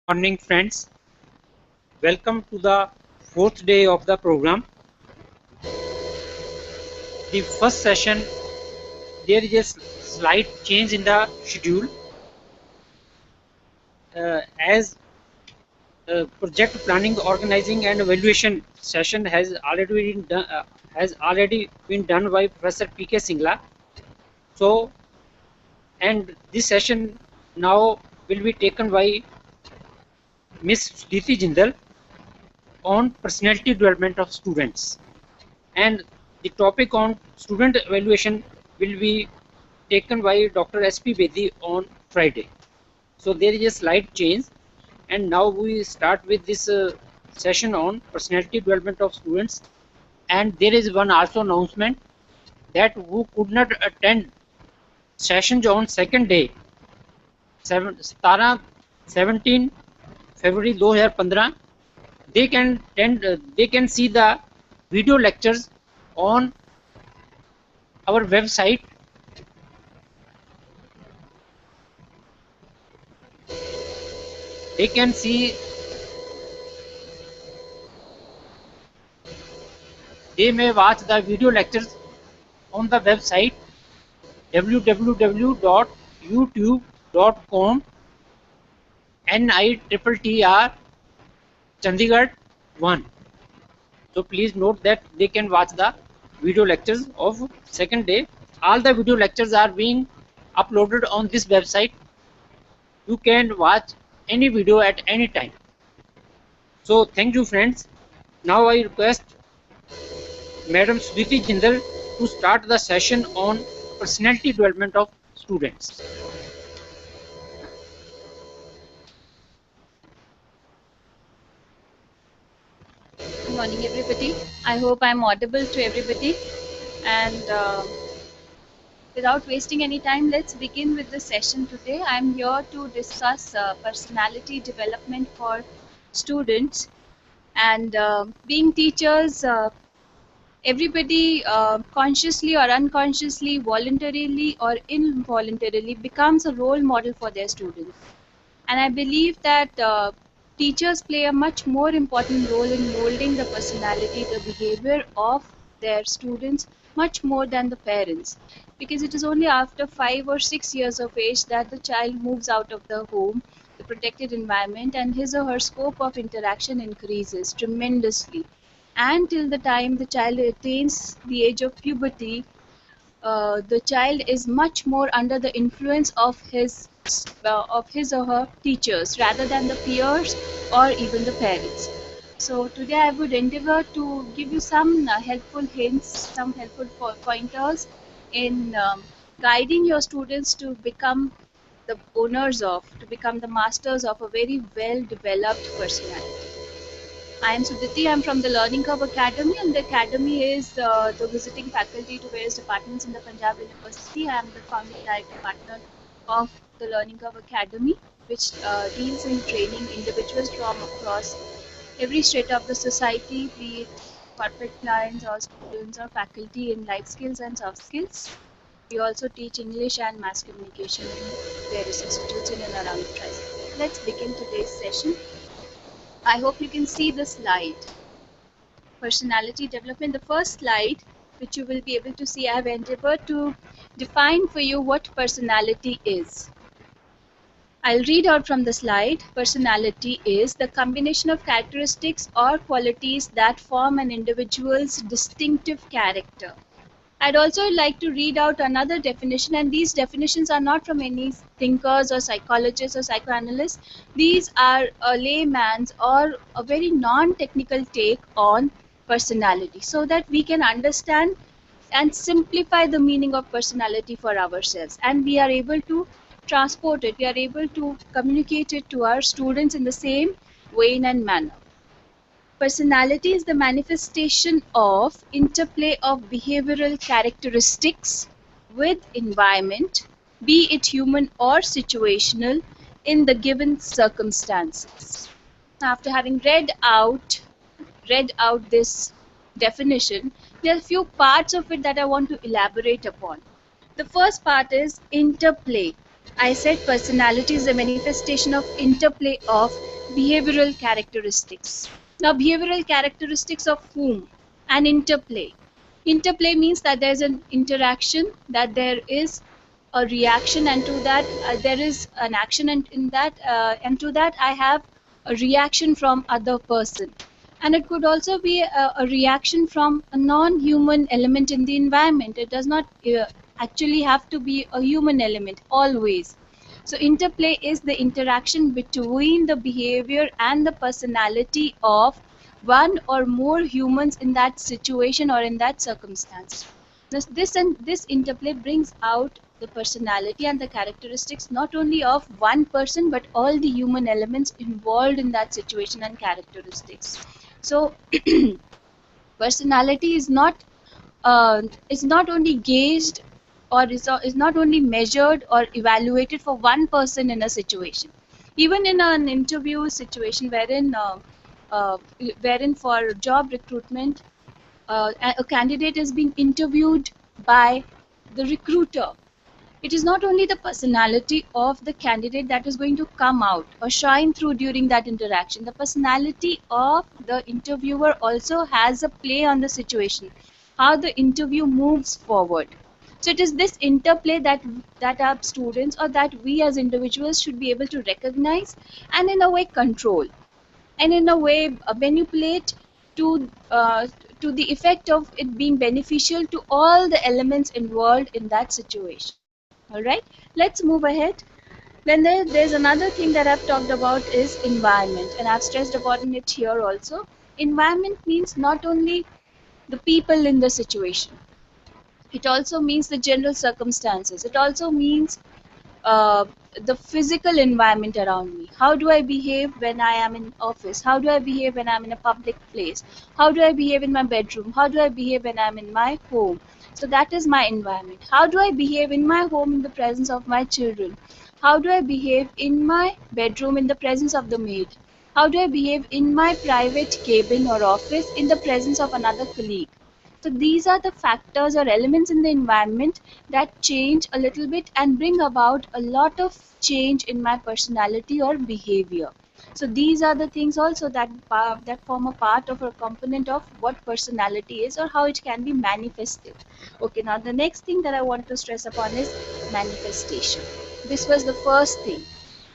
Morning, friends. Welcome to the fourth day of the program. The first session, there is a slight change in the schedule as project planning, organizing, and evaluation session has already been done by Professor P.K. Singla. So, and this session now will be taken by Miss Diti Jindal on personality development of students. And the topic on student evaluation will be taken by Dr. S.P. Bedi on Friday. So there is a slight change, and now we start with this session on personality development of students. And there is one also announcement that who could not attend sessions on second day, 17 February 2015, they can see the video lectures on our website. They can see, they may watch the video lectures on the website www.youtube.com NITTR Chandigarh 1. So please note that they can watch the video lectures of second day. All the video lectures are being uploaded on this website. You can watch any video at any time. So thank you, friends. Now I request Madam Sudhiti Jindal to start the session on personality development of students. Good morning, everybody. I hope I'm audible to everybody. And without wasting any time, let's begin with the session today. I'm here to discuss personality development for students. And being teachers, everybody consciously or unconsciously, voluntarily or involuntarily becomes a role model for their students. And I believe that teachers play a much more important role in molding the personality, the behavior of their students, much more than the parents. Because it is only after 5 or 6 years of age that the child moves out of the home, the protected environment, and his or her scope of interaction increases tremendously. And till the time the child attains the age of puberty, the child is much more under the influence of his or her teachers rather than the peers or even the parents. So today I would endeavor to give you some helpful hints, some helpful pointers in guiding your students to become the owners of, to become the masters of a very well developed personality. I am Sudhiti. I am from the Learning Curve Academy, and the academy is the visiting faculty to various departments in the Punjab University. I am the founding director partner of the Learning Curve Academy, which deals in training individuals from across every strata of the society, be it corporate clients or students or faculty in life skills and soft skills. We also teach English and mass communication in various institutes in and around the tri-state. Let's begin today's session. I hope you can see the slide. Personality development. The first slide, which you will be able to see, I have endeavored to define for you what personality is. I'll read out from the slide. Personality is the combination of characteristics or qualities that form an individual's distinctive character. I'd also like to read out another definition, and these definitions are not from any thinkers or psychologists or psychoanalysts. These are a layman's or a very non-technical take on personality, so that we can understand and simplify the meaning of personality for ourselves, and we are able to transport it, we are able to communicate it to our students in the same vein and manner. Personality is the manifestation of interplay of behavioral characteristics with environment, be it human or situational, in the given circumstances. After having read out this definition, there are a few parts of it that I want to elaborate upon. The first part is interplay. I said personality is a manifestation of interplay of behavioral characteristics. Now, behavioral characteristics of whom? An interplay. Interplay means that there is an interaction, that there is a reaction, and to that there is an action, and in that and to that I have a reaction from other person. And it could also be a reaction from a non-human element in the environment. It does not actually have to be a human element always. So interplay is the interaction between the behavior and the personality of one or more humans in that situation or in that circumstance. This interplay brings out the personality and the characteristics not only of one person but all the human elements involved in that situation and characteristics. So personality is not only gauged or is not only measured or evaluated for one person in a situation. Even in an interview situation uh, wherein for job recruitment a candidate is being interviewed by the recruiter, it is not only the personality of the candidate that is going to come out or shine through during that interaction. The personality of the interviewer also has a play on the situation, how the interview moves forward. So it is this interplay that our students or that we as individuals should be able to recognize and in a way control, and in a way manipulate to the effect of it being beneficial to all the elements involved in that situation. All right, let's move ahead. Then there's another thing that I've talked about is environment, and I've stressed upon it here also. Environment means not only the people in the situation, it also means the general circumstances. It also means uh, the physical environment around me. How do I behave when I am in office? How do I behave when I'm in a public place? How do I behave in my bedroom? How do I behave when I'm in my home? So that is my environment. How do I behave in my home in the presence of my children? How do I behave in my bedroom in the presence of the maid? How do I behave in my private cabin or office in the presence of another colleague? So these are the factors or elements in the environment that change a little bit and bring about a lot of change in my personality or behavior. So these are the things also that form a part of a component of what personality is or how it can be manifested. Okay, now the next thing that I want to stress upon is manifestation. This was the first thing.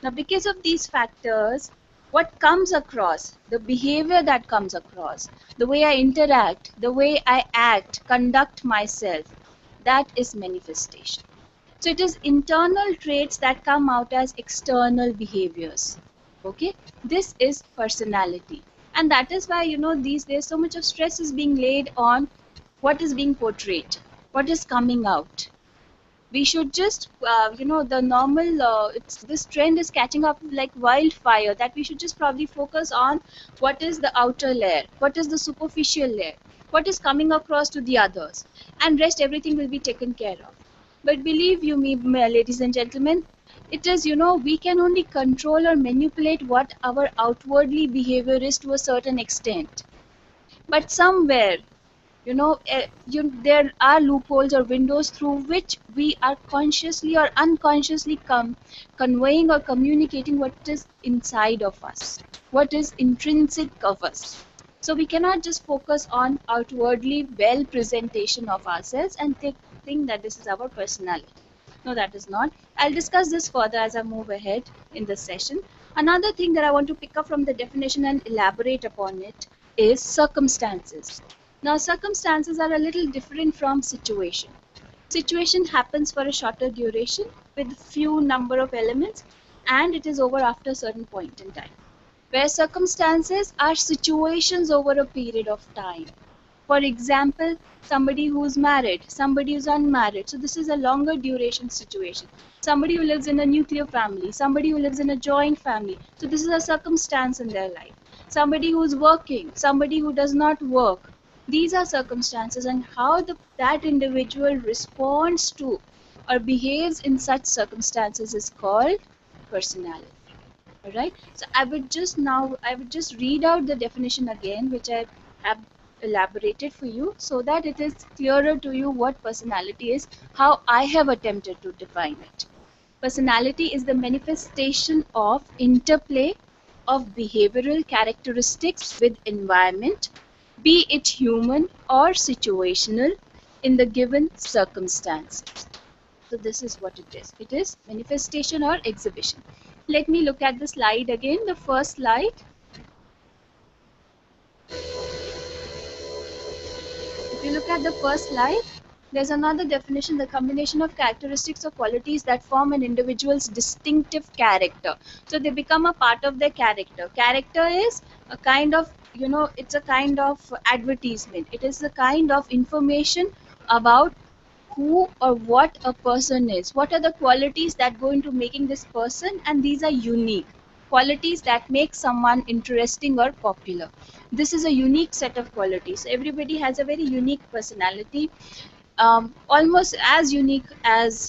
Now, because of these factors, what comes across, the behavior that comes across, the way I interact, the way I act, conduct myself, that is manifestation. So it is internal traits that come out as external behaviors. Okay, this is personality. And that is why, these days so much of stress is being laid on what is being portrayed, what is coming out. We should just the normal this trend is catching up like wildfire, that we should just probably focus on what is the outer layer, what is the superficial layer, what is coming across to the others, and rest everything will be taken care of. But believe you me, ladies and gentlemen, it is, we can only control or manipulate what our outwardly behavior is to a certain extent. But somewhere, there are loopholes or windows through which we are consciously or unconsciously conveying or communicating what is inside of us, what is intrinsic of us. So we cannot just focus on outwardly well presentation of ourselves and think that this is our personality. No, that is not. I'll discuss this further as I move ahead in this session. Another thing that I want to pick up from the definition and elaborate upon it is circumstances. Now, circumstances are a little different from situation. Situation happens for a shorter duration with few number of elements, and it is over after a certain point in time. Where circumstances are situations over a period of time. For example, somebody who's married, somebody who's unmarried. So this is a longer duration situation. Somebody who lives in a nuclear family, somebody who lives in a joint family. So this is a circumstance in their life. Somebody who's working, somebody who does not work. These are circumstances, and how that individual responds to or behaves in such circumstances is called personality. All right. So I would just read out the definition again, which I have elaborated for you, so that it is clearer to you what personality is, how I have attempted to define it. Personality is the manifestation of interplay of behavioral characteristics with environment, be it human or situational, in the given circumstances. So this is what it is. It is manifestation or exhibition. Let me look at the slide again, the first slide. If you look at the first slide, there's another definition: the combination of characteristics or qualities that form an individual's distinctive character. So they become a part of their character. Character is a kind of, it's a kind of advertisement. It is the kind of information about who or what a person is. What are the qualities that go into making this person, and these are unique qualities that make someone interesting or popular. This is a unique set of qualities. Everybody has a very unique personality, almost as unique as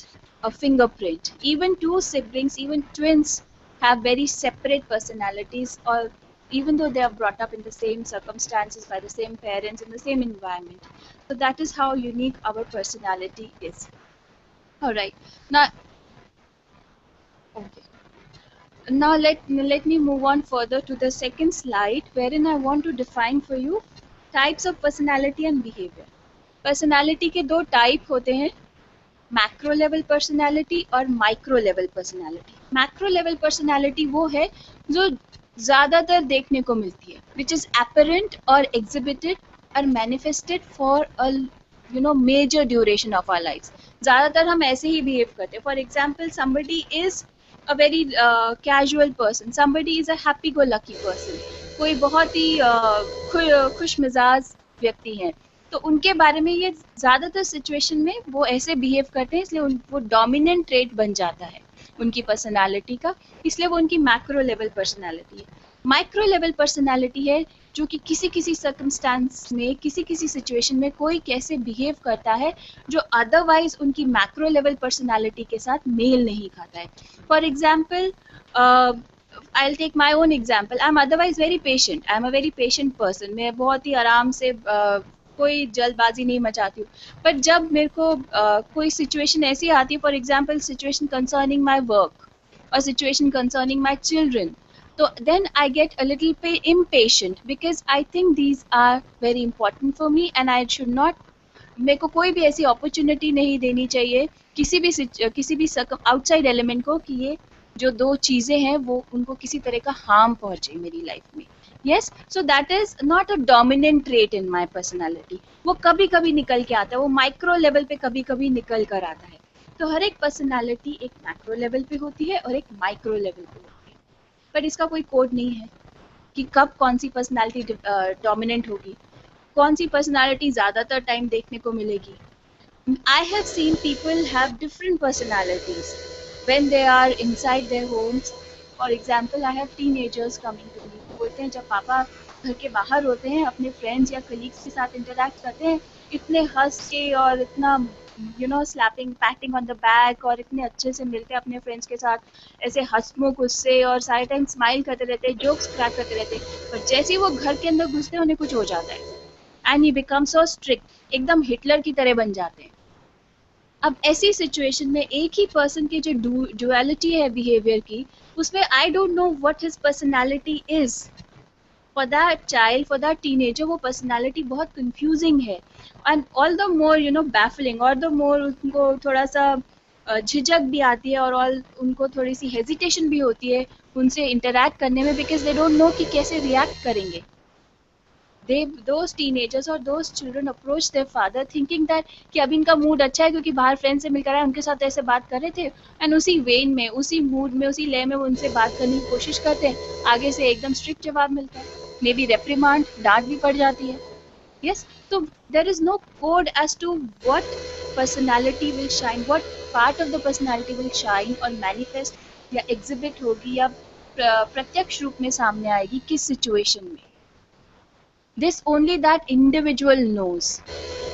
a fingerprint. Even two siblings, even twins, have very separate personalities, or even though they are brought up in the same circumstances by the same parents in the same environment. So that is how unique our personality is. All right. Now, okay. Now let me move on further to the second slide, wherein I want to define for you types of personality and behavior. Personality के दो type होते हैं, macro level personality और micro level personality. Macro level personality वो है जो ज़्यादातर देखने को मिलती है, विच इज़ apparent और exhibited और manifested for a major duration of our lives. ज़्यादातर हम ऐसे ही behave करते हैं. For example, somebody is a very casual person, somebody is a happy go lucky person, कोई बहुत ही खुश मिजाज व्यक्ति हैं, तो उनके बारे में ये ज़्यादातर सिचुएशन में वो ऐसे बिहेव करते हैं, इसलिए वो डोमिनेंट ट्रेट बन जाता है उनकी पर्सनालिटी का, इसलिए वो उनकी मैक्रो लेवल पर्सनालिटी है. माइक्रो लेवल पर्सनालिटी है जो कि किसी किसी सर्कमस्टांस में, किसी किसी सिचुएशन में कोई कैसे बिहेव करता है जो अदरवाइज उनकी मैक्रो लेवल पर्सनालिटी के साथ मेल नहीं खाता है. For example, I'll take my own example. I'm otherwise very patient. I'm a very patient person. मैं बहुत ही आराम से कोई जल्दबाजी नहीं मचाती हूँ. बट जब मेरे को कोई सिचुएशन ऐसी आती है, for example situation concerning my work और सिचुएशन कंसर्निंग माई चिल्ड्रन, तो then I get a little पे impatient because I think these are very important for me and I should not, मेरे को कोई भी ऐसी अपॉर्चुनिटी नहीं देनी चाहिए किसी भी आउटसाइड एलिमेंट को कि ये जो दो चीज़ें हैं वो उनको किसी तरह का हार्म पहुँचे मेरी लाइफ में. Yes, so that is not a dominant trait in my personality. वो कभी कभी निकल के आता है, वो माइक्रो लेवल पे कभी कभी निकल कर आता है. तो हर एक पर्सनालिटी एक मैक्रो लेवल पे होती है और एक माइक्रो लेवल पे होती है, पर इसका कोई कोड नहीं है कि कब कौन सी पर्सनालिटी डोमिनेंट होगी, कौन सी पर्सनालिटी ज़्यादातर टाइम देखने को मिलेगी. I have seen people have different personalities when they are inside their homes. For example, I have teenagers coming to me. बोलते हैं जब पापा घर के बाहर होते हैं, अपने फ्रेंड्स या कलीग्स के साथ इंटरेक्ट करते हैं, इतने हंस के और इतना slapping patting on the back और इतने अच्छे से मिलते हैं अपने फ्रेंड्स के साथ, ऐसे हंसमुख उससे और सारे टाइम स्माइल करते रहते हैं, जोक्स क्रैक करते रहते हैं. पर जैसे ही वो घर के अंदर घुसते हैं उन्हें कुछ हो जाता है and he become so strict, एकदम हिटलर की तरह बन जाते हैं. अब ऐसी सिचुएशन में एक ही पर्सन की जो डुअलिटी है बिहेवियर की, उसमें आई don't know what his personality is. For that child, for that teenager, वो पर्सनालिटी बहुत कंफ्यूजिंग है and all the more baffling, और द मोर उनको थोड़ा सा झिझक भी आती है और ऑल उनको थोड़ी सी हेजिटेशन भी होती है उनसे इंटरैक्ट करने में, बिकॉज दे डोंट नो कि कैसे रिएक्ट करेंगे. those teenagers or those children approach their father thinking that कि अब इनका मूड अच्छा है क्योंकि बाहर फ्रेंड से मिलकर आए, उनके साथ ऐसे बात कर रहे थे, एंड उसी वेन में, उसी मूड में, उसी लय में वो उनसे बात करने की कोशिश करते हैं. आगे से एकदम स्ट्रिक्ट जवाब मिलता है, मे बी रेप्रिमांड, डांट भी पड़ जाती है. यस, तो there is no code as to what personality will shine, what part of the personality will shine और मैनिफेस्ट या एग्जिबिट होगी या प्रत्यक्ष रूप में सामने आएगी किस सिचुएशन में. This only that individual knows.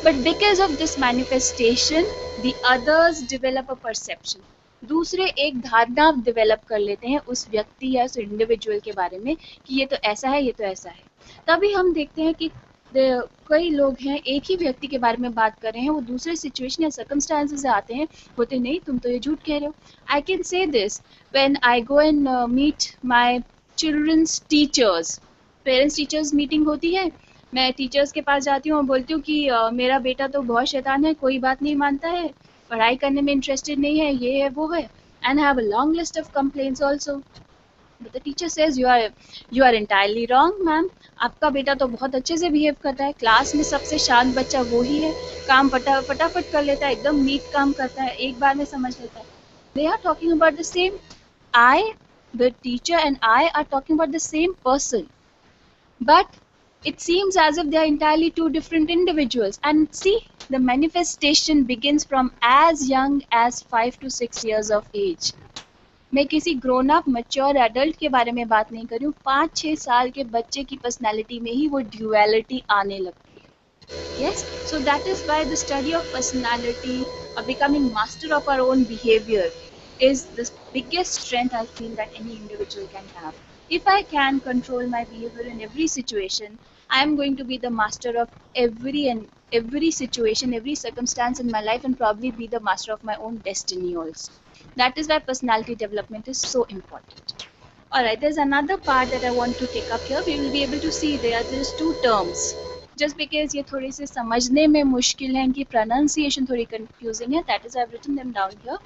But because of this manifestation, the others develop a perception. दूसरे एक धारणा डेवलप कर लेते हैं उस व्यक्ति या उस इंडिविजुअल के बारे में कि ये तो ऐसा है, ये तो ऐसा है. तभी हम देखते हैं कि कई लोग हैं एक ही व्यक्ति के बारे में बात कर रहे हैं, वो दूसरे सिचुएशन या सर्कमस्टांसेस से आते हैं, बोलते नहीं तुम तो ये झूठ कह रहे हो. I can say this when I go and meet my children's teachers, parents teachers meeting होती है, मैं टीचर्स के पास जाती हूँ और बोलती हूँ कि मेरा बेटा तो बहुत शैतान है, कोई बात नहीं मानता है, पढ़ाई करने में इंटरेस्टेड नहीं है, ये है वो है, and have a long list of complaints also. But the teacher says you are entirely wrong ma'am, आपका बेटा तो बहुत अच्छे से बिहेव करता है, क्लास में सबसे शांत बच्चा वो ही है, काम फटाफट कर लेता है, एकदम नीट काम करता है, एक बार में समझ लेता है. They are talking about the same, I, the teacher and I are talking about the same person, but it seems as if they are entirely two different individuals. And see, the manifestation begins from as young as 5 to 6 years of age. मैं किसी grown up mature adult के बारे में बात नहीं कर रही हूँ, 5-6 साल के बच्चे की पर्सनैलिटी में ही वो ड्यूअलिटी आने लगती है. Yes, so that is why the study of personality, of becoming master of our own behavior, is the biggest strength I feel that any individual can have. If I can control my behavior in every situation, I am going to be the master of every situation, every circumstance in my life, and probably be the master of my own destiny also. That is why personality development is so important. Alright, there's another part that I want to take up here. We will be able to see there are these two terms. Just because ये थोड़े से समझने में मुश्किल है, इनकी pronunciation थोड़ी confusing है, that is why I've written them down here.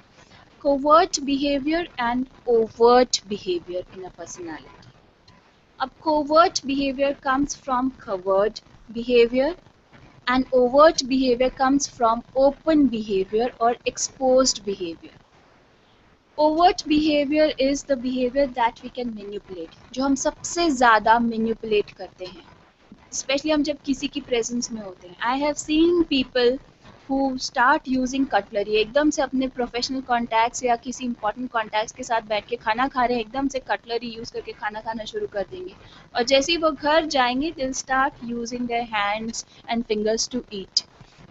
Covert behavior and overt behavior in a personality. Ab covert behavior comes from covert behavior and overt behavior comes from open behavior or exposed behavior. Overt behavior is the behavior that we can manipulate, जो हम सबसे ज़्यादा manipulate करते हैं, especially हम जब किसी की presence में होते हैं. I have seen people who start using cutlery, एकदम से अपने प्रोफेशनल कॉन्टैक्ट्स या किसी इंपॉर्टेंट कॉन्टैक्ट्स के साथ बैठ के खाना खा रहे हैं, एकदम से कटलरी यूज़ करके खाना खाना शुरू कर देंगे, और जैसे ही वो घर जाएंगे they'll start using their hands and fingers to eat.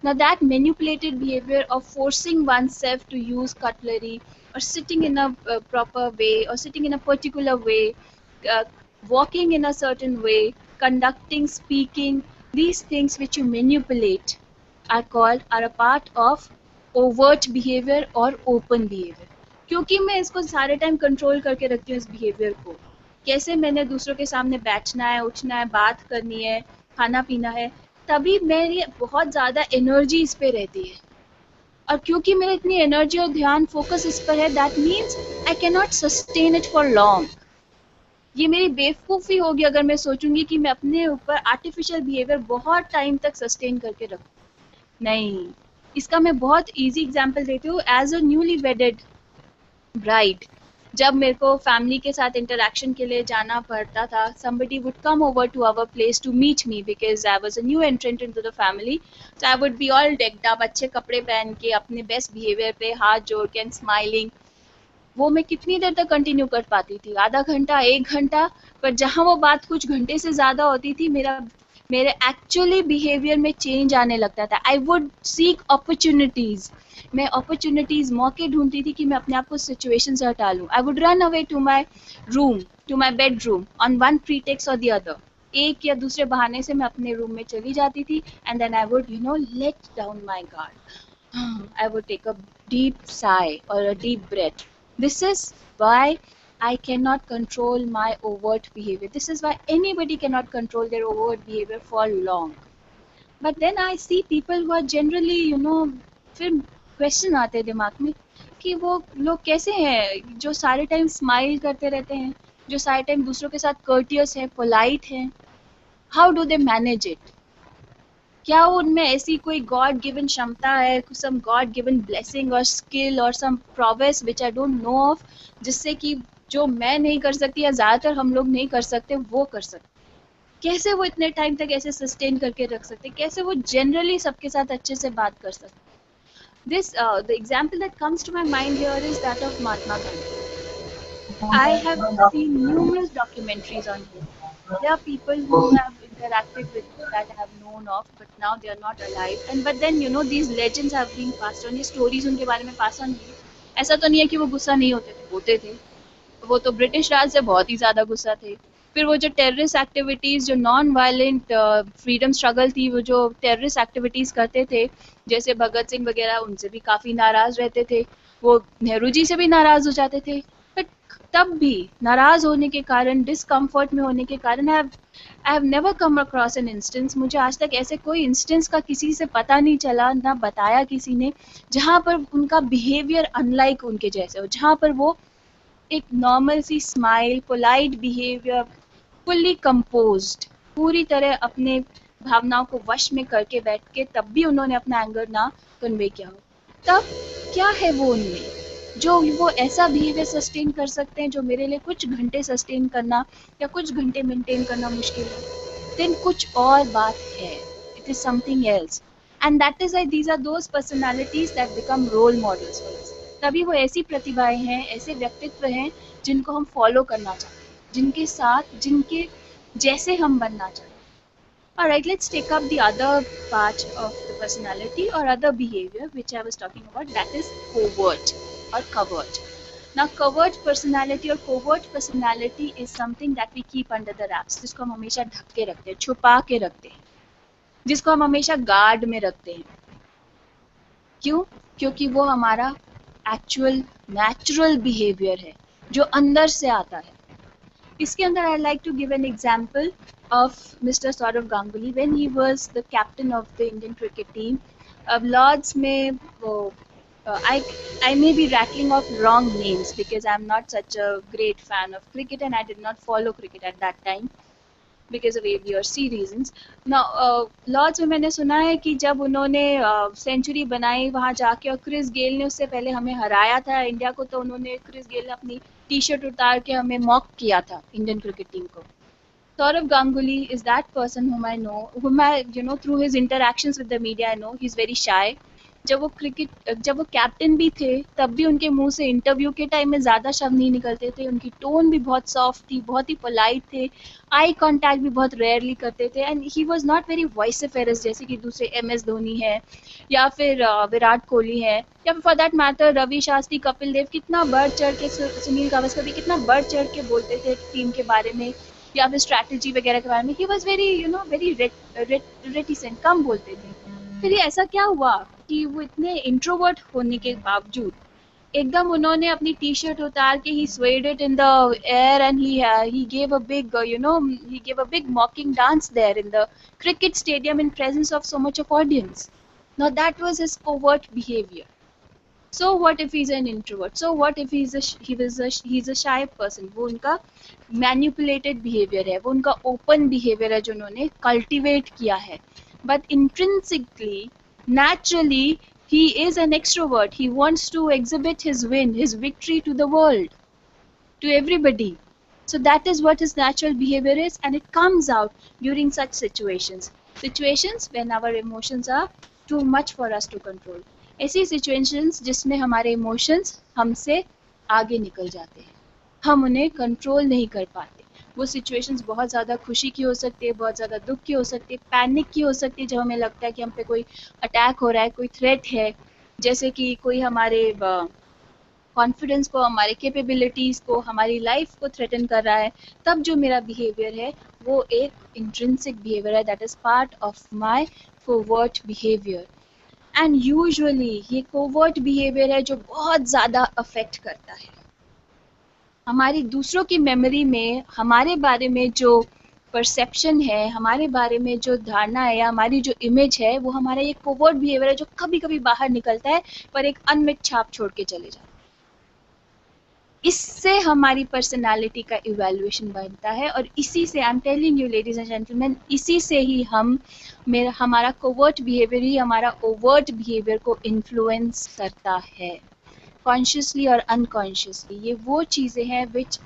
Now that manipulated behavior of forcing oneself to use cutlery or sitting in a proper way or sitting in a particular way, uh, walking in a certain way, conducting, speaking, these things which you manipulate are a part of overt behavior or open behavior. क्योंकि मैं इसको सारे time control करके रखती हूँ इस behaviour को, कैसे मैंने दूसरों के सामने बैठना है, उठना है, बात करनी है, खाना पीना है, तभी मेरी बहुत ज़्यादा एनर्जी इस पे रहती है. और क्योंकि मेरी इतनी एनर्जी और ध्यान फोकस इस पर है, that means I can not sustain it for long. ये मेरी बेवकूफ़ी होगी अगर मैं सोचूंगी कि मैं अपने ऊपर आर्टिफिशियल बिहेवियर बहुत टाइम तक सस्टेन करके रखूँ. नहीं, इसका मैं बहुत इजी एग्जांपल देती हूँ. As a newly wedded bride, जब मेरे को फैमिली के साथ इंटरेक्शन के लिए जाना पड़ता था, somebody would come over to our place to meet me because I was a new entrant into the family. So I would be all decked up, अच्छे कपड़े पहन के, अपने बेस्ट बिहेवियर पे हाथ जोड़ के एंड स्माइलिंग. वो मैं कितनी देर तक कंटिन्यू कर पाती थी? आधा घंटा, 1 घंटा. पर जहाँ वो बात कुछ घंटे से ज़्यादा होती थी, मेरे एक्चुअली बिहेवियर में चेंज आने लगता था. आई वुड सीक अपॉर्चुनिटीज़, मैं अपॉर्चुनिटीज़, मौके ढूंढती थी कि मैं अपने आप को सिचुएशन से हटा लूँ. I would run away to my room, to my bedroom on one pretext और द अदर. एक या दूसरे बहाने से मैं अपने रूम में चली जाती थी and then I would let down my guard. I would take a deep sigh or a deep breath. This is why I cannot control my overt behavior. This is why anybody cannot control their overt behavior for long. But then I see people who are generally, फिर question आते हैं दिमाग में कि वो लोग कैसे हैं जो सारे टाइम स्माइल करते रहते हैं, जो सारे टाइम दूसरों के साथ कर्टियस हैं, पोलाइट हैं. How do they manage it? क्या उनमें ऐसी कोई गॉड गिवन क्षमता है, सम गॉड गिवन ब्लेसिंग और स्किल और some prowess which I don't know of, जिससे कि जो मैं नहीं कर सकती या ज़्यादातर हम लोग नहीं कर सकते वो कर सकते? कैसे वो इतने टाइम तक ऐसे सस्टेन करके रख सकते? कैसे वो जनरली सबके साथ अच्छे से बात कर सकते? This the example that comes to my mind here is that of Mahatma Gandhi. I have seen numerous documentaries on him. There are people who have interacted with him that I have known of, but now they are not alive. And but then these legends have been passed on. ये stories उनके बारे में pass on हुई. ऐसा तो नहीं है कि वो गुस्सा नहीं होते थे. वो तो ब्रिटिश राज से बहुत ही ज़्यादा गुस्सा थे. फिर वो जो टेररिस्ट एक्टिविटीज़, जो नॉन वायलेंट फ्रीडम स्ट्रगल थी, वो जो टेररिस्ट एक्टिविटीज़ करते थे जैसे भगत सिंह वगैरह, उनसे भी काफ़ी नाराज़ रहते थे. वो नेहरू जी से भी नाराज़ हो जाते थे. बट तब भी नाराज होने के कारण, डिसकम्फर्ट में होने के कारण, I have never come across an instance, मुझे आज तक ऐसे कोई इंस्टेंस का किसी से पता नहीं चला, ना बताया किसी ने, जहाँ पर उनका बिहेवियर अनलाइक उनके जैसे हो, जहाँ पर वो एक नॉर्मल सी smile, polite behaviour, fully composed, पूरी तरह अपने भावनाओं को वश में करके बैठ के तब भी उन्होंने अपना एंगर ना कन्वे किया हो। तब क्या है वो उनमें जो वो ऐसा बिहेवियर सस्टेन कर सकते हैं जो मेरे लिए कुछ घंटे सस्टेन करना या कुछ घंटे मेंटेन करना मुश्किल है, देन कुछ और बात है, it is something else, and that is why these are those personalities that become role models for us. तभी वो ऐसी प्रतिभाएं हैं, ऐसे व्यक्तित्व हैं जिनको हम फॉलो करना चाहते हैं, जिनके साथ, जिनके जैसे हम बनना चाहते हैं। Alright, let's take up the other part of the personality or other behavior which I was talking about, that is covert or covert. Now covert personality or covert personality is something that we keep under the wraps, जिसको हम हमेशा ढक के रखते हैं, छुपा के रखते हैं, जिसको हम हमेशा गार्ड में रखते हैं। क्यों? क्योंकि वो हमारा एक्चुअल नेचुरल बिहेवियर है जो अंदर से आता है। इसके अंदर I like to give an example of Mr. Saurav Ganguly when he was the captain of the Indian cricket team. Lords में वो I may be rattling off wrong names because I'm not such a great fan of cricket and I did not follow cricket at that time because of A, B or C reasons. Now Lords में मैंने सुना है कि जब उन्होंने century बनाई वहाँ जाके और क्रिस गेल ने उससे पहले हमें हराया था इंडिया को, तो उन्होंने क्रिस गेल ने अपनी टी शर्ट उतार के हमें मॉक किया था इंडियन क्रिकेट टीम को। Saurav Ganguly is that person whom I know, through his interactions with the media, I know he's very shy. जब वो कैप्टन भी थे तब भी उनके मुंह से इंटरव्यू के टाइम में ज़्यादा शब्द नहीं निकलते थे, उनकी टोन भी बहुत सॉफ्ट थी, बहुत ही पोलाइट थे, आई कांटेक्ट भी बहुत रेयरली करते थे, and he was not very vociferous जैसे कि दूसरे MS धोनी है या फिर विराट कोहली है या फिर for that matter Ravi Shastri, Kapil Dev, कितना बढ़ चढ़ के, सुनील गावस्कर भी कितना बढ़ चढ़ के बोलते थे टीम के बारे में या फिर स्ट्रैटेजी वगैरह के बारे में। He was very very reticent, कम बोलते थे। फिर ऐसा क्या हुआ कि वो इतने इंट्रोवर्ट होने के बावजूद एकदम उन्होंने अपनी टी शर्ट उतार के ही swayed it in the air and he gave a big he gave a big mocking dance there in the cricket stadium in presence of so much of audience. Now that was his covert behavior. So what if he's an introvert? So what if he's a shy person? वो उनका manipulated behavior है, वो उनका open behavior है जो उन्होंने cultivate किया है. But intrinsically, naturally, he is an extrovert. He wants to exhibit his win, his victory to the world, to everybody. So that is what his natural behavior is, and it comes out during such situations. Situations when our emotions are too much for us to control. ऐसी situations जिसमें हमारे emotions हमसे आगे निकल जाते हैं, हम उन्हें कंट्रोल नहीं कर पाते। वो सिचुएशंस बहुत ज़्यादा खुशी की हो सकती है, बहुत ज़्यादा दुख की हो सकती है, पैनिक की हो सकती है, जब हमें लगता है कि हम पे कोई अटैक हो रहा है, कोई थ्रेट है, जैसे कि कोई हमारे कॉन्फिडेंस को, हमारे कैपेबिलिटीज़ को, हमारी लाइफ को थ्रेटन कर रहा है। तब जो मेरा बिहेवियर है वो एक इंट्रिंसिक बिहेवियर है, that is part of my covert behaviour. And usually ये कोवर्ट बिहेवियर है जो बहुत ज़्यादा अफेक्ट करता है हमारी दूसरों की मेमोरी में, हमारे बारे में जो परसेप्शन है, हमारे बारे में जो धारणा है या हमारी जो इमेज है, वो हमारा ये कोवर्ट बिहेवियर है जो कभी कभी बाहर निकलता है पर एक अनमिट छाप छोड़ के चले जाता है। इससे हमारी पर्सनालिटी का इवैल्यूएशन बनता है और इसी से, I am telling you ladies and gentleman, इसी से ही हमारा कोवर्ट बिहेवियर ही हमारा ओवर्ट बिहेवियर को इन्फ्लुएंस करता है, कॉन्शियसली और अनकॉन्शियसली। ये वो चीज़ें हैं विच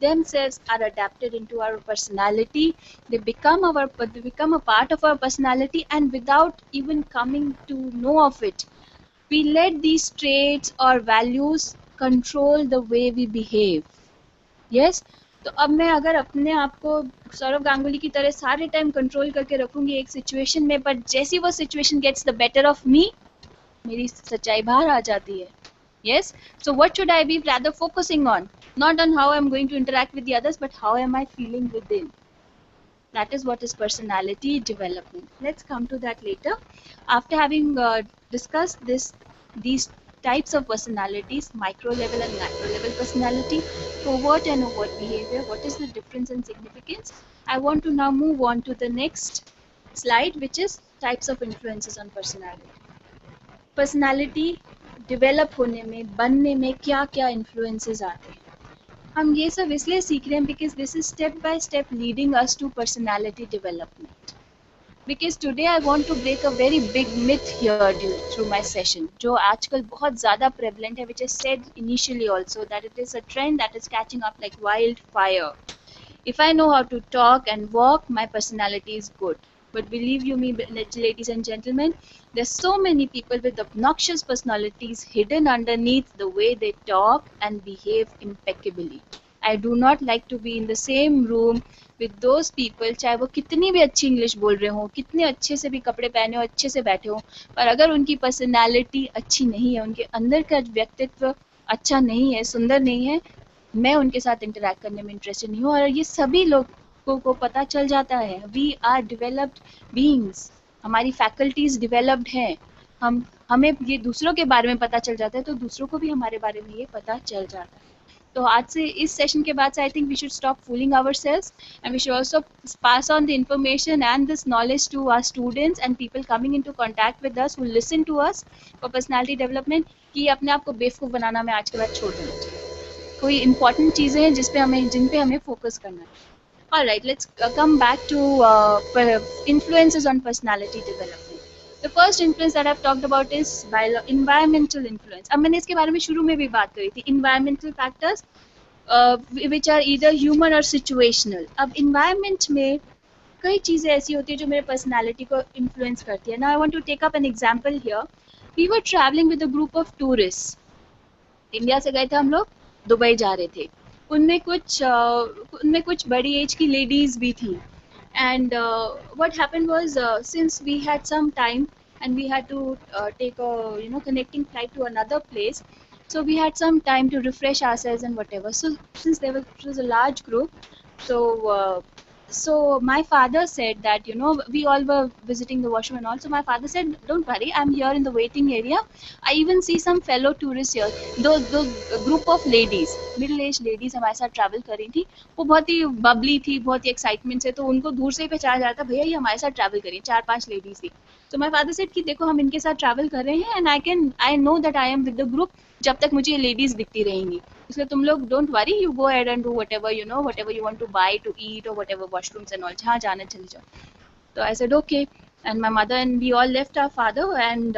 themselves are adapted into our personality. They become a part of our personality, and without even coming to know of it, we let these traits or values control the way we behave. Yes? तो अब मैं अगर अपने आप को सौरव गांगुली की तरह सारे टाइम कंट्रोल करके रखूंगी एक सिचुएशन में, पर जैसी वो situation gets the better of me, मेरी सच्चाई बाहर आ जाती है। Yes? So what should I be rather focusing on? Not on how I'm going to interact with the others, but how am I feeling within? That is what is personality development. Let's come to that later. After having discussed these types of personalities, micro level and macro level personality, covert and overt behavior, what is the difference and significance. I want to now move on to the next slide, which is types of influences on personality. Personality develop होने में, बनने में क्या क्या influences आते हैं, हम ये सब इसलिए सीख रहे हैं because this is step by step leading us to personality development. Because today I want to break a very big myth here through my session, जो आजकल बहुत ज़्यादा prevalent है, which I said initially also that it is a trend that is catching up like wildfire. If I know how to talk and walk, my personality is good. But believe you me, ladies and gentlemen, there's so many people with obnoxious personalities hidden underneath the way they talk and behave impeccably. I do not like to be in the same room with those people, चाहे वो कितनी भी अच्छी English बोल रहे हो, कितने अच्छे से भी कपड़े पहने हो, अच्छे से बैठे हो, पर अगर उनकी पर्सनालिटी अच्छी नहीं है, उनके अंदर का व्यक्तित्व अच्छा नहीं है, सुंदर नहीं है, मैं उनके साथ इंटरेक्ट करने में इंटरेस्टेड नहीं हूँ. और ये सभी लोगों को पता चल जाता है. वी आर डेवलप्ड बीइंग्स, हमारी फैकल्टीज डेवलप्ड हैं, हमें ये दूसरों के बारे में पता चल जाता है, तो दूसरों को भी हमारे बारे में ये पता चल जाता है. तो आज से इस सेशन के बाद से I think we should stop fooling ourselves and we should also pass on the information and this knowledge to our students and people coming into contact with us who listen to us for personality development, कि अपने आप को बेवकूफ़ बनाना मैं आज के बाद छोड़ देना चाहिए. कोई इंपॉर्टेंट चीज़ें हैं जिन पे हमें फोकस करना है. Alright, let's come back to influences on personality development. The first influence that I've talked about is environmental influence. अब मैंने इसके बारे में शुरू में भी बात करी थी. Environmental factors which are either human or situational. अब environment में कई चीज़ें ऐसी होती है जो मेरे personality को influence करती है. Now I want to take up an example here. We were traveling with a group of tourists. India से गए थे हम लोग, दुबई जा रहे थे. उनमें कुछ बड़ी एज की लेडीज भी थी. And what happened was, since we had some time and we had to take a connecting flight to another place, so we had some time to refresh ourselves and whatever. So since it was a large group, so my father said that we all were visiting the washroom and all, so my father said, don't worry, I'm here in the waiting area. I even see some fellow tourists here. The group of ladies, middle aged ladies हमारे साथ travel कर रही थी. वो बहुत ही bubbly थी, बहुत ही excitement से, तो उनको दूर से ही पहचाना जा रहा था, भैया ये हमारे साथ travel कर रही हैं. 4-5 ladies थी. So my father said कि देखो हम इनके साथ travel कर रहे हैं and I know that I am with the group जब तक मुझे ये लेडीज दिखती रहेंगी. इसलिए तुम लोग don't worry, you go ahead and do whatever you want to buy to eat और व्हाटएवर, वॉशरूम्स एंड ऑल, जहाँ जाना चले जाओ. तो I said okay, and my mother and we all left our father and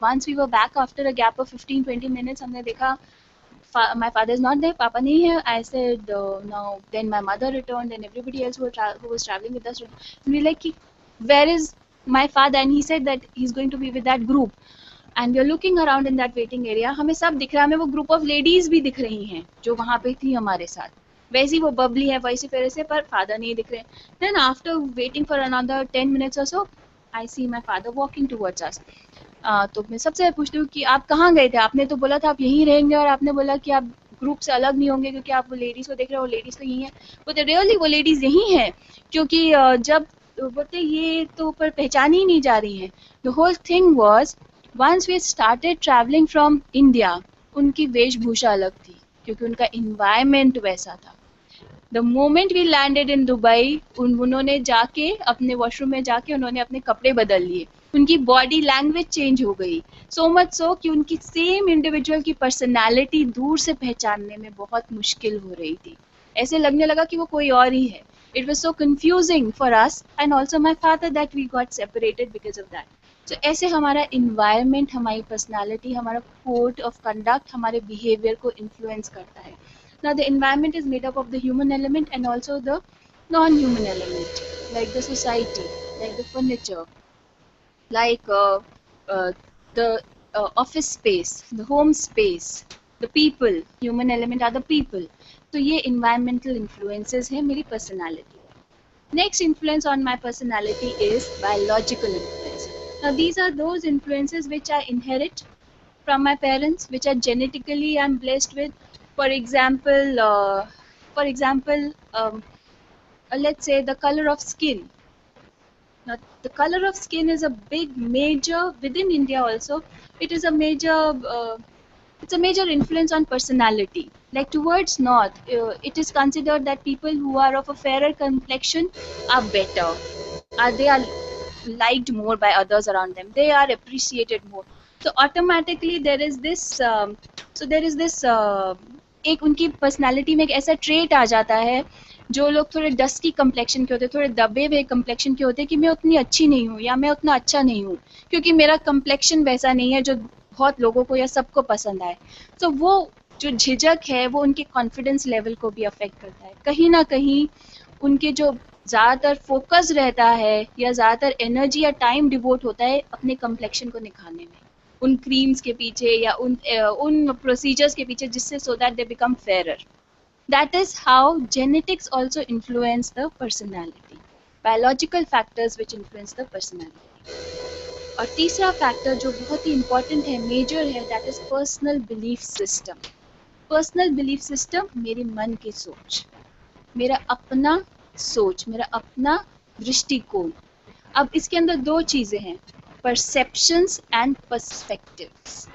once we were back after a gap of 15-20 minutes, हमने देखा my father is not there, papa nahi hai. I said no. Then my mother returned and everybody else who was traveling with us, and we like, where is my father? And he said that he's going to be with that group. And we are looking around in that waiting area, हमें सब दिख रहा है, हमें वो group of ladies भी दिख रही हैं जो वहाँ पे थी हमारे साथ, वैसी वो बबली है वैसी फिर से, पर फादर नहीं दिख रहे. Then after waiting for another 10 minutes or so, I see my father walking towards us. तो मैं सबसे पूछती हूँ कि आप कहाँ गए थे, आपने तो बोला था आप यहीं रहेंगे और आपने बोला कि आप ग्रुप से अलग नहीं होंगे क्योंकि आप वो लेडीज को देख रहे हो, लेडीज तो यहीं है. बोलते रियली वो लेडीज यहीं है, क्योंकि जब बोलते ये तो पर पहचानी ही नहीं जा रही है. The whole thing was, once we started traveling from India, उनकी वेशभूषा अलग थी क्योंकि उनका environment वैसा था. The moment we landed in Dubai, उन्होंने जाके अपने वॉशरूम में जाके उन्होंने अपने कपड़े बदल लिए, उनकी बॉडी लैंग्वेज चेंज हो गई. सो मच सो कि उनकी सेम इंडिविजुअल की पर्सनालिटी दूर से पहचानने में बहुत मुश्किल हो रही थी. ऐसे लगने लगा कि वो कोई और ही है. It was so confusing for us and also my father that we got separated because of that. So ऐसे हमारा environment, हमारी personality, हमारा code of conduct, हमारे behavior को influence करता है. Now the environment is made up of the human element and also the non-human element, like the society, like the furniture, like the office space, the home space, the people. Human element are the people. तो ये environmental influences है मेरी personality. Next influence on my personality is biological influence. Now these are those influences which I inherit from my parents, which are genetically I'm blessed with. For example, let's say the color of skin. Now the color of skin is a big major within India also. It is a major it's a major influence on personality. Like towards north, it is considered that people who are of a fairer complexion are better, they are liked more by others around them, they are appreciated more. So automatically there is this एक उनकी personality में एक ऐसा trait आ जाता है, जो लोग थोड़े डस्की कम्प्लेक्शन के होते हैं, थोड़े दबे हुए कम्प्लेक्शन के होते हैं, कि मैं उतनी अच्छी नहीं हूँ या मैं उतना अच्छा नहीं हूँ, क्योंकि मेरा कम्प्लेक्शन वैसा नहीं है जो बहुत लोगों को या सबको पसंद आए। तो वो जो झिझक है वो उनके कॉन्फिडेंस लेवल को भी अफेक्ट करता है। कहीं ना कहीं उनके जो ज़्यादातर फोकस रहता है या ज़्यादातर एनर्जी या टाइम डिवोट होता है अपने कम्प्लेक्शन को निखारने में, उन क्रीम्स के पीछे या उन प्रोसीजर्स के पीछे, जिससे so that they become fairer. That is how genetics also influence the personality, biological factors which influence the personality. और तीसरा फैक्टर जो बहुत ही इंपॉर्टेंट है, मेजर है, that is personal belief system. Personal belief system, मेरे मन की सोच, मेरा अपना सोच, मेरा अपना दृष्टिकोण। अब इसके अंदर दो चीजें हैं, परसेप्शंस एंड पर्सपेक्टिव्स।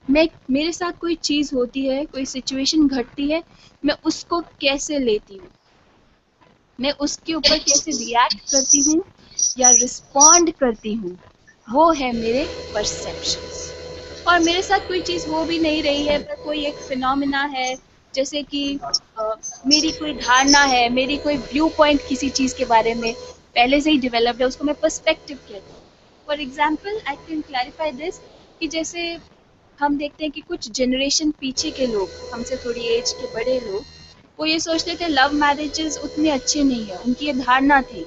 मैं, मेरे साथ कोई चीज होती है, कोई सिचुएशन घटती है, मैं उसको कैसे लेती हूँ, मैं उसके ऊपर कैसे रिएक्ट करती हूँ या रिस्पॉन्ड करती हूँ, वो है मेरे परसेप्शंस। और मेरे साथ कोई चीज़ हो भी नहीं रही है, पर कोई एक फिनोमिना है, जैसे कि मेरी कोई धारणा है, मेरी कोई व्यू पॉइंट किसी चीज़ के बारे में पहले से ही डेवलप्ड है, उसको मैं पर्सपेक्टिव कहती हूँ। For example I can clarify this, कि जैसे हम देखते हैं कि कुछ जनरेशन पीछे के लोग, हमसे थोड़ी एज के बड़े लोग, वो ये सोचते थे लव मैरिजेस उतने अच्छे नहीं है, उनकी ये धारणा थी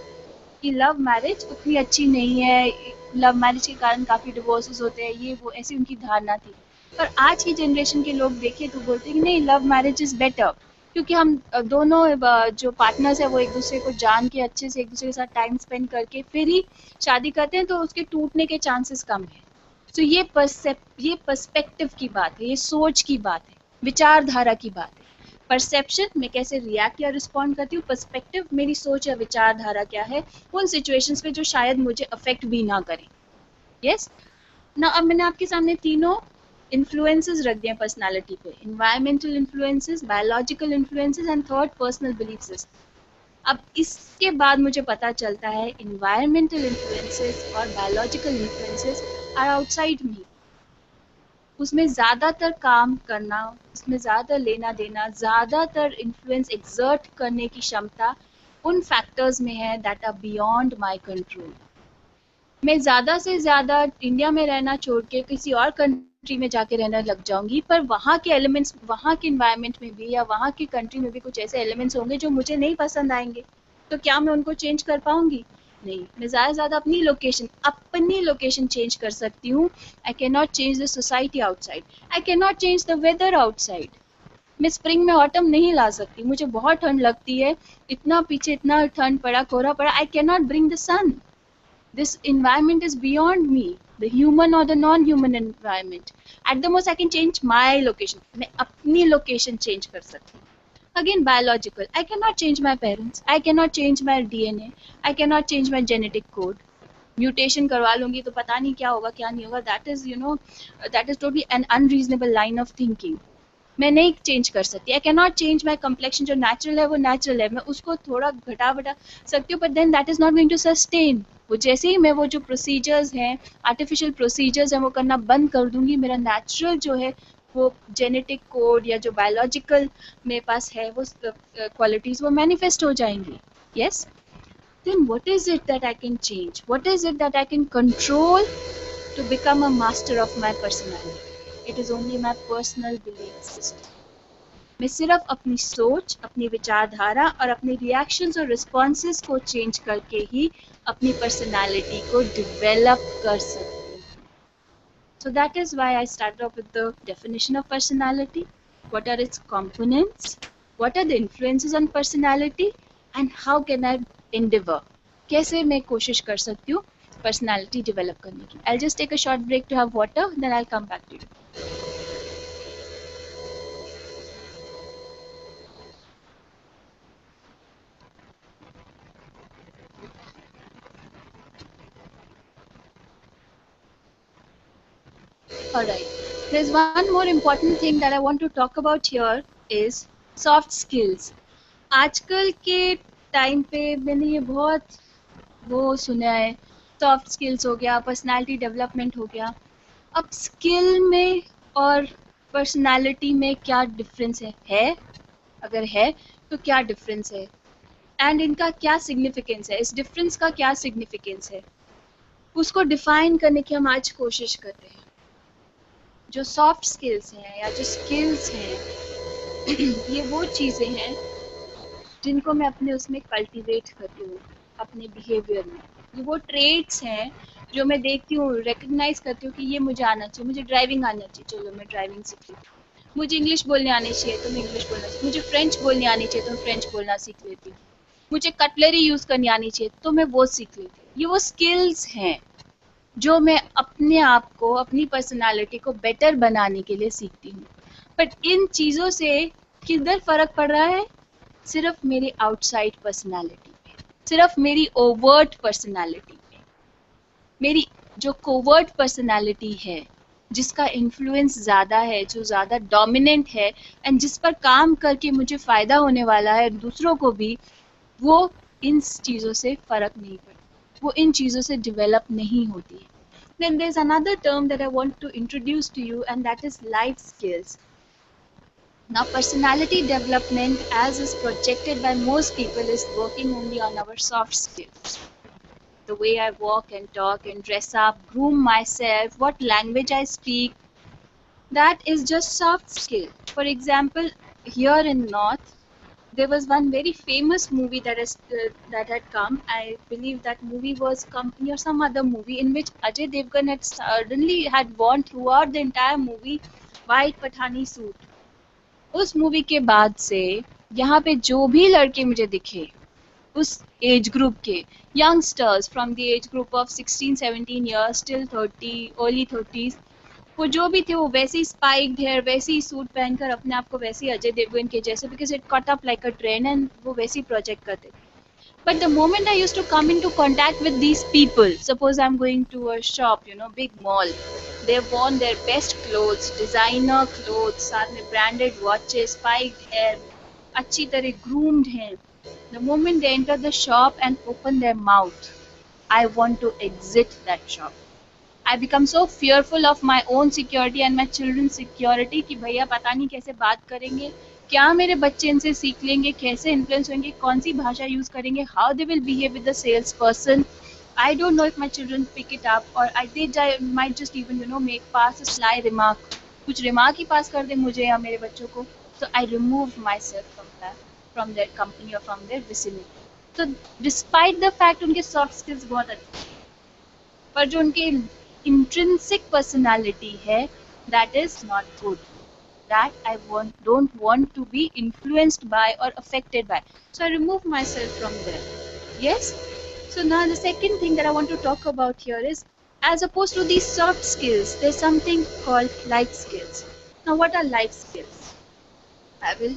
कि लव मैरिज उतनी अच्छी नहीं है, लव मैरिज के कारण काफ़ी डिवोर्सेस होते हैं, ये वो, ऐसी उनकी धारणा थी। पर आज की जनरेशन के लोग देखें तो बोलते हैं कि नहीं, लव मैरिज इज़ बेटर, क्योंकि हम दोनों जो पार्टनर्स है वो एक दूसरे को जान के अच्छे से एक दूसरे के साथ टाइम स्पेंड करके फिर ही शादी करते हैं, तो उसके टूटने के चांसेस कम है। तो ये पर्सपेक्टिव की बात है, ये सोच की बात है, विचारधारा की बात है। परसेप्शन, मैं कैसे रिएक्ट या रिस्पॉन्ड करती हूँ, पर्सपेक्टिव, मेरी सोच या विचारधारा क्या है उन सिचुएशंस पे जो शायद मुझे अफेक्ट भी ना करें। यस ना, अब मैंने आपके सामने तीनों इन्फ्लुएंसेस रख दिए पर्सनालिटी पे, environmental influences, biological influences and third personal belief system. अब इसके बाद मुझे पता चलता है इन्वायरमेंटल इन्फ्लुएंसेस और बायोलॉजिकल इन्फ्लुएंसेस आर आउटसाइड मी, उसमें ज़्यादातर काम करना, उसमें ज़्यादातर लेना देना, ज़्यादातर इन्फ्लुएंस एक्सर्ट करने की क्षमता उन फैक्टर्स में है that are beyond my control. मैं ज़्यादा से ज़्यादा इंडिया में रहना छोड़ के किसी और कंट्री में जाके रहने लग जाऊंगी, पर वहाँ के एलिमेंट्स, वहाँ के इन्वायरमेंट में भी या वहाँ की कंट्री में भी कुछ ऐसे एलिमेंट्स होंगे जो मुझे नहीं पसंद आएंगे, तो क्या मैं उनको चेंज कर पाऊंगी? नहीं। मैं ज़्यादा से ज़्यादा अपनी लोकेशन चेंज कर सकती हूँ। I can not change the society outside, I can not change the weather outside. मैं स्प्रिंग में ऑटम नहीं ला सकती, मुझे बहुत ठंड लगती है, इतना पीछे इतना ठंड पड़ा, कोहरा पड़ा, I can not bring the sun. This environment is beyond me, the human or the non-human environment. At the most I can change my location, मैं अपनी location change कर सकती हूँ। Again biological, I cannot change my parents, I cannot change my DNA, I cannot change my genetic code. Mutation करवा लूंगी तो पता नहीं क्या होगा क्या नहीं होगा, that is that is totally an unreasonable line of thinking. मैं नहीं चेंज कर सकती, I can not change my complexion, जो नेचुरल है वो नेचुरल है, मैं उसको थोड़ा घटा बढ़ा सकती हूँ, but then that is not going to sustain. वो जैसे ही मैं वो जो प्रोसीजर्स हैं, आर्टिफिशियल प्रोसीजर्स हैं, वो करना बंद कर दूंगी, मेरा नेचुरल जो है वो जेनेटिक कोड या जो बायोलॉजिकल मेरे पास है वो क्वालिटीज वो मैनिफेस्ट हो जाएंगी। Yes, then what is it that I can change? What is it that I can control to become a master of my personality? It is only my personal belief system. मैं सिर्फ अपनी सोच, अपनी विचारधारा और अपने रिएक्शंस और responses को चेंज करके ही अपनी पर्सनालिटी को डेवलप कर सकती हूँ। So that is why I started off with the definition of personality. What are its components? What are the influences on personality? And how can I endeavor? कैसे मैं कोशिश कर सकती हूँ पर्सनालिटी डेवलप करने की? I'll just take a short break to have water, then I'll come back to you. Alright. There's one more important thing that I want to talk about here, is soft skills. आजकल के time पे मैंने ये बहुत वो सुना है, soft skills हो गया, पर्सनालिटी डेवलपमेंट हो गया। अब स्किल में और पर्सनालिटी में क्या डिफरेंस है? अगर है तो क्या डिफरेंस है एंड इनका क्या सिग्निफिकेंस है, इस डिफरेंस का क्या सिग्निफिकेंस है, उसको डिफाइन करने की हम आज कोशिश करते हैं। जो सॉफ्ट स्किल्स हैं या जो स्किल्स हैं ये वो चीज़ें हैं जिनको मैं अपने उसमें कल्टीवेट करती हूँ अपने बिहेवियर में। ये वो ट्रेट्स हैं जो मैं देखती हूँ, रिकग्नाइज करती हूँ कि ये मुझे आना चाहिए। मुझे ड्राइविंग आना चाहिए, चलो मैं ड्राइविंग सीख लेती हूँ। मुझे इंग्लिश बोलने आनी चाहिए तो मैं इंग्लिश बोलना सीख, मुझे फ्रेंच बोलने आनी चाहिए तो मैं फ्रेंच बोलना सीख लेती हूँ। मुझे कटलरी यूज़ करनी आनी चाहिए तो मैं वो सीख लेती हूँ। ये वो स्किल्स हैं जो मैं अपने आप को, अपनी पर्सनालिटी को बेटर बनाने के लिए सीखती हूँ। बट इन चीज़ों से किधर फ़र्क पड़ रहा है? सिर्फ मेरी आउटसाइड पर्सनालिटी पे, सिर्फ मेरी ओवर्ट पर्सनालिटी पे। मेरी जो कोवर्ट पर्सनालिटी है, जिसका इन्फ्लुएंस ज़्यादा है, जो ज़्यादा डोमिनेंट है एंड जिस पर काम करके मुझे फ़ायदा होने वाला है दूसरों को भी, वो इन चीज़ों से फ़र्क नहीं पड़ता, वो इन चीज़ों से डेवलप नहीं होती है। Then there's another term that I want to introduce to you, and that is life skills. Now, personality development, as is projected by most people, is working only on our soft skills. The way I walk and talk and dress up, groom myself, what language I speak, that is just soft skill. For example, here in North, there was one very famous movie that had come. I believe that movie was Company or some other movie in which Ajay Devgan had suddenly had worn throughout the entire movie white Pathani suit. उस movie के बाद से यहाँ पे जो भी लड़के मुझे दिखे उस एज ग्रुप के, youngsters from the age group of 16-17 years till 30 early 30s, वो जो भी थे वो वैसे ही स्पाइक्ड हेयर, वैसे ही सूट पहनकर अपने आप को वैसे ही अजय देवगन के जैसे, because it cut up like a trend and वो वैसे ही प्रोजेक्ट करते। But the moment I used to come into contact with these people, suppose I'm going to a shop, big mall, they've worn their best clothes, designer clothes, साथ में branded watches, spiked hair, अच्छी तरह groomed हैं. The moment they enter the shop and open their mouth, I want to exit that shop. I become so fearful of my own security and my children's security कि भैया पता नहीं कैसे बात करेंगे, क्या मेरे बच्चे इनसे सीख लेंगे, कैसे इन्फ्लुएंस होंगे, कौन सी भाषा यूज करेंगे, how they will behave with the sales person. I don't know if my children pick it up or they might just even make pass a sly remark, कुछ remark ही pass कर दे मुझे या मेरे बच्चों को. So I remove myself from their company or from their vicinity. So despite the fact उनके soft skills बहुत अच्छे, पर जो उनकी intrinsic personality है, that is not good, that I don't want to be influenced by or affected by. So I remove myself from there. Yes? So now the second thing that I want to talk about here is, as opposed to these soft skills, there's something called life skills. Now what are life skills? I will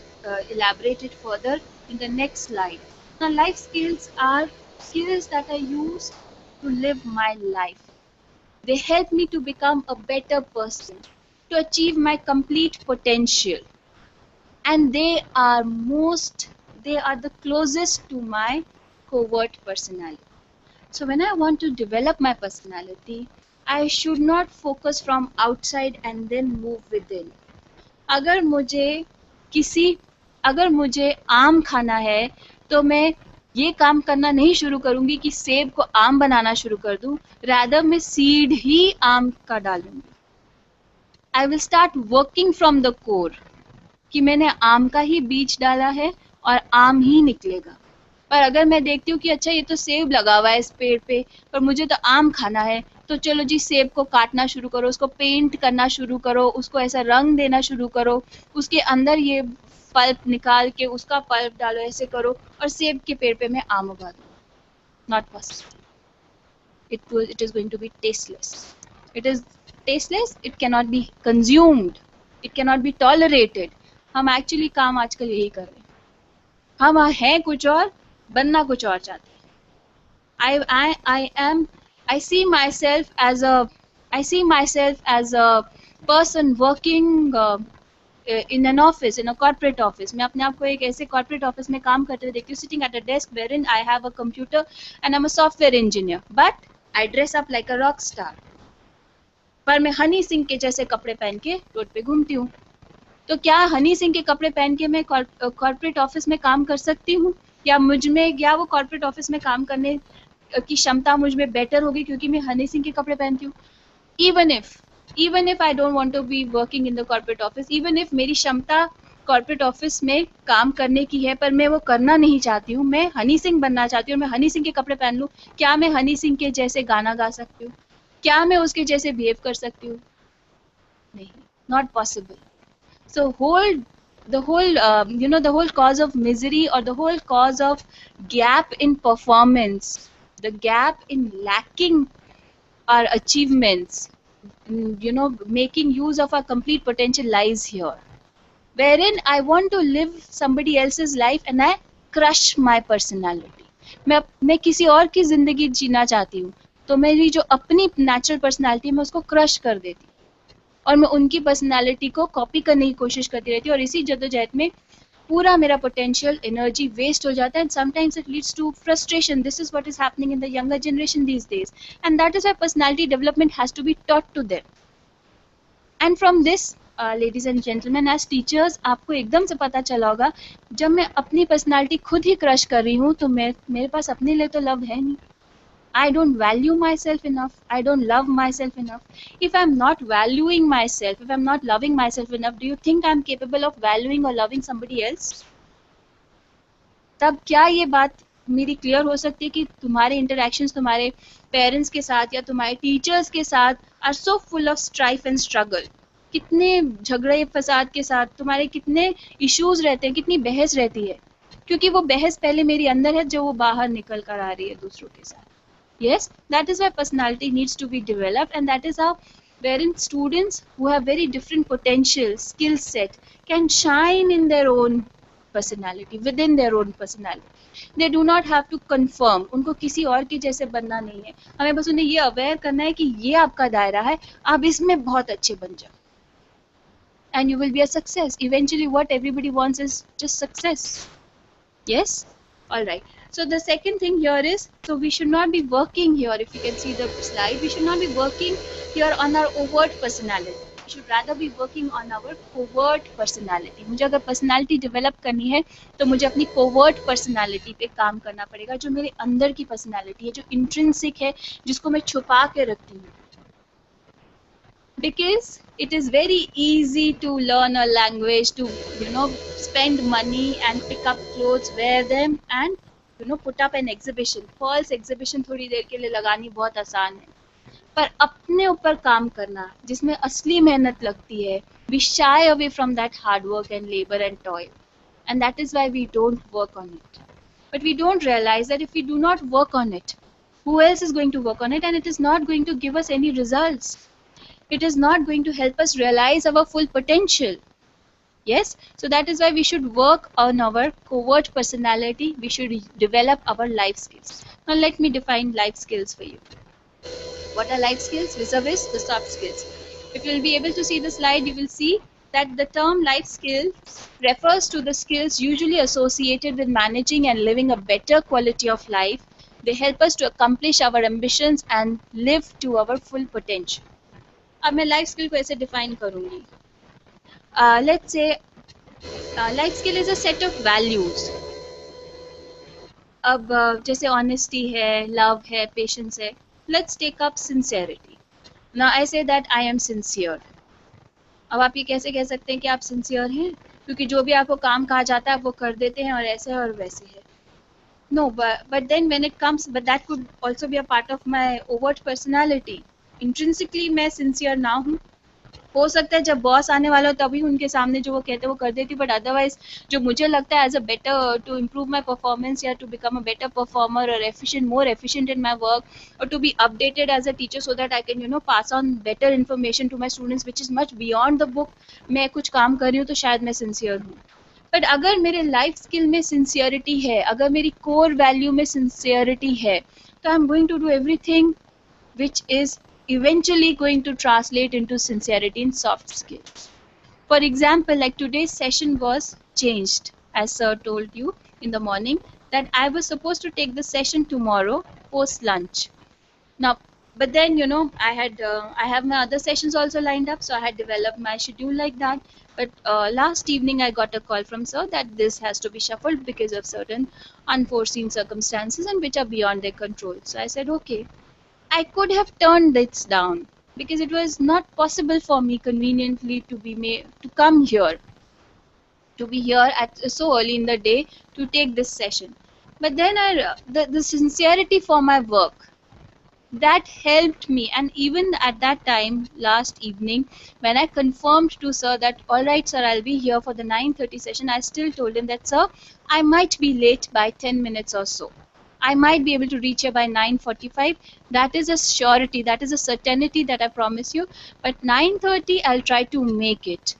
elaborate it further in the next slide. Now life skills are skills that I use to live my life. They help me to become a better person, to achieve my complete potential. And they are the closest to my covert personality. So when I want to develop my personality, I should not focus from outside and then move within. अगर मुझे आम खाना है तो मैं ये काम करना नहीं शुरू करूंगी कि सेब को आम बनाना शुरू कर दूं, रादर मैं सीड ही आम का डालूंगी. I will start working from the core कि मैंने आम का ही बीज डाला है और आम ही निकलेगा. पर अगर मैं देखती हूँ कि अच्छा ये तो सेब लगा हुआ है इस पेड़ पे, पर मुझे तो आम खाना है, तो चलो जी सेब को काटना शुरू करो, उसको पेंट करना शुरू करो, उसको ऐसा रंग देना शुरू करो, उसके अंदर ये पल्प निकाल के उसका पल्प डालो, ऐसे करो और सेब के पेड़ पे मैं आम उगा दूँ. Not possible. It is going to be tasteless. It is tasteless. It cannot be consumed. It cannot be tolerated. हम एक्चुअली काम आजकल यही कर रहे हैं. हम हैं कुछ और, बनना कुछ और चाहते हैं. I see myself as a person working in an office, in a corporate office, मैं अपने आप को एक ऐसे corporate office में काम करते हुए देखती हूँ, sitting at a desk wherein I have a computer and I'm a software engineer, but I dress up like a rock star. पर मैं हनी सिंह के जैसे कपड़े पहन के रोड पे घूमती हूँ. तो क्या हनी सिंह के कपड़े पहन के मैं कॉर्पोरेट ऑफिस में काम कर सकती हूँ, या मुझ में, या वो कॉर्पोरेट ऑफिस में काम करने की क्षमता मुझ में बेटर होगी क्योंकि मैं हनी सिंह के कपड़े पहनती हूँ? even if I don't want to be working in the corporate office, even if मेरी क्षमता कॉर्पोरेट ऑफिस में काम करने की है पर मैं वो करना नहीं चाहती हूँ, मैं हनी सिंह बनना चाहती हूँ, मैं हनी सिंह के कपड़े पहन लूँ, क्या मैं हनी सिंह के जैसे गाना गा सकती हूँ? क्या मैं उसके जैसे बिहेव कर सकती हूँ? नहीं, not possible. So the whole the whole cause of misery, or the whole cause of gap in performance, the gap in lacking our achievements, making use of our complete potential lies here, wherein I want to live somebody else's life and I crush my personality. मैं किसी और की जिंदगी जीना चाहती हूँ, तो मेरी जो अपनी नेचुरल पर्सनालिटी है मैं उसको क्रश कर देती हूँ और मैं उनकी पर्सनालिटी को कॉपी करने की कोशिश करती रहती हूँ, और इसी जद्दोजहद में पूरा मेरा पोटेंशियल एनर्जी वेस्ट हो जाता है. And sometimes it leads to frustration. This is what is happening in the younger generation these days, and that is why personality development has to be taught to them. And from this, ladies and gentleman, as teachers आपको एकदम से पता चला होगा, जब मैं अपनी personality खुद ही क्रश कर रही हूँ तो मेरे पास अपने लिए तो लव है नहीं. I don't value myself enough. I don't love myself enough. If I'm not valuing myself, if I'm not loving myself enough, do you think I'm capable of valuing or loving somebody else? तब क्या ये बात मेरी clear हो सकती है कि तुम्हारे इंटरेक्शंस तुम्हारे पेरेंट्स के साथ या तुम्हारे टीचर्स के साथ are so full of strife and struggle. कितने झगड़े फसाद के साथ तुम्हारे कितने इश्यूज रहते हैं, कितनी बहस रहती है, क्योंकि वो बहस पहले मेरी अंदर है जो वो बाहर निकल कर आ रही है दूसरों के साथ. Yes, that is why personality needs to be developed, and that is how wherein students who have very different potential, skill set can shine in their own personality, within their own personality. They do not have to conform. उनको किसी और के जैसे बनना नहीं है. हमें बस उन्हें ये अवेयर करना है कि ये आपका दायरा है, आप इसमें बहुत अच्छे बन जाओ. And you will be a success. Eventually what everybody wants is just success. Yes? Alright. So the second thing here is, so we should not be working here, if you can see the slide, we should not be working here on our overt personality. We should rather be working on our covert personality. मुझे अगर personality develop करनी है तो मुझे अपनी covert personality पे काम करना पड़ेगा, जो मेरे अंदर की personality है, जो intrinsic है, जिसको मैं छुपा के रखती हूँ. Because it is very easy to learn a language, to spend money and pick up clothes, wear them, and put up an exhibition. False exhibition थोड़ी देर के लिए लगानी बहुत आसान है, पर अपने ऊपर काम करना जिसमें असली मेहनत लगती है, we shy away from that hard work and labor and toil, and that is why we don't work on it. But we don't realize that if we do not work on it, who else is going to work on it, and it is not going to give us any results. It is not going to help us realize our full potential. Yes, so that is why we should work on our covert personality. We should develop our life skills. Now let me define life skills for you. What are life skills? Vis-a-vis the soft skills. If you will be able to see the slide, you will see that the term life skills refers to the skills usually associated with managing and living a better quality of life. They help us to accomplish our ambitions and live to our full potential. अब मैं life skill को ऐसे define करूँगी. Let's say life skill is a set of values. अब जैसे honesty है, love है, patience है. Let's take up sincerity. Now I say that I am sincere. अब आप ये कैसे कह सकते हैं कि आप sincere हैं? क्योंकि जो भी आपको काम कहा जाता है आप वो कर देते हैं और ऐसे और वैसे है. No, but then when it comes, but that could also be a part of my overt personality. Intrinsically मैं sincere ना हूँ. हो सकता है जब बॉस आने वाला हो तभी उनके सामने जो वो कहते हैं वो कर देती, बट अदरवाइज जो मुझे लगता है as a better to improve my performance या to become a better performer और efficient, more efficient in my work, और to be updated as a teacher so that I can pass on better information to my students which is much beyond the book. मैं कुछ काम कर रही हूँ तो शायद मैं सिंसियर हूँ. बट अगर मेरे लाइफ स्किल में सिंसियरिटी है, अगर मेरी कोर वैल्यू में सिंसियरिटी है, तो I am going to do everything which is eventually going to translate into sincerity in soft skills. For example, like today's session was changed, as sir told you in the morning, that I was supposed to take the session tomorrow post lunch. Now, but then I have my other sessions also lined up, so I had developed my schedule like that. But last evening I got a call from sir that this has to be shuffled because of certain unforeseen circumstances and which are beyond their control. So I said okay. I could have turned this down because it was not possible for me conveniently to be made to come here, to be here at so early in the day to take this session. But then the sincerity for my work, that helped me. And even at that time last evening, when I confirmed to sir that all right sir, I'll be here for the 9:30 session, I still told him that sir, I might be late by 10 minutes or so, I might be able to reach here by 9:45. That is a surety, that is a certainty that I promise you, but 9:30 I'll try to make it.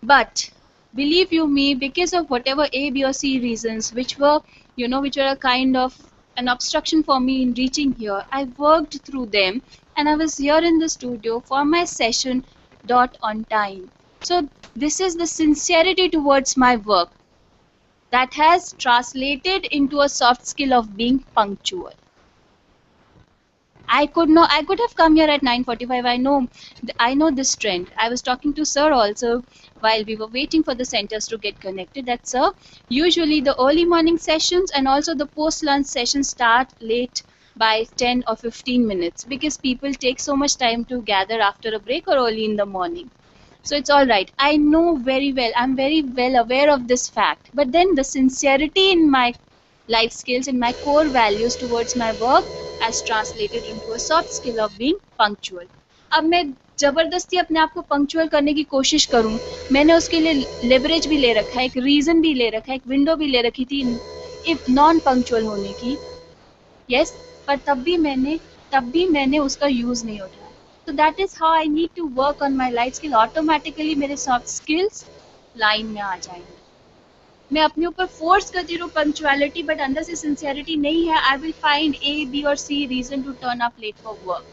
But believe you me, because of whatever A, B, or C reasons, which were a kind of an obstruction for me in reaching here, I worked through them and I was here in the studio for my session dot on time. So this is the sincerity towards my work that has translated into a soft skill of being punctual. I could have come here at 9:45. I know this trend. I was talking to sir also while we were waiting for the centers to get connected, that sir, usually the early morning sessions and also the post lunch sessions start late by 10 or 15 minutes because people take so much time to gather after a break or early in the morning. So it's all right. I know very well. I'm very well aware of this fact. But then the sincerity in my life skills, in my core values towards my work, as translated into a soft skill of being punctual. अब मैं जबरदस्ती अपने आप को punctual करने की कोशिश करूं, मैंने उसके लिए लेवरेज भी ले रखा है, एक रीजन भी ले रखा है, एक विंडो भी ले रखी थी इफ नॉन पंक्चुअल होने की, यस, पर तब भी मैंने उसका यूज नहीं उठाया. So that is how I need to work on my life skill. Automatically मेरे soft skills लाइन में आ जाएंगे. मैं अपने ऊपर फोर्स करती रहूँ पंक्चुअलिटी, बट अंदर से सिंसियरिटी नहीं है, I will find A, B और C reason to turn up late for work.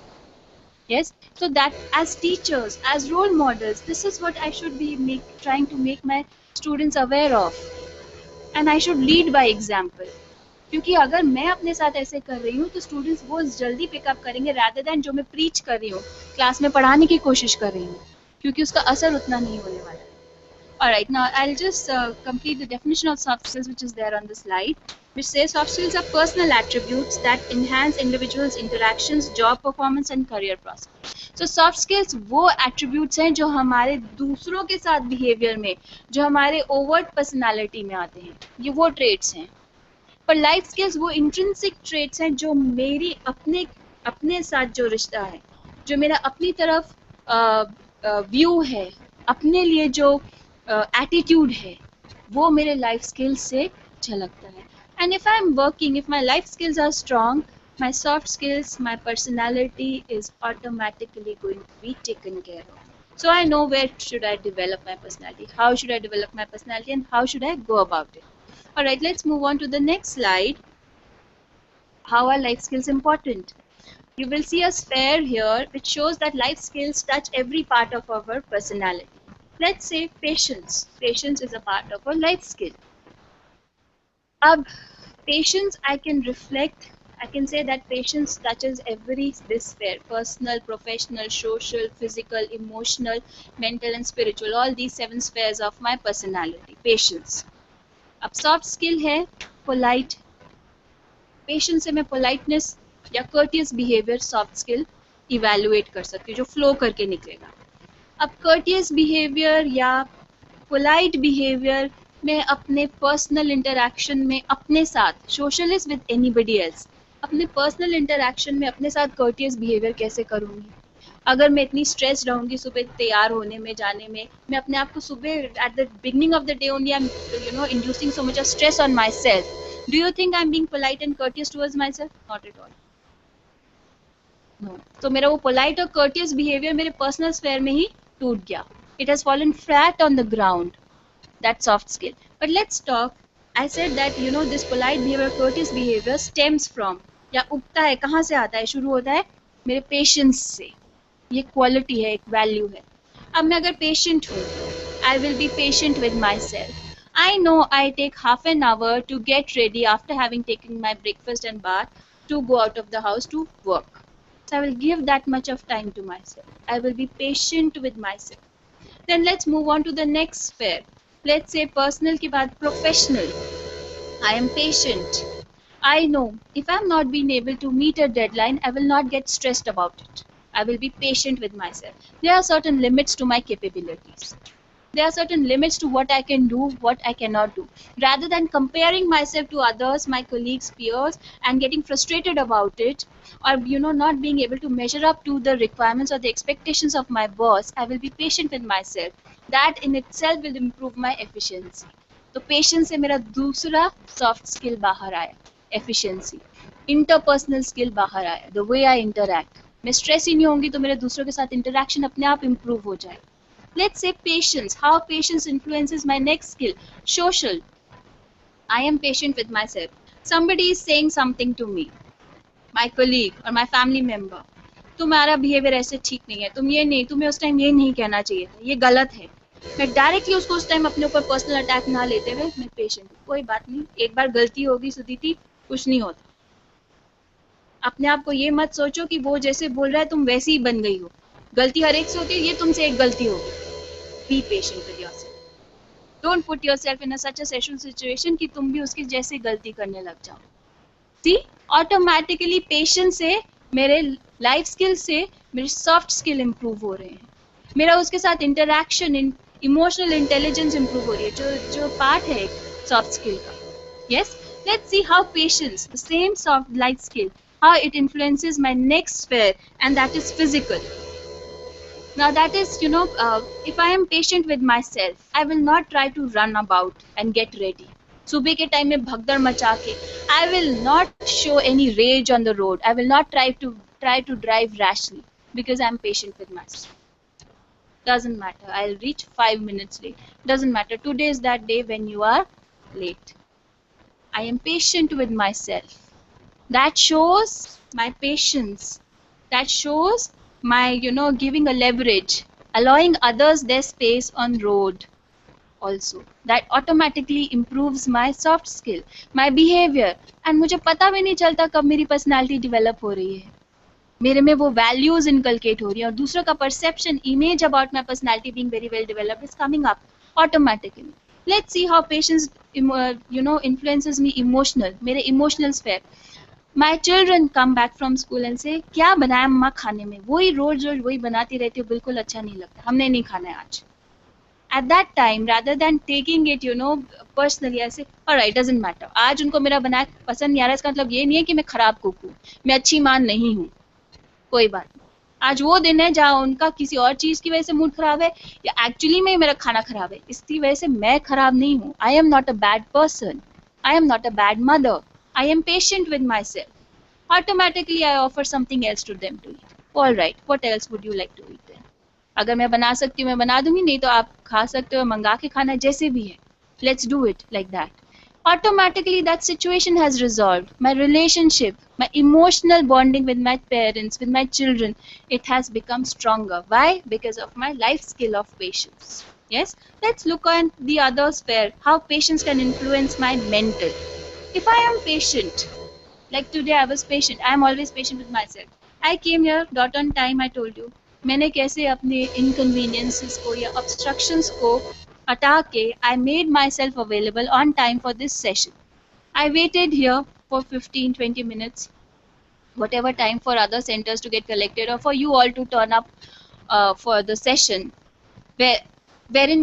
Yes, so that as teachers, as role models, this is what I should be trying to make my students aware of, and I should lead by example. क्योंकि अगर मैं अपने साथ ऐसे कर रही हूँ तो स्टूडेंट्स वो जल्दी पिकअप करेंगे rather than जो मैं प्रीच कर रही हूँ, क्लास में पढ़ाने की कोशिश कर रही हूँ, क्योंकि उसका असर उतना नहीं होने वाला है. Alright, now I'll just complete the definition of soft skills which is there on the slide, which says soft skills are personal attributes that enhance individuals' interactions, job performance and career prospects. So soft skills वो attributes हैं जो हमारे दूसरों के साथ behavior में, जो हमारे overt personality में आते हैं, ये वो traits हैं. पर लाइफ स्किल्स वो इंट्रिंसिक ट्रेट्स हैं जो मेरी अपने साथ जो रिश्ता है, जो मेरा अपनी तरफ व्यू है, अपने लिए जो एटीट्यूड है, वो मेरे लाइफ स्किल्स से झलकता है. And if I am working, if my life skills are strong, my soft skills, my personality is automatically going to be taken care of. So I know where should I develop my personality, how should I develop my personality, and how should I go about it. Alright, let's move on to the next slide. How are life skills important? You will see a sphere here which shows that life skills touch every part of our personality. Let's say patience. Patience is a part of our life skill. Ab patience, I can say that patience touches this sphere: personal, professional, social, physical, emotional, mental and spiritual, all these 7 spheres of my personality. Patience. अब soft skill है polite. Patience से मैं politeness या courteous behaviour soft skill evaluate कर सकती हूँ, जो flow करके निकलेगा. अब कर्टियस बिहेवियर या पोलाइट बिहेवियर मैं अपने पर्सनल इंटरैक्शन में अपने साथ, social is with anybody else, अपने पर्सनल इंटरैक्शन में अपने साथ कर्टियस बिहेवियर कैसे करूँगी. अगर मैं इतनी स्ट्रेस रहूँगी सुबह तैयार होने में, जाने में, मैं अपने आप को सुबह at the beginning of the day only I am inducing so much of stress on my self. Do you think I am being polite and courteous towards my self? Not at all. No. तो मेरा वो polite और courteous behaviour मेरे personal sphere में ही टूट गया. It has fallen flat on the ground. That soft skill. But let's talk. I said that this polite behaviour, courteous behaviour stems from, या उगता है, कहाँ से आता है, शुरू होता है मेरे पेशेंस से. ये क्वालिटी है, एक वैल्यू है. अब मैं अगर पेशेंट हूँ, I will be patient with myself. I know I take half an hour to get ready after having taken my breakfast and bath to go out of the house to work. So I will give that much of time to myself. I will be patient with myself. Then let's move on to the next sphere. Let's say personal ke baad professional. I am patient. I know if I'm not being able to meet a deadline, I will not get stressed about it. I will be patient with myself. There are certain limits to my capabilities. There are certain limits to what I can do, what I cannot do. Rather than comparing myself to others, my colleagues, peers, and getting frustrated about it, or not being able to measure up to the requirements or the expectations of my boss, I will be patient with myself. That in itself will improve my efficiency. तो patience से मेरा दूसरा soft skill बाहर आया, efficiency. Interpersonal skill बाहर आया, the way I interact. मैं stress ही नहीं होंगी तो मेरे दूसरों के साथ इंटरैक्शन अपने आप इम्प्रूव हो जाए. Let's say patience. How patience influences my next skill. Social. I am patient with myself. Somebody is saying something to me, my colleague or my family member. तुम्हारा बिहेवियर ऐसे ठीक नहीं है, तुम्हें उस टाइम ये नहीं कहना चाहिए था, ये गलत है. मैं डायरेक्टली उसको उस टाइम अपने ऊपर पर्सनल अटैक ना लेते हुए मैं पेशेंट हूँ. कोई बात नहीं, एक बार गलती होगी सुदीति, कुछ नहीं होता. अपने आप को ये मत सोचो कि वो जैसे बोल रहा है तुम वैसे ही बन गई हो. गलती हर एक से होती है, ये तुमसे एक गलती होगी. Be patient with yourself. Don't put yourself in such a sexual situation कि तुम भी उसकी जैसी गलती करने लग जाओ. See, automatically patience से मेरे लाइफ स्किल से मेरे सॉफ्ट स्किल इंप्रूव हो रहे हैं. मेरा उसके साथ इंटरैक्शन, इमोशनल इंटेलिजेंस इंप्रूव हो रही है, जो पार्ट है एक सॉफ्ट स्किल का. Yes, let's see how patience, the same soft life skill, how it influences my next sphere, and that is physical. Now that is, if I am patient with myself, I will not try to run about and get ready. सुबह के time में भगदड़ मचा के, I will not show any rage on the road. I will not try to drive rashly because I am patient with myself. Doesn't matter. I'll reach 5 minutes late. Doesn't matter. Today is that day when you are late. I am patient with myself. That shows my patience. That shows my giving a leverage, allowing others their space on road also. That automatically improves my soft skill, my behavior, and मुझे पता भी नहीं चलता कब मेरी personality develop हो रही है, मेरे में वो वैल्यूज इनकलकेट हो रही है और दूसरों का perception, image about my personality being very well developed is coming up automatically. Let's see how patience influences me emotional, मेरे emotional sphere. My children come back from school and say, क्या बनाया मम्मा खाने में, वही रोज रोज वही बनाती रहती हो, बिल्कुल अच्छा नहीं लगता, हमने नहीं खाना है आज. At that time, rather than taking it, personally, I say, alright, doesn't matter. आज उनको मेरा बनाया पसंद नहीं आ रहा, इसका मतलब ये नहीं है कि मैं खराब कुक हूँ, मैं अच्छी माँ नहीं हूँ. कोई बात नहीं, आज वो दिन है जहाँ उनका किसी और चीज की वजह से मूड खराब है या एक्चुअली में मेरा खाना खराब है, इसकी वजह से मैं खराब नहीं हूँ. I am not a bad person, I am not a bad mother. I am patient with myself. Automatically, I offer something else to them to eat. All right, what else would you like to eat then? अगर मैं बना सकती हूँ मैं बना दूंगी, नहीं तो आप खा सकते हो, मंगा के खाना, जैसे भी है. Let's do it like that. Automatically, that situation has resolved. My relationship, my emotional bonding with my parents, with my children, it has become stronger. Why? Because of my life skill of patience. Yes. Let's look at the other sphere. How patience can influence my mental. If I am patient, like today I was patient, I am always patient with myself. I came here dot on time, I told you. मैंने कैसे अपने inconveniences को या obstructions को हटा के I made myself available on time for this session. I waited here for 15-20 minutes, whatever time for other centers to get collected or for you all to turn up for the session. Wherein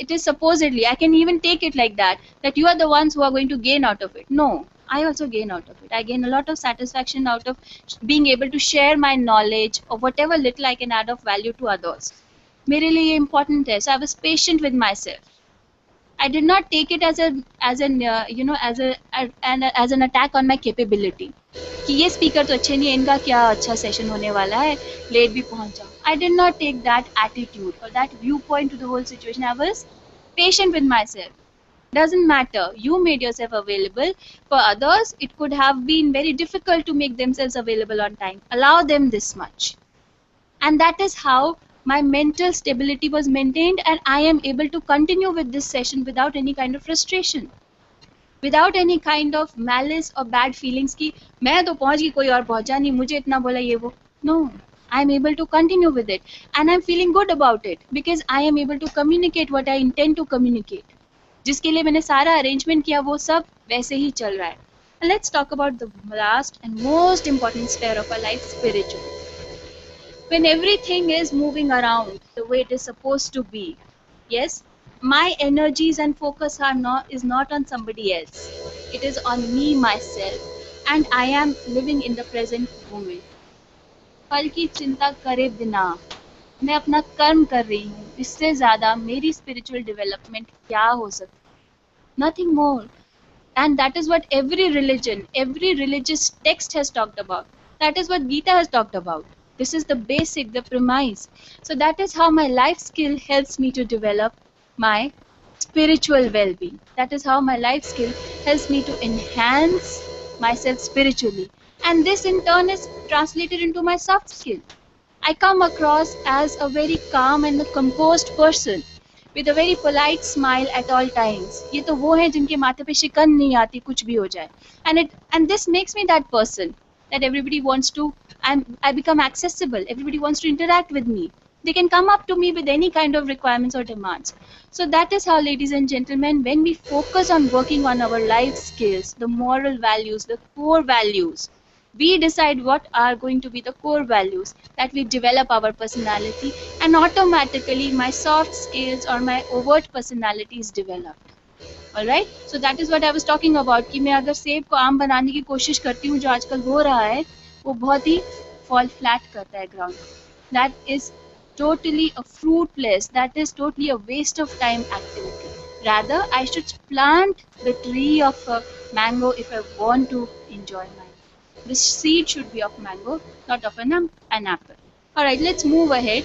it is supposedly, I can even take it like that you are the ones who are going to gain out of it. No, I also gain out of it. I gain a lot of satisfaction out of being able to share my knowledge or whatever little I can add of value to others. मेरे लिए ये important है. So I was patient with myself. I did not take it as an attack on my capability. कि ये speaker तो अच्छे नहीं है, इनका क्या अच्छा session होने वाला है, late भी पहुंच जाओ. I did not take that attitude or that viewpoint to the whole situation. I was patient with myself. Doesn't matter. You made yourself available. For others, it could have been very difficult to make themselves available on time. Allow them this much. And that is how my mental stability was maintained, and I am able to continue with this session without any kind of frustration, without any kind of malice or bad feelings कि मैं तो पहुंच गई कोई और पहुंचा नहीं मुझे इतना बोला ये वो. No, I am able to continue with it and I'm feeling good about it because I am able to communicate what I intend to communicate. जिसके लिए मैंने सारा अरेंजमेंट किया वो सब वैसे ही चल रहा है. And let's talk about the last and most important sphere of our life, spiritual. When everything is moving around the way it is supposed to be, yes, my energies and focus is not on somebody else. It is on me myself, and I am living in the present moment. कल की चिंता करे बिना मैं अपना कर्म कर रही हूँ, इससे ज्यादा मेरी spiritual development क्या हो सकती? Nothing more. And that is what every religion, every religious text has talked about. That is what Gita has talked about. This is the basic, the premise. So that is how my life skill helps me to develop my spiritual well-being. That is how my life skill helps me to enhance myself spiritually. And this in turn is translated into my soft skill. I come across as a very calm and a composed person with a very polite smile at all times. ये तो वो हैं जिनके माथे पे शिकन नहीं आती कुछ भी हो जाए. And this makes me that person that everybody wants to. I become accessible. Everybody wants to interact with me. They can come up to me with any kind of requirements or demands. So that is how, ladies and gentlemen, when we focus on working on our life skills, the moral values, the core values, we decide what are going to be the core values that we develop our personality, and automatically my soft skills or my overt personality is developed. Alright, so that is what I was talking about कि मैं अगर सेब को आम बनाने की कोशिश करती हूँ जो आजकल हो रहा है वो बहुत ही fall flat करता है ground. That is totally a fruitless, that is totally a waste of time activity. Rather, I should plant the tree of a mango if I want to enjoy my life. The seed should be of mango, not of an apple. Alright, let's move ahead.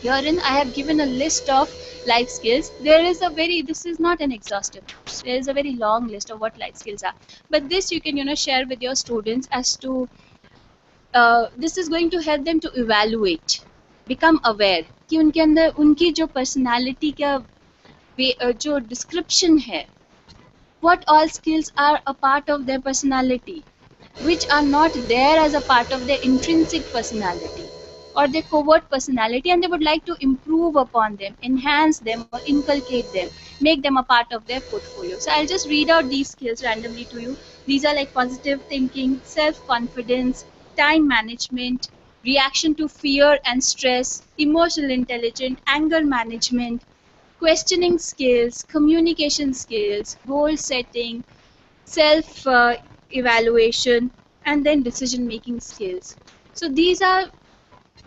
Herein, I have given a list of life skills. This is not an exhaustive list. There is a very long list of what life skills are. But this you can, share with your students as to, this is going to help them to evaluate, become aware कि उनके अंदर उनकी जो personality का जो description है, what all skills are a part of their personality, which are not there as a part of their intrinsic personality or their covert personality, and they would like to improve upon them, enhance them or inculcate them, make them a part of their portfolio. So I'll just read out these skills randomly to you. These are like positive thinking, self-confidence, time management, reaction to fear and stress, emotional intelligence, anger management, questioning skills, communication skills, goal setting, self evaluation, and then decision making skills. So these are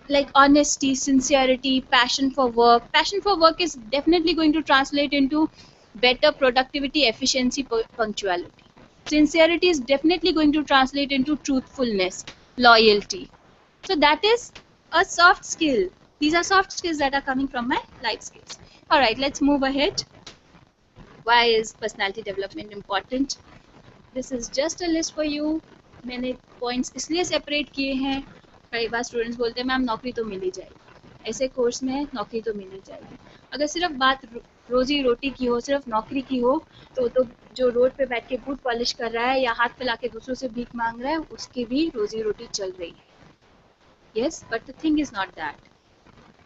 like honesty, sincerity, passion for work. Passion for work is definitely going to translate into better productivity, efficiency, punctuality. Sincerity is definitely going to translate into truthfulness, loyalty. So that is a soft skill. These are soft skills that are coming from my life skills. Alright, let's move ahead. Why is personality development important? This is just a list for you. मैंने points इसलिए separate किए हैं. कई बार students बोलते हैं ma'am नौकरी तो मिल ही जाएगी, ऐसे कोर्स में नौकरी तो मिल ही जाएगी. अगर सिर्फ बात रोजी रोटी की हो, सिर्फ नौकरी की हो, तो जो रोड पे बैठ के बूट पॉलिश कर रहा है या हाथ फैला के दूसरों से भीख मांग रहा है उसकी भी रोजी रोटी चल रही है. Yes, but the thing is not that.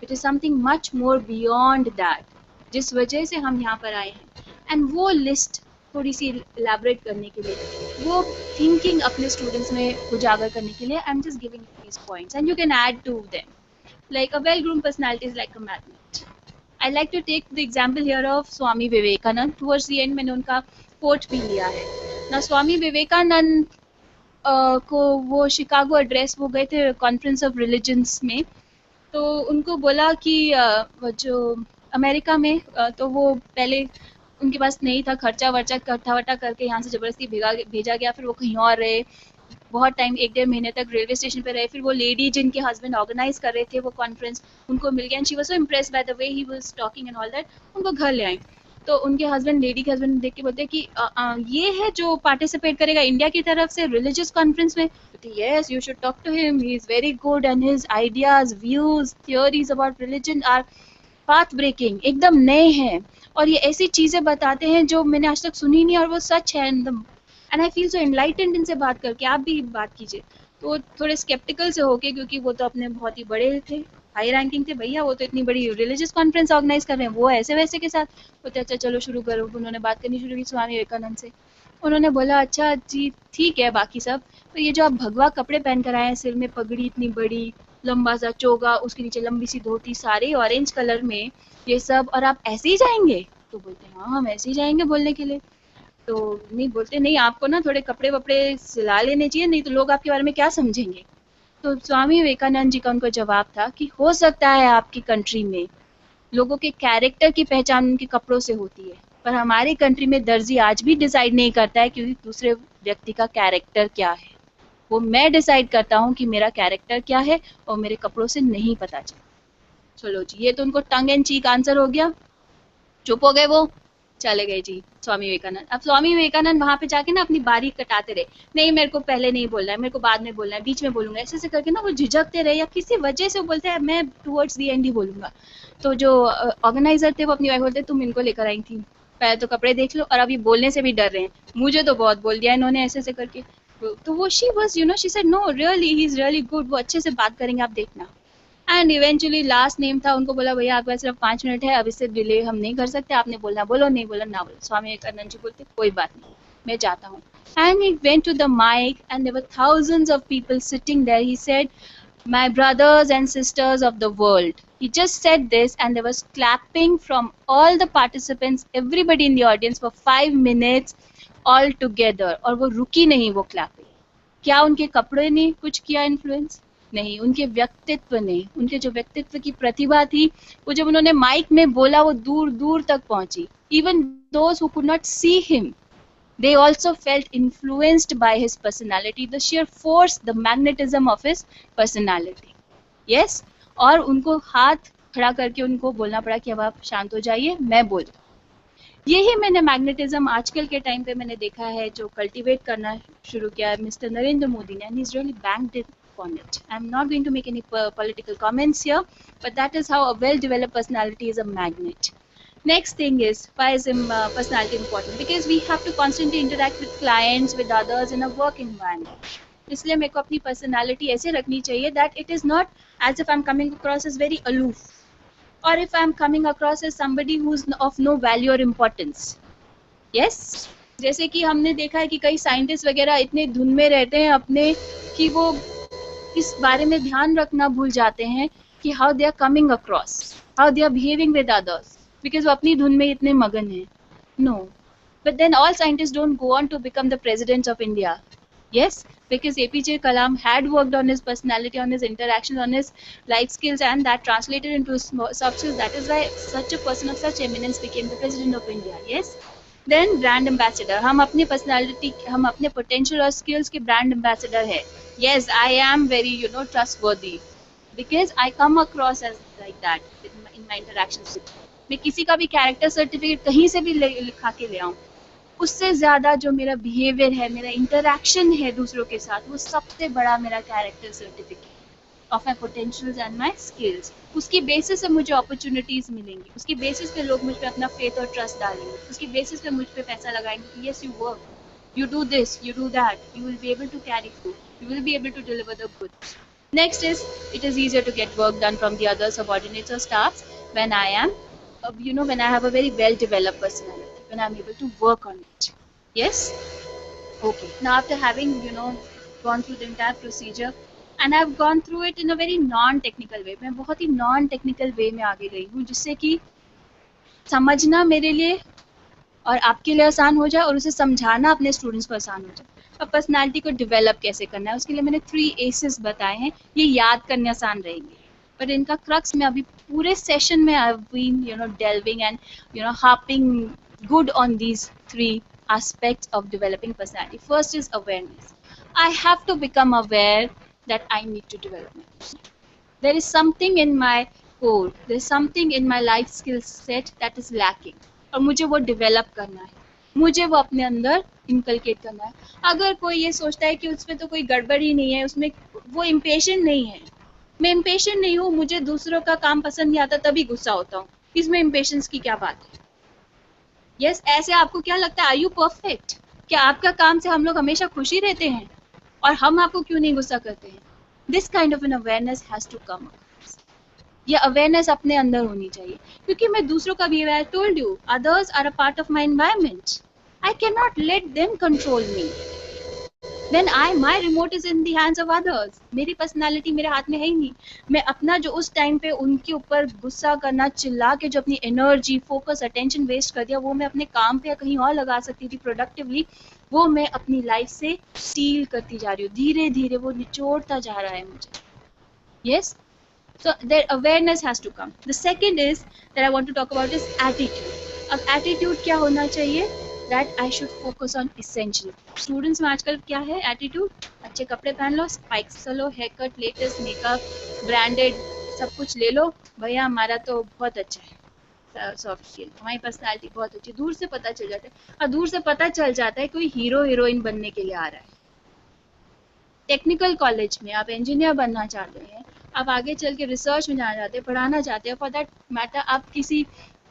It is something much more beyond that. जिस वजह से हम यहाँ पर आए हैं. And वो लिस्ट थोड़ी सी elaborate करने के लिए, वो thinking अपने students में उजागर करने के लिए, I'm just giving you these points and you can add to them. Like a well-groomed personality is like a magnet. I like to take the example here of Swami Vivekanand. Towards the end मैंने उनका quote भी लिया है. Now Swami Vivekanand को वो Chicago address वो गए थे कॉन्फ्रेंस ऑफ रिलीजन्स में, तो उनको बोला कि जो अमेरिका में तो वो पहले उनके पास नहीं था, खर्चा वर्चा इकट्ठा वट्ठा करके यहाँ से ज़बरदस्ती भेजा गया. फिर वो कहीं और रहे बहुत टाइम, 1-1.5 महीने तक रेलवे स्टेशन पे रहे. फिर वो लेडी जिनके हस्बैंड ऑर्गेनाइज कर रहे थे वो कॉन्फ्रेंस, उनको मिल गया and she was so impressed by the way he was talking and all that. उनको घर ले आई. तो उनके हस्बैंड, लेडी के हस्बैंड देख के बोलते हैं कि ये है जो पार्टिसिपेट करेगा इंडिया की तरफ से रिलीजियस कॉन्फ्रेंस में। Yes, you should talk to him, he is very good and his ideas, views, theories about religion are path breaking, एकदम नए हैं, और ये ऐसी चीजें बताते हैं जो मैंने आज तक सुनी नहीं और वो सच है। And I feel so enlightened इनसे बात करके। आप भी बात कीजिए। तो थोड़े स्केप्टिकल से होके, क्योंकि वो तो अपने बहुत ही बड़े थे, हाई रैंकिंग थे भैया, वो तो इतनी बड़ी रिलीजियस कॉन्फ्रेंस ऑर्गेनाइज कर रहे हैं, वो ऐसे वैसे के साथ बोलते अच्छा चलो शुरू करो। उन्होंने बात करनी शुरू की स्वामी विवेकानंद से। उन्होंने बोला अच्छा जी ठीक है बाकी सब, तो ये जो आप भगवा कपड़े पहन कर आए हैं, सिर में पगड़ी इतनी बड़ी, लंबा सा चोगा, उसके नीचे लंबी सी धोती, सारे ऑरेंज कलर में, ये सब, और आप ऐसे ही जाएंगे? तो बोलते हाँ हम ऐसे ही जाएंगे बोलने के लिए। तो नहीं, बोलते नहीं आपको ना थोड़े कपड़े वपड़े सिला लेने चाहिए, नहीं तो लोग आपके बारे में क्या समझेंगे। तो स्वामी विवेकानंद जी का उनको जवाब था कि हो सकता है आपकी कंट्री में लोगों के कैरेक्टर की पहचान उनके कपड़ों से होती है, पर हमारी कंट्री में दर्जी आज भी डिसाइड नहीं करता है कि दूसरे व्यक्ति का कैरेक्टर क्या है। वो मैं डिसाइड करता हूँ कि मेरा कैरेक्टर क्या है, और मेरे कपड़ों से नहीं पता चलता। चलो जी, ये तो उनको टंग एंड चीक आंसर हो गया। चुप हो गए, वो चले गए जी स्वामी विवेकानंद। अब स्वामी विवेकानंद वहां पे जाके ना अपनी बारी कटाते रहे, नहीं मेरे को पहले नहीं बोलना है, मेरे को बाद में बोलना है, बीच में बोलूंगा, ऐसे ऐसे करके ना वो झिझकते रहे, या किसी वजह से वो बोलते हैं मैं टुवर्ड्स दी एंड ही बोलूंगा। तो जो ऑर्गेनाइजर थे वो अपनी वाइफ बोलते तुम इनको लेकर आई थी, पहले तो कपड़े देख लो, और अभी बोलने से भी डर रहे हैं, मुझे तो बहुत बोल दिया इन्होंने ऐसे ऐसे करके। तो वो she was she said no really he is really good, वो अच्छे से बात करेंगे आप देखना। एंड इवेंचुअली लास्ट नेम था, उनको बोला भैया आपके पास सिर्फ 5 मिनट है, अब इससे डिले हम नहीं कर सकते, आपने बोलना बोलो, नहीं बोला ना बोलो। स्वामी विवेकानंद जी बोलते कोई बात नहीं, मैं जाता हूँ। And he went to the mic and there were thousands of people sitting there. He said, my brothers and sisters of the world. He just said this and there was clapping from all the participants, everybody in the audience for 5 minutes all together. और वो रुकी नहीं वो clapping। क्या उनके कपड़े ने कुछ किया इन्फ्लुएंस? नहीं, उनके व्यक्तित्व ने, उनके जो व्यक्तित्व की प्रतिभा थी, वो जब उन्होंने माइक में बोला वो दूर दूर तक पहुंची। Even those who could not see him, they also felt influenced by his personality, the sheer force, the magnetism of his personality. Yes, और उनको हाथ खड़ा करके उनको बोलना पड़ा कि अब आप शांत हो जाइए, मैं बोलता हूँ। यही मैंने मैग्नेटिज्म आजकल के टाइम पे मैंने देखा है जो कल्टीवेट करना शुरू किया है मिस्टर नरेंद्र मोदी ने, and he's really banked it on it. I'm not going to make any political comments here, but that is how a well-developed personality is a magnet. Next thing is, why is personality important? Because we have to constantly interact with clients, with others in a work environment. इसलिए मेरे को अपनी personality ऐसे रखनी चाहिए that it is not as if I'm coming across as very aloof, or if I'm coming across as somebody who's of no value or importance. Yes, जैसे कि हमने देखा है कि कई साइंटिस्ट वगैरह इतने धुन में रहते हैं अपने कि वो इस बारे में ध्यान रखना भूल जाते हैं कि how they are coming across, how they are behaving with others, because वो अपनी धुन में इतने मगन हैं। No, but then all scientists don't go on to become the president of India. Yes, because APJ Kalam had worked on his personality, on his interactions, on his life skills, and that translated into soft skills. That is why such a person of such eminence became the president of India. Yes. Then brand ambassador, हम अपनी personality, हम अपने potential और skills के brand ambassador है। Yes, I am very trustworthy because I come across as like that in my interactions. मैं किसी का भी character certificate कहीं से भी लिखा के ले आऊँ, उससे ज्यादा जो मेरा बिहेवियर है, मेरा इंटरैक्शन है दूसरों के साथ, वो सबसे बड़ा मेरा character certificate of my potentials and my skills. उसकी बेसिस पे मुझे अपॉर्चुनिटीज मिलेंगी, उसकी बेसिस पे लोग मुझ पे अपना फेथ और ट्रस्ट डालेंगे, उसकी बेसिस पे मुझ पे पैसा लगाएंगे कि yes you work, you do this, you do that, you will be able to carry through, you will be able to deliver the goods. Next is, it is easier to get work done from the other subordinates or staffs when I am, when I have a very well developed personality, when I'm able to work on it. Yes? Okay. Now after having, gone through the entire procedure, and I've gone through it in a very non-technical way, मैं बहुत ही non-technical way में आगे गई हूँ, जिससे कि समझना मेरे लिए और आपके लिए आसान हो जाए, और उसे समझाना अपने स्टूडेंट्स को आसान हो जाए। अब पर्सनालिटी को डेवलप कैसे करना है, उसके लिए मैंने 3 ACEs बताए हैं। ये याद करने आसान रहेंगे, पर इनका क्रक्स में अभी पूरे सेशन में I have been delving and harping good on these 3 aspects of developing personality. First is awareness. I have to become aware that I need to develop my personality. There is something in my core, there is something in my life skill set that is lacking. और मुझे वो develop करना है, मुझे वो अपने अंदर inculcate करना है। अगर कोई ये सोचता है कि उसमें तो कोई गड़बड़ ही नहीं है, उसमें वो इम्पेशेंट नहीं है, मैं इम्पेशेंट नहीं हूँ, मुझे दूसरों का काम पसंद नहीं आता तभी गुस्सा होता हूँ, इसमें इम्पेशेंस की क्या बात है? यस, ऐसे आपको क्या लगता है, आर यू परफेक्ट? क्या आपका काम से हम लोग हमेशा खुशी रहते हैं और हम आपको क्यों नहीं गुस्सा करते हैं? This kind of an awareness has to come. ये अवेयरनेस अपने अंदर होनी चाहिए, क्योंकि मैं दूसरों का भी, I told you, others are a part of my environment, I can not let them control me, then my remote is in the hands of others, मेरी पर्सनालिटी मेरे हाथ में है ही नहीं। मैं अपना जो उस टाइम पे उनके ऊपर गुस्सा करना, चिल्ला के जो अपनी एनर्जी, फोकस, अटेंशन वेस्ट कर दिया, वो मैं अपने काम पे या कहीं और लगा सकती थी प्रोडक्टिवली, वो मैं अपनी लाइफ से स्टील करती जा रही हूँ, धीरे धीरे वो निचोड़ता जा रहा है मुझे। Yes, so their awareness has to come. The second is that I want to talk about is attitude. अब attitude क्या होना चाहिए? That I should focus on essential. Students में आजकल क्या है attitude? अच्छे कपड़े पहन लो, spikes चलो, hair cut, latest makeup, branded, सब कुछ ले लो, भैया हमारा तो बहुत अच्छा है, सॉफ्ट स्किल, हमारी पर्सनालिटी बहुत अच्छी, दूर से पता चल जाता है। और दूर से पता चल जाता है कोई हीरो हीरोइन बनने के लिए आ रहा है। टेक्निकल कॉलेज में आप इंजीनियर बनना चाहते हैं, आप आगे चल के रिसर्च में जाना चाहते हैं, पढ़ाना चाहते हैं, फॉर दैट मैटर आप किसी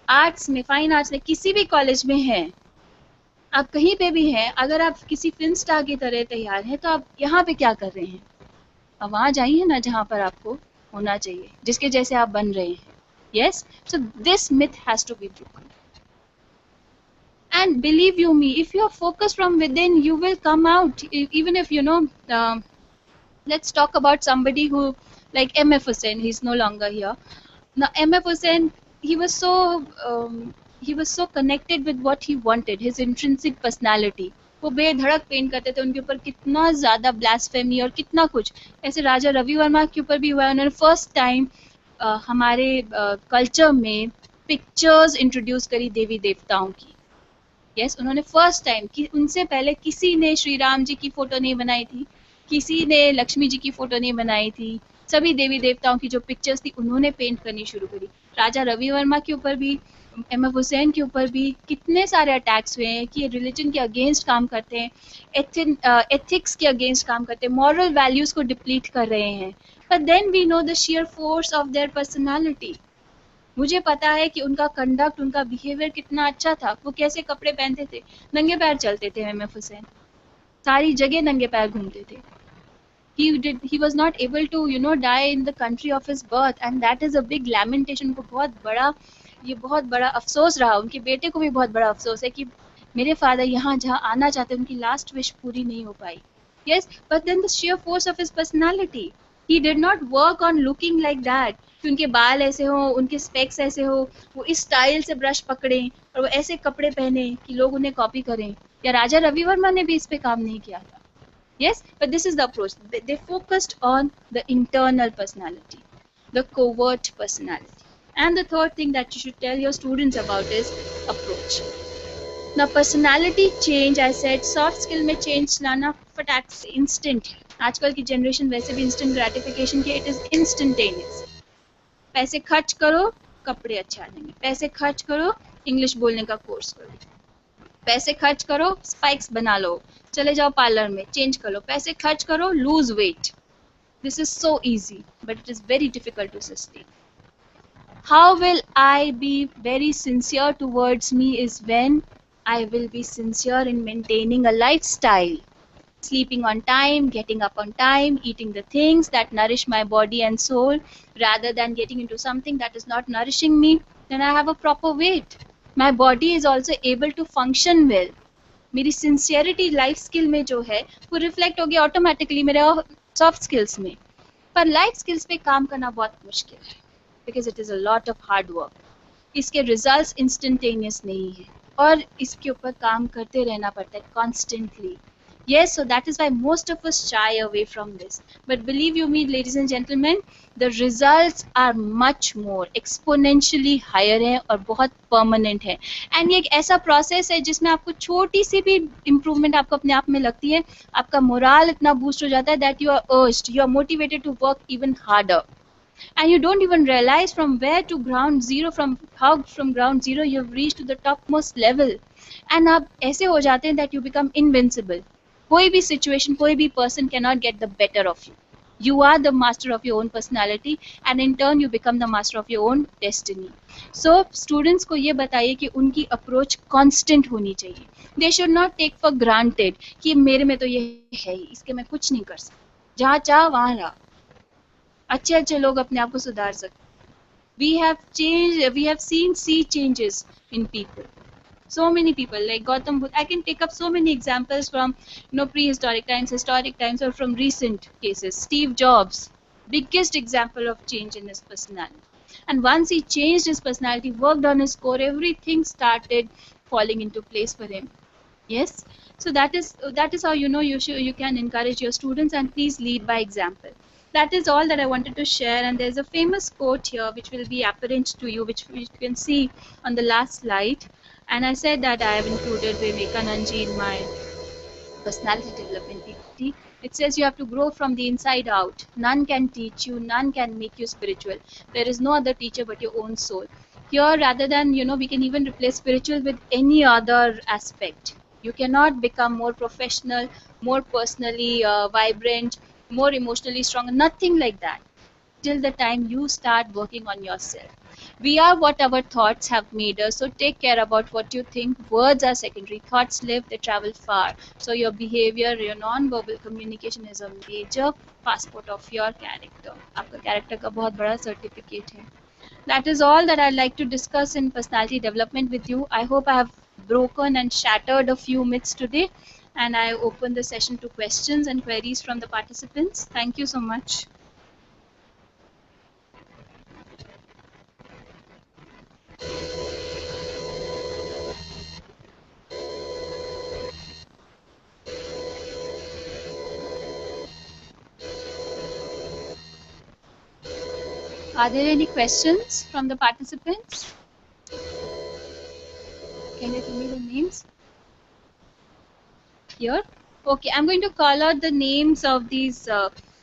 आर्ट्स में, फाइन आर्ट्स में, किसी भी कॉलेज में हैं, आप कहीं पे भी हैं, अगर आप किसी फिल्म स्टार की तरह तैयार हैं, तो आप यहाँ पे क्या कर रहे हैं? अब वहाँ जाइए ना जहाँ पर आपको होना चाहिए, जिसके जैसे आप बन रहे हैं। Yes, so this myth has to be broken, and believe you me, if you are focused from within, you will come out. Even if let's talk about somebody who, like MF Hussain, he's no longer here now. MF Hussain, he was so he was so connected with what he wanted, his intrinsic personality. वो बेधड़क paint करते थे, उनके ऊपर कितना ज्यादा blasphemy और कितना कुछ। ऐसे राजा रवि वर्मा के ऊपर भी हुआ है, उन्होंने फर्स्ट टाइम हमारे कल्चर में पिक्चर्स इंट्रोड्यूस करी देवी देवताओं की। यस, उन्होंने फर्स्ट टाइम, कि उनसे पहले किसी ने श्री राम जी की फोटो नहीं बनाई थी, किसी ने लक्ष्मी जी की फोटो नहीं बनाई थी, सभी देवी देवताओं की जो पिक्चर्स थी उन्होंने पेंट करनी शुरू करी। राजा रवि वर्मा के ऊपर भी, MF हुसैन के ऊपर भी कितने सारे अटैक्स हुए हैं कि रिलीजन के अगेंस्ट काम करते हैं, एथिक्स के अगेंस्ट काम करते हैं, मॉरल वैल्यूज को डिप्लीट कर रहे हैं, but then we know the sheer force of their personality. मुझे पता है कि उनका कंडक्ट, उनका बिहेवियर कितना अच्छा था, वो कैसे कपड़े पहनते थे, नंगे पैर चलते थे MF हुसैन, सारी जगह नंगे पैर घूमते थे। He was not able to die in the country of his birth, and that is a big lamentation. को बहुत बड़ा अफसोस रहा, उनके बेटे को भी बहुत बड़ा अफसोस है कि मेरे फादर यहाँ जहाँ आना चाहते, उनकी लास्ट विश पूरी नहीं हो पाई। Yes, but then the sheer force of his personality, he did not work on looking like that, कि उनके बाल ऐसे हो, उनके स्पेक्स ऐसे हो, वो इस स्टाइल से ब्रश पकड़े और वो ऐसे कपड़े पहने कि लोग उन्हें कॉपी करें। या राजा रवि वर्मा ने भी इस पे काम नहीं किया था। Yes, but this is the approach. They focused on the internal personality, the covert personality. And the third thing that you should tell your students about is approach. Now personality change, I said, soft skill में change लाना फटाक से instant है। आजकल की generation वैसे भी instant gratification की, it is instantaneous. पैसे खर्च करो, कपड़े अच्छे आ जाएंगे, पैसे खर्च करो, इंग्लिश बोलने का कोर्स करो, पैसे खर्च करो, स्पाइक्स बना लो, चले जाओ पार्लर में, चेंज कर लो, पैसे खर्च करो, lose weight. This is so easy, but it is very difficult to sustain. How will I be very sincere towards me is when I will be sincere in maintaining a lifestyle, sleeping on time, getting up on time, eating the things that nourish my body and soul, rather than getting into something that is not nourishing me. Then I have a proper weight. My body is also able to function well. मेरी sincerity life skill में जो है वो reflect हो गया automatically मेरे soft skills में। पर लाइफ स्किल्स पे काम करना बहुत मुश्किल है, because it is a lot of hard work. इसके रिजल्ट्स इंस्टेंटेनियस नहीं है और इसके ऊपर काम करते रहना पड़ता है constantly. Yes, so that is why most of us shy away from this. But believe you me, ladies and gentlemen, the results are much more exponentially higher है और बहुत permanent है। And ये एक ऐसा process है जिसमें आपको छोटी सी भी improvement आपको अपने आप में लगती है, आपका मोराल इतना boost हो जाता है that you are urged, you are motivated to work even harder. and you don't even realize from where to ground zero, from ground zero you have reached to the topmost level, and आप ऐसे हो जाते हैं that you become invincible. कोई भी situation, कोई भी person cannot get the better of you. You are the master of your own personality, and in turn you become the master of your own destiny. So students को ये बताइए कि उनकी approach constant होनी चाहिए. They should not take for granted कि मेरे में तो ये है ही, इसके मैं कुछ नहीं कर सकता. जहाँ चाह वहाँ रहा. अच्छे अच्छे लोग अपने आप को सुधार सकते. We have seen sea changes in people. So many people like Gautam Buddha. I can take up so many examples from prehistoric times, historic times, or from recent cases. Steve Jobs, biggest example of change in his personality. And once he changed his personality, worked on his core, everything started falling into place for him. Yes. So that is how you can encourage your students, and please lead by example. That is all that I wanted to share. And there's a famous quote here which will be apparent to you, which you can see on the last slide. And I said that I have included Vivekananji in my personality development PPT. It says you have to grow from the inside out. None can teach you, none can make you spiritual. There is no other teacher but your own soul. Here, rather than, we can even replace spiritual with any other aspect. You cannot become more professional, more personally vibrant, more emotionally strong, nothing like that, till the time you start working on yourself. We are what our thoughts have made us, so take care about what you think. Words are secondary. Thoughts live, they travel far. So your behavior, your non-verbal communication is a major passport of your character. आपका character का बहुत बड़ा certificate है. That is all that I'd like to discuss in personality development with you. I hope I have broken and shattered a few myths today, and I open the session to questions and queries from the participants. Thank you so much. Are there any questions from the participants? Can you tell me the names? Here? Okay, I'm going to call out the names of these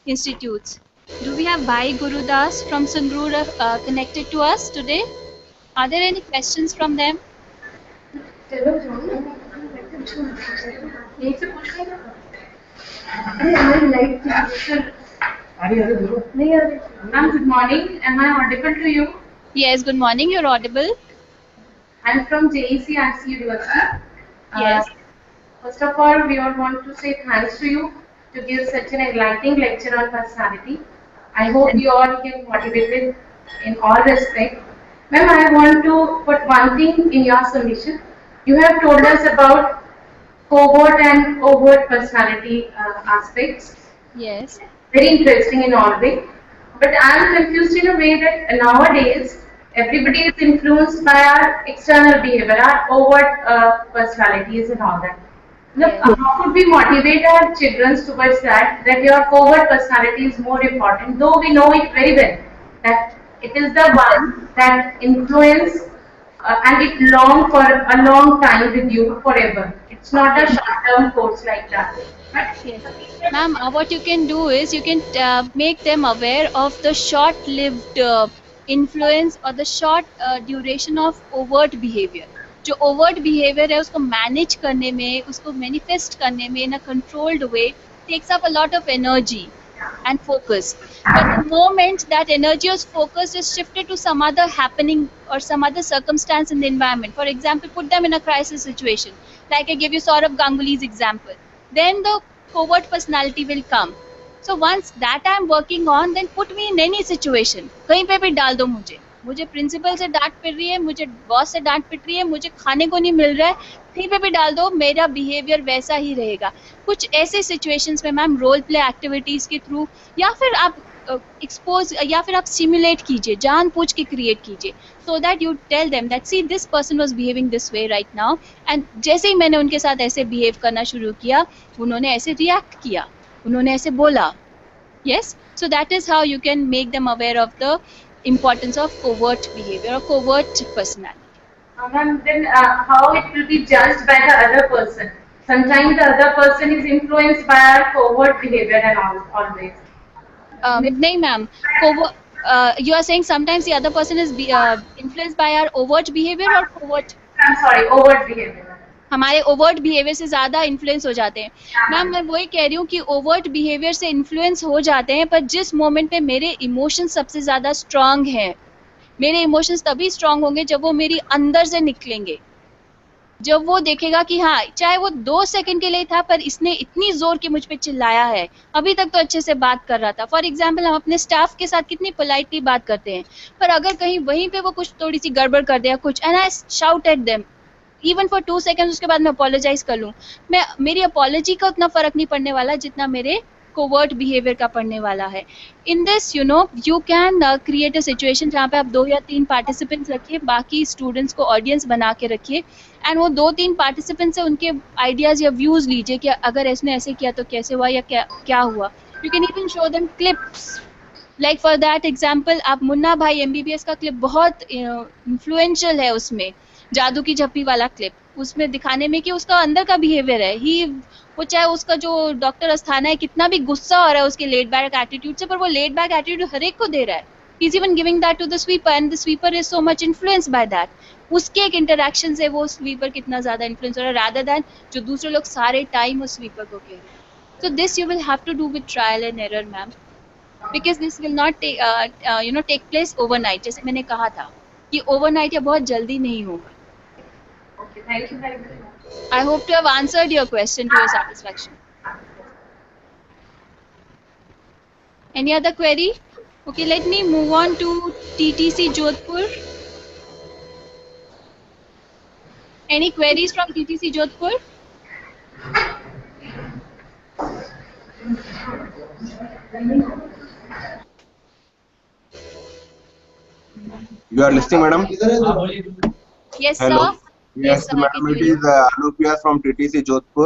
institutes. Do we have Bhai Gurudas from Sangrur connected to us today? Are there any questions from them? Ma'am, good morning. Am I audible to you? Yes, good morning. You're audible. I'm from JEC RC University. Yes. First of all, we all want to say thanks to you to give such an enlightening lecture on personality. I hope you all get motivated in all respect. Ma'am, I want to put one thing in your submission. You have told us about covert and overt personality aspects. Yes. Very interesting in all way. But I am confused in a way that nowadays everybody is influenced by our external behavior, our overt personalities and all that. Look, Yes. how could we motivate our children towards that your covert personality is more important, though we know it very well that it is the one that influence and it long for a long time with you forever. It's not a short-term course like that. But Yes. Ma'am, what you can do is you can make them aware of the short-lived influence or the short duration of overt behavior. जो overt behavior है उसको manage करने में, उसको manifest करने में in a controlled way takes up a lot of energy and focus. But the moment that energy or focus is shifted to some other happening or some other circumstance in the environment, for example, put them in a crisis situation, like I gave you Saurabh Ganguly's example, then the covert personality will come. So once that I am working on, then put me in any situation. कहीं पे भी डाल दो मुझे principal से डांट पड़ रही है, मुझे बॉस से डांट पड़ रही है, मुझे खाने को नहीं मिल रहा है, कहीं पे भी डाल दो, मेरा बिहेवियर वैसा ही रहेगा. कुछ ऐसे सिचुएशंस में मैम रोल प्ले एक्टिविटीज के थ्रू या फिर आप एक्सपोज या फिर आप सिमुलेट कीजिए, जानबूझ के क्रिएट कीजिए, so that you tell them that see this person was behaving this way right now, and जैसे ही मैंने उनके साथ ऐसे बिहेव करना शुरू किया, उन्होंने ऐसे रिएक्ट किया, उन्होंने ऐसे बोला. Yes, so that is how you can make them aware of the importance of covert behavior or covert personality. Ma'am, then how it will be judged by the other person? Sometimes the other person is influenced by our covert behavior and always. नहीं ma'am, You are saying sometimes the other person is influenced by our overt behavior or covert? I'm sorry, overt behavior. हमारे overt behaviour से ज़्यादा influence हो जाते हैं। Ma'am मैं वही कह रही हूँ कि ओवर्ट बिहेवियर से इन्फ्लुएंस हो जाते हैं, पर जिस मोमेंट पे मेरे इमोशंस सबसे ज़्यादा स्ट्रांग हैं, मेरे इमोशंस तभी स्ट्रांग होंगे जब वो मेरी अंदर से निकलेंगे, जब वो देखेगा कि हाँ चाहे वो 2 सेकंड के लिए था पर इसने इतनी जोर के मुझ पे चिल्लाया है, अभी तक तो अच्छे से बात कर रहा था। फॉर एग्जाम्पल हम अपने स्टाफ के साथ कितनी पोलाइटली बात करते हैं, पर अगर कहीं वहीं पे वो कुछ थोड़ी सी गड़बड़ कर दिया कुछ, and I shout at them even for 2 second, उसके बाद मैं अपोलोजाइज कर लूँ, मैं मेरी अपोलॉजी का उतना फर्क नहीं पड़ने वाला जितना मेरे कोवर्ट बिहेवियर का पड़ने वाला है। In this you can create a situation जहाँ पे आप 2 या 3 पार्टिसिपेंट्स रखिए, बाकी स्टूडेंट्स को ऑडियंस बना के रखिए, एंड वो 2-3 पार्टिसिपेंट्स से उनके आइडियाज या व्यूज लीजिए कि अगर इसने ऐसे किया तो कैसे हुआ या क्या हुआ। You can even show them clips, like for that example आप मुन्ना भाई MBBS का क्लिप बहुत इन्फ्लुएंशियल है, उसमें जादू की झप्पी वाला क्लिप, उसमें दिखाने में कि उसका अंदर का बिहेवियर है, वो चाहे उसका जो डॉक्टर अस्थाना है कितना भी गुस्सा हो रहा है उसके लेड बैक एटीट्यूड से, पर वो लेड बैक एटीट्यूड हर एक को दे रहा है, he is even giving that to the sweeper and the sweeper is so much influenced by that. उसके एक इंटरेक्शन से वो स्वीपर कितना ज्यादा इन्फ्लुएंस हो रहा है रादर देन जो दूसरे लोग सारे टाइम उस स्वीपर को कह रहे हैं। So this you will have to do with trial and error ma'am, because this will not take place overnight, जैसे मैंने कहा था कि ओवरनाइट या बहुत जल्दी नहीं होगा। Okay, thank you very much. I hope to have answered your question to your satisfaction. Any other query? Okay, let me move on to TTC Jodhpur. Any queries from TTC Jodhpur? You are listening, madam? Yes, Hello. sir. Yes, sir, I madam. can It hear you. is Anupriya from TTC Jodhpur.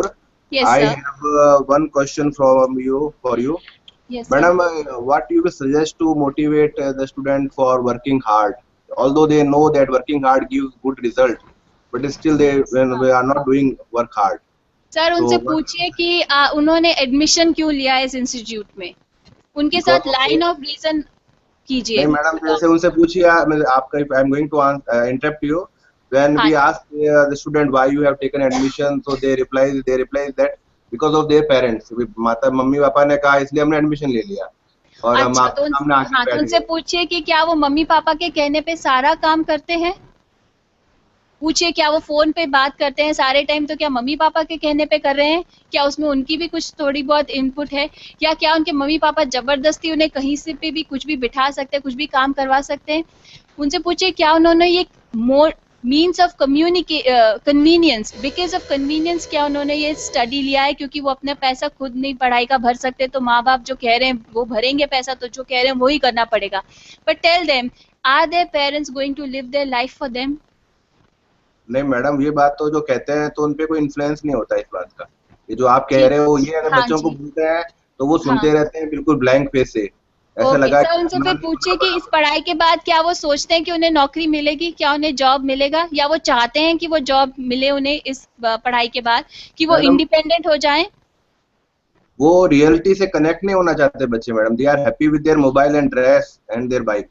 Yes, I sir. have one question from you. Yes, Madam, sir. what you will suggest to motivate the student for working hard? Although they know that working hard gives good result, but still when we are not doing work hard. Sir So, उनसे what- पूछिए कि उन्होंने admission क्यों लिया इस institute में, उनके Because साथ लाइन ऑफ रीजन कीजिए। नहीं मैडम, जैसे उनसे पूछिए, आपका I am going to interrupt you. When we ask the student why you have taken admission, so they reply that because of their parents, माता मम्मी पापा ने कहा इसलिए हमने एडमिशन ले लिया, और हम अच्छा, आपके सामने आके हाँ, तो बैठ उनसे गए। पूछिए कि क्या वो मम्मी पापा के कहने पे सारा काम करते हैं, पूछिए क्या वो फोन पे बात करते हैं सारे टाइम, तो क्या मम्मी पापा के कहने पे कर रहे हैं, क्या उसमें उनकी भी कुछ थोड़ी बहुत इनपुट है, या क्या उनके मम्मी पापा जबरदस्ती उन्हें कहीं से पे भी कुछ भी बिठा सकते हैं, कुछ भी काम करवा सकते हैं। उनसे पूछिए क्या उन्होंने ये मोर means of convenience, because of convenience क्या उन्होंने ये स्टडी लिया है, क्योंकि वो अपना पैसा खुद नहीं पढ़ाई का भर सकते, तो माँ बाप जो कह रहे हैं वो भरेंगे पैसा, तो जो कह रहे हैं वही करना पड़ेगा। But tell them, are their parents going to live their life for them? नहीं मैडम, ये बात तो जो कहते हैं तो उनपे कोई इन्फ्लुएंस नहीं होता इस बात का। ये जो आप कह रहे हो, ये अगर हाँ बच्चों को जी। बोलते हैं तो वो सुनते रहते हैं बिल्कुल ब्लैंक फेस से, ऐसा ओके लगा सर, उनसे फिर पूछिए कि इस पढ़ाई के बाद क्या वो सोचते हैं कि उन्हें नौकरी मिलेगी, क्या उन्हें जॉब मिलेगा, या वो चाहते हैं कि वो जॉब मिले उन्हें इस पढ़ाई के बाद, कि वो मैडम, इंडिपेंडेंट हो जाएं? वो रियलिटी से कनेक्ट नहीं होना चाहते बच्चे madam. They are happy with their mobile and dress and their bike.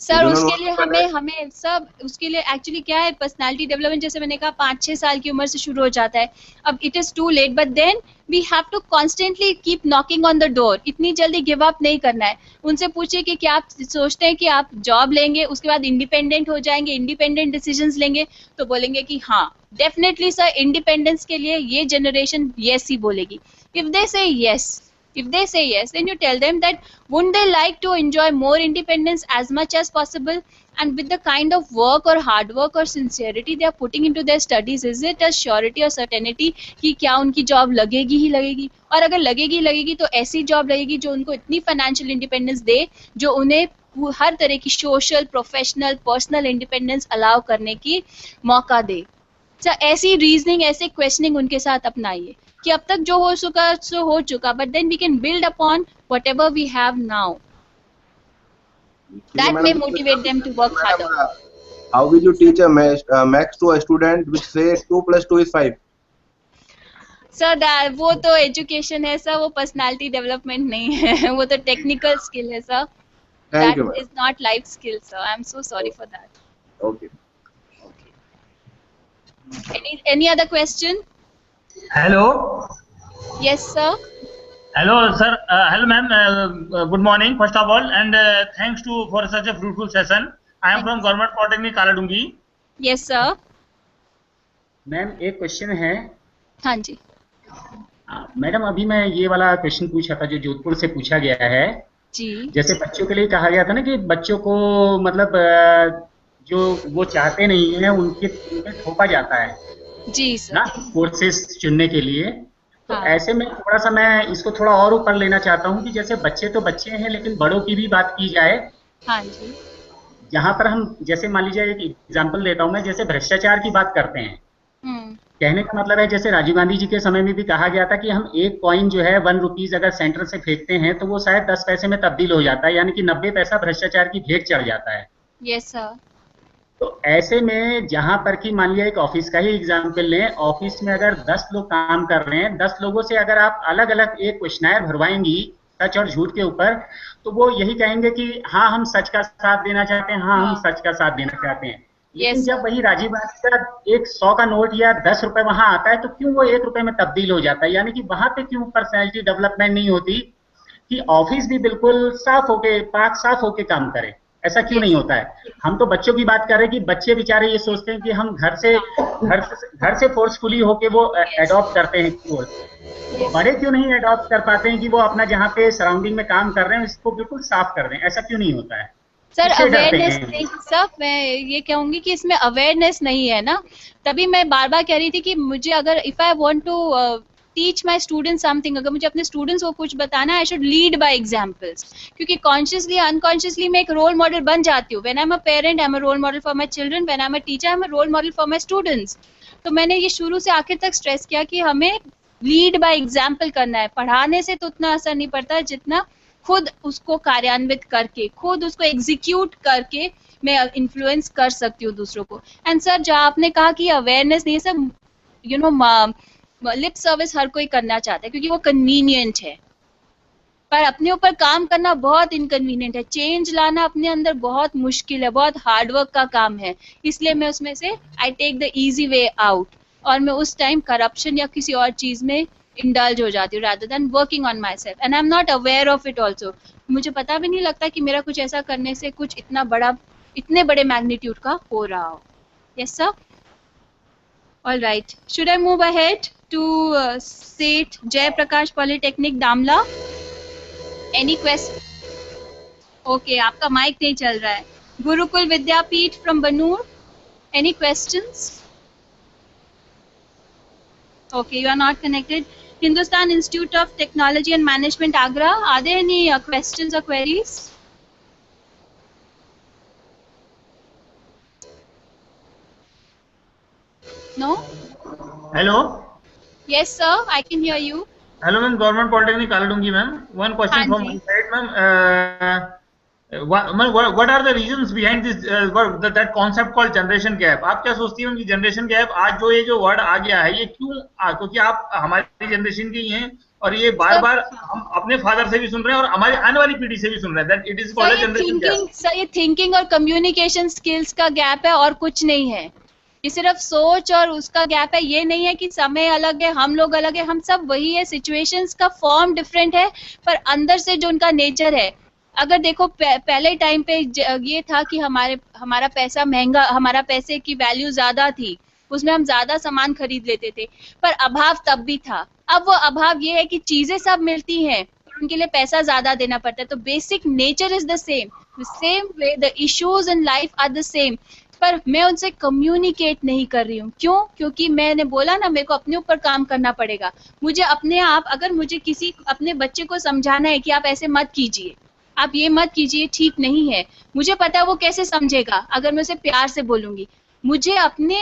Sir do not उसके want लिए to connect. हमें सब उसके लिए एक्चुअली क्या है, पर्सनालिटी डेवलपमेंट जैसे मैंने कहा 5-6 साल की उम्र से शुरू हो जाता है। अब it is too late, but then we have to constantly keep knocking on the door, इतनी जल्दी गिव अप नहीं करना है। उनसे पूछिए कि क्या आप सोचते हैं कि आप जॉब लेंगे उसके बाद इंडिपेंडेंट हो जाएंगे, इंडिपेंडेंट डिसीजंस लेंगे, तो बोलेंगे कि हाँ डेफिनेटली सर, इंडिपेंडेंस के लिए ये जनरेशन येस ही बोलेगी। If they say yes, then you tell them that wouldn't they like to enjoy more independence as much as possible, and with the kind of work or hard work or sincerity they are putting into their studies, is it a surety or certainty कि क्या उनकी job लगेगी ही लगेगी? और अगर लगेगी तो ऐसी जॉब लगेगी जो उनको इतनी फाइनेंशियल इंडिपेंडेंस दे, जो उन्हें हर तरह की social, professional, personal independence allow करने की मौका दे। ऐसी रीजनिंग, ऐसे क्वेश्चनिंग उनके साथ अपनाइए कि अब तक जो हो चुका सो हो चुका, but then we can build upon whatever we have now, that may motivate them to work harder. How will you teach a maths to a student which say 2 + 2 is 5? Sir वो तो एजुकेशन है sir, वो personality development नहीं है वो तो technical skill है sir. Thank you, That madam. is not life skill, sir. I'm so sorry for that. Okay. Any other question? Hello. Yes, sir. Hello, sir. Hello, ma'am. Good morning, first of all, and thanks for such a fruitful session. I am from Government Polytechnic, Kaladungi. Yes, sir. Ma'am एक question है। हाँ जी। Madam अभी मैं ये वाला question पूछा था जो जोधपुर से पूछा गया है जी। जैसे बच्चों के लिए कहा गया था ना कि बच्चों को मतलब जो वो चाहते नहीं है उनके थोपा जाता है जी सर ना कोर्सेज चुनने के लिए। तो हाँ। ऐसे में थोड़ा सा मैं इसको थोड़ा और ऊपर लेना चाहता हूँ कि जैसे बच्चे तो बच्चे हैं लेकिन बड़ों की भी बात की जाए। हाँ जी। जहाँ पर हम जैसे मान लीजिए एक एग्जांपल देता हूँ मैं, जैसे भ्रष्टाचार की बात करते हैं। कहने का मतलब है जैसे राजीव गांधी जी के समय में भी कहा गया था कि हम एक कॉइन जो है 1 रुपीज अगर सेंटर से फेंकते हैं तो वो शायद 10 पैसे में तब्दील हो जाता है, यानी कि 90 पैसा भ्रष्टाचार की भेंट चढ़ जाता है। Yes sir. तो ऐसे में जहां पर कि मान लिया एक ऑफिस का ही एग्जांपल लें, ऑफिस में अगर 10 लोग काम कर रहे हैं, 10 लोगों से अगर आप अलग अलग एक क्वेश्चनर भरवाएंगी सच और झूठ के ऊपर, तो वो यही कहेंगे कि हाँ हम सच का साथ देना चाहते हैं, हाँ हम सच का साथ देना चाहते हैं। लेकिन जब वही राजीव गांधी का एक 100 का नोट या 10 रुपए वहां आता है तो क्यों वो 1 रुपए में तब्दील हो जाता है? यानी कि वहां पे क्यों पर्सनैलिटी डेवलपमेंट नहीं होती कि ऑफिस भी बिल्कुल साफ होके पाक साफ होके काम करे? ऐसा क्यों नहीं होता है? हम तो बच्चों की बात कर रहे हैं कि बच्चे बेचारे ये सोचते हैं कि हम घर से फोर्सफुली होके वो एडॉप्ट करते हैं कोर्स। बड़े क्यों नहीं एडॉप्ट कर पाते हैं कि वो अपना जहाँ पे सराउंडिंग में काम कर रहे हैं इसको बिल्कुल साफ कर दें? ऐसा क्यों नहीं होता है सर? अवेयरनेस नहीं सर, मैं ये कहूंगी कि इसमें अवेयरनेस नहीं है ना, तभी मैं बार बार कह रही थी कि मुझे अगर if I want to teach my student something, अगर मुझे अपने स्टूडेंट्स को कुछ बताना है, I should lead by examples, क्योंकि कॉन्शियसली अनकॉन्शियसली मैं एक रोल मॉडल बन जाती हूँ। When I am a parent I am a role model for my children, when I am a teacher I am a role model for my students. तो मैंने ये शुरू से आखिर तक स्ट्रेस किया कि हमें लीड बाय एग्जाम्पल करना है। पढ़ाने से तो उतना असर नहीं पड़ता जितना खुद उसको कार्यान्वित करके, खुद उसको एग्जीक्यूट करके मैं इन्फ्लुएंस कर सकती हूँ दूसरों को। एंड सर जो आपने कहा कि अवेयरनेस नहीं है sir, you know lip service हर कोई करना चाहता है क्योंकि वो कन्वीनियंट है, पर अपने ऊपर काम करना बहुत इनकन्वीनियंट है। चेंज लाना अपने अंदर बहुत मुश्किल है, बहुत हार्डवर्क का काम है। इसलिए मैं उसमें से I take the easy way out, और मैं उस टाइम करप्शन या किसी और चीज में इंडल्ज हो जाती हूँ rather than working on myself and I'm not aware of it also। मुझे पता भी नहीं लगता कि मेरा कुछ ऐसा करने से कुछ इतने बड़े मैग्नीट्यूड का हो रहा हो। Yes sir? All right, should I move ahead to Seth Jayaprakash Polytechnic Damla? Any question? Okay, आपका माइक नहीं चल रहा है। गुरुकुल विद्यापीठ from Banur, any questions? Okay, you are not connected. Hindustan Institute of Technology and Management, Agra. Are there any questions or queries? No? Hello. Yes, sir. I can hear you. Hello, ma'am. Government Polytechnic, Kaladungi, ma'am. One question from my side, ma'am. What are the reasons behind this that concept called generation gap? आप क्या सोचती हैं कि generation gap आज ये जो word आ गया है ये क्यों क्योंकि आप हमारी जनरेशन की हैं और ये बार बार हम अपने फादर से भी सुन रहे हैं और हमारी आने वाली पीढ़ी से भी सुन रहे हैं that it is called a generation gap। Sir ये थिंकिंग और कम्युनिकेशन स्किल्स का गैप है और कुछ नहीं है। ये सिर्फ सोच और उसका गैप है, ये नहीं है कि समय अलग है, हम लोग अलग है, हम सब वही है। सिचुएशंस का फॉर्म डिफरेंट है पर अंदर से जो उनका नेचर है। अगर देखो पहले टाइम पे ये था कि हमारा पैसा महंगा, हमारा पैसे की वैल्यू ज्यादा थी, उसमें हम ज्यादा सामान खरीद लेते थे, पर अभाव तब भी था। अब वो अभाव ये है कि चीजें सब मिलती हैं पर उनके लिए पैसा ज्यादा देना पड़ता है। तो basic nature is the same way, the issues in life are the same, पर मैं उनसे कम्युनिकेट नहीं कर रही हूँ। क्यों? क्योंकि मैंने बोला ना, मेरे को अपने ऊपर काम करना पड़ेगा। मुझे अपने आप, अगर मुझे किसी अपने बच्चे को समझाना है कि आप ऐसे मत कीजिए, आप ये मत कीजिए, ठीक नहीं है, मुझे पता है वो कैसे समझेगा अगर मैं उसे प्यार से बोलूंगी। मुझे अपने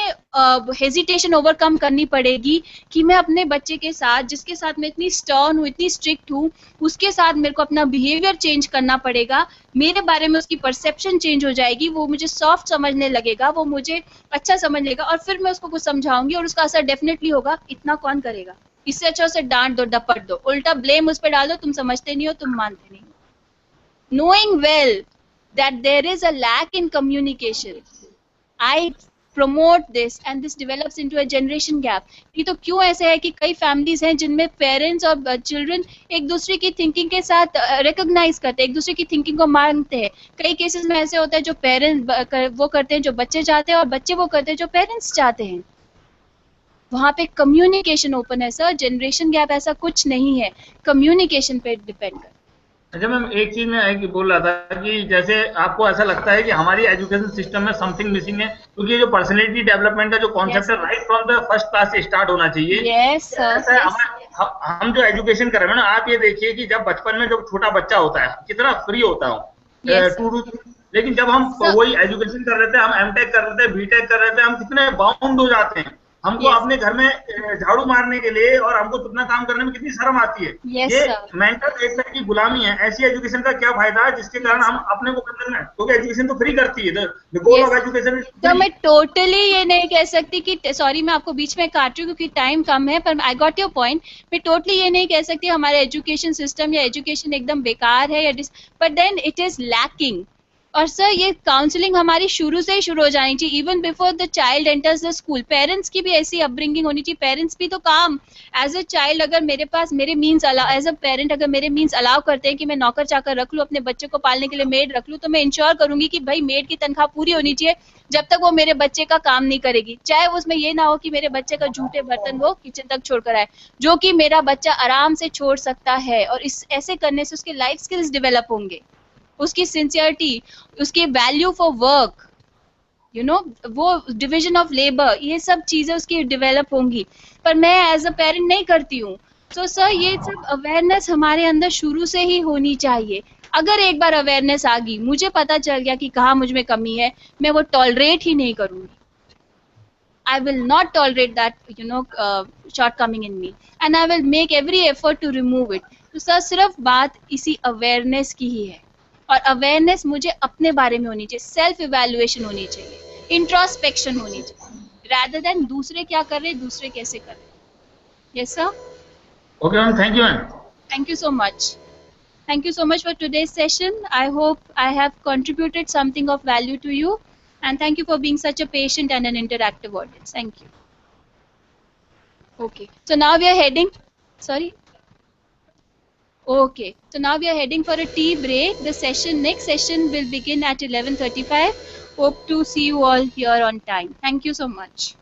हेजिटेशन ओवरकम करनी पड़ेगी कि मैं अपने बच्चे के साथ, जिसके साथ मैं इतनी स्टर्न हूँ, इतनी स्ट्रिक्ट हूँ, उसके साथ मेरे को अपना बिहेवियर चेंज करना पड़ेगा। मेरे बारे में उसकी परसेप्शन चेंज हो जाएगी, वो मुझे सॉफ्ट समझने लगेगा, वो मुझे अच्छा समझ लेगा और फिर मैं उसको कुछ समझाऊंगी और उसका असर डेफिनेटली होगा। इतना कौन करेगा? इससे अच्छा उसे डांट दो, डपट दो, उल्टा ब्लेम उस पर डाल दो, तुम समझते नहीं हो, तुम मानते नहीं हो। Knowing well that there is a lack in communication. I promote this and this develops into a generation gap. ये तो क्यों ऐसे है कि कई families हैं जिनमें parents और children एक दूसरे की thinking के साथ recognize करते हैं, एक दूसरे की thinking को मानते हैं. कई cases में ऐसे होता है जो parents वो करते हैं जो बच्चे चाहते हैं और बच्चे वो करते हैं जो parents चाहते हैं. वहाँ पे communication open है sir, generation gap ऐसा कुछ नहीं है, communication पे depend कर. अच्छा मैम, एक चीज मैं एक बोल रहा था कि जैसे आपको ऐसा लगता है कि हमारी एजुकेशन सिस्टम में समथिंग मिसिंग है, क्योंकि ये जो पर्सनैलिटी डेवलपमेंट का जो कॉन्सेप्ट है right from the first class से स्टार्ट होना चाहिए. Yes sir. ऐसा है, हम जो एजुकेशन कर रहे हैं ना, आप ये देखिए कि जब बचपन में जब छोटा बच्चा होता है कितना फ्री होता हूँ, लेकिन जब हम वही एजुकेशन कर रहे थे, हम एमटेक कर रहे थे, बीटेक कर रहे थे, हम कितने बाउंड हो जाते हैं. हमको अपने घर में झाड़ू मारने के लिए और हमको कितना काम करने में कितनी शर्म आती है. ये मेंटल एक तरह की गुलामी है. ऐसी एजुकेशन का क्या फायदा है जिसके कारण हम अपने को करने में, क्योंकि एजुकेशन तो फ्री करती है. The goal of education. तो मैं टोटली ये नहीं कह सकती कि, सॉरी मैं आपको बीच में काट रही हूँ क्योंकि टाइम कम है, पर आई गॉट योर पॉइंट. मैं टोटली ये नहीं कह सकती हमारे एजुकेशन सिस्टम या एजुकेशन एकदम बेकार है या but then it is lacking. और सर ये काउंसलिंग हमारी शुरू से ही शुरू हो जानी चाहिए, even before the child enters the school. Parents की भी ऐसी अपब्रिंगिंग होनी चाहिए. पेरेंट्स भी तो काम एज अ चाइल्ड, अगर मेरे पास मेरे means allow, as a parent अगर मेरे मीन्स अलाउ करते हैं कि मैं नौकर चाकर रख लूँ, अपने बच्चे को पालने के लिए मेड रख लूँ, तो मैं इंश्योर करूंगी कि भाई मेड की तनख्वाह पूरी होनी चाहिए जब तक वो मेरे बच्चे का काम नहीं करेगी. चाहे उसमें ये ना हो कि मेरे बच्चे का जूठे बर्तन वो किचन तक छोड़ कर आए, जो कि मेरा बच्चा आराम से छोड़ सकता है. और इस ऐसे करने से उसके लाइफ स्किल्स डेवलप होंगे, उसकी सिंसियरिटी, उसकी value for work, you know, वो डिवीजन ऑफ लेबर, ये सब चीजें उसकी डेवलप होंगी. पर मैं एज अ पेरेंट नहीं करती हूँ. सो सर ये सब अवेयरनेस हमारे अंदर शुरू से ही होनी चाहिए. अगर एक बार अवेयरनेस आ गई, मुझे पता चल गया कि कहाँ मुझ में कमी है, मैं वो टॉलरेट ही नहीं करूंगी. I will not tolerate that, shortcoming in me, and I will make every effort to remove it. तो सर सिर्फ बात इसी अवेयरनेस की ही है, और अवेयरनेस मुझे अपने बारे में होनी चाहिए, सेल्फ इवैल्यूएशन होनी चाहिए, इंट्रोस्पेक्शन होनी चाहिए, rather than दूसरे क्या कर रहे, दूसरे कैसे कर रहे. Yes sir. Okay ma'am, thank you ma'am. Thank you so much. Thank you so much for today's session. I hope I have contributed something of value to you. And thank you for being such a patient and an interactive audience. Thank you. Okay. So now we are heading, sorry. Okay. So now we are heading for a tea break. The next session will begin at 11:35. Hope to see you all here on time. Thank you so much.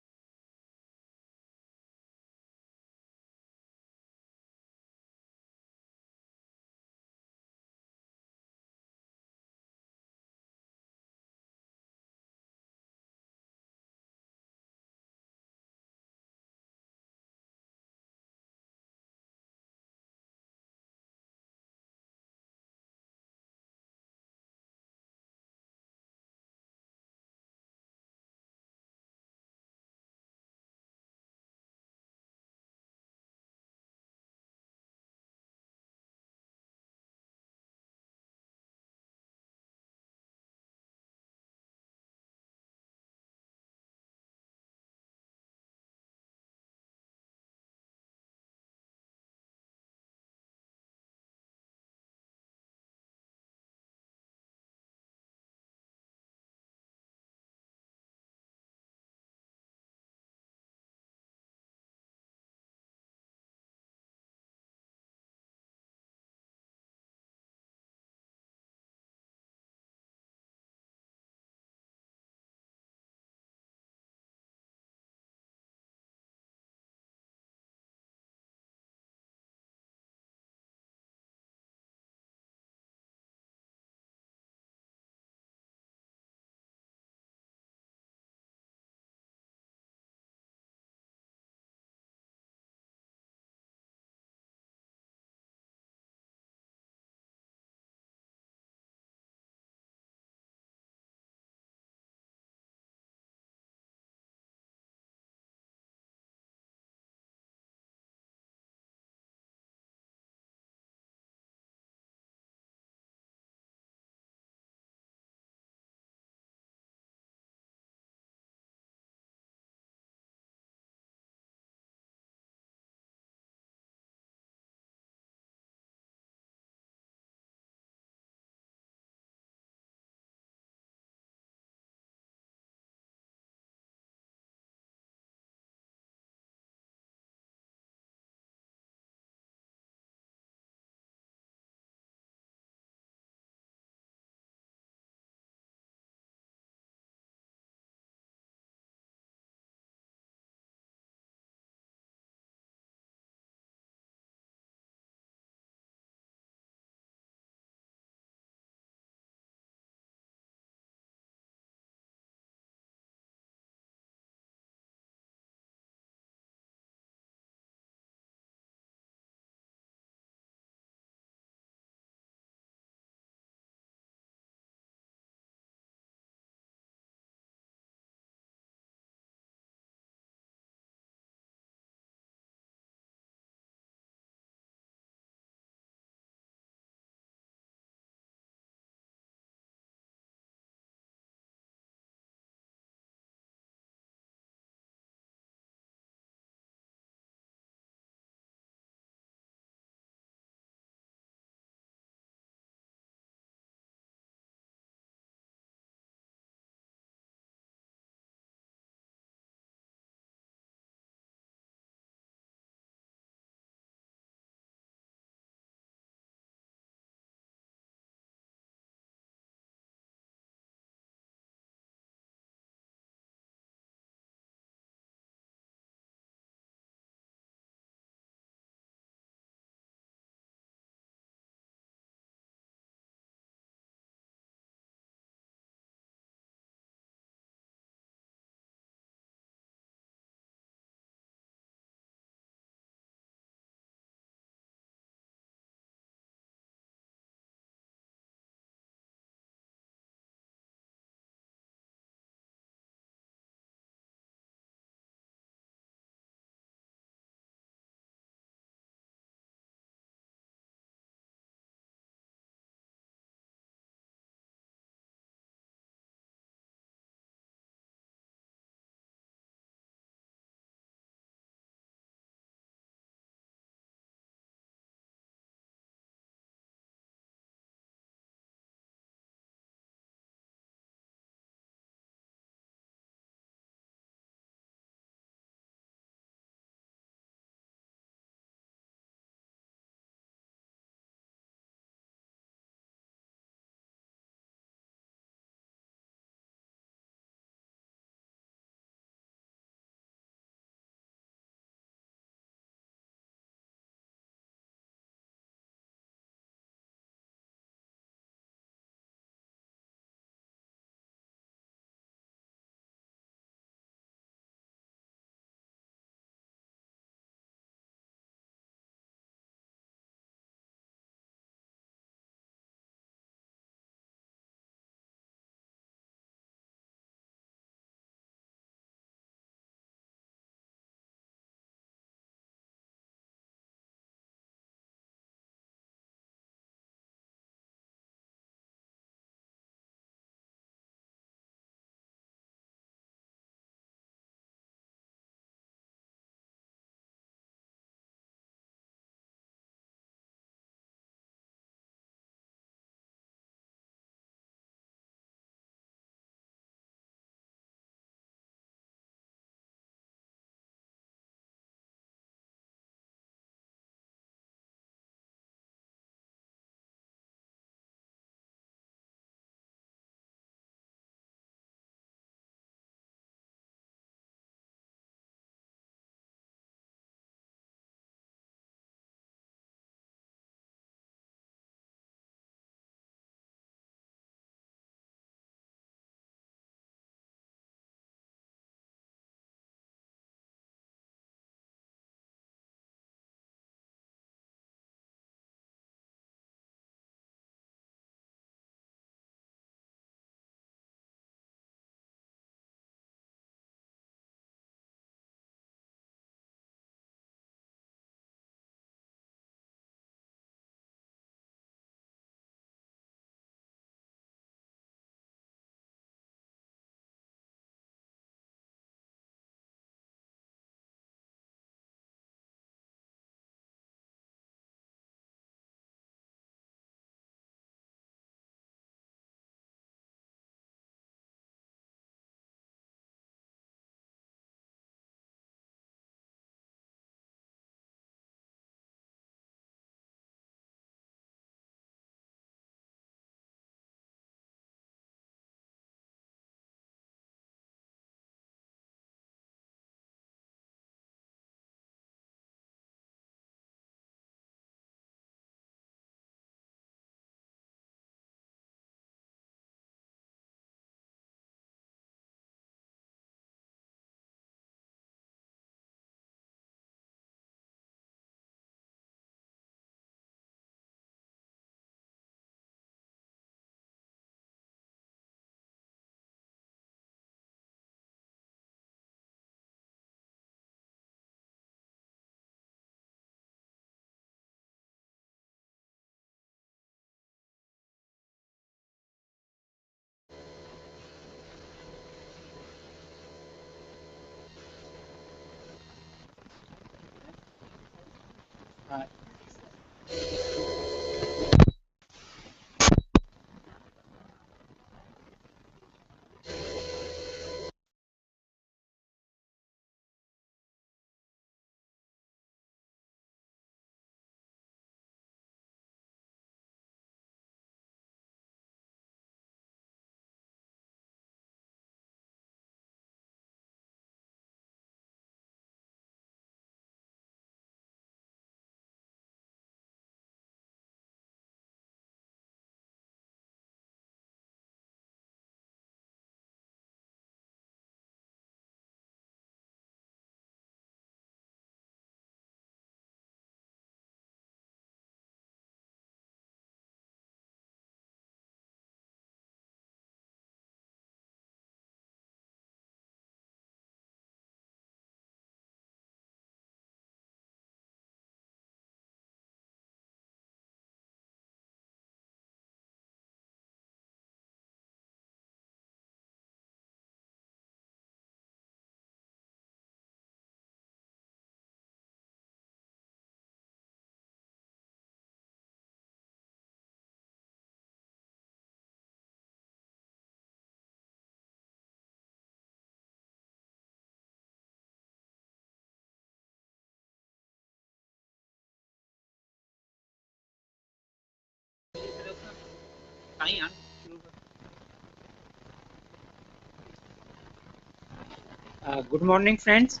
Uh, Good morning, friends.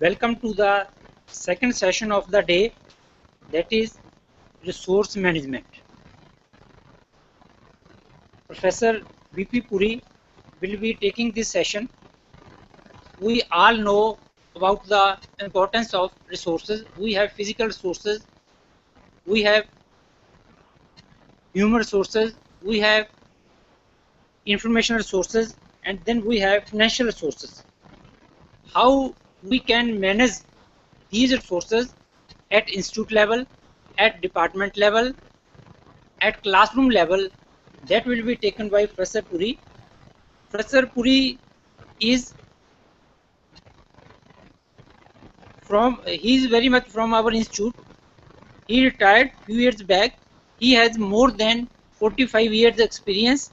Welcome to the second session of the day, that is resource management. Professor V.P. Puri will be taking this session. We all know about the importance of resources. We have physical resources, we have human resources, we have information resources, and then we have financial resources. How we can manage these resources at institute level, at department level, at classroom level, that will be taken by Professor Puri. Professor Puri is very much from our institute. He retired few years back. He has more than 45 years experience.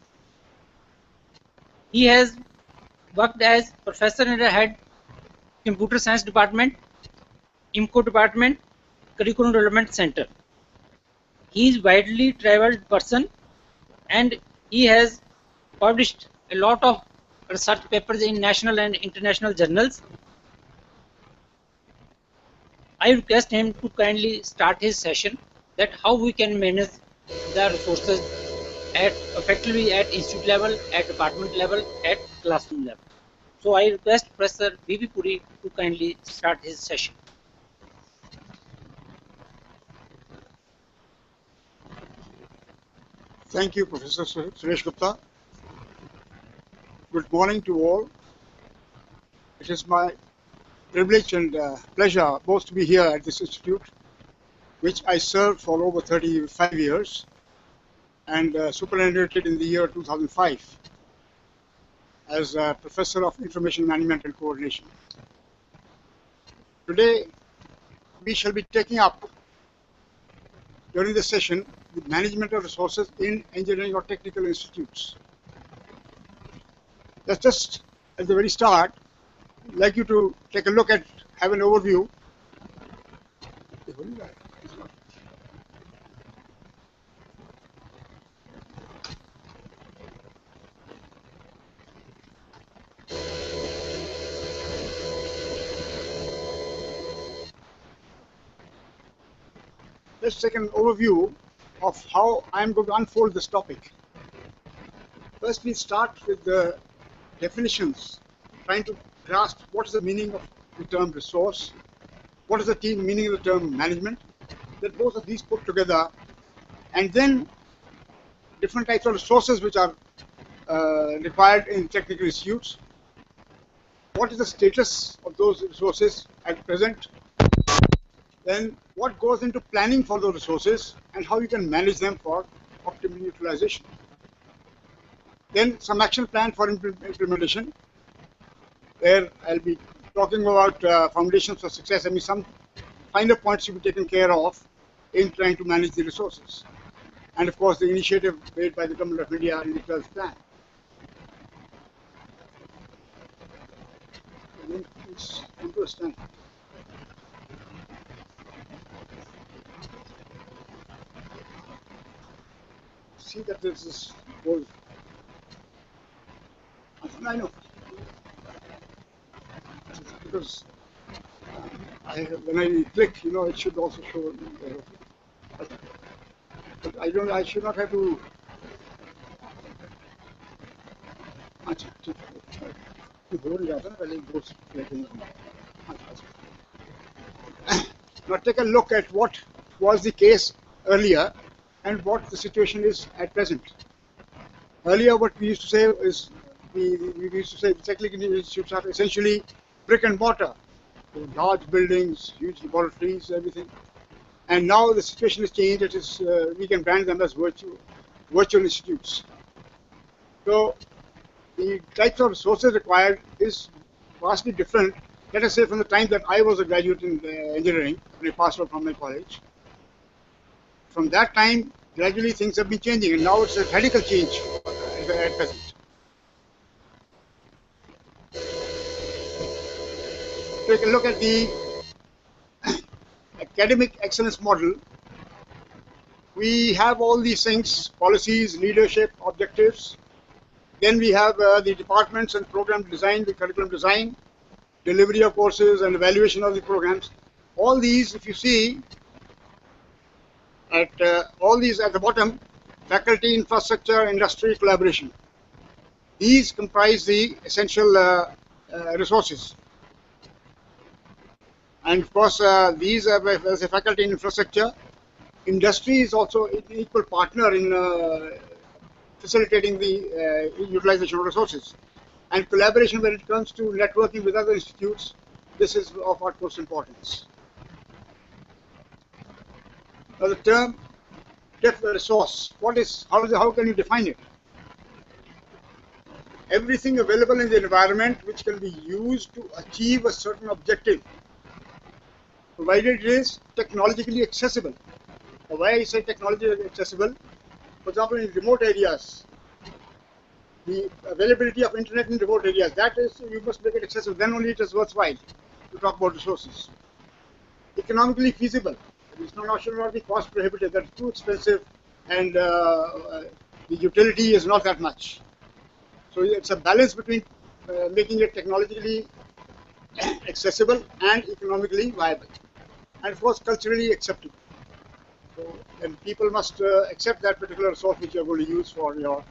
He has worked as professor in the head computer science department, IMCO department, curriculum development center. He is widely traveled person and he has published a lot of research papers in national and international journals. I request him to kindly start his session, that how we can manage the resources effectively at institute level, at department level, at classroom level. So I request Professor V.P. Puri to kindly start his session. Thank you, Professor Suresh Gupta. Good morning to all. It is my privilege and pleasure both to be here at this institute, which I served for over 35 years and superannuated in the year 2005 as a Professor of Information Management and Coordination. Today, we shall be taking up during the session the management of resources in engineering or technical institutes. Let's just, at the very start, I'd like you to take a look at, have an overview. Let's take an overview of how I'm going to unfold this topic. First, we start with the definitions, trying to grasp what is the meaning of the term resource, what is the meaning of the term management, then both of these put together, and then different types of resources which are required in technical institutes. What is the status of those resources at present? Then what goes into planning for those resources and how you can manage them for optimal utilization. Then some action plan for implementation, where I'll be talking about foundations for success. I mean, some finer points to be taken care of in trying to manage the resources. And of course, the initiative made by the Government of India in the 12th plan. It's interesting. See that there's this whole. I know. Because when I click, it should also show. But I don't. I should not have to. Now take a look at what was the case earlier and what the situation is at present. Earlier, what we used to say is we used to say technical institutes are essentially brick and mortar, large buildings, huge laboratories, everything. And now the situation has changed. It is we can brand them as virtual institutes. So the types of resources required is vastly different. Let us say from the time that I was a graduate in engineering when I passed out from my college. From that time, gradually things have been changing, and now it's a radical change at present. Take a look at the academic excellence model. We have all these things: policies, leadership, objectives. Then we have the departments and program design, the curriculum design, delivery of courses and evaluation of the programs. All these, if you see, all these at the bottom, faculty, infrastructure, industry, collaboration. These comprise the essential resources. And of course, these are as a faculty and infrastructure. Industry is also an equal partner in facilitating the utilization of resources. And collaboration when it comes to networking with other institutes, this is of utmost importance. Now the term resource, how can you define it? Everything available in the environment which can be used to achieve a certain objective, provided it is technologically accessible. Now, why I say technologically accessible? For example, in remote areas, the availability of internet in remote areas, that is, you must make it accessible, then only it is worthwhile to talk about resources. Economically feasible. It's not, should not be cost prohibitive, that's too expensive, and the utility is not that much. So it's a balance between making it technologically accessible and economically viable, and of course culturally acceptable. So, and people must accept that particular resource which you are going to use for your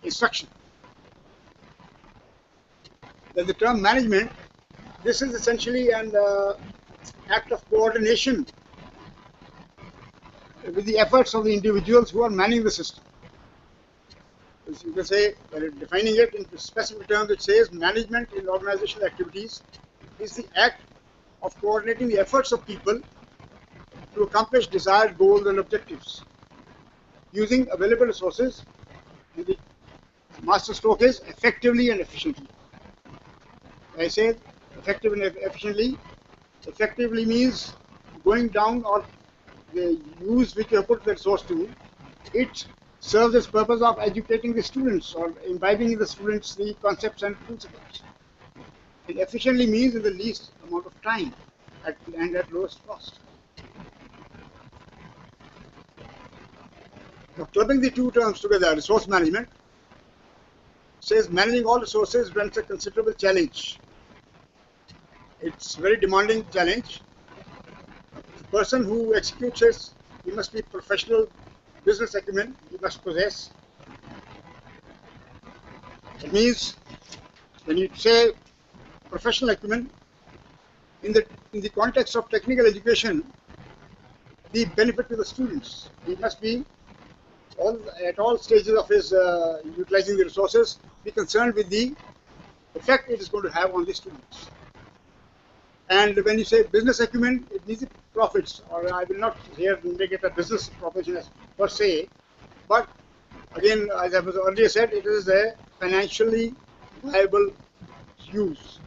instruction. Then the term management, this is essentially an act of coordination with the efforts of the individuals who are managing the system. As you can say, defining it in specific terms, it says management in organizational activities is the act of coordinating the efforts of people to accomplish desired goals and objectives using available resources. And the master stroke is effectively and efficiently. I said effective and efficiently. Effectively means going down, or the use which you have put the resource to, it serves its purpose of educating the students or imbibing in the students the concepts and principles. And efficiently means in the least amount of time and at lowest cost. Now, clubbing the two terms together, resource management, says managing all resources presents a considerable challenge. It's a very demanding challenge. The person who executes it, he must be professional business acumen, he must possess. It means when you say professional acumen, in the context of technical education, the benefit to the students, he must be at all stages of his utilizing the resources, be concerned with the effect it is going to have on the students. And when you say business acumen, it means profits, or I will not here make it a business proposition per se, but again, as I was earlier said, it is a financially viable use,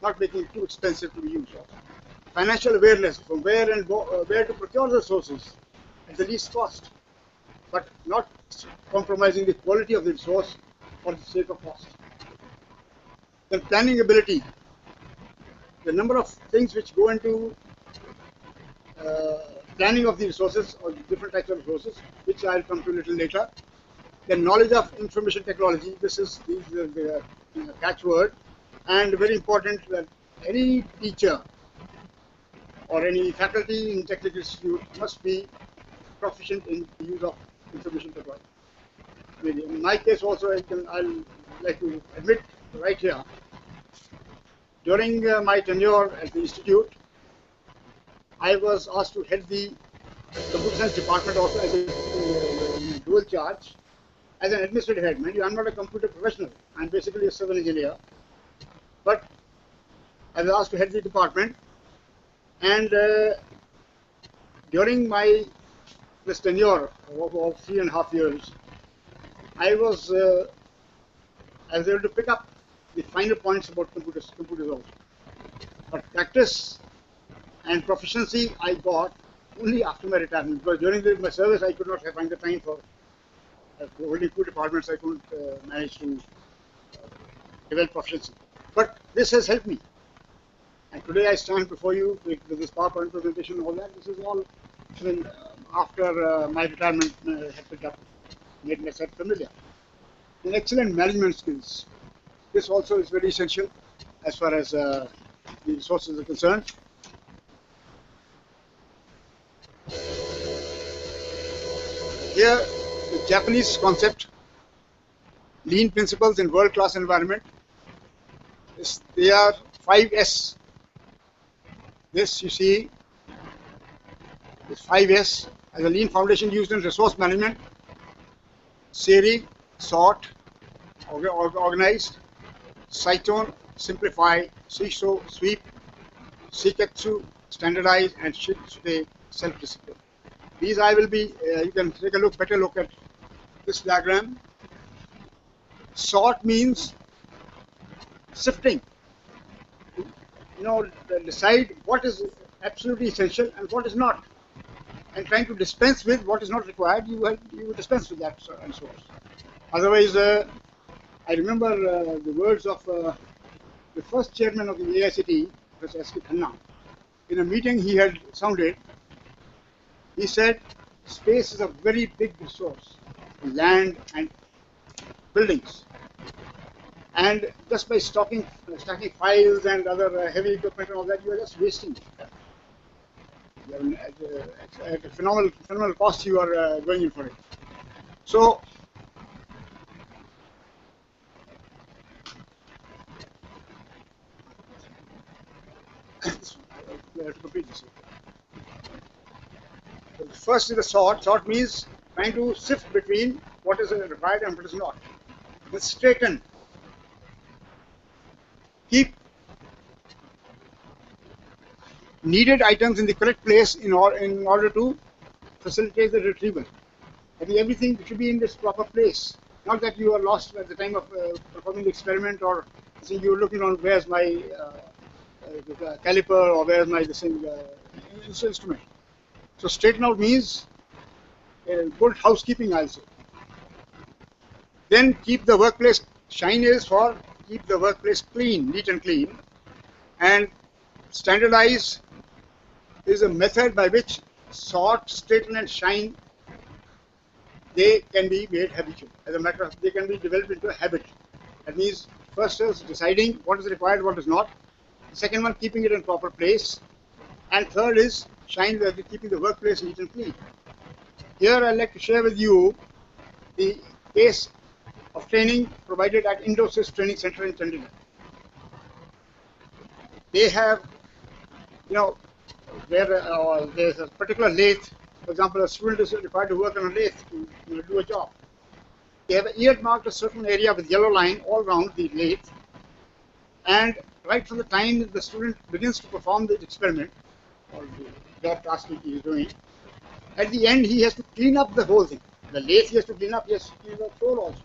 not making it too expensive to be used. financial awareness from where and where to procure the resources at the least cost, but not compromising the quality of the resource for the sake of cost. Then planning ability, the number of things which go into planning of the resources or different types of resources, which I'll come to a little later. Then knowledge of information technology, this is the catchword, and very important that any teacher or any faculty in technical institute must be proficient in the use of information technology. I mean, in my case also, I'll like to admit right here, during my tenure at the institute, I was asked to head the computer science department also as a dual charge, as an administrative head. Mind you, I'm not a computer professional. I'm basically a civil engineer. But I was asked to head the department, and during this tenure of 3.5 years, I was able to pick up the finer points about computers also. But practice and proficiency I got only after my retirement, because during my service I could not find the time for holding 2 departments. I couldn't manage to develop proficiency. But this has helped me. And today I stand before you with this PowerPoint presentation and all that. This is all after my retirement had picked up, made myself familiar. And excellent management skills. This also is very essential as far as the resources are concerned. Here, the Japanese concept, lean principles in world-class environment, they are 5S. This you see is 5S as a lean foundation used in resource management: SERI, sort, organized; Saitone, simplify; Shiso, sweep; Shiketsu, standardize; and Shitsuke, self-discipline. These I will be, you can take a better look at this diagram. Sort means sifting. Decide what is absolutely essential and what is not, and trying to dispense with what is not required. You dispense with that and so on. Otherwise, I remember the words of the first chairman of the AICTE, Professor S.K. Khanna. In a meeting he had sounded, he said, space is a very big resource, land and buildings. And just by stacking files and other heavy equipment and all that, you are just wasting it. At a phenomenal cost you are going in for it. So, to complete this. First is the sort. Sort means trying to sift between what is required and what is not. Then straighten. Keep needed items in the correct place in order to facilitate the retrieval. I mean, everything should be in this proper place. Not that you are lost at the time of performing the experiment, or you're looking on where's my caliper or where's my instrument. So straighten out means good housekeeping also. Then keep the workplace, shine is for keep the workplace clean, neat and clean. And standardize is a method by which sort, straighten and shine, they can be made habitual. As a matter of, they can be developed into a habit. That means first is deciding what is required, what is not. The second one, keeping it in proper place. And third is shine, keeping the workplace neat and clean. Here I'd like to share with you the case of training provided at Indosys Training Center in Chandigarh. They have, where there's a particular lathe. For example, a student is required to work on a lathe to do a job. They have earmarked a certain area with yellow line all around the lathe, and right from the time the student begins to perform the experiment or the job task he is doing, at the end he has to clean up the whole thing. The lathe he has to clean up, he has to clean the floor also.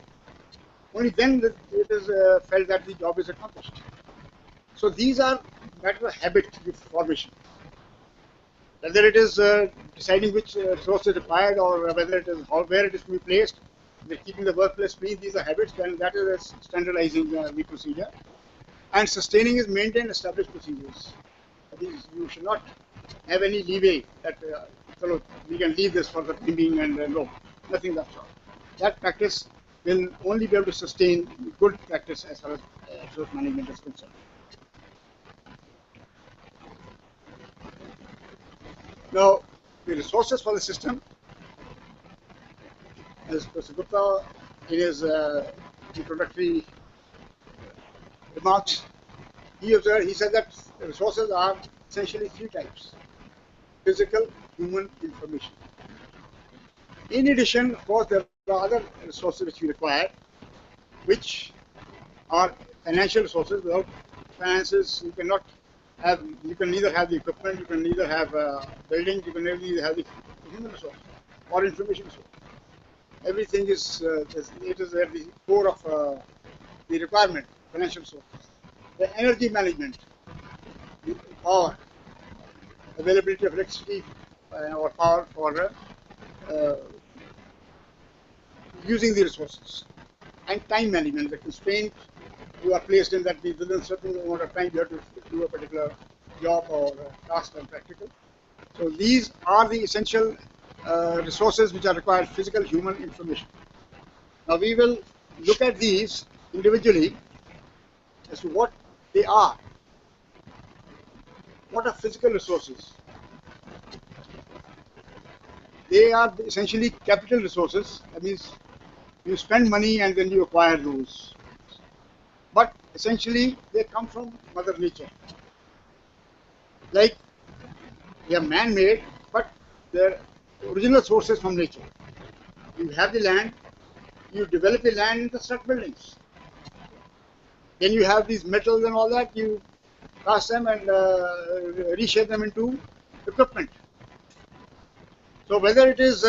Only then it is felt that the job is accomplished. So these are matter of habit formation. whether it is deciding which resource is required or whether it is where it is to be placed, keeping the workplace clean. These are habits, and that is standardizing the procedure. And sustaining is maintain established procedures. You should not have any leeway that we can leave this for the time being and no, nothing of that sort. That practice will only be able to sustain good practice as far as resource management is concerned. Now, the resources for the system, as Professor Gupta in his introductory remarks, he said that the resources are essentially three types: physical, human, information. In addition, of course, there are other resources which we require, which are financial resources. Without finances, you cannot have. You can neither have the equipment, you can neither have buildings, you can neither have the human resource or information resource. Everything is it is at the core of the requirement, financial resources. The energy management, the power, availability of electricity or power for using the resources, and time management, the constraint you are placed in that within a certain amount of time you have to do a particular job or task and practical. So these are the essential resources which are required: physical, human, information. Now we will look at these individually as to what they are. What are physical resources? They are essentially capital resources. That means you spend money and then you acquire those. But essentially they come from Mother Nature. Like they are man-made, but their original sources from nature. You have the land, you develop the land and construct buildings. Then you have these metals and all that, you cast them and reshape them into equipment. So whether it is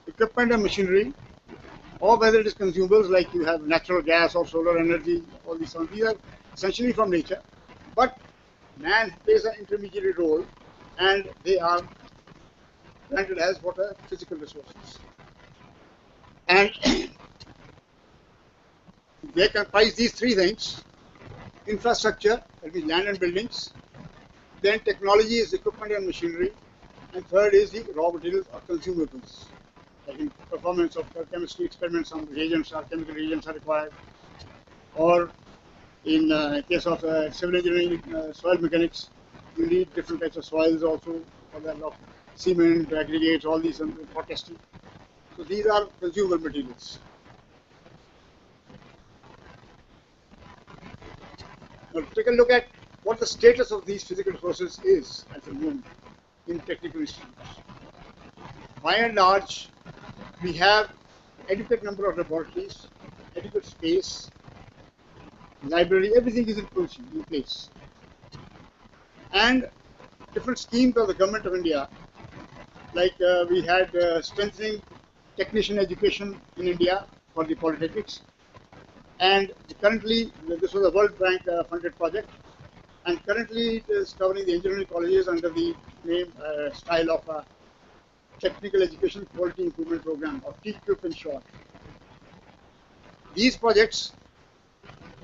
equipment and machinery, or whether it is consumables like you have natural gas or solar energy, all these are essentially from nature, but man plays an intermediary role, and they are granted as what are physical resources. And they comprise these three things: infrastructure, that means land and buildings; then technology is equipment and machinery; and third is the raw materials or consumables. Like in performance of chemistry experiments, some reagents or chemical reagents are required, or in case of civil engineering, soil mechanics, you need different types of soils also for that, of cement, aggregates, all these for testing. So these are consumable materials. Now take a look at what the status of these physical resources is at the moment in technical institutes. By and large, we have adequate number of laboratories, adequate space, library, everything is in place. And different schemes of the government of India, like we had strengthening technician education in India for the polytechnics, and currently this was a World Bank funded project, and currently it is covering the engineering colleges under the name style of Technical Education Quality Improvement Program, or TQIP in short. These projects,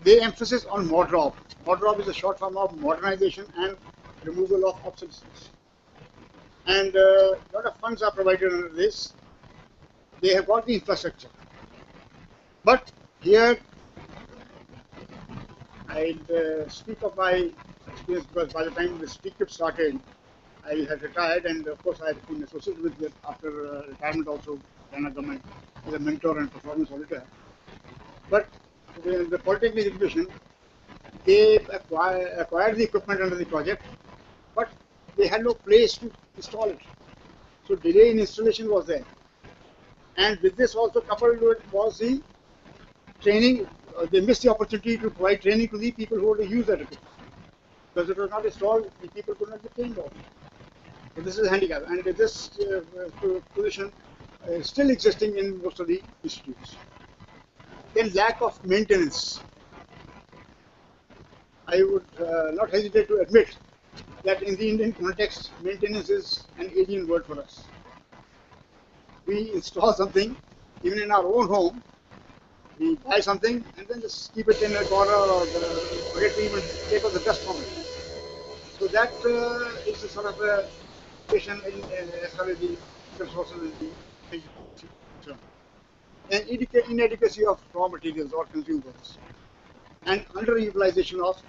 they emphasize on MODROB. MODROB is a short form of modernization and removal of obsolescence. And a lot of funds are provided under this. They have got the infrastructure. But here, I'll speak of my experience, because by the time the TQIP started, I had retired, and of course I had been associated with it after retirement also, Telangana government, as a mentor and performance auditor. But the polytechnic education, they acquired the equipment under the project, but they had no place to install it. So delay in installation was there. And with this also coupled with was the training. They missed the opportunity to provide training to the people who were to use that equipment. Because it was not installed, the people could not be trained on it. So this is a handicap, and this position is still existing in most of the institutes. Then lack of maintenance. I would not hesitate to admit that in the Indian context, maintenance is an alien word for us. We install something, even in our own home, we buy something and then just keep it in a corner or forget to even take out the dust from it. So that is a sort of a situation as far as the resources and the concerned. And inadequacy of raw materials or consumables, and underutilization of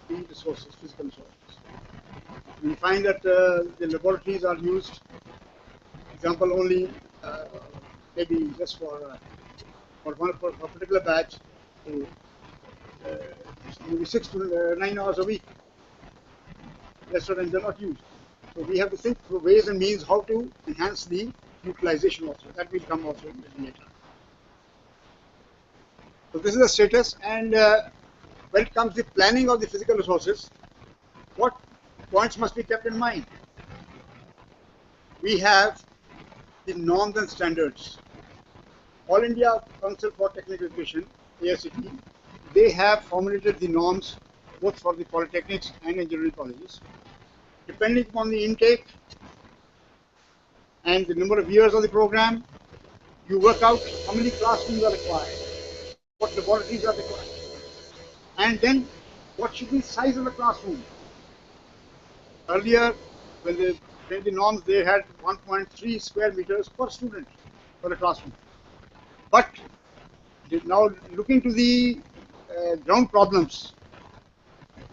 the resources, physical resources. We find that the laboratories are used, example only, maybe just for a particular batch, maybe 6 to 9 hours a week. Restaurants are not used. So we have to think through ways and means how to enhance the utilization also. That will come also later. So this is the status, and when it comes to planning of the physical resources, what points must be kept in mind? We have the norms and standards. All India Council for Technical Education, AICTE, they have formulated the norms both for the polytechnics and engineering colleges. Depending upon the intake and the number of years of the program, you work out how many classrooms are required, what laboratories are required, and then what should be the size of the classroom. Earlier, when they made the norms, they had 1.3 square meters per student for a classroom. But now looking to the ground problems,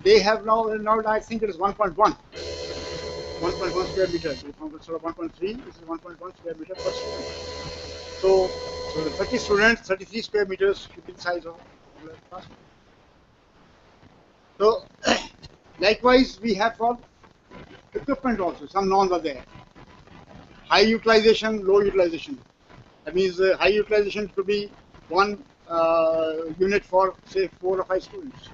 they have now I think it is 1.1 square meter. Instead of 1.3, this is 1.1 square meter per student. So the 30 students, 33 square meters should be the size of the classroom. So likewise, we have for equipment also, some norms are there. High utilization, low utilization. That means high utilization could be one unit for say 4 or 5 students,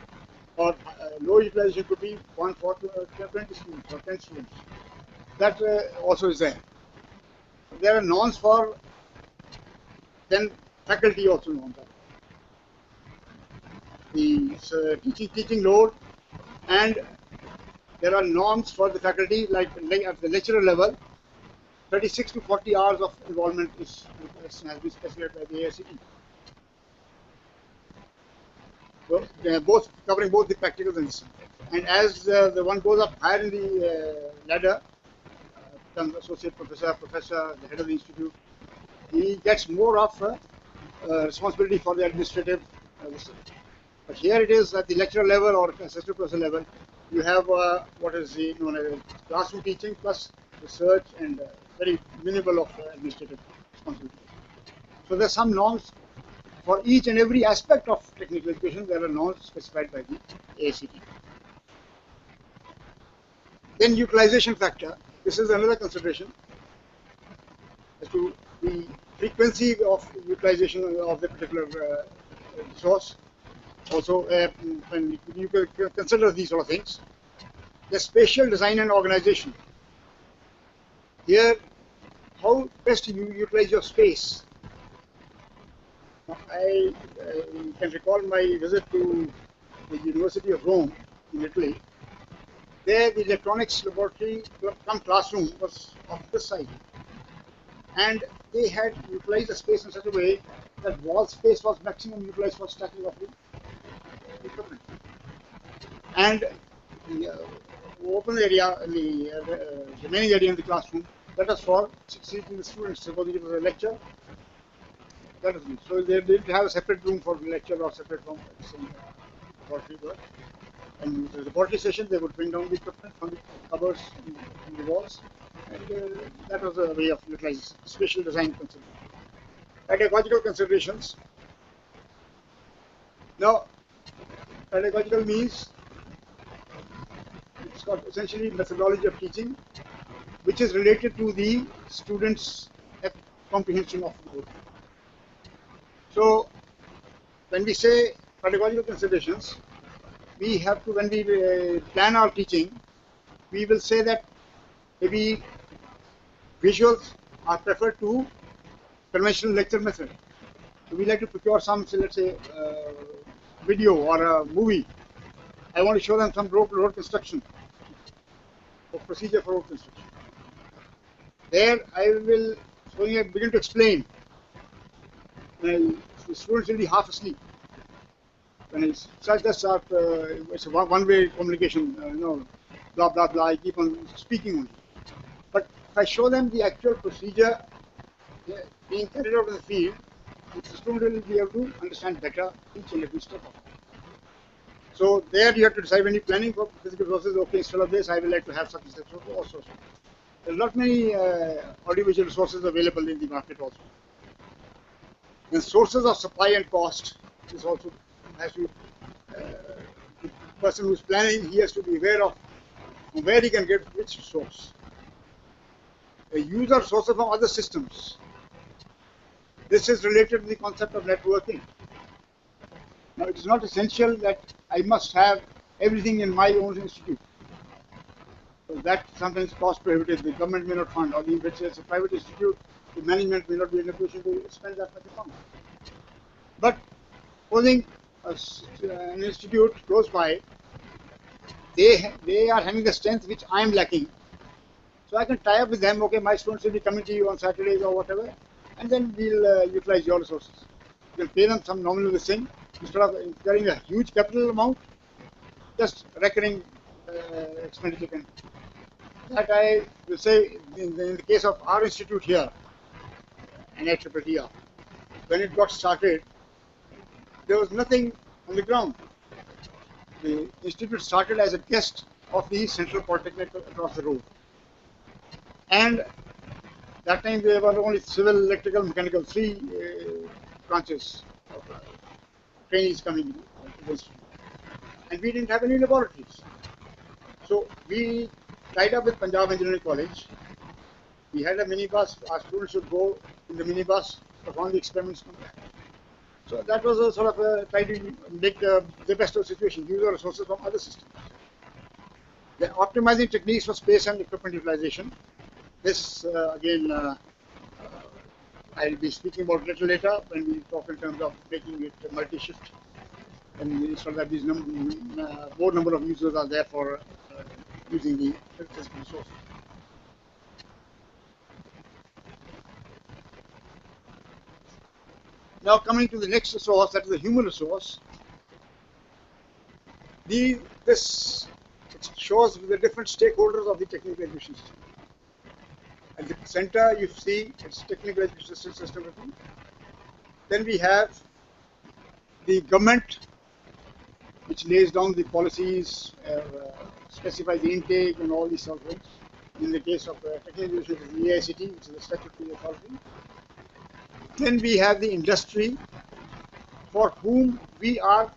or low utilization could be one for 20 students or 10 students. That also is there. There are norms for then faculty also norms. The teaching load, and there are norms for the faculty like at the lecturer level. 36 to 40 hours of involvement has been specified by the AICTE. So, both covering both the practicals and this. And as the one goes up higher in the ladder, becomes associate professor, the head of the institute, he gets more of responsibility for the administrative research. But here it is at the lecturer level or assistant professor level, you have what is known as classroom teaching plus research and very minimal of administrative responsibility. So there are some norms for each and every aspect of technical education. There are norms specified by the AICTE. Then utilization factor. This is another consideration as to the frequency of utilization of the particular resource. Also, when you consider these sort of things, the spatial design and organization. Here, how best you utilize your space. I can recall my visit to the University of Rome in Italy. There, the electronics laboratory cum classroom was of this size, and they had utilized the space in such a way that wall space was maximum utilized for stacking of the equipment. And the open area, the remaining area in the classroom, that was for seating the students. Suppose it was a lecture, that is it. So they didn't have a separate room for the lecture or separate room for the laboratory work. And the laboratory session, they would bring down the equipment from the cupboards in the walls, and that was a way of utilizing spatial design consideration. Pedagogical considerations. Now, pedagogical means it's got essentially methodology of teaching, which is related to the students' comprehension of the whole. So, when we say pedagogical considerations, we have to, when we plan our teaching, we will say that maybe visuals are preferred to conventional lecture method. So we like to procure some, say, let's say, video or a movie. I want to show them some road construction. for procedure for oath instruction. There I will begin to explain. The students will be half asleep. When it's start, it's a one-way communication, blah, blah, blah, I keep on speaking only. But if I show them the actual procedure being carried out in the field, the student will be able to understand better each and every step of it. So there you have to decide when you're planning for physical resources, okay, instead of this, I will like to have such and such also. There are not many audiovisual resources available in the market also. The sources of supply and cost is also has to, the person who is planning, he has to be aware of where he can get which source. The user sources from other systems. This is related to the concept of networking. Now, it is not essential that I must have everything in my own institute. So that sometimes cost prohibitive. The government may not fund, or if it's a private institute, the management may not be in a position to spend that much amount. But supposing an institute close by, they are having the strength which I am lacking. So I can tie up with them, okay, my students will be coming to you on Saturdays or whatever, and then we'll utilize your resources. You can pay them some nominal thing, instead of incurring a huge capital amount, just recurring expenditure can. That I will say in the case of our institute here, NIEEE, when it got started, there was nothing on the ground. The institute started as a guest of the Central Polytechnic across the road. And that time there were only civil, electrical, mechanical, three branches of trainees coming to the institute. And we didn't have any laboratories. So we tied up with Punjab Engineering College. We had a minibus. Our students should go in the minibus, perform the experiments, come back. So that was a sort of a try to make the best of the situation, use our resources from other systems. The optimizing techniques for space and equipment utilization. This again, I'll be speaking about a little later when we talk in terms of making it multi-shift, and so that these more number of users are there for using the physical resources. Now coming to the next resource, that is the human resource. This shows the different stakeholders of the technical education system. At the center, you see it's technical education system. Then we have the government, which lays down the policies, specifies the intake and all these sort of things. In the case of technical education, it is the AICT, which is the statutory authority. Then we have the industry, for whom we are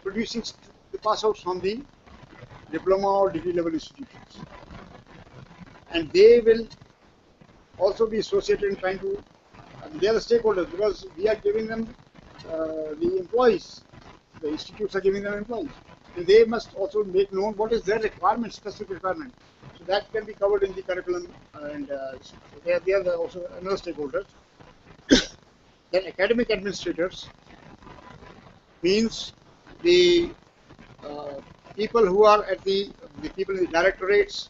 producing the pass outs from the diploma or degree level institutions. And they will also be associated in trying to, they are the stakeholders, because we are giving them the employees. The institutes are giving them employees. And they must also make known what is their requirement, specific requirement. So that can be covered in the curriculum, and they are also another stakeholder. Then academic administrators means the people who are at the people in the directorates,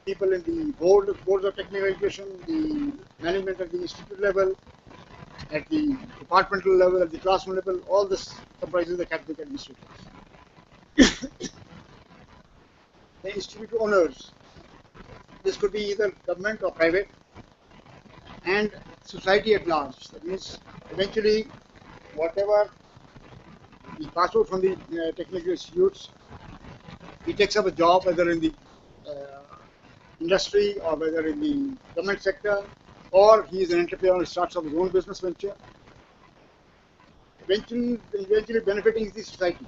people in the boards of technical education, the management at the institute level, at the departmental level, at the classroom level. All this comprises the academic administrators. The institute owners. This could be either government or private, and society at large. That means eventually whatever he passes out from the technical institutes, he takes up a job whether in the industry or whether in the government sector, or he is an entrepreneur who starts up his own business venture. Eventually benefiting the society.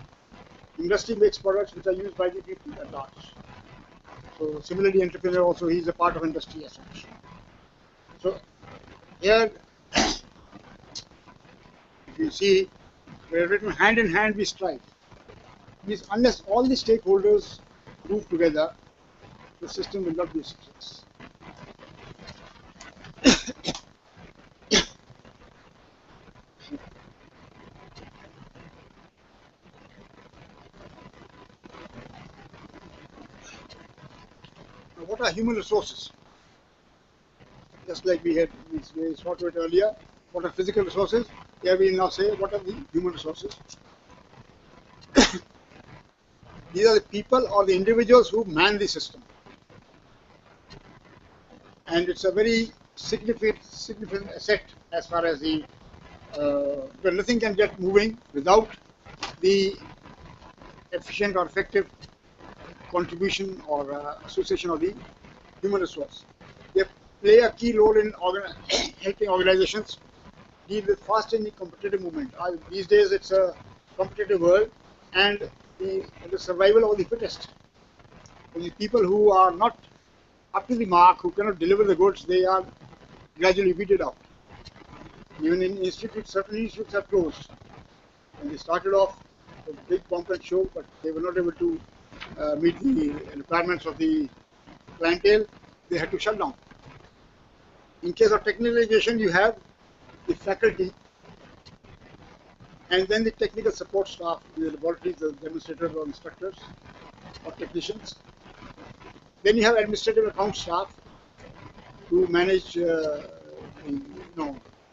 Industry makes products which are used by the people at large. So similarly, entrepreneur also, he is a part of industry as such. So here, if you see, we have written hand in hand we strive. Means unless all the stakeholders move together, the system will not be a success. Now, what are human resources? Just like we talked about earlier, what are physical resources? Here we now say what are the human resources. These are the people or the individuals who man the system. And it's a very significant asset as far as the well, nothing can get moving without the efficient or effective contribution or association of the human resource. They play a key role in helping organizations deal with fast-changing competitive movement. These days, it's a competitive world, and the survival of the fittest. The people who are not up to the mark, who cannot deliver the goods, they are gradually weeded out. Even in institutes, certain institutes are closed. And they started off a big pomp and show, but they were not able to meet the requirements of the clientele. They had to shut down. In case of technical education, you have the faculty, and then the technical support staff, the laboratories, the demonstrators or instructors or technicians. Then you have administrative account staff who manage,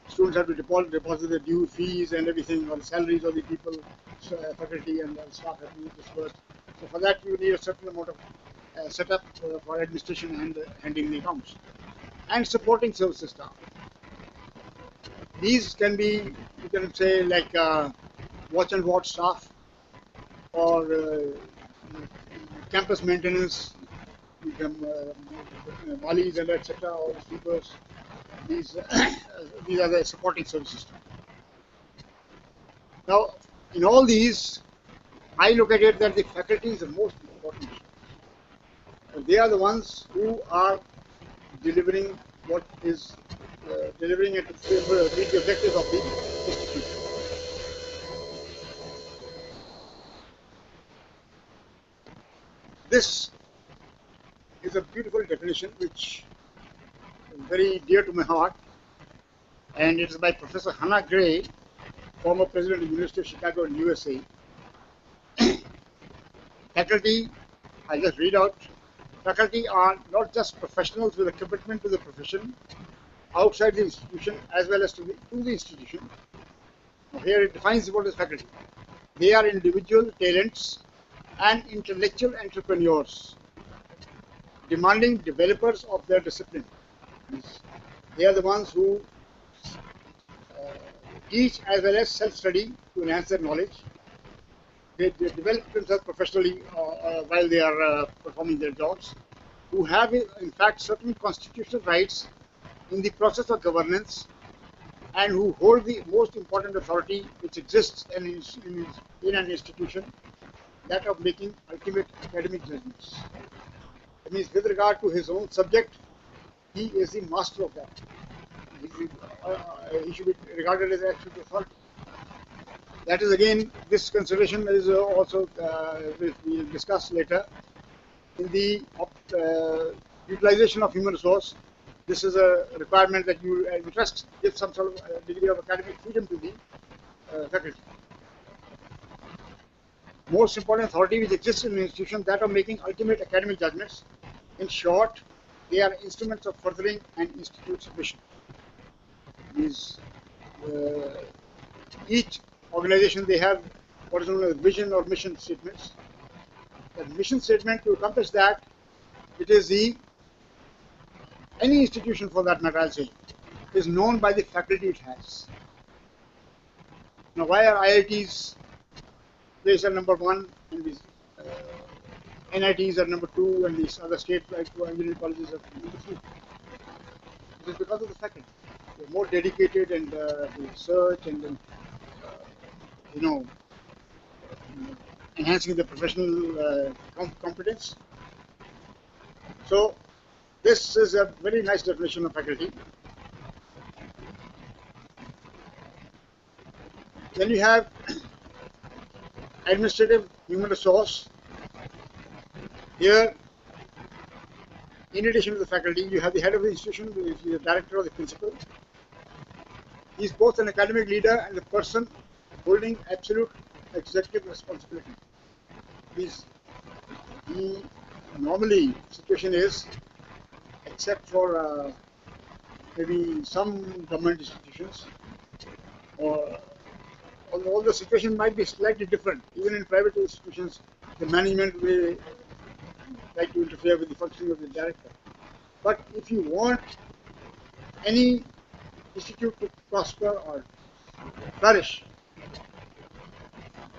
students have to deposit their due fees and everything, or the salaries of the people, faculty and staff have to be dispersed. So for that you need a certain amount of setup for administration and handling the accounts. And supporting services staff. These can be, you can say, like watch and watch staff, or campus maintenance, malis and etc., or sweepers. These are the supporting services. Now, in all these, I look at it that the faculty is the most important. They are the ones who are delivering what is delivering it to meet the objectives of the institution. This is a beautiful definition which is very dear to my heart, and it is by Professor Hannah Gray, former president of the University of Chicago in USA. Faculty, I just read out, faculty are not just professionals with a commitment to the profession outside the institution as well as to the institution. Here it defines what is faculty. They are individual talents and intellectual entrepreneurs, demanding developers of their discipline. They are the ones who teach as well as self-study to enhance their knowledge. They develop themselves professionally while they are performing their jobs, who have in fact certain constitutional rights in the process of governance, and who hold the most important authority which exists in an institution, that of making ultimate academic judgments. That means with regard to his own subject, he is the master of that. He should be regarded as absolute authority. That is again, this consideration is also we'll discuss later. In the utilization of human resource, this is a requirement that you trust, give some sort of degree of academic freedom to the faculty. Most important authority which exists in an institution, that of making ultimate academic judgments. In short, they are instruments of furthering an institute's mission. Each organization, they have what is known as vision or mission statements. The mission statement, to accomplish that, it is any institution for that matter, I'll say, is known by the faculty it has. Now, why are IITs placed at number 1 and these NITs are number 2 and these other state-like engineering colleges are number 3? It is because of the faculty. They are more dedicated and research and enhancing the professional competence. So this is a very nice definition of faculty. Then you have administrative human resource. Here, in addition to the faculty, you have the head of the institution, which is the director or the principal. He is both an academic leader and the person holding absolute executive responsibility. He normally situation is, except for maybe some government institutions, or although the situation might be slightly different, even in private institutions, the management will like to interfere with the functioning of the director. But if you want any institute to prosper or flourish,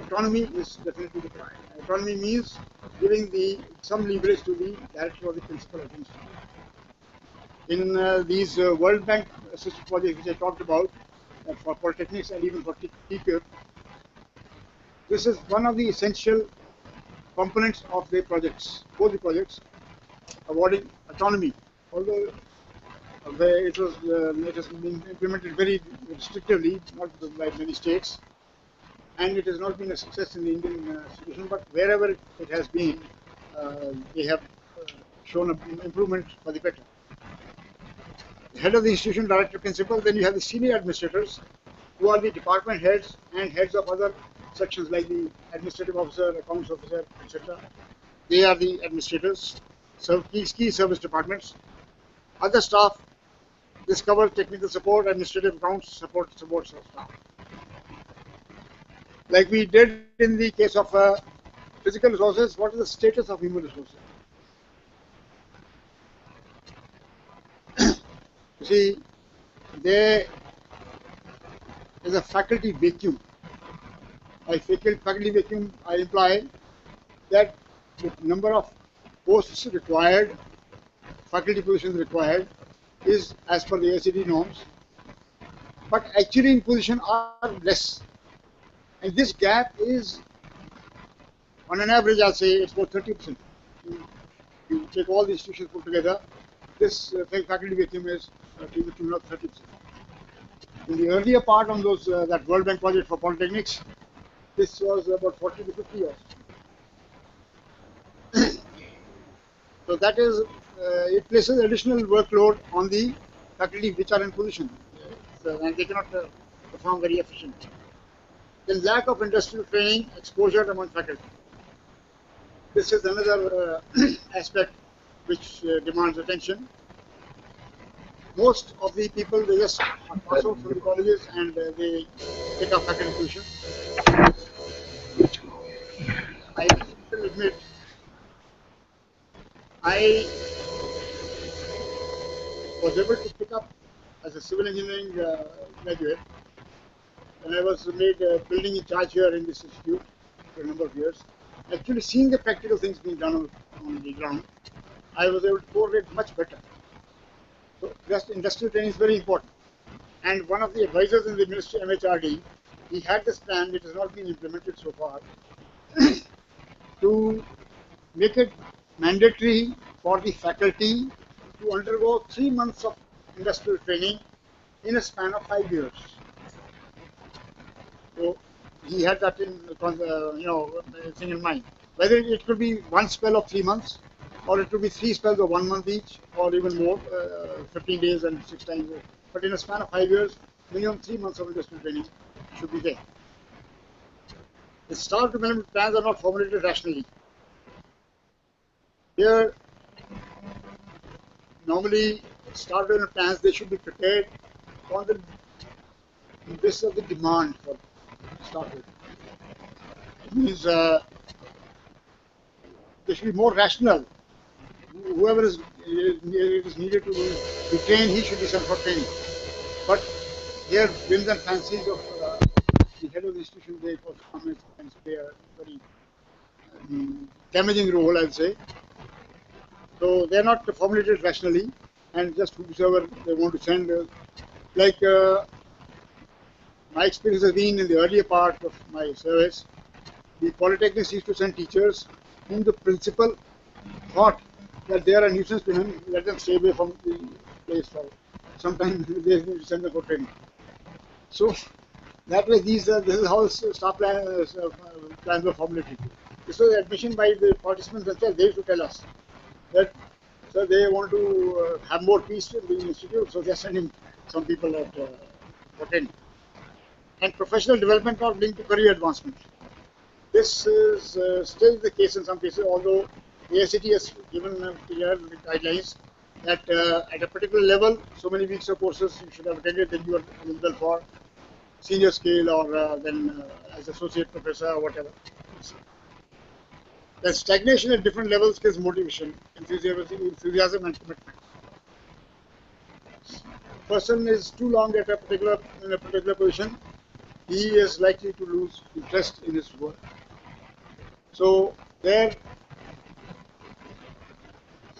autonomy is definitely required. Autonomy means giving some leverage to the director or the principal of the institute. In these World Bank assisted projects which I talked about for polytechnics and even for TQIP, this is one of the essential components of the projects, both the projects, awarding autonomy. Although it has been implemented very restrictively, not by many states, and it has not been a success in the Indian institution, but wherever it has been, they have shown an improvement for the better. The head of the institution, director, principal, then you have the senior administrators, who are the department heads and heads of other sections like the administrative officer, accounts officer, etc. They are the administrators, key service departments. Other staff, this covers technical support, administrative accounts, support staff. Like we did in the case of physical resources, what is the status of human resources? You see, there is a faculty vacuum. By faculty vacuum, I imply that the number of posts required, faculty positions required, is as per the ACD norms, but actually in position are less. And this gap is, on an average, I'll say it's about 30%. You take all the institutions put together, this faculty vacuum is to the tune of 30%. In the earlier part on those that World Bank project for polytechnics, this was about 40 to 50 years. So that is, it places additional workload on the faculty which are in position, and they cannot perform very efficiently. Then lack of industrial training, exposure among faculty. This is another aspect which demands attention. Most of the people, they just pass out from the colleges and they take up faculty position. I will admit, I was able to pick up as a civil engineering graduate, and I was made building in charge here in this institute for a number of years. Actually seeing the practical things being done on the ground, I was able to correlate much better. So just industrial training is very important. And one of the advisors in the Ministry MHRD, he had this plan, it has not been implemented so far, to make it mandatory for the faculty to undergo 3 months of industrial training in a span of 5 years. So he had that in thing in mind. Whether it could be one spell of 3 months, or it could be 3 spells of 1 month each, or even more, 15 days and 6 times. But in a span of 5 years, minimum 3 months of industrial training should be there. The staff development plans are not formulated rationally. Here, normally, staff development plans, they should be prepared on the basis of the demand for staff development. It means they should be more rational. Whoever is needed to be trained, he should be sent for training. But here, whims and fancies of the head of the institution, they come and play a very damaging role, I would say. So they are not formulated rationally, and just whoever they want to send. My experience has been in the earlier part of my service, the polytechnics used to send teachers whom the principal thought that they are a nuisance to him, let them stay away from the place for sometimes they send them for training. So that way, this is how staff plans were formulated. This was admission by the participants themselves. They used to tell us that, sir, they want to have more peace in the institute, so they are sending some people out for training. And professional development are linked to career advancement. This is still the case in some cases, although AICT has given clear guidelines that at a particular level, so many weeks of courses you should have attended, then you are eligible for senior scale or then as associate professor or whatever. The stagnation at different levels kills motivation, enthusiasm and commitment. Person is too long at a particular position, he is likely to lose interest in his work. So there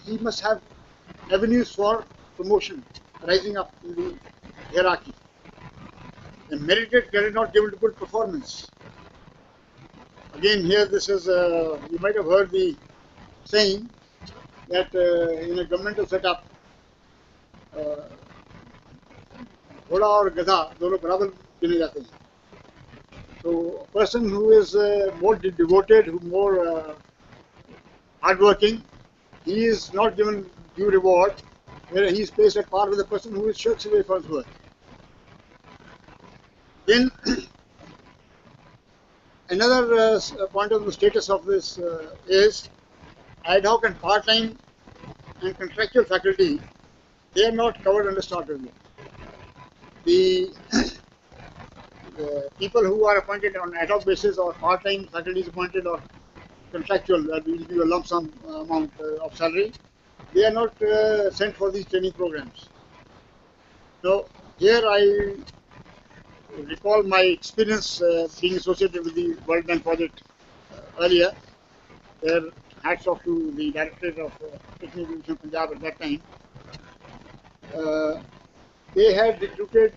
he must have avenues for promotion, rising up in the hierarchy. A merited credit not given to good performance. Again, here this is, you might have heard the saying that in a governmental setup, घोड़ा और गधा दोनों बराबर गिने जाते हैं. So a person who is more devoted, who more hardworking, he is not given due reward, where he is placed at par with the person who is shirks away from his work. Then another point of the status of this is ad hoc and part-time and contractual faculty, they are not covered under start review. The people who are appointed on ad hoc basis or part-time faculty is appointed or contractual, that will be a lump sum amount of salary, they are not sent for these training programs. So here I recall my experience being associated with the World Bank project earlier. There, hats off to the Directorate of Technical Education Punjab at that time. They had recruited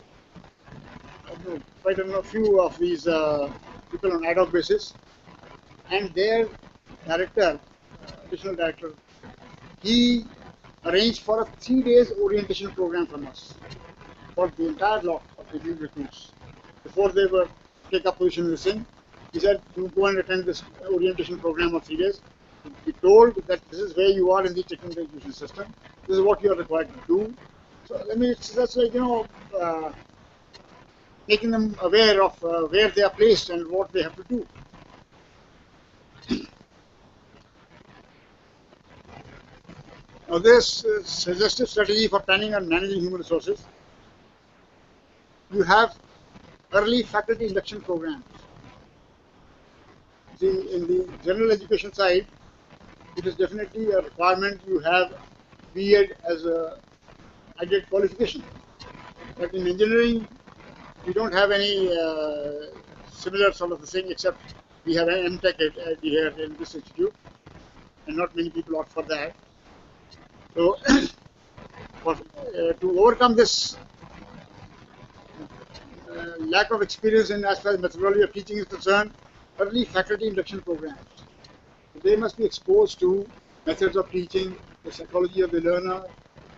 quite a few of these people on ad hoc basis, and their director, additional director, he arranged for a 3 days orientation program from us for the entire lot of the new recruits. Before they were take up position in the thing, he said, you go and attend this orientation program of 3 days. Be told that this is where you are in the technical education system. This is what you are required to do. So I mean, that's like, making them aware of where they are placed and what they have to do. Now, this suggestive strategy for planning and managing human resources. You have early faculty induction programs. See, in the general education side, it is definitely a requirement you have B.Ed as a added qualification. But in engineering, we don't have any similar sort of thing, except we have an MTech here in this institute, and not many people opt for that. So, to overcome this lack of experience in as far as methodology of teaching is concerned, early faculty induction programs. They must be exposed to methods of teaching, the psychology of the learner,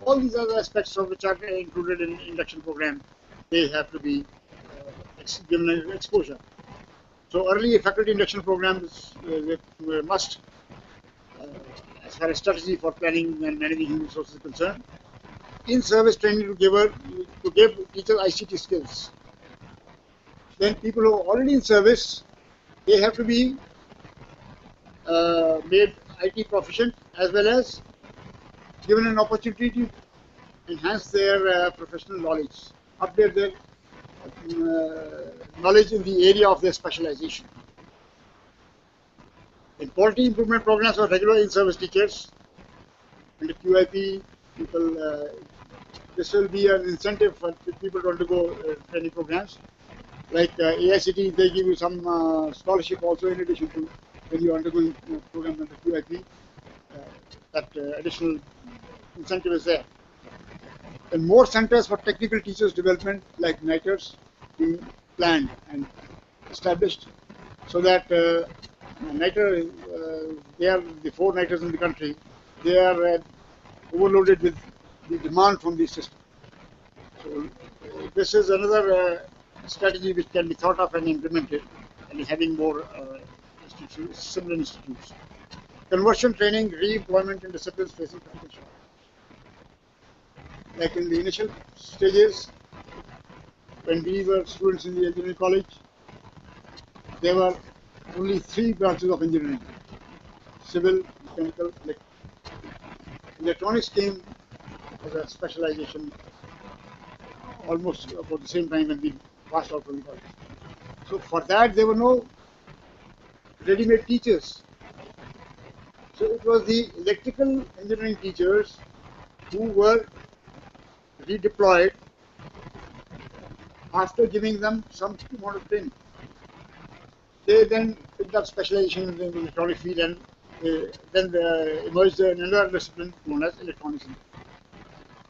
all these other aspects of which are included in induction program. They have to be given exposure. So early faculty induction programs must, as far as strategy for planning and managing human resources is concerned, in-service training to give teachers ICT skills. Then people who are already in service, they have to be made IT proficient, as well as given an opportunity to enhance their professional knowledge, update their knowledge in the area of their specialization. In quality improvement programs for regular in-service teachers, and the QIP, people, this will be an incentive for people to undergo training programs. Like AICT, they give you some scholarship also in addition to when you are undergoing program under QIP. That additional incentive is there. And more centers for technical teachers development, like NITers, being planned and established, so that NITer, they are the 4 NITers in the country, they are overloaded with the demand from the system. So this is another strategy which can be thought of and implemented, and having more similar institutes. Conversion training, re-employment in disciplines facing critical shortage. Like in the initial stages, when we were students in the engineering college, there were only 3 branches of engineering: civil, mechanical, electronics came as a specialization almost about the same time when we passed out from college. So for that there were no ready-made teachers. So it was the electrical engineering teachers who were redeployed after giving them some amount of training. They then picked up specialization in the electronic field and then emerged another discipline known as electronics.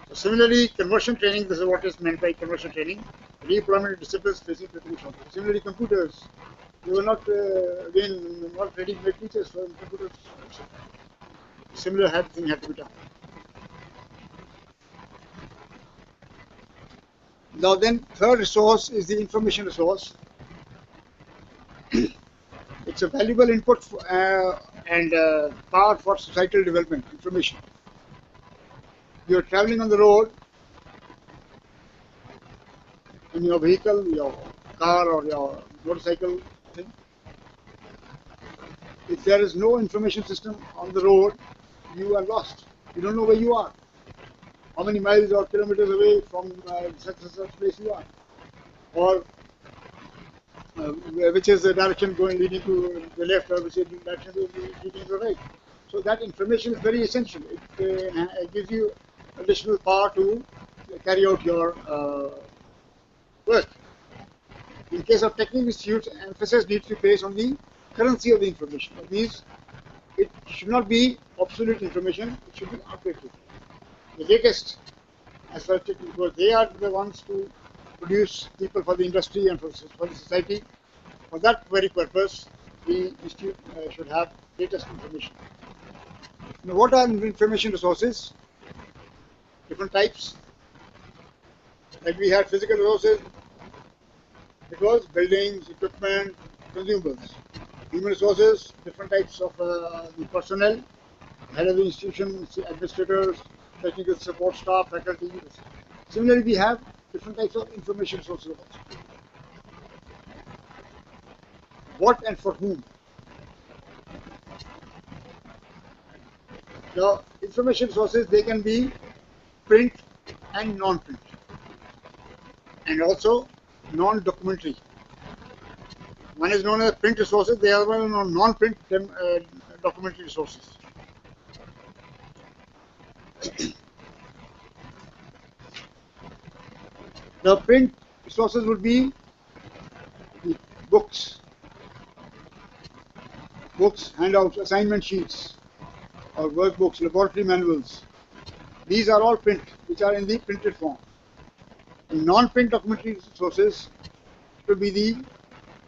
So similarly, conversion training, this is what is meant by conversion training, redeployment of disciplines facing critical shortage. Similarly, computers, they were not, again, not ready-made teachers for computers. Similar thing had to be done. Now then, third resource is the information resource. It's a valuable input and power for societal development, information. You're traveling on the road in your vehicle, your car or your motorcycle thing. If there is no information system on the road, you are lost. You don't know where you are, how many miles or kilometers away from such place you are, or which is the direction leading to the left, or which is the direction leading to the right. So that information is very essential. It gives you additional power to carry out your work. In case of technical institutes, emphasis needs to be placed on the currency of the information. That means it should not be obsolete information, it should be updated. The latest, as far as because they are the ones to produce people for the industry and for the society. For that very purpose, the institute should have latest information. Now, what are information resources? Different types. Like we had physical resources, it was buildings, equipment, consumables. Human resources, different types of the personnel, head of the institution, administrators, technical support staff, faculty. Similarly, we have different types of information resources also. What and for whom? The information sources, they can be print and non-print, and also non-documentary. One is known as print resources, the other one is non-print documentary resources. The print resources would be the books, handouts, assignment sheets, or workbooks, laboratory manuals. These are all print, which are in the printed form. In non-print documentary sources, it could be the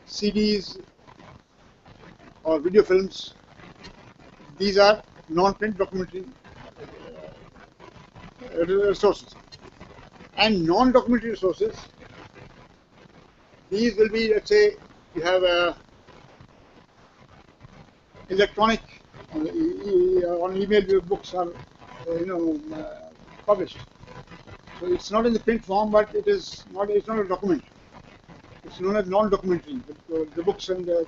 CDs or video films. These are non-print documentary resources. And non-documentary resources, these will be, let's say, you have a electronic on email, your books are published. So it's not in the print form, but it's not a document. It's known as non-documentary. The books and the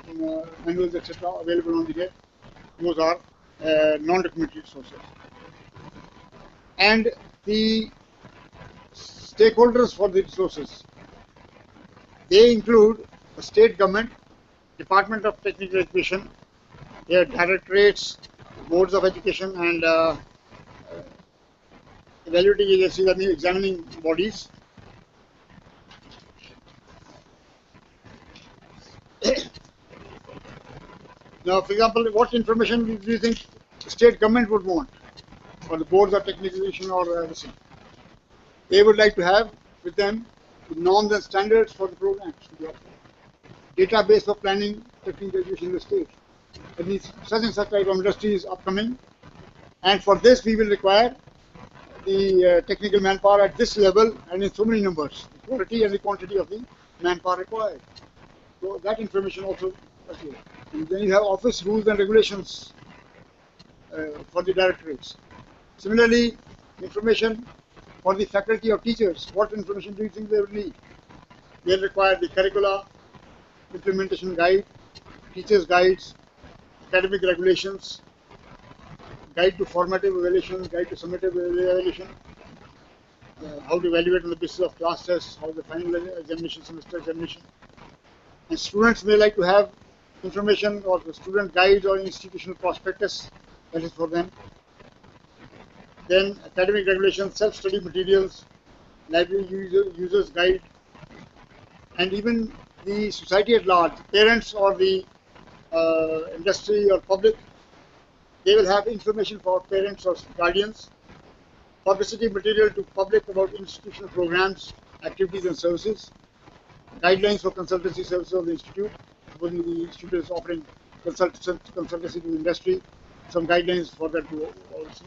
manuals, etc., available on the net, those are non-documentary sources. And the stakeholders for the resources, they include the state government, Department of Technical Education, their directorates, boards of education, and evaluating agencies, and examining bodies. Now, for example, what information do you think the state government would want, or the boards of technical education, or anything? They would like to have with them the norms and standards for the programs to be offered. Database for planning technical education in the state. That means such and such type of industry is upcoming, and for this we will require the technical manpower at this level and in so many numbers, the quality and the quantity of the manpower required. So that information also appears. And then you have office rules and regulations for the directorates. Similarly, information for the faculty or teachers. What information do you think they will need? They will require the curricula, implementation guide, teachers' guides, academic regulations, guide to formative evaluation, guide to summative evaluation, how to evaluate on the basis of class tests, how the final examination, semester examination. And students may like to have information or the student guide or institutional prospectus, that is for them. Then academic regulations, self-study materials, library users guide, and even the society at large, parents or the industry or public, they will have information for parents or guardians, publicity material to public about institutional programs, activities and services, guidelines for consultancy services of the institute. Supposing the institute is offering consultancy to industry, some guidelines for that to also.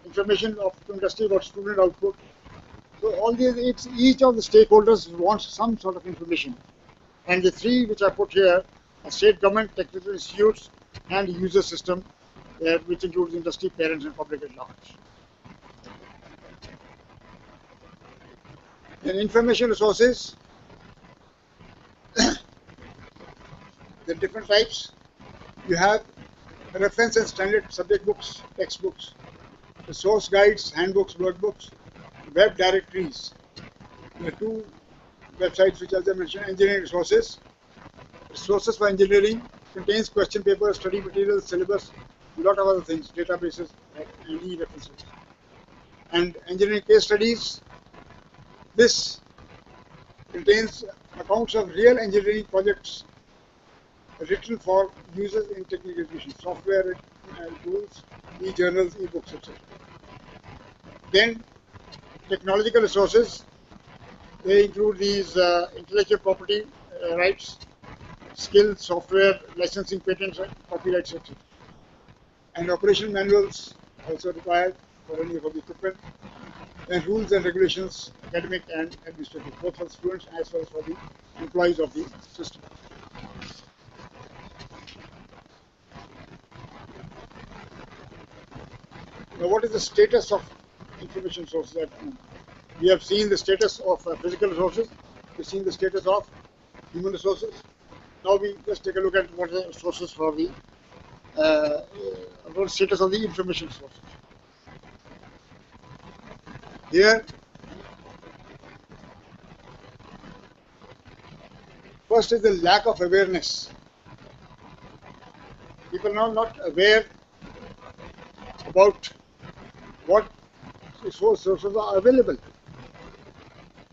Information of industry about student output. So all these, each of the stakeholders wants some sort of information. And the three which I put here are state government, technical institutes, and user system, which includes industry, parents, and public at large. And information resources, the different types. You have reference and standard subject books, textbooks, resource guides, handbooks, workbooks, web directories. There are two websites which, as I mentioned, engineering resources. Resources for engineering contains question papers, study materials, syllabus, a lot of other things, databases, and e-references. And engineering case studies, this contains accounts of real engineering projects written for users in technical education, software tools, e-journals, e-books, etc. Then technological resources, they include these intellectual property rights, skills, software, licensing, patents, copyrights, etc. And operational manuals also required for any of the equipment. And rules and regulations, academic and administrative, both for the students as well as for the employees of the system. Now, what is the status of information sources at home? We have seen the status of physical resources. We've seen the status of human resources. Now we just take a look at what are the sources for the about status of the information sources. Here, first is the lack of awareness. People are not aware about what sources are available.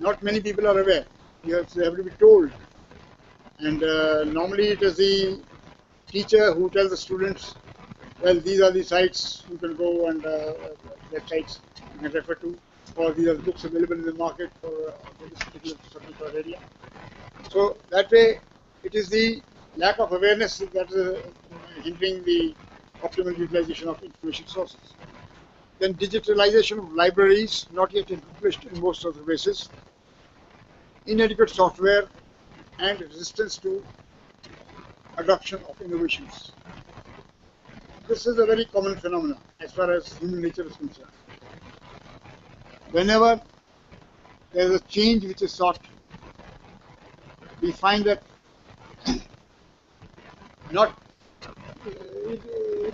Not many people are aware. They have to be told. And normally it is the teacher who tells the students, well, these are the sites you can go and websites you can refer to, or these are the books available in the market for this particular subject or area. So that way, it is the lack of awareness that is hindering the optimal utilization of information sources. Then digitalization of libraries, not yet accomplished in most of the cases. Inadequate software and resistance to adoption of innovations. This is a very common phenomenon as far as human nature is concerned. Whenever there is a change which is sought, we find that it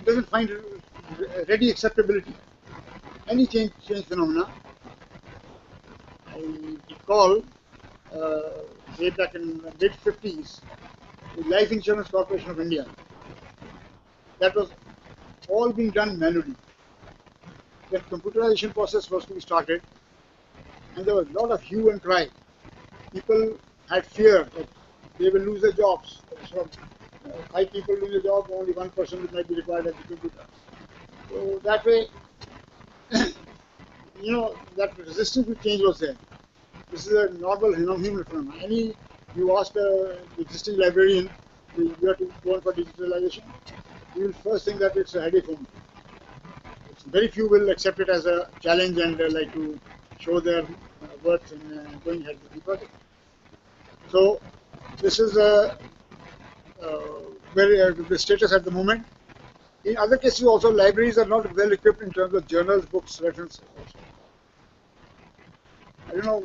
doesn't find ready acceptability. Any change phenomena. I recall way back in the mid 50s, the Life Insurance Corporation of India, that was all being done manually. The computerization process was to be started, and there was a lot of hue and cry. People had fear that they will lose their jobs. So, 5 people lose a job, only 1 person might be required at the computer. So that way, you know, that resistance to change was there. This is a normal human phenomenon. You ask the existing librarian, you have to go on for digitalization, you will first think that it's a headache for me. Very few will accept it as a challenge and like to show their worth in going ahead with the project. So this is the status at the moment. In other cases also, libraries are not well equipped in terms of journals, books, references. I don't know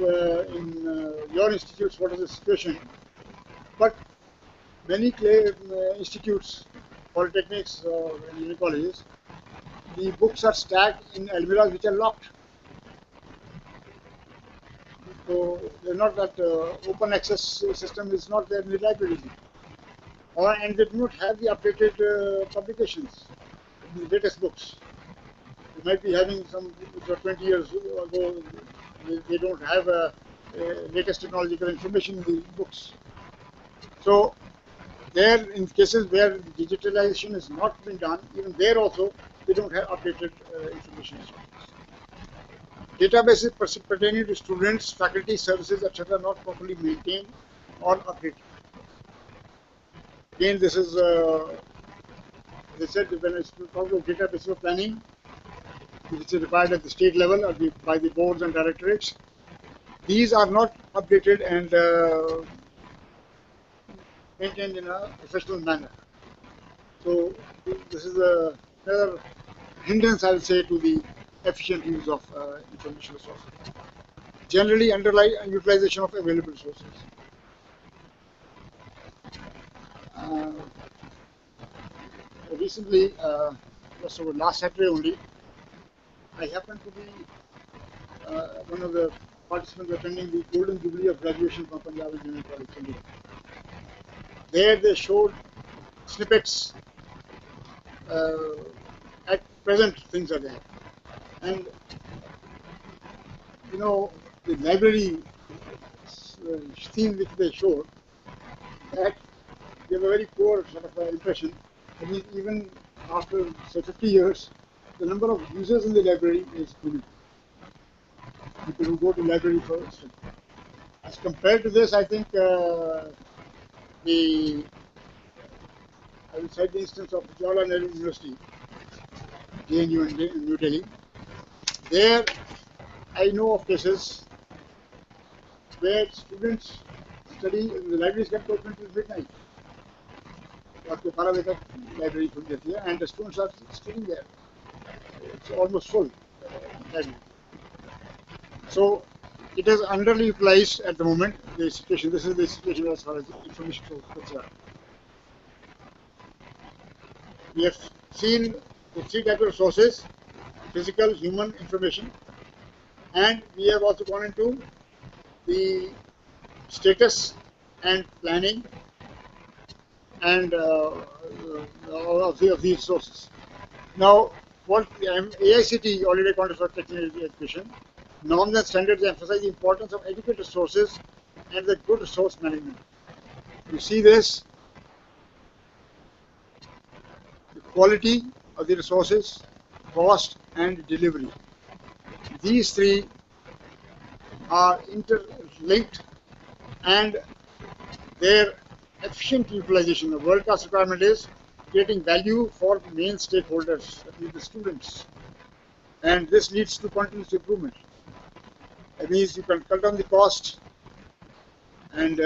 in your institutes what is the situation, but many institutes, polytechnics or uni colleges, the books are stacked in almirahs which are locked. So they're not that open access system is not there in the library. And they do not have the updated publications, the latest books. They might be having some which are 20 years ago. They don't have latest technological information in the books. So there, in cases where digitalization has not been done, even there also they don't have updated information. Databases pertaining to students, faculty, services, etc. not properly maintained or updated. Again, this is, they said when it's talking about database for planning, which is required at the state level or by the boards and directorates, these are not updated and maintained in a professional manner. So this is another hindrance, I would say, to the efficient use of information resources. Generally, underlying utilization of available resources. Recently, just over last Saturday only, I happened to be one of the participants attending the Golden Jubilee of Graduation from Punjab Engineering College, Chandigarh. There they showed snippets. At present, things are there. And, you know, the library scene which they showed, that gave a very poor sort of impression. I mean, even after, say, 50 years, the number of users in the library is booming. People who go to library for study. As compared to this, I think I will cite the instance of Jawaharlal Nehru University, JNU in New Delhi. There, I know of cases where students study in the libraries kept open till midnight. The Paravika library could get here, and the students are studying there. It's almost full library. So it is underutilized at the moment. The situation. This is the situation as far as information is concerned. We have seen the three types of sources: physical, human, information, and we have also gone into the status and planning and of these sources. Now, what AICTE, already accounted for technical education, norms and standards emphasize the importance of adequate resources and the good resource management. You see this, the quality of the resources, cost and delivery. These three are interlinked, and their efficient utilization. The world-class requirement is creating value for main stakeholders, that means the students, and this leads to continuous improvement. That means you can cut down the cost and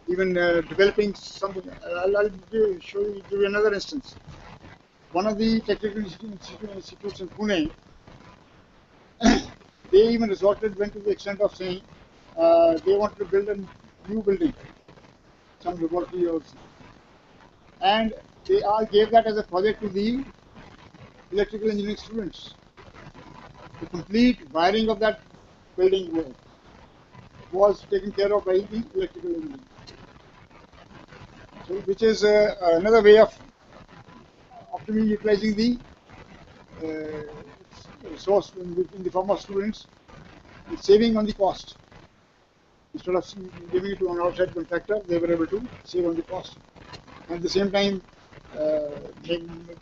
even developing something. I'll give you another instance. One of the technical institutes in Pune, they even went to the extent of saying they wanted to build a new building, some laboratory also, and they all gave that as a project to the electrical engineering students. The complete wiring of that building was taken care of by the electrical engineering. So, which is another way of optimally utilizing the resource in the form of students, and saving on the cost. Instead of giving it to an outside contractor, they were able to save on the cost. And at the same time,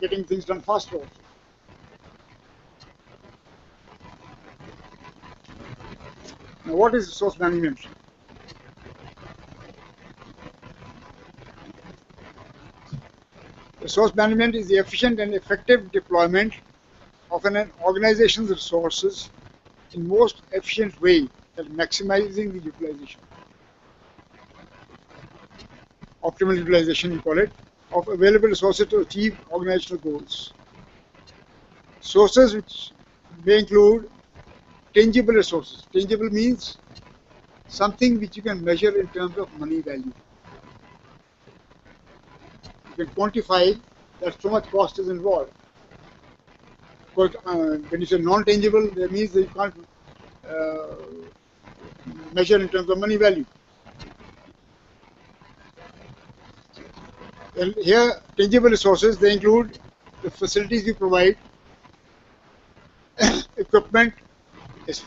getting things done faster also. Now, what is resource management? Resource management is the efficient and effective deployment of an organization's resources in most efficient way, that maximizing the utilization. Optimal utilization, we call it, of available resources to achieve organizational goals. Sources which may include tangible resources. Tangible means something which you can measure in terms of money value. You can quantify that so much cost is involved. Because when you say non-tangible, that means that you can't measure in terms of money value. And here, tangible resources, they include the facilities we provide, equipment,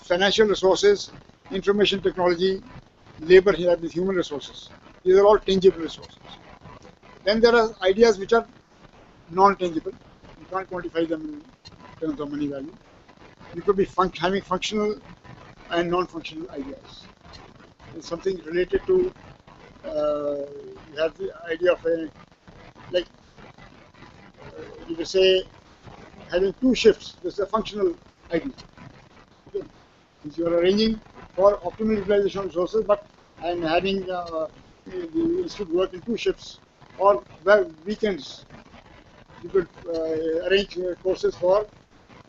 financial resources, information technology, labor, here with human resources. These are all tangible resources. Then there are ideas which are non-tangible. You can't quantify them in terms of money value. You could be having functional and non-functional ideas. It's something related to, you have the idea of like, you could say, having 2 shifts. This is a functional idea. Okay. Since you are arranging for optimal utilization of resources, but I am having the institute work in 2 shifts or weekends. You could arrange courses for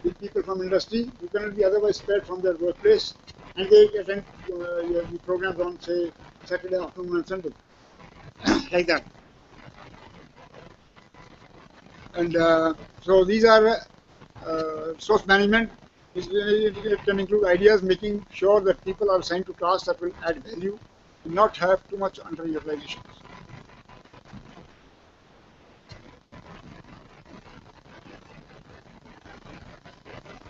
the people from industry who cannot be otherwise spared from their workplace, and they attend the programs on, say, Saturday afternoon and Sunday, like that. And so these are resource management. It can include ideas making sure that people are assigned to tasks that will add value and not have too much underutilization.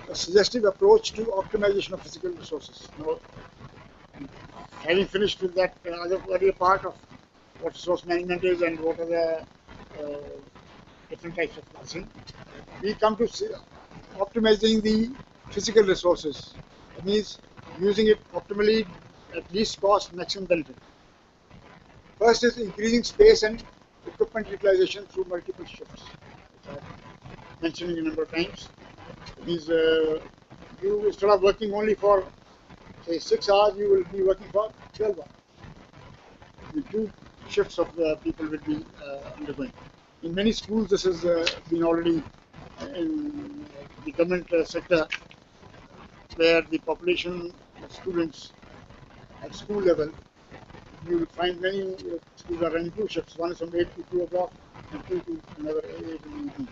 A suggestive approach to optimization of physical resources. Now, having finished with that earlier part of what resource management is and what are the different types of processing, we come to optimizing the physical resources. That means using it optimally at least cost, maximum benefit. First is increasing space and equipment utilization through multiple shifts, which I mentioned a number of times. It means you, instead of working only for, say, 6 hours, you will be working for 12 hours. The 2 shifts of people will be undergoing. In many schools, this has been already in the government sector, where the population of students at school level, you will find many schools are running 2 shifts. One is from 8 to 2 o'clock and 2 to another 8 in the evening.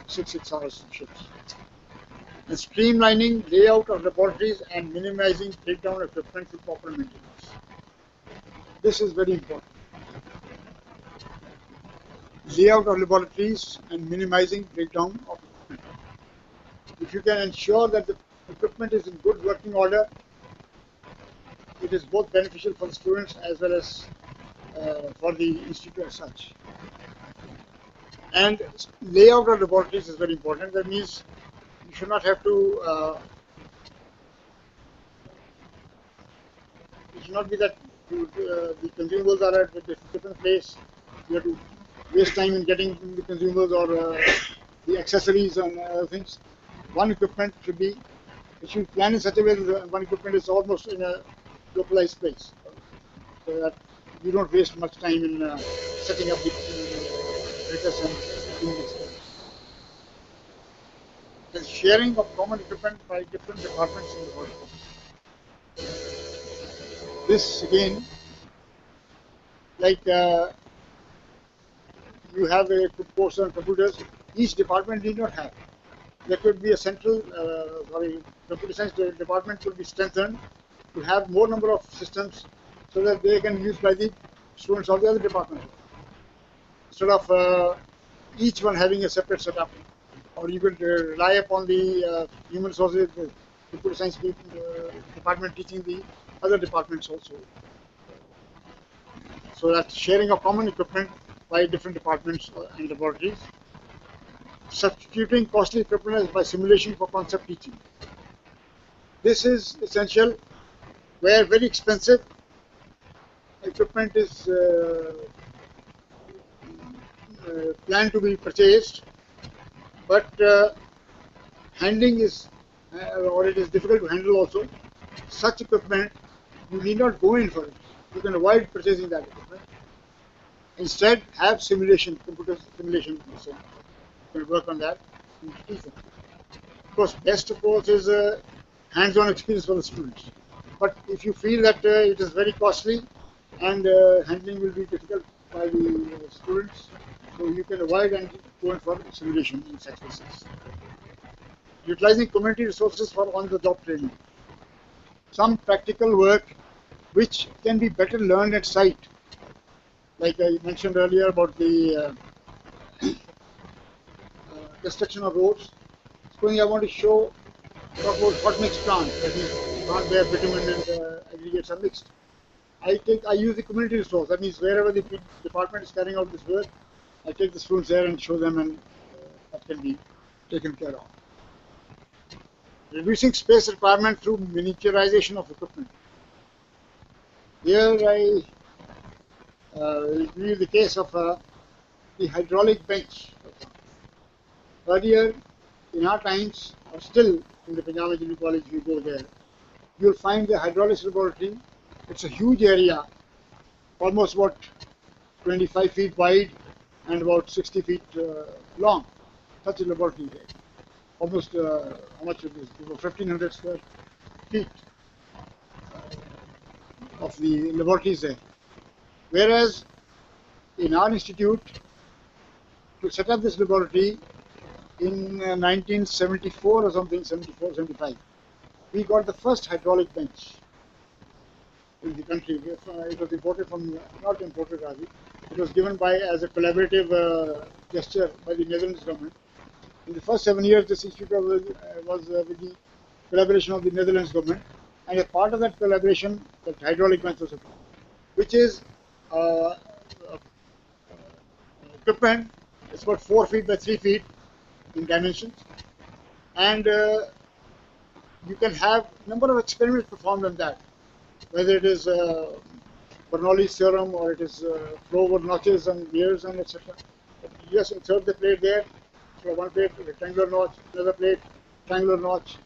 6 hours shifts. And streamlining layout of laboratories and minimizing breakdown of equipment through proper maintenance. This is very important. Layout of laboratories and minimizing breakdown of equipment. If you can ensure that the equipment is in good working order, it is both beneficial for the students as well as for the institute as such. And layout of laboratories is very important. That means you should not have to, it should not be that the consumables are at a different place. You have to waste time in getting the consumables or the accessories and other things. One equipment should be, it should plan in such a way that one equipment is almost in a localized place, so that you don't waste much time in setting up the printers and doing this. The sharing of common equipment by different departments in the workforce. This again, like you have a course on computers, each department need not have. There could be a central, computer science department could be strengthened to have more number of systems so that they can be used by the students of the other departments. Instead of each one having a separate setup, or you could rely upon the human resources, the computer science department teaching the other departments also. So that sharing of common equipment by different departments and laboratories. Substituting costly equipment by simulation for concept teaching. This is essential where very expensive equipment is planned to be purchased, but handling is, or it is difficult to handle also. Such equipment, you need not go in for it. You can avoid purchasing that equipment. Instead, have simulation, computer simulation. So you can work on that and teach them. Of course, best of course is hands-on experience for the students. But if you feel that it is very costly and handling will be difficult by the students, so you can avoid and go in for simulation in such cases. utilizing community resources for on-the-job training. Some practical work which can be better learned at site, like I mentioned earlier about the construction of roads. Suppose I want to show talk about hot mix plant, that is plant where bitumen and aggregates are mixed. I use the community resource. That means wherever the department is carrying out this work, I take the students there and show them, and that can be taken care of. Reducing space requirement through miniaturization of equipment. Here I review the case of the hydraulic bench. Earlier, in our times, or still in the Punjab Engineering College, you go there, you'll find the hydraulics laboratory. It's a huge area, almost about 25 feet wide and about 60 feet long. Such a laboratory there. Almost, how much it is? 1,500 square feet of the laboratories there. Whereas in our institute, to set up this laboratory in 1974 or something, 74, 75, we got the first hydraulic bench in the country. It was imported from, not imported rather, it was given by as a collaborative gesture by the Netherlands government. In the first 7 years, this institute was with the collaboration of the Netherlands government, and a part of that collaboration, the hydraulic bench was applied, which is equipment. It's about 4 feet by 3 feet in dimensions, and you can have a number of experiments performed on that, whether it is Bernoulli's theorem or it is flow over notches and gears and etc. You just insert the plate there, so one plate, rectangular notch, another plate, triangular notch,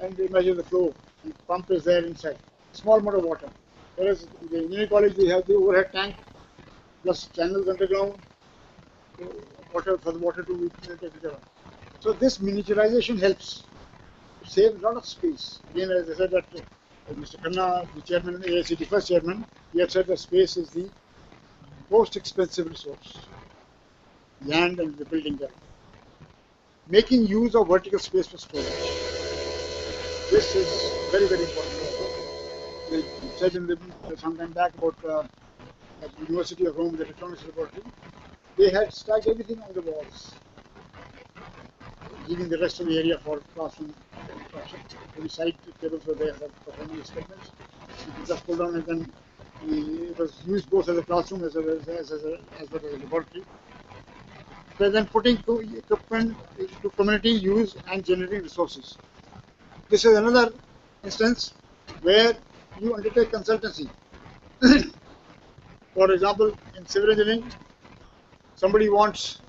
and they measure the flow. The pump is there inside. Small amount of water. Whereas in the engineering college, we have the overhead tank plus channels underground, water for the water to take it around. So this miniaturization helps save a lot of space. Again, as I said that Mr. Khanna, the chairman, AICT first chairman, he had said that space is the most expensive resource, land and the building there. Making use of vertical space for storage. This is very, very important. They said in the, some time back about at the University of Rome, the electronics laboratory, they had stacked everything on the walls, leaving the rest of the area for classroom instruction. Every side tables were there for performing experiments. You could just pull down, and then it was used both as a classroom as well as a laboratory. So then putting equipment to community use and generating resources. This is another instance where you undertake consultancy. For example, in civil engineering, somebody wants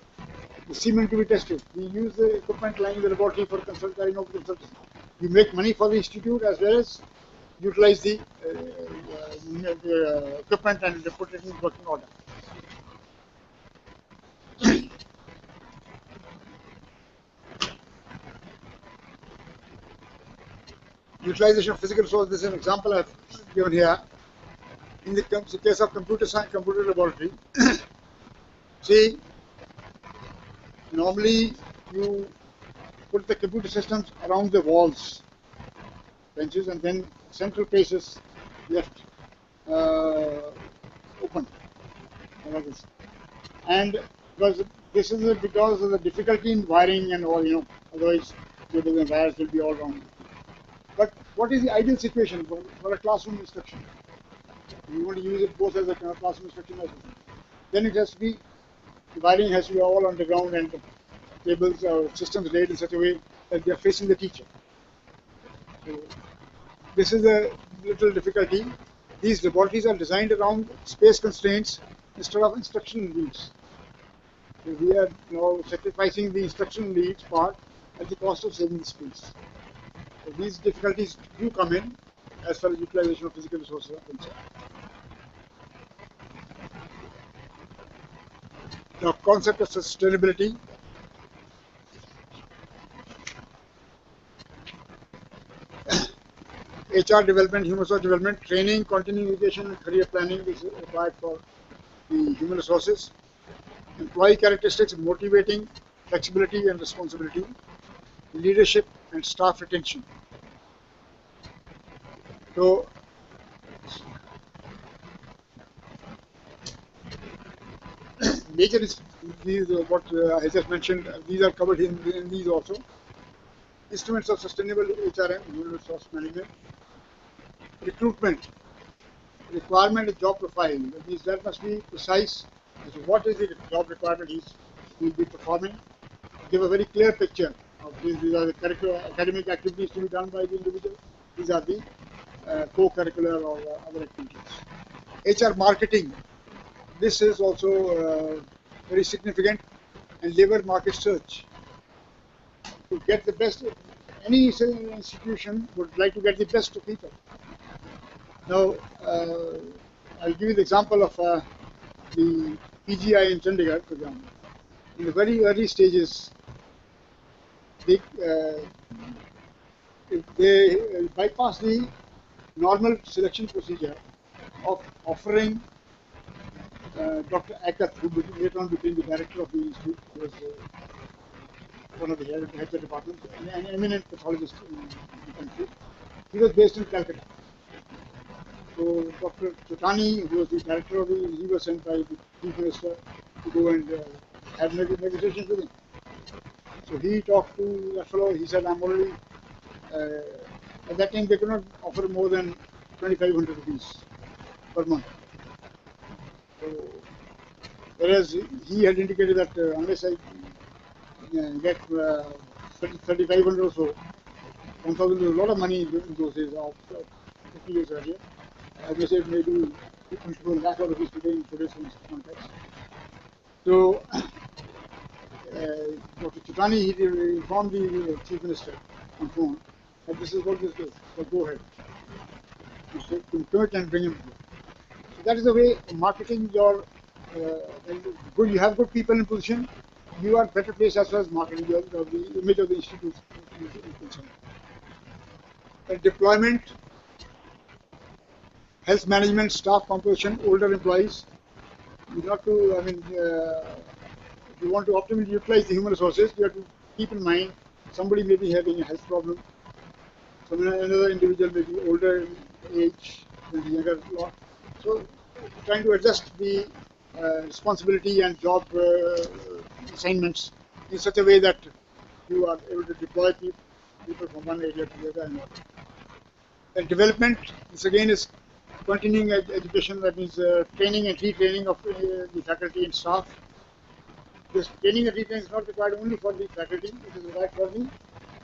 the cement to be tested. We use the equipment lying in the laboratory for consultancy. You make money for the institute as well as utilize the equipment and put it in working order. Utilization of physical resources. This is an example I've given here. In the case of computer science, computer laboratory, see, normally you put the computer systems around the walls, benches, and then central places left open. And because this is because of the difficulty in wiring and all, otherwise cables and wires will be all wrong. But what is the ideal situation for a classroom instruction? You want to use it both as a classroom instruction as well. Then it has to be, the wiring has to be all underground and cables or systems laid in such a way that they are facing the teacher. So this is a little difficulty. These laboratories are designed around space constraints instead of instructional needs. So we are now sacrificing the instructional needs part at the cost of saving the space. So these difficulties do come in as far as utilization of physical resources are concerned. Now, concept of sustainability. HR development, human resource development, training, continuing education, and career planning is required for the human resources. Employee characteristics, motivating, flexibility, and responsibility. leadership and staff retention. So major is these what I just mentioned. These are covered in these also. Instruments of sustainable HRM, human resource management. Recruitment. Requirement is job profile. That means that must be precise as to what is the job requirement he will be performing. Give a very clear picture of these are the academic activities to be done by the individual. These are the co-curricular or other activities. HR marketing. This is also very significant, and labor market search. To get the best, any institution would like to get the best of people. Now, I'll give you the example of the PGI in Chandigarh, for example. In the very early stages, they bypass the normal selection procedure of offering Dr. Akat, who later on became the director of the institute, who was one of the heads of the department, an eminent pathologist in the country. He was based in Calcutta. So Dr. Chotani, who was the director of he was sent by the chief minister to go and have negotiations with him. So he talked to that fellow. He said, "I'm already." At that time, they could not offer more than 2,500 rupees per month. So, whereas he had indicated that unless I get 3,500 or so, 1,000 was a lot of money in those days, 50 years earlier. I may say maybe 1 lakh rupees today in today's context. So, Dr. Chitani, he informed the chief minister on phone that this is what this is, so go ahead. So, commit and bring him here. So that is the way marketing your, you have good people in position, you are better placed as far as marketing the image of the institute is concerned. And deployment, health management, staff composition, older employees. You have to, if you want to optimally utilize the human resources, you have to keep in mind somebody may be having a health problem. Another individual may be older in age than the younger lot. So, trying to adjust the responsibility and job assignments in such a way that you are able to deploy people from one area to the other. And development, this again is continuing education, that means training and retraining of the faculty and staff. This training and retraining is not required only for the faculty, it is required for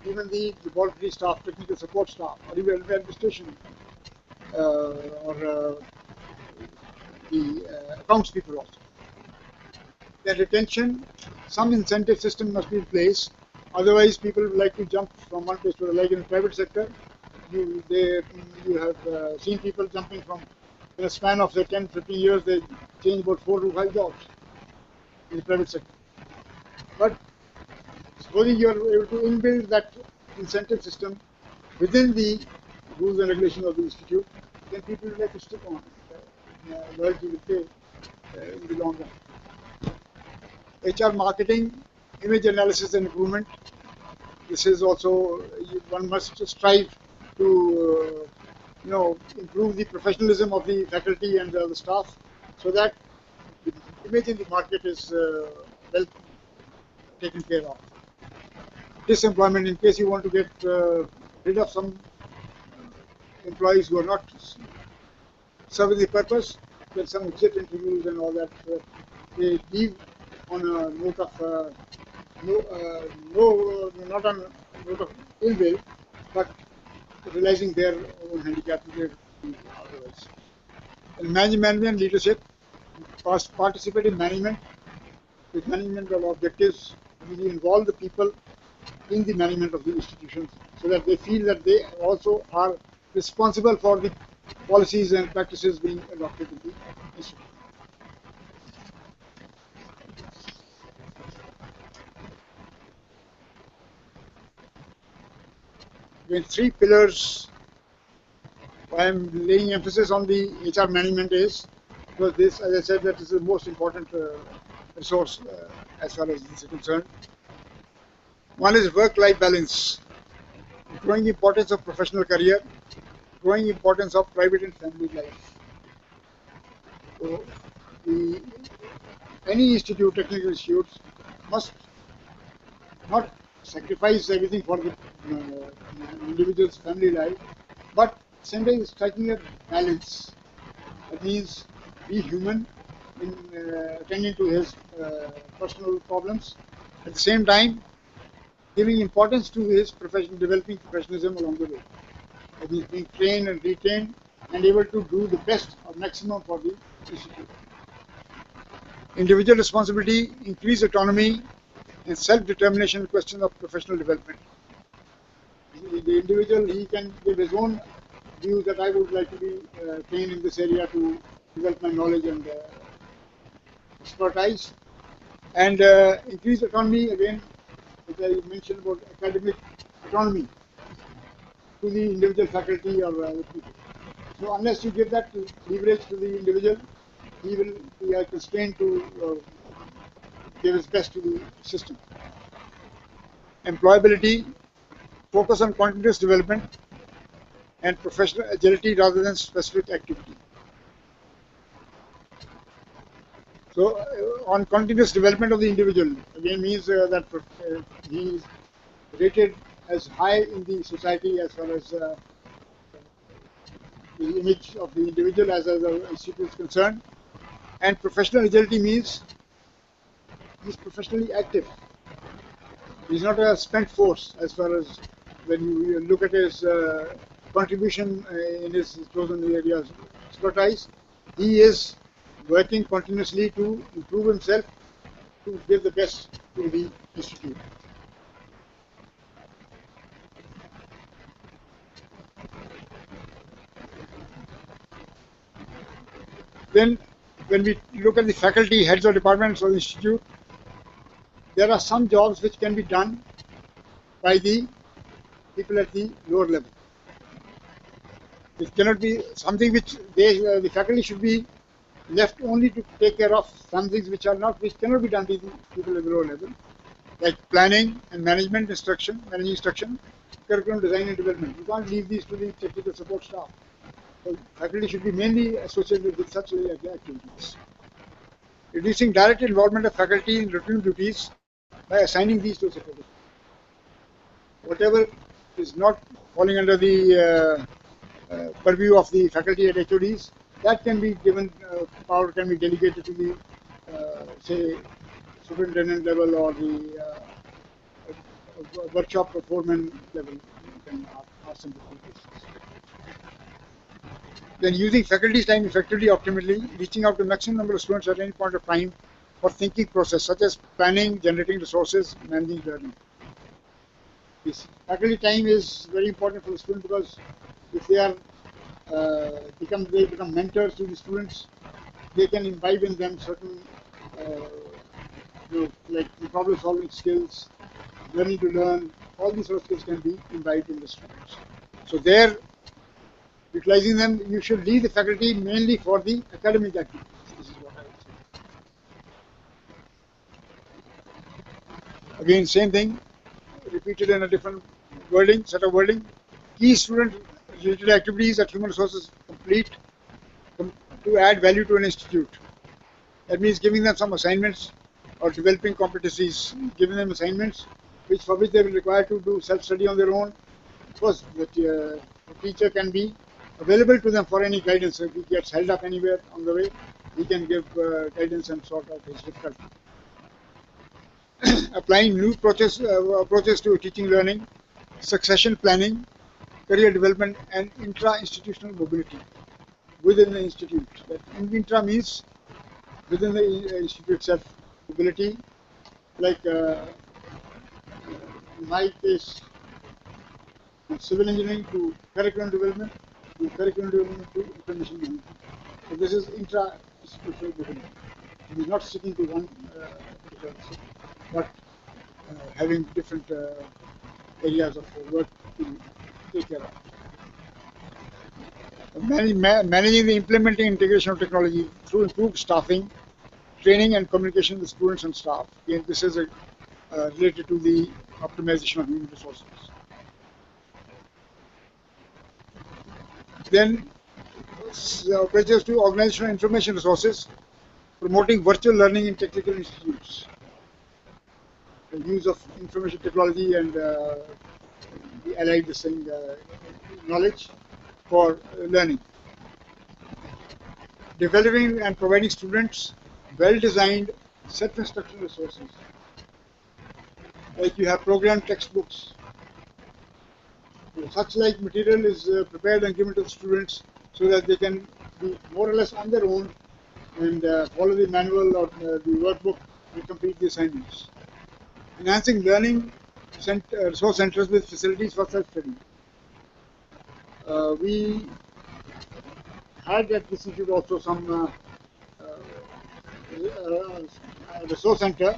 even the laboratory staff, technical support staff, or even administration, or the accounts people also. The retention, some incentive system must be in place, otherwise people would like to jump from one place to another. Like in the private sector, you have seen people jumping from, in a span of say 10-15 years, they change about 4 to 5 jobs in the private sector. But supposing you are able to inbuild that incentive system within the rules and regulations of the institute, then people will like to stick on. Loyalty will pay in the long run. HR marketing, image analysis and improvement. This is also, one must strive to improve the professionalism of the faculty and the staff, so that the image in the market is well taken care of. Disemployment, in case you want to get rid of some employees who are not serving the purpose, then some exit interviews and all that, they leave on a note of not on a note of ill will, but realizing their own handicap otherwise. And management leadership, participate in management with management of objectives. We involve the people in the management of the institutions so that they feel that they also are responsible for the policies and practices being adopted in the institute. Again, 3 pillars I am laying emphasis on the HR management is, because this, as I said, that is the most important resource as far as this is concerned. One is work-life balance, growing importance of professional career, growing importance of private and family life. So any institute, technical institutes, must not sacrifice everything for the individual's family life, but sometimes striking a balance. That means be human in attending to his personal problems, at the same time giving importance to his profession, developing professionalism along the way. That means being trained and retained and able to do the best or maximum for the institute. Individual responsibility, increased autonomy, and self-determination in question of professional development. The individual, he can give his own views that I would like to be trained in this area to develop my knowledge and expertise. And increased autonomy, again, as I mentioned about academic autonomy to the individual faculty or people. So unless you give that leverage to the individual, he will be constrained to give his best to the system. Employability, focus on continuous development and professional agility rather than specific activity. So on continuous development of the individual, again means that he is rated as high in the society as far as the image of the individual as the institute is concerned. And professional agility means he is professionally active. He is not a spent force as far as when you look at his contribution in his chosen areas expertise. He is working continuously to improve himself to give the best to the institute. Then when we look at the faculty, heads of departments of the institute, there are some jobs which can be done by the people at the lower level. It cannot be something which the faculty should be left only to take care of some things which cannot be done by the people at the lower level, like planning and management instruction, managing instruction, curriculum design and development. You can't leave these to the technical support staff. So faculty should be mainly associated with such activities. Reducing direct involvement of faculty in routine duties by assigning these to secretary. Whatever is not falling under the purview of the faculty at HODs, that can be given, power can be delegated to the, say, superintendent level or the workshop or foreman level. You can ask them to do this. Then using faculty's time effectively, optimally, reaching out to maximum number of students at any point of time for thinking process, such as planning, generating resources, managing learning. This faculty time is very important for the student because if they are become mentors to the students, they can imbibe in them certain like the problem solving skills, learning to learn, all these sort of skills can be imbibed in the students. So there, utilizing them, you should leave the faculty mainly for the academic activities. This is what I would say. Again, same thing, repeated in a different wording, set of wording. Key student related activities that human resources complete to add value to an institute. That means giving them some assignments or developing competencies, giving them assignments for which they will require to do self-study on their own. Of course, the teacher can be available to them for any guidance. If he gets held up anywhere on the way, he can give guidance and sort out his difficulty. Applying new approaches to teaching learning, succession planning, career development, and intra-institutional mobility within the institute. That intra means within the institute itself, mobility, like in my case, civil engineering to curriculum development, to information management. So this is intra-institutional mobility. It is not sticking to one particular institute, but having different areas of work to take care of. Managing the implementing integration of technology through improved staffing, training and communication with students and staff. Again, this is related to the optimization of human resources. Then, approaches to organizational information resources, promoting virtual learning in technical institutes, the use of information technology and the allied knowledge for learning. Developing and providing students well-designed self-instruction resources. Like you have program textbooks. Such like material is prepared and given to the students so that they can be more or less on their own and follow the manual or the workbook and complete the assignments. Enhancing learning resource centers with facilities for self-study. We had at this institute also some resource center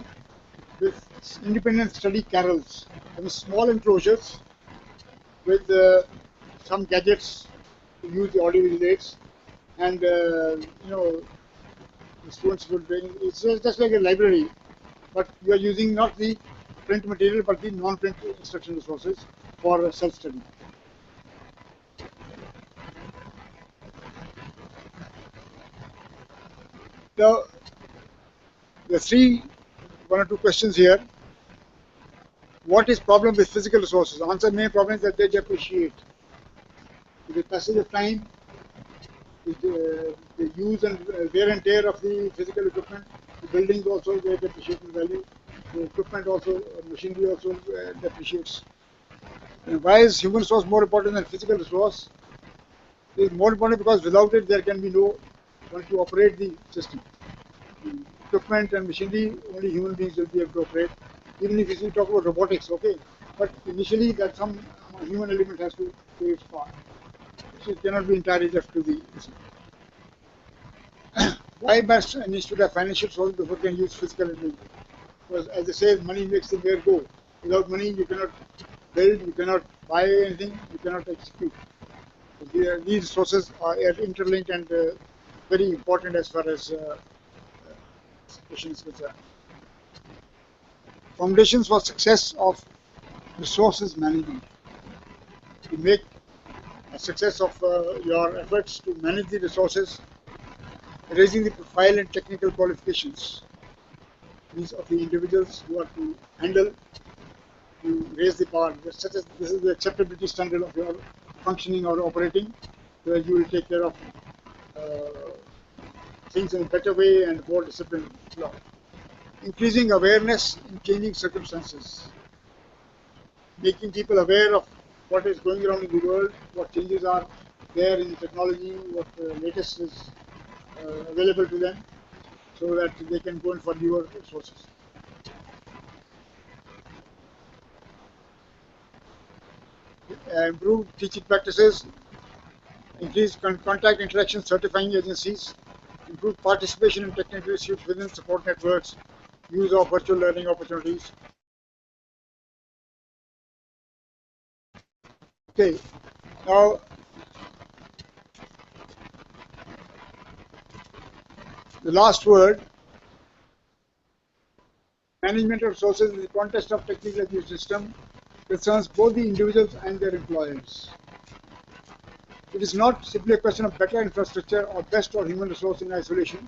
with independent study carrels, small enclosures with some gadgets to use the audio aids, and the students would bring. It's just like a library, but you are using not the print material but the non-print instruction resources for self-study. The three, one or two questions here. What is problem with physical resources? Answer: main problem is that they depreciate. With the passage of time, with the use and wear and tear of the physical equipment, the buildings also they depreciate in value. The equipment also, machinery also depreciates. And why is human resource more important than physical resource? It is more important because without it there can be no one to operate the system. The equipment and machinery only human beings will be able to operate. Even if you talk about robotics, okay, but initially that some human element has to play its part. So it cannot be entirely left to the Why must an institute have financial resources before it can use physical element? Because as they say, money makes the bear go. Without money you cannot build, you cannot buy anything, you cannot execute. So these resources are interlinked and very important as far as question is concerned. Foundations for success of resources management. To make a success of your efforts to manage the resources, raising the profile and technical qualifications. These of the individuals who are to handle, to raise the bar. Such as this is the acceptability standard of your functioning or operating, where you will take care of things in a better way and more disciplined law. Increasing awareness in changing circumstances, making people aware of what is going around in the world, what changes are there in technology, what latest is available to them, so that they can go in for newer sources. Improve teaching practices, increase contact interaction certifying agencies, improve participation in technical issues within support networks, use of virtual learning opportunities. Okay, now the last word. Management of resources in the context of technical education system concerns both the individuals and their employers. It is not simply a question of better infrastructure or best or human resource in isolation,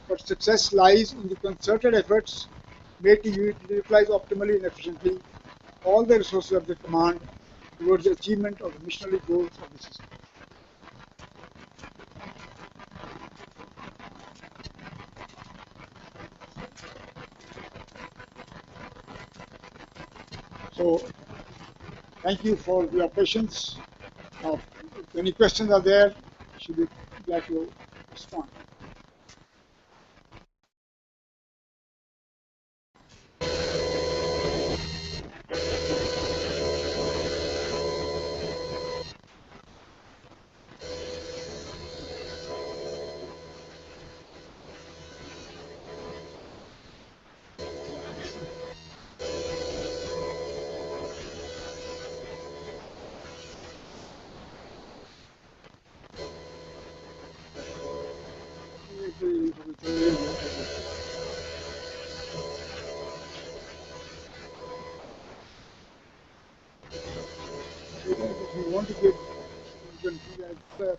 but success lies in the concerted efforts made to utilize optimally and efficiently all the resources of the command towards the achievement of the missionary goals of the system. So, thank you for your patience. If any questions are there, I should be glad to respond. If you want to give, you can do that.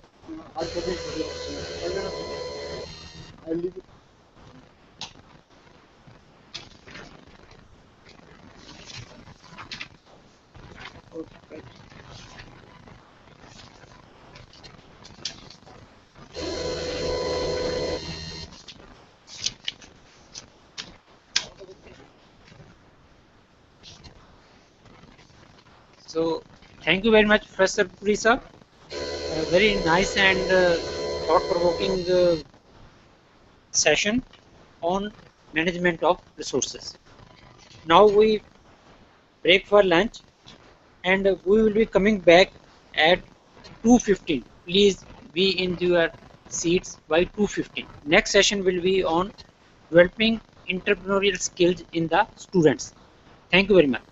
Hard copy for yours. I'll leave it. Okay. So thank you very much, Professor Puri sir. Very nice and thought-provoking session on management of resources. Now we break for lunch, and we will be coming back at 2:15. Please be in your seats by 2:15. Next session will be on developing entrepreneurial skills in the students. Thank you very much.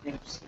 Thanks.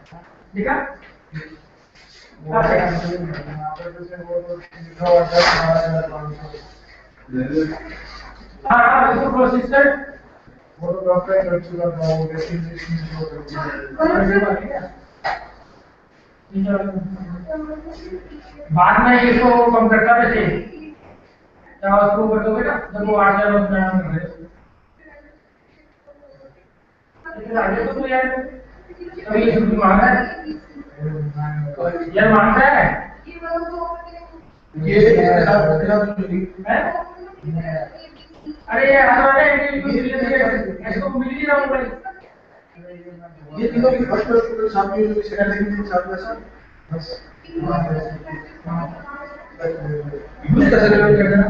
ठीक है? हाँ, इसको processor बाद में इसको कम करता वैसे क्या उसको कर दोगे ना जब वो 8,000 आगे तो यार अभी ये छुट्टी मांग रहा है यार मांगता है ये अरे यार इसको मिल ही रहा हूँ ये तीनों की फर्स्ट क्लास साथ में सेकंड लेकिन साथ में सर बस यूज कैसे कर देना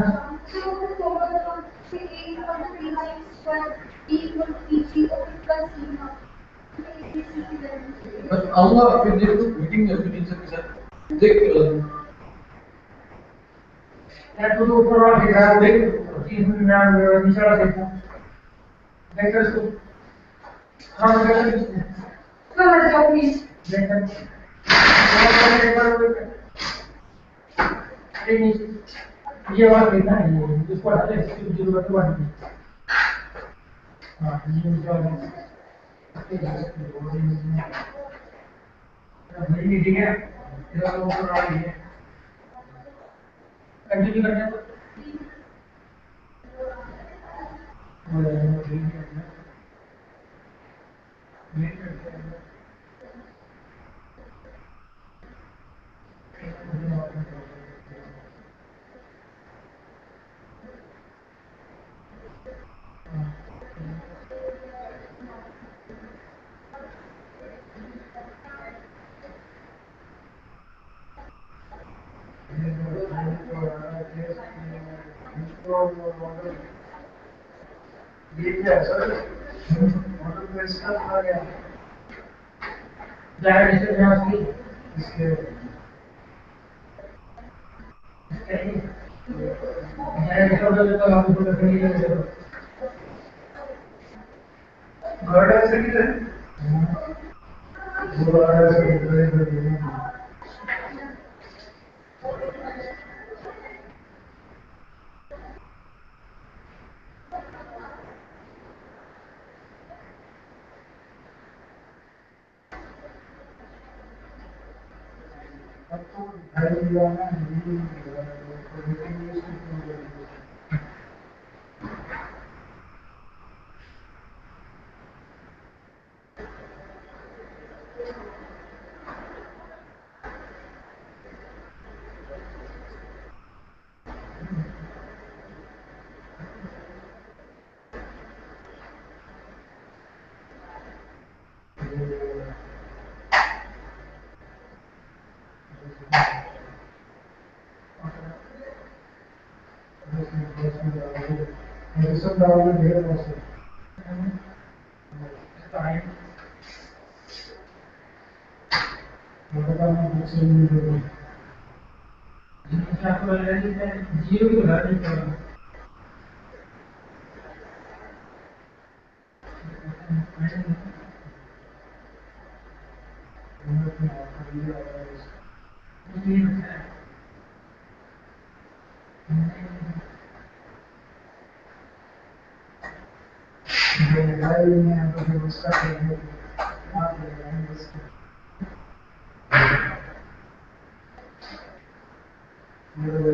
बस आऊंगा फिर देखो मीटिंग में मीटिंग के साथ देख यार तू तो ऊपर वाला देख रहा है देख 30 मिनट में नीचे वाला देखो देख इसको हाँ देख समझ जाओ प्लीज देख ये बात देखना है इसको हटाते हैं इसकी जरूरत हुआ नहीं हाँ ये जो है ठीक है इधर ऊपर आ रही है कंटिन्यू करना है ये क्या है सर मॉडल में इसका आ गया डायरेक्ट से यहाँ से इसके डायरेक्ट से तो हम को करने के लिए गार्ड ऐसे की है वो गार्ड ऐसे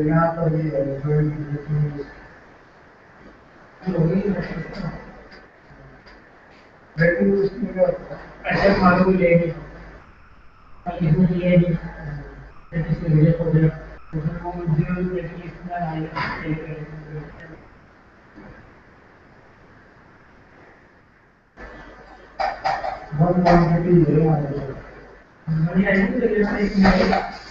यहाँ पर भी है ऐसे मालूम लेंगे इसमें ये नहीं इसमें रिजेक्ट हो गया उसमें वो जीरो इतना आएगा 150 है बढ़िया है तो ये एक मिनट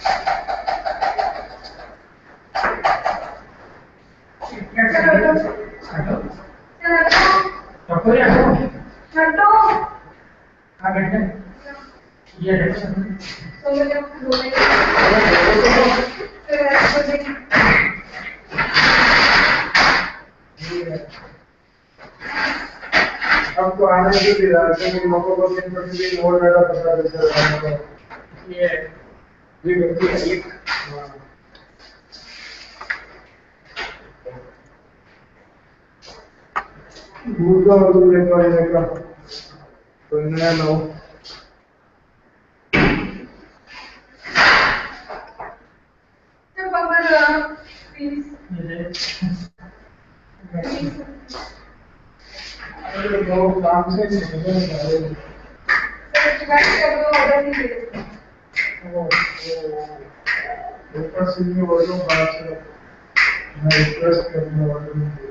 क्या कर रहे हो हेलो हटो हाँ बैठे ये देखो तो ये जब बोलेंगे अब हमको आने भी दिया क्योंकि लोगों को दिन प्रतिदिन और ज़्यादा पता चलता है ये गलती है एक दूसरा और लेकर कोई नया ना हो लोग काम से ऊपर से भी वो लोग बात से मैं रिक्वेस्ट करने वाला हूँ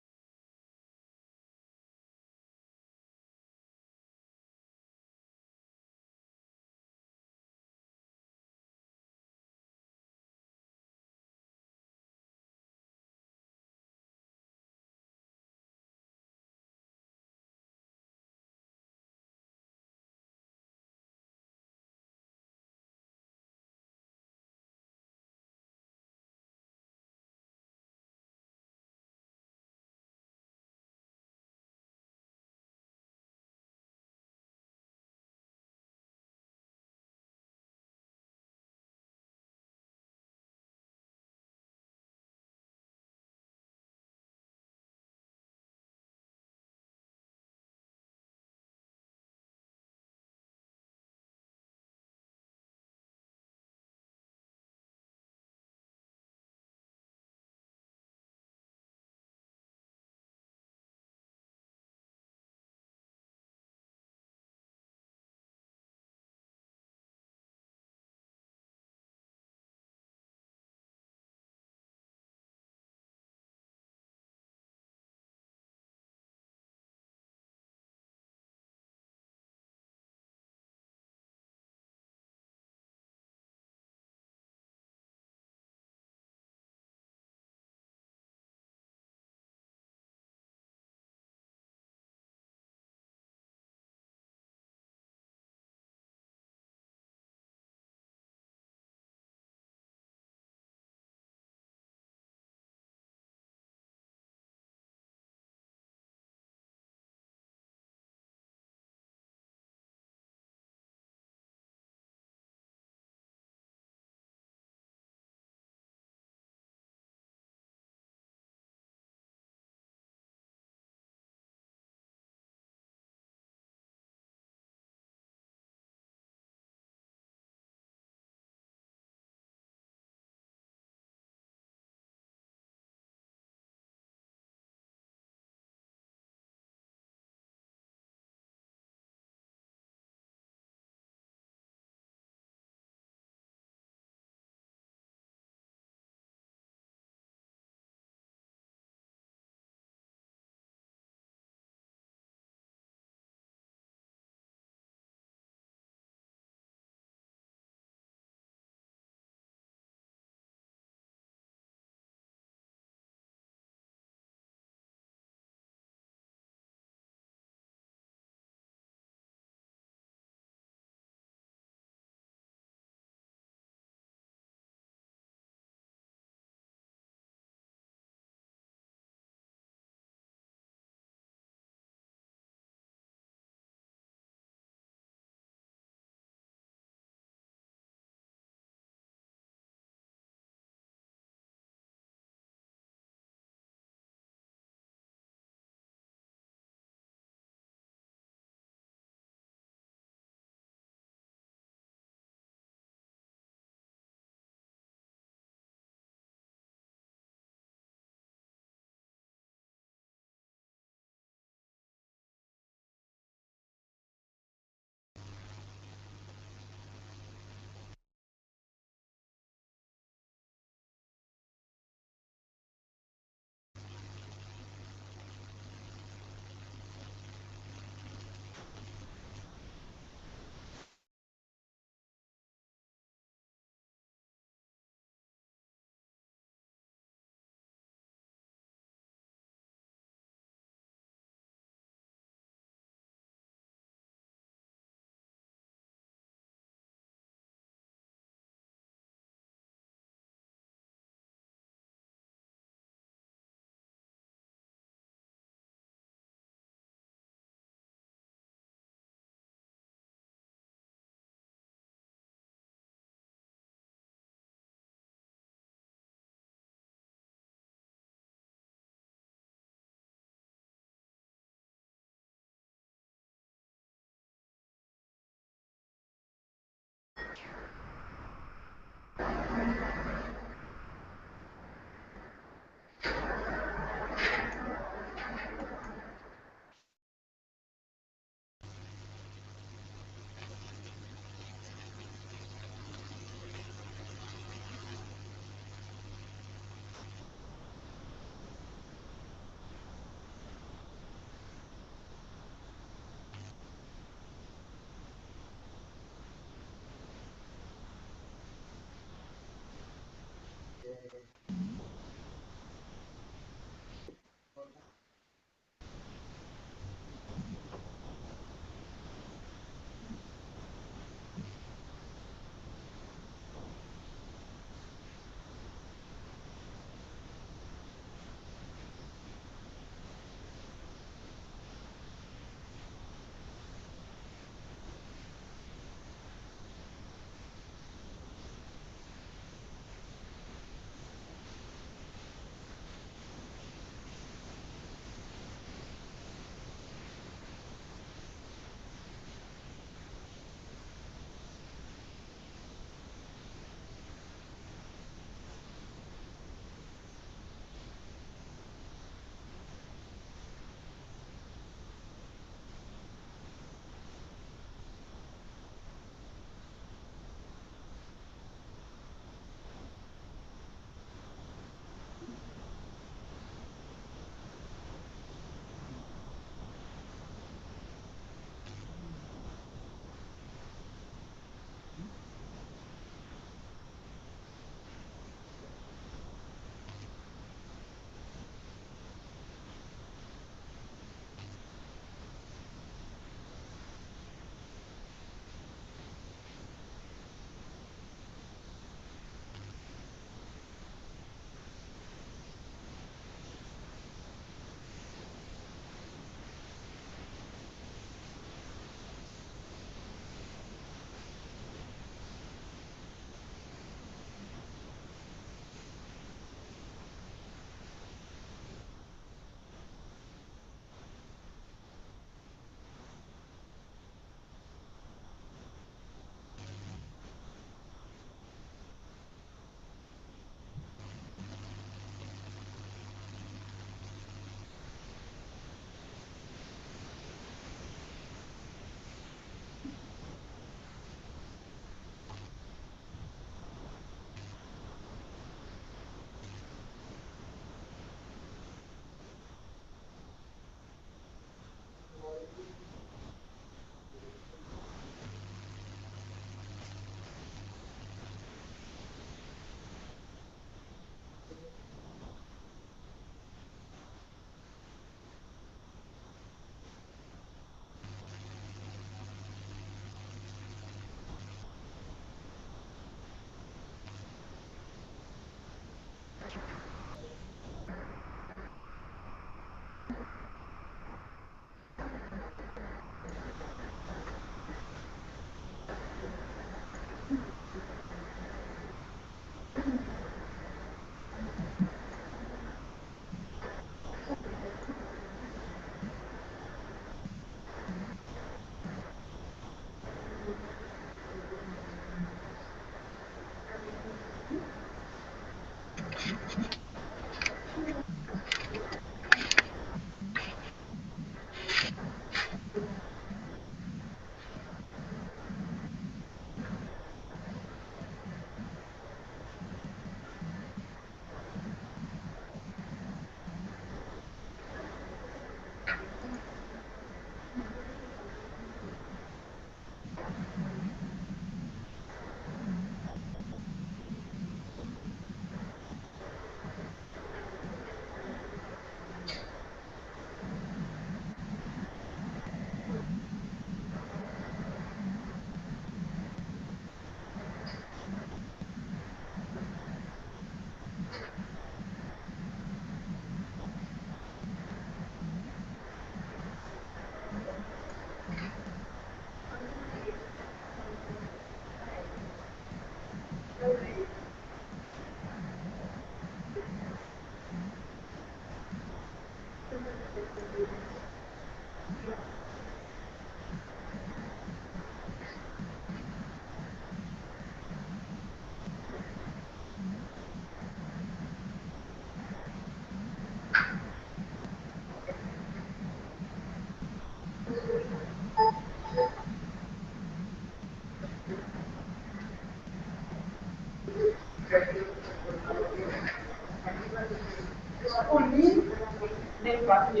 सपना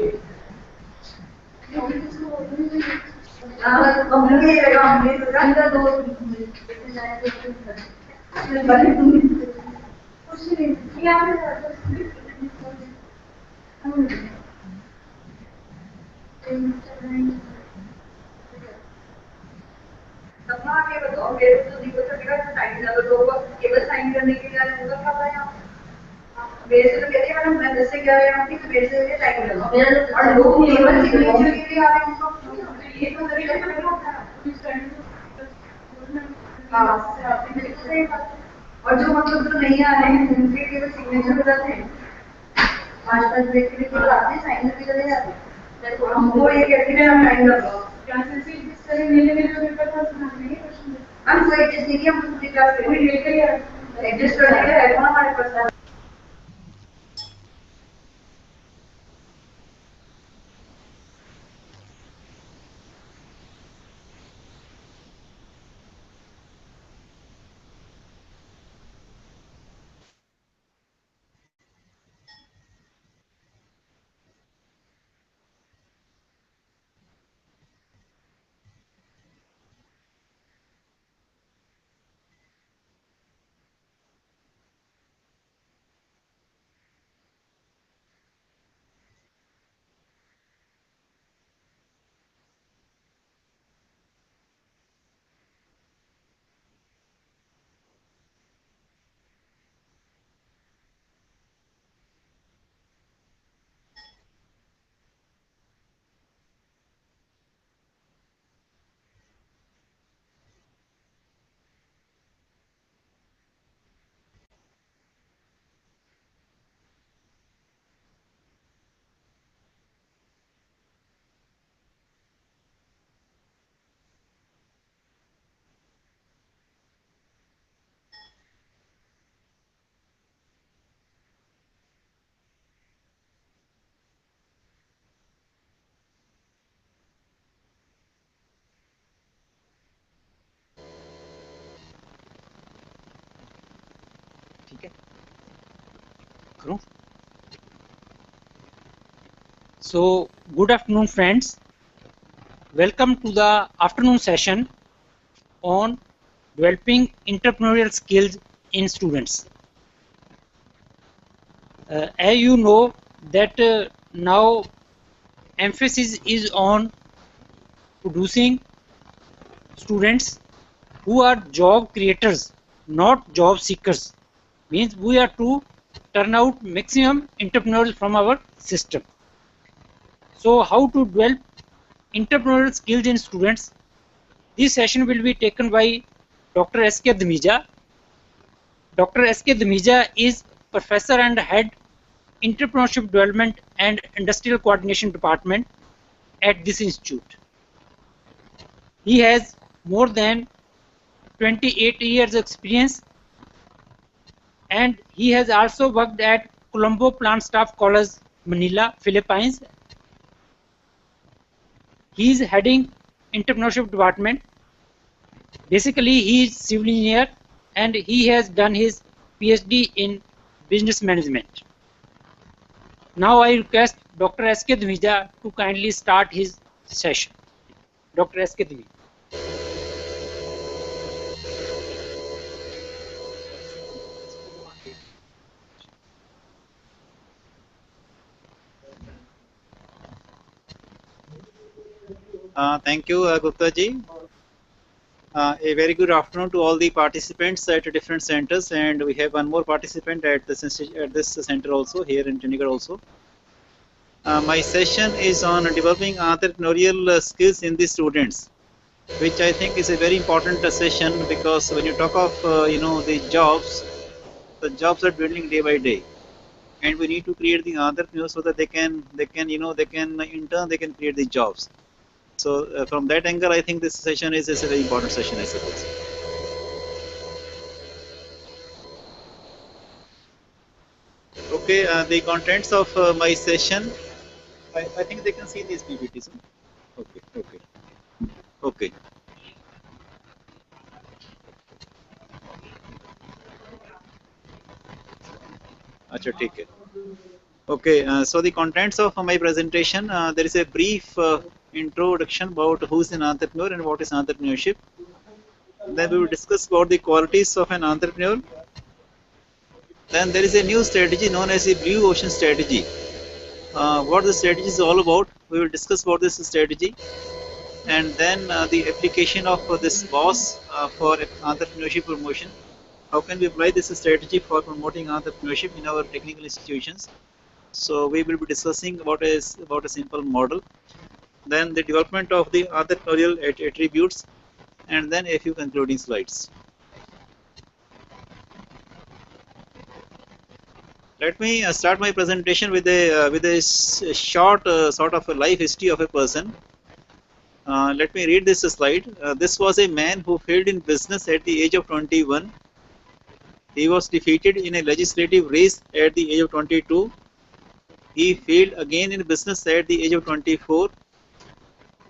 आप ये बताओ, मेरे को तो दीपक सर का साइन लगा, तो केवल साइन करने के लिए आया होगा क्या था यहाँ? मेरे से तो कहते हैं मैडम मैं 10 से 11 यहाँ थी, तो मेरे से साइन लगा और लोग केवल सिग्नेचर के लिए आ रहे हैं उनको, ये तो तरीका नहीं होता है। हाँ, बिल्कुल सही बात है। और जो मतलब जो नहीं आ रहे हैं उनके केवल सिग्नेचर हो जाते हैं, 5-5 व्यक्ति के केवल आते हैं, साइन करके चले जाते हैं। तो हमको ये कहते हैं हम साइन लगाओ। क्लासेस से इस तरह मेरे जो पेपर था उसमें नहीं क्वेश्चन हम कोई एडजस्ट नहीं किया, हम पूरी क्लास में लेकर ही एडजस्ट करने के लिए हमारे पास। ठीक है, करूं? So, good afternoon, friends. Welcome to the afternoon session on developing entrepreneurial skills in students. As you know that now emphasis is on producing students who are job creators, not job seekers. Means we are to turn out maximum entrepreneurs from our system. So how to develop entrepreneurial skills in students? This session will be taken by Dr. S.K. Dhamija. Dr. S.K. Dhamija is Professor and Head Entrepreneurship Development and Industrial Coordination Department at this institute. He has more than 28 years experience, and he has also worked at Colombo Plant Staff College, Manila, Philippines. He is heading entrepreneurship department. Basically, he is civil engineer and he has done his PhD in business management. Now I request Dr. S.K. Dhamija to kindly start his session. Dr. S.K. Dhamija. Thank you, Gupta ji. A very good afternoon to all the participants at different centers, and we have one more participant at this center also, here in Chandigarh also. My session is on developing entrepreneurial skills in the students, which I think is a very important session, because when you talk of the jobs are dwindling day by day, and we need to create the entrepreneurs so that they can in turn they can create the jobs. So from that angle, I think this session is a very important session, I suppose. Okay, the contents of my session, I think they can see these PPTs. Okay. अच्छा ठीक है. Okay, so the contents of my presentation, there is a brief introduction about who is an entrepreneur and what is entrepreneurship. Then we will discuss about the qualities of an entrepreneur. Then there is a new strategy known as the Blue Ocean Strategy. What the strategy is all about, we will discuss about this strategy. And then the application of this BOSS for entrepreneurship promotion. How can we apply this strategy for promoting entrepreneurship in our technical institutions? So we will be discussing about a simple model. Then the development of the entrepreneurial attributes, and then a few concluding slides. Let me start my presentation with a short sort of a life history of a person. Let me read this slide. This was a man who failed in business at the age of 21. He was defeated in a legislative race at the age of 22. He failed again in business at the age of 24.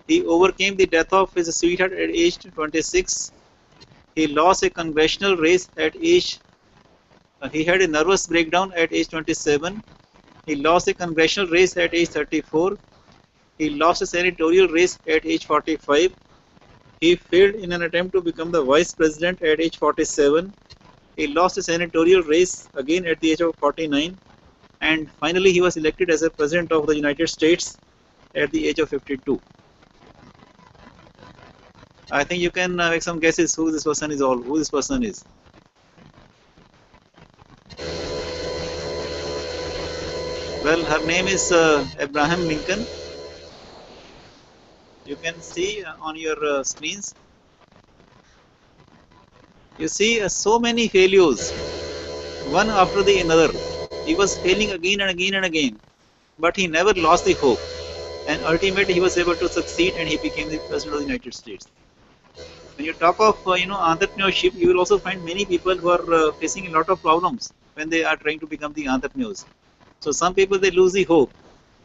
He overcame the death of his sweetheart at age 26. He lost a congressional race at age. He had a nervous breakdown at age 27. He lost a congressional race at age 34. He lost a senatorial race at age 45. He failed in an attempt to become the vice president at age 47. He lost a senatorial race again at the age of 49. And finally, he was elected as a president of the United States at the age of 52. I think you can make some guesses who this person is. Well, her name is Abraham Lincoln. You can see on your screens. You see so many failures, one after the another. He was failing again and again and again, but he never lost the hope. And ultimately, he was able to succeed, and he became the president of the United States. When you talk of entrepreneurship, you will also find many people who are facing a lot of problems when they are trying to become the entrepreneurs. So some people, they lose the hope,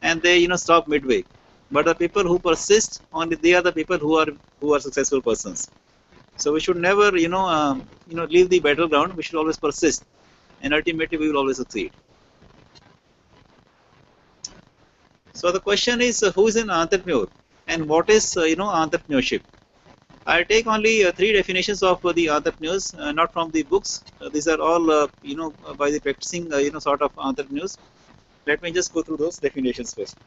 and they stop midway. But the people who persist, only they are the people who are successful persons. So we should never leave the battleground. We should always persist, and ultimately we will always succeed. So the question is, who is an entrepreneur, and what is entrepreneurship? I take only 3 definitions of the entrepreneurs, not from the books. These are all by the practicing sort of entrepreneurs. Let me just go through those definitions first.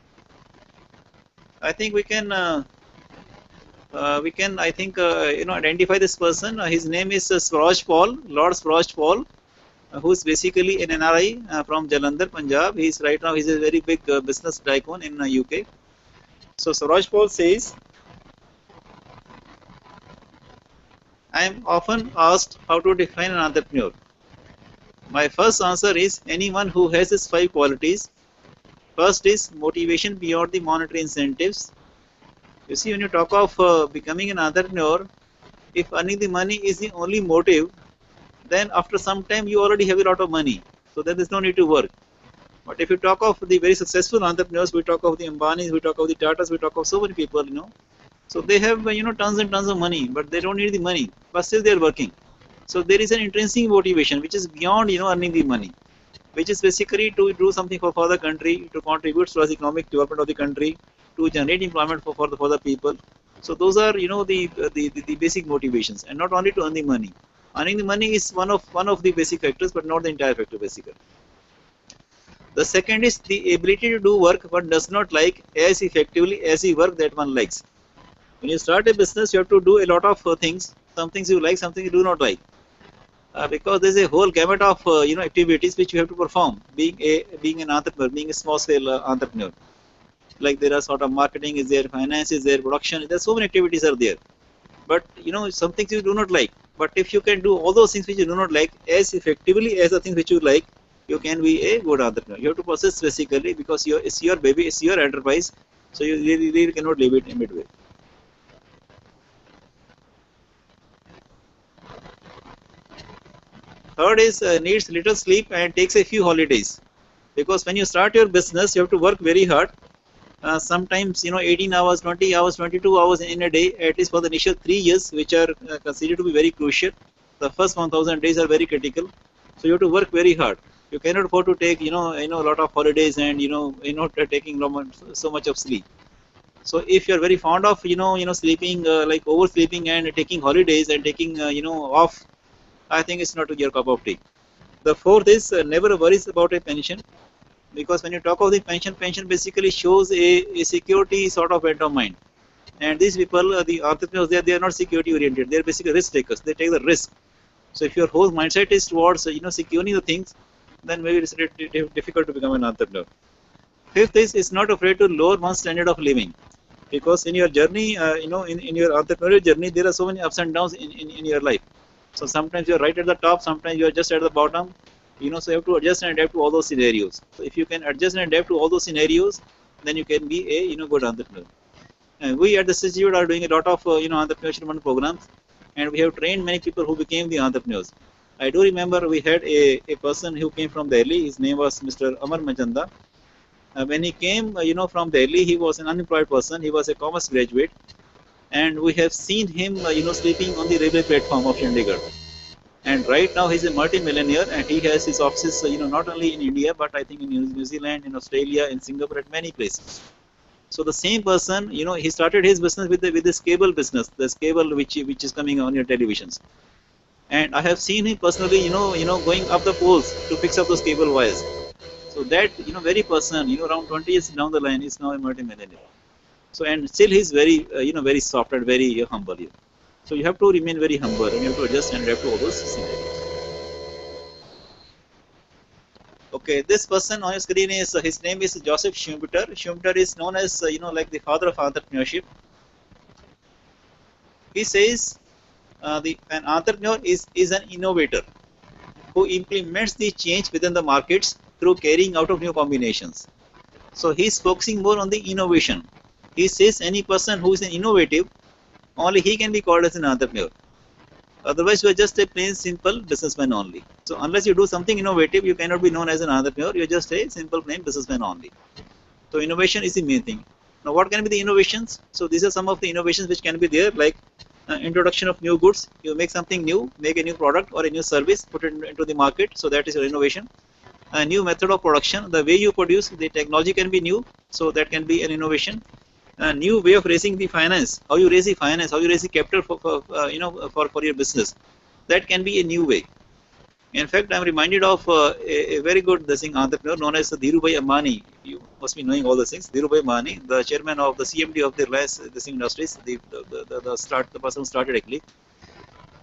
I think we can identify this person. His name is Swaraj Paul, Lord Swaraj Paul, who is basically an NRI from Jalandhar, Punjab. He's a very big business tycoon in UK. So Swaraj Paul says, I am often asked how to define an entrepreneur. My first answer is anyone who has these 5 qualities. First is motivation beyond the monetary incentives. You see, when you talk of becoming an entrepreneur, if earning the money is the only motive, then after some time you already have a lot of money. So there is no need to work. But if you talk of the very successful entrepreneurs, we talk of the Ambanis, we talk of the Tatas, we talk of so many people, So they have tons and tons of money, but they don't need the money, but still they are working. So there is an intrinsic motivation which is beyond earning the money, which is basically to do something for the country, to contribute to the economic development of the country, to generate employment for the people. So those are the basic motivations, and not only to earn the money. Earning the money is one of the basic factors, but not the entire factor basically. The second is the ability to do work one does not like as effectively as the work that one likes. When you start a business, you have to do a lot of things. Some things you like, some things you do not like. Because there is a whole gamut of activities which you have to perform. Being an entrepreneur, being a small scale entrepreneur. Like there are sort of marketing is there, finance is there, production. There are so many activities are there. But some things you do not like. But if you can do all those things which you do not like as effectively as the things which you like, you can be a good entrepreneur. You have to persist basically because it's your baby, it's your enterprise. So you really cannot leave it in midway. Third is needs little sleep and takes a few holidays, because when you start your business, you have to work very hard. Sometimes 18 hours, 20 hours, 22 hours in a day, at least for the initial 3 years, which are considered to be very crucial. The first 1000 days are very critical, so you have to work very hard. You cannot afford to take, a lot of holidays and, taking so much of sleep. So if you're very fond of, sleeping, like oversleeping and taking holidays and taking, off, I think it's not your cup of tea. The fourth is never worries about a pension, because when you talk of the pension basically shows a security sort of bent of mind. And these people, the entrepreneurs, they are not security oriented. They are basically risk takers. They take the risk. So if your whole mindset is towards, securing the things, then maybe it's difficult to become an entrepreneur. Fifth is not afraid to lower one's standard of living, because in your journey, in your entrepreneurial journey, there are so many ups and downs in your life. So sometimes you are right at the top, sometimes you are just at the bottom. So you have to adjust and adapt to all those scenarios. So if you can adjust and adapt to all those scenarios, then you can be a good entrepreneur. We at the institute are doing a lot of entrepreneurship programs, and we have trained many people who became the entrepreneurs. I do remember we had a person who came from Delhi. His name was Mr. Amar Majanda. When he came, from Delhi, he was an unemployed person. He was a commerce graduate, and we have seen him, sleeping on the railway platform of Chandigarh. And right now he's a multi-millionaire, and he has his offices, not only in India, but I think in New Zealand, in Australia, in Singapore, at many places. So the same person, he started his business with this cable business, this cable which is coming on your televisions. And I have seen him personally, going up the poles to fix up those cable wires. So that, very person, around 20 years down the line, is now a multi-millionaire. So, and still he's very, very soft and very humble. So you have to remain very humble, and you have to adjust and adapt to all those scenarios. Okay, this person on your screen is, his name is Joseph Schumpeter. Schumpeter is known as, like the father of entrepreneurship. He says, an entrepreneur is an innovator who implements the change within the markets through carrying out of new combinations. So he is focusing more on the innovation. He says any person who is an innovative, only he can be called as an entrepreneur. Otherwise, you are just a plain simple businessman only. So unless you do something innovative, you cannot be known as an entrepreneur. You are just a simple plain businessman only. So innovation is the main thing. Now, what can be the innovations? So these are some of the innovations which can be there, like introduction of new goods. You make something new, make a new product or a new service, put it into the market. So that is your innovation. A new method of production, the way you produce, the technology can be new. So that can be an innovation. A new way of raising the finance, how you raise the finance, how you raise the capital for your business. That can be a new way. In fact, I am reminded of a very good entrepreneur known as Dhirubhai Ambani. You must be knowing all the things. Dhirubhai Ambani, the chairman of the CMD of the Reliance Industries, the person who started actually.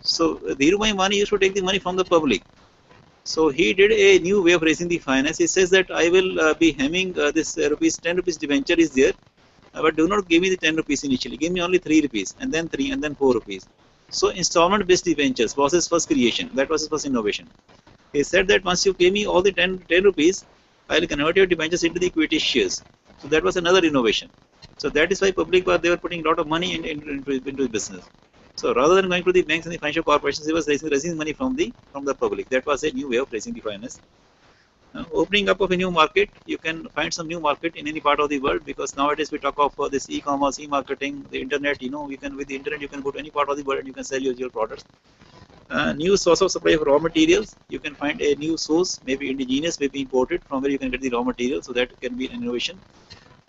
So Dhirubhai Ambani used to take the money from the public. So he did a new way of raising the finance. He says that I will be having this 10 rupees debenture is there. But do not give me the 10 rupees initially. Give me only 3 rupees, and then 3, and then 4 rupees. So installment-based debentures was his first creation. That was his first innovation. He said that once you pay me all the 10 rupees, I will convert your debentures into the equity shares. So that was another innovation. So that is why public they were putting a lot of money into business. So rather than going to the banks and the financial corporations, he was raising money from the public. That was a new way of raising the finance. Opening up of a new market, you can find some new market in any part of the world, because nowadays we talk of this e-commerce, e-marketing, the internet. You can, with the internet, you can go to any part of the world and you can sell your products. New source of supply of raw materials, you can find a new source, maybe indigenous, maybe imported, from where you can get the raw materials. So that can be an innovation,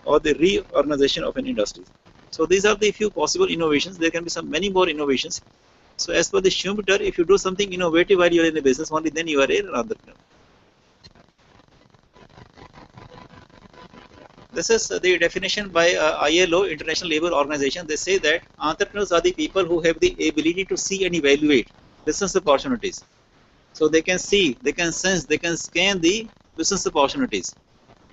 or the reorganization of an industry. So these are the few possible innovations. There can be many more innovations. So as per the Schumpeter, if you do something innovative while you are in a business, only then you are an entrepreneur. This is the definition by ILO, International Labour Organization. They say that entrepreneurs are the people who have the ability to see and evaluate business opportunities. So they can see, they can sense, they can scan the business opportunities.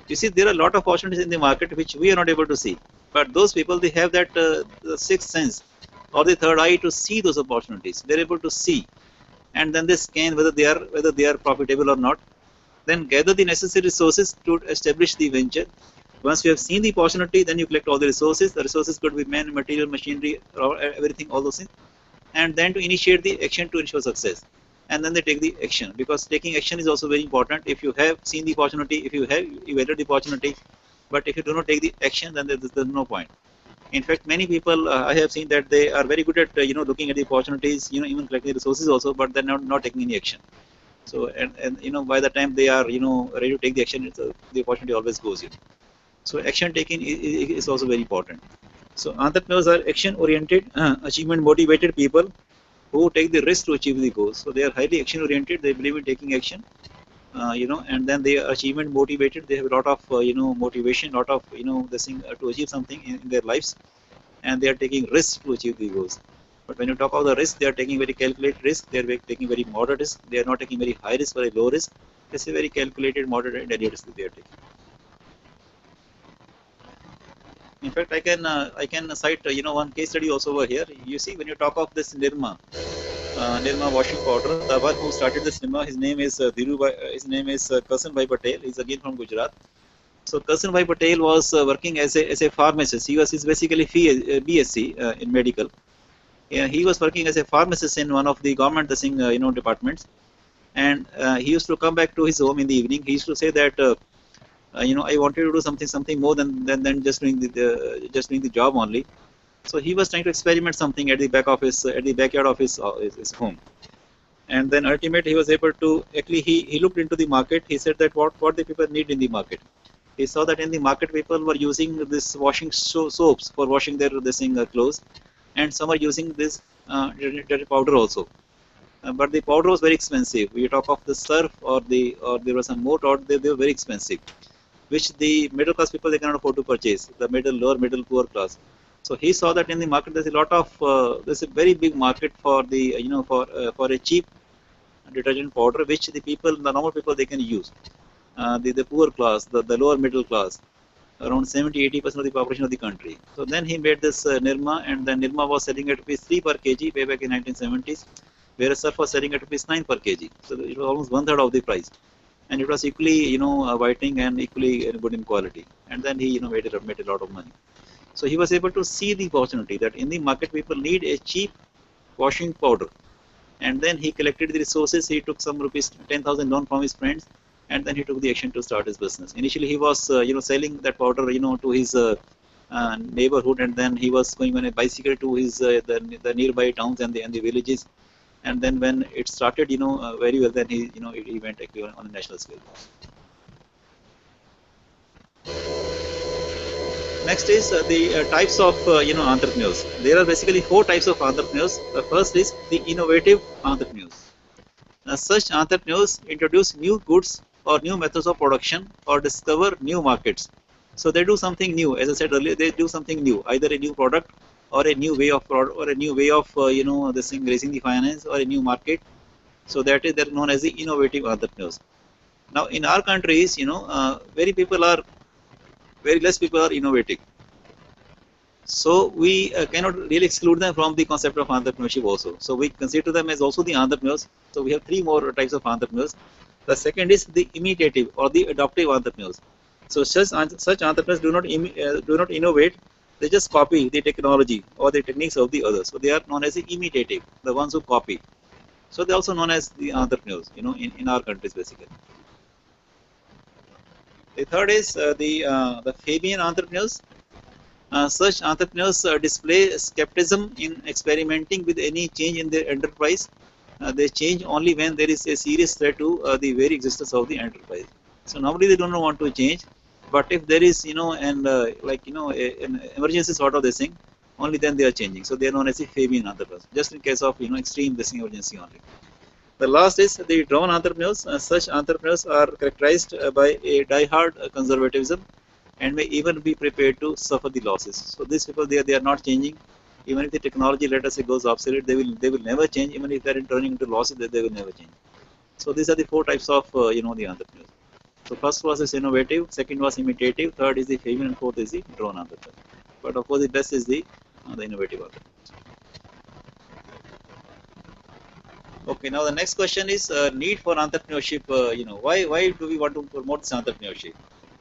You see, there are a lot of opportunities in the market which we are not able to see. But those people, they have that the sixth sense or the third eye to see those opportunities. They are able to see, and then they scan whether they are profitable or not. Then gather the necessary resources to establish the venture. Once you have seen the opportunity, then you collect all the resources. The resources could be man, material, machinery, everything, all those things. And then to initiate the action to ensure success. And then they take the action, because taking action is also very important. If you have seen the opportunity, if you have evaluated the opportunity, but if you do not take the action, then there's no point. In fact, many people I have seen that they are very good at looking at the opportunities, even collecting the resources also, but they're not taking any action. So and you know, by the time they are, you know, ready to take the action, the opportunity always goes in. So action taking is also very important. So entrepreneurs are action oriented, achievement motivated people who take the risk to achieve the goals. So they are highly action oriented. They believe in taking action, you know, and then they are achievement motivated. They have a lot of you know, motivation, lot of, you know, this thing to achieve something in their lives, and they are taking risks to achieve the goals. But when you talk about the risk, they are taking very calculated risk. They are taking very moderate risk. They are not taking very high risk, very low risk. It's a very calculated, moderate, and deliberate risk they are taking. In fact, I can cite you know, one case study also over here. You see, when you talk of this Nirma washing powder, the one who started this Nirma, his name is Karsan Bhai Patel. He's again from Gujarat. So Karsan Bhai Patel was working as a pharmacist. He's basically BSc in medical. Yeah, he was working as a pharmacist in one of the government you know, departments, and he used to come back to his home in the evening. He used to say that you know, I wanted to do something more than just doing the job only. So he was trying to experiment something at the backyard of his home, and then ultimately he was able to actually he looked into the market. He said that what the people need in the market. He saw that in the market people were using this washing soaps for washing their clothes, and some are using this detergent powder also. But the powder was very expensive. We talk of the surf or there was some more powder. They were very expensive, which the middle class people, they cannot afford to purchase. The lower middle, poor class. So he saw that in the market there's a lot of there's a very big market for the you know, for a cheap detergent powder, which the normal people, they can use. The poor class, the lower middle class, around 70-80% of the population of the country. So then he made this Nirma, and then Nirma was selling at ₹3 per kg way back in 1970s, whereas Surf was selling at ₹9 per kg. So it was almost 1/3 of the price, and it was equally, you know, whitening and equally good in quality. And then he, you know, made a lot of money. So he was able to see the opportunity that in the market people need a cheap washing powder, and then he collected the resources. He took some ₹10,000 loan from his friends, and then he took the action to start his business. Initially, he was you know, selling that powder, you know, to his neighborhood, and then he was going on a bicycle to his the nearby towns and the villages. And then when it started, you know, very well, then he, you know, he went actually on a national scale. Next is the types of you know, entrepreneurs. There are basically 4 types of entrepreneurs. The first is the innovative entrepreneurs. Such entrepreneurs introduce new goods or new methods of production or discover new markets. So they do something new. As I said earlier, they do something new, either a new product or a new way of you know, this thing, raising the finance, or a new market. So they're known as the innovative entrepreneurs. Now in our countries, you know, very less people are innovative. So we cannot really exclude them from the concept of entrepreneurship also. So we consider them as also the entrepreneurs. So we have 3 more types of entrepreneurs. The second is the imitative or the adoptive entrepreneurs. So such entrepreneurs do not innovate. They just copy the technology or the techniques of the others. So they are known as the imitative, the ones who copy. So they're also known as the entrepreneurs, you know, in our countries basically. The third is the Fabian entrepreneurs. Such entrepreneurs display skepticism in experimenting with any change in their enterprise. They change only when there is a serious threat to the very existence of the enterprise. So normally they don't want to change, but if there is, you know, and like, you know, an emergency sort of this thing, only then they are changing. So they are known as the Fabian entrepreneurs, just in case of, you know, extreme this emergency only. The last is the driven entrepreneurs. Such entrepreneurs are characterized by a die-hard conservatism and may even be prepared to suffer the losses. So these people, they are not changing. Even if the technology, let us say, goes obsolete, they will never change. Even if they are turning into losses, they will never change. So these are the 4 types of you know, the entrepreneurs. So first was is innovative, second was imitative, third is the Fabian, and fourth is the drone entrepreneur. But of course, the best is the innovative entrepreneur. Okay, now the next question is need for entrepreneurship. You know, why do we want to promote this entrepreneurship?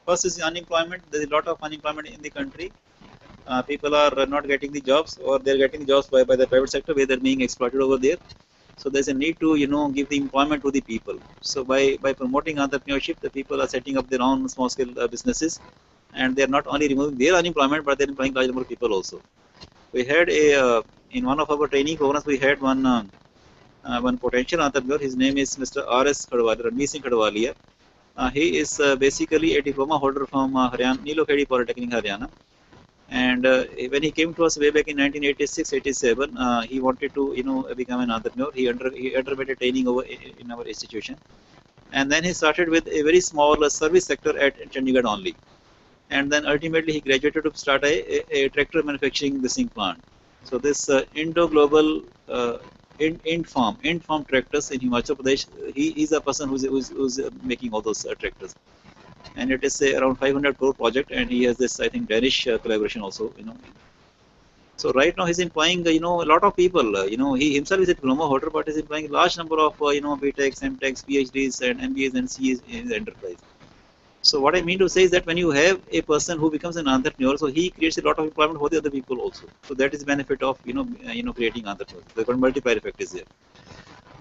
First is unemployment. There is a lot of unemployment in the country. People are not getting the jobs, or they're getting the jobs by the private sector, where they're being exploited over there. So there's a need to, you know, give the employment to the people. So by promoting entrepreneurship, the people are setting up their own small scale businesses, and they're not only removing their unemployment, but they're employing large number of people also. We had in one of our training programs, we had one one potential entrepreneur. His name is Mr. R.S. Khadwalia, Ranveer Singh Khadwalia. He is basically a diploma holder from Haryana, Nilokheri Polytechnic, Haryana. And when he came to us way back in 1986-87, he wanted to, become an entrepreneur. He underwent a training over in our institution, and then he started with a very small service sector at Chandigarh only. And then ultimately he graduated to start a tractor manufacturing plant. So this Indo Global Ind Farm tractors in Himachal Pradesh. He's a person who's making all those tractors, and it is around 500 crore project. And he has this, I think, Danish collaboration also. So right now he's employing a lot of people. He himself is a diploma holder, but is employing a large number of BTechs, MTechs, PhDs, and MBAs and CAs in the enterprise. So what I mean to say is that when you have a person who becomes an entrepreneur, so he creates a lot of employment for the other people also. So that is the benefit of creating entrepreneurs. The multiplier effect is there.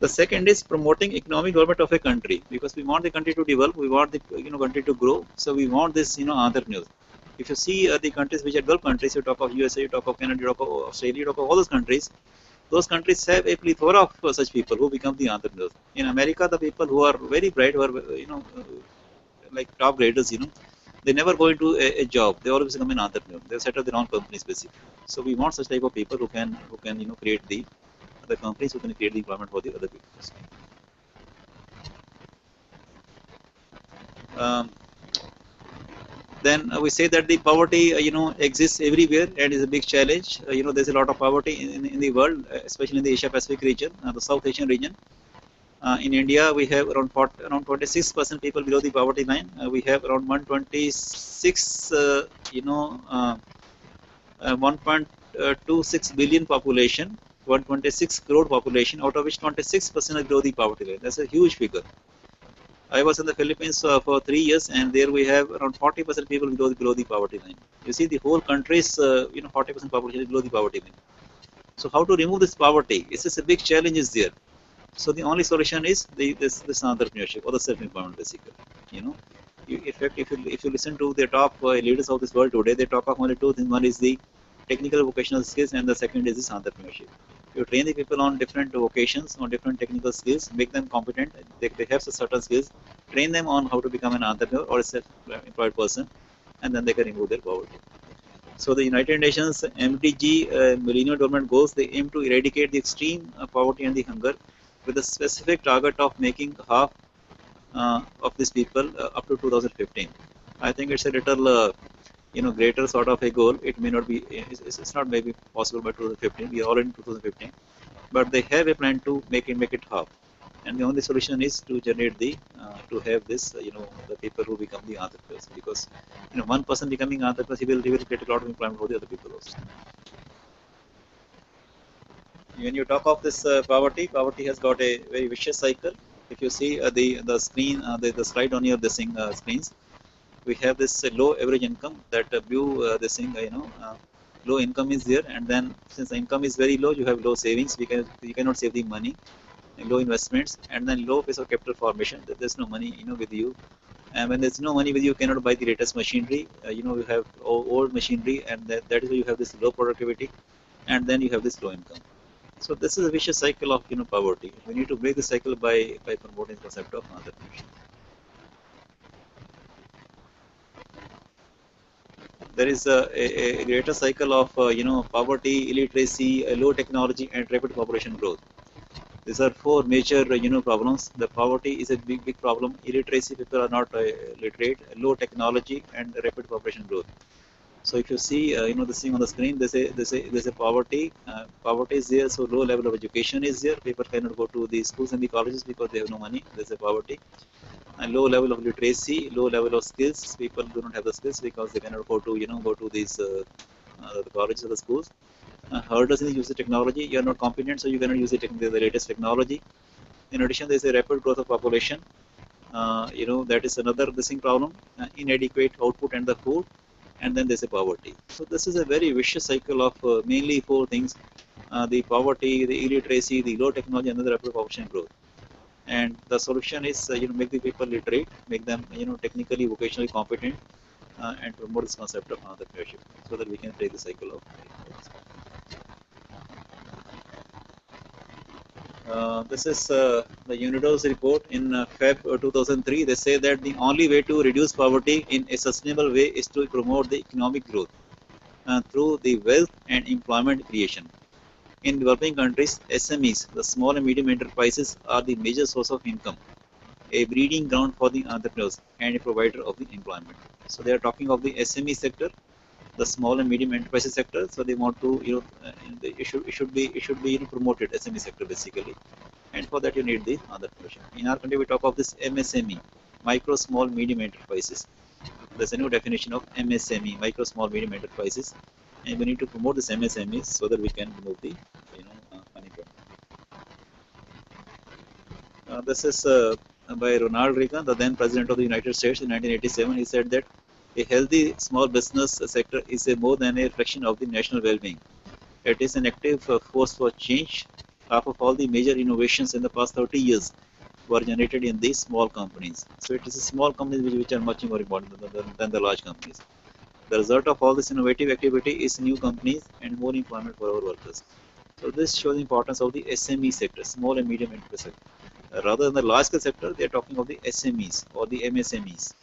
The second is promoting economic development of a country, because we want the country to develop, we want the country to grow. So we want this entrepreneurs. If you see the countries which are developed countries, you talk of USA, you talk of Canada, you talk of Australia, you talk of all those countries have a plethora of such people who become the entrepreneurs. In America, the people who are very bright, who are like top graders, they never go into a job. They always become an entrepreneur. They set up their own companies basically. So we want such type of people who can create the companies, who can create the employment for the other people. Then we say that the poverty exists everywhere and is a big challenge. There's a lot of poverty in the world, especially in the Asia Pacific region, the South Asian region. In India, we have around 26% people below the poverty line. We have around 126, 1.26 billion population, 126 crore population, out of which 26% are below the poverty line. That's a huge figure. I was in the Philippines for 3 years, and there we have around 40% people below the poverty line. You see, the whole country's 40% population is below the poverty line. So how to remove this poverty? It's just a big challenge is there. So the only solution is this entrepreneurship or the self-employment basically. In fact, if you listen to the top leaders of this world today, they talk of only two things. One is the technical vocational skills, and the second is this entrepreneurship. You train the people on different vocations, on different technical skills, make them competent. They have certain skills, train them on how to become an entrepreneur or a self-employed person, and then they can remove their poverty. So the United Nations MDG Millennium Development Goals, they aim to eradicate the extreme poverty and the hunger, with a specific target of making half of these people up to 2015. I think it's a little greater sort of a goal. It may not be, it's not maybe possible by 2015. We are already in 2015, but they have a plan to make it half. And the only solution is to generate to have this, the people who become the entrepreneurs, because one person becoming entrepreneur, he will create a lot of employment for the other people also. When you talk of this poverty has got a very vicious cycle. If you see the screen, the slide on your screens, we have this low average income, that blue low income is there, and then since the income is very low, you have low savings. You cannot save the money, low investments, and then low pace of capital formation. There's no money with you, and when there's no money with you, you cannot buy the latest machinery. You have old machinery, and that is why you have this low productivity, and then you have this low income. So this is a vicious cycle of poverty. We need to break the cycle by promoting the concept of entrepreneurship. There is a greater cycle of poverty, illiteracy, low technology, and rapid population growth. These are four major problems. The poverty is a big problem. Illiteracy, people are not literate. Low technology, and rapid population growth. So if you see, this thing on the screen, there's a poverty. Poverty is there, so low level of education is there. People cannot go to the schools and the colleges because they have no money. There's a poverty. And low level of literacy, low level of skills. People do not have the skills because they cannot go to these the colleges or the schools. Hurdles in the use of technology. You are not competent, so you cannot use the latest technology. In addition, there is a rapid growth of population. That is another missing problem. Inadequate output and the food. And then there's a poverty. So this is a very vicious cycle of mainly four things: the poverty, the illiteracy, the low technology, and the rapid population growth. And the solution is make the people literate, make them technically, vocationally competent, and promote this concept of entrepreneurship, so that we can break the cycle of. This is the UNIDO's report in Feb 2003. They say that the only way to reduce poverty in a sustainable way is to promote the economic growth through the wealth and employment creation. In developing countries, SMEs, the small and medium enterprises, are the major source of income, a breeding ground for the entrepreneurs, and a provider of the employment. So they are talking of the SME sector, the small and medium enterprises sector. So they want to, it should be promoted, SME sector basically, and for that you need the entrepreneurship. In our country, we talk of this MSME, micro, small, medium enterprises. There's a new definition of MSME, micro, small, medium enterprises, and we need to promote this MSMEs so that we can remove the money from. This is by Ronald Reagan, the then President of the United States in 1987. He said that a healthy small business sector is more than a reflection of the national well-being. It is an active force for change. Half of all the major innovations in the past 30 years were generated in these small companies. So it is the small companies which are much more important than the large companies. The result of all this innovative activity is new companies and more employment for our workers. So this shows the importance of the SME sector, small and medium enterprise sector. Rather than the large scale sector, they are talking of the SMEs or the MSMEs.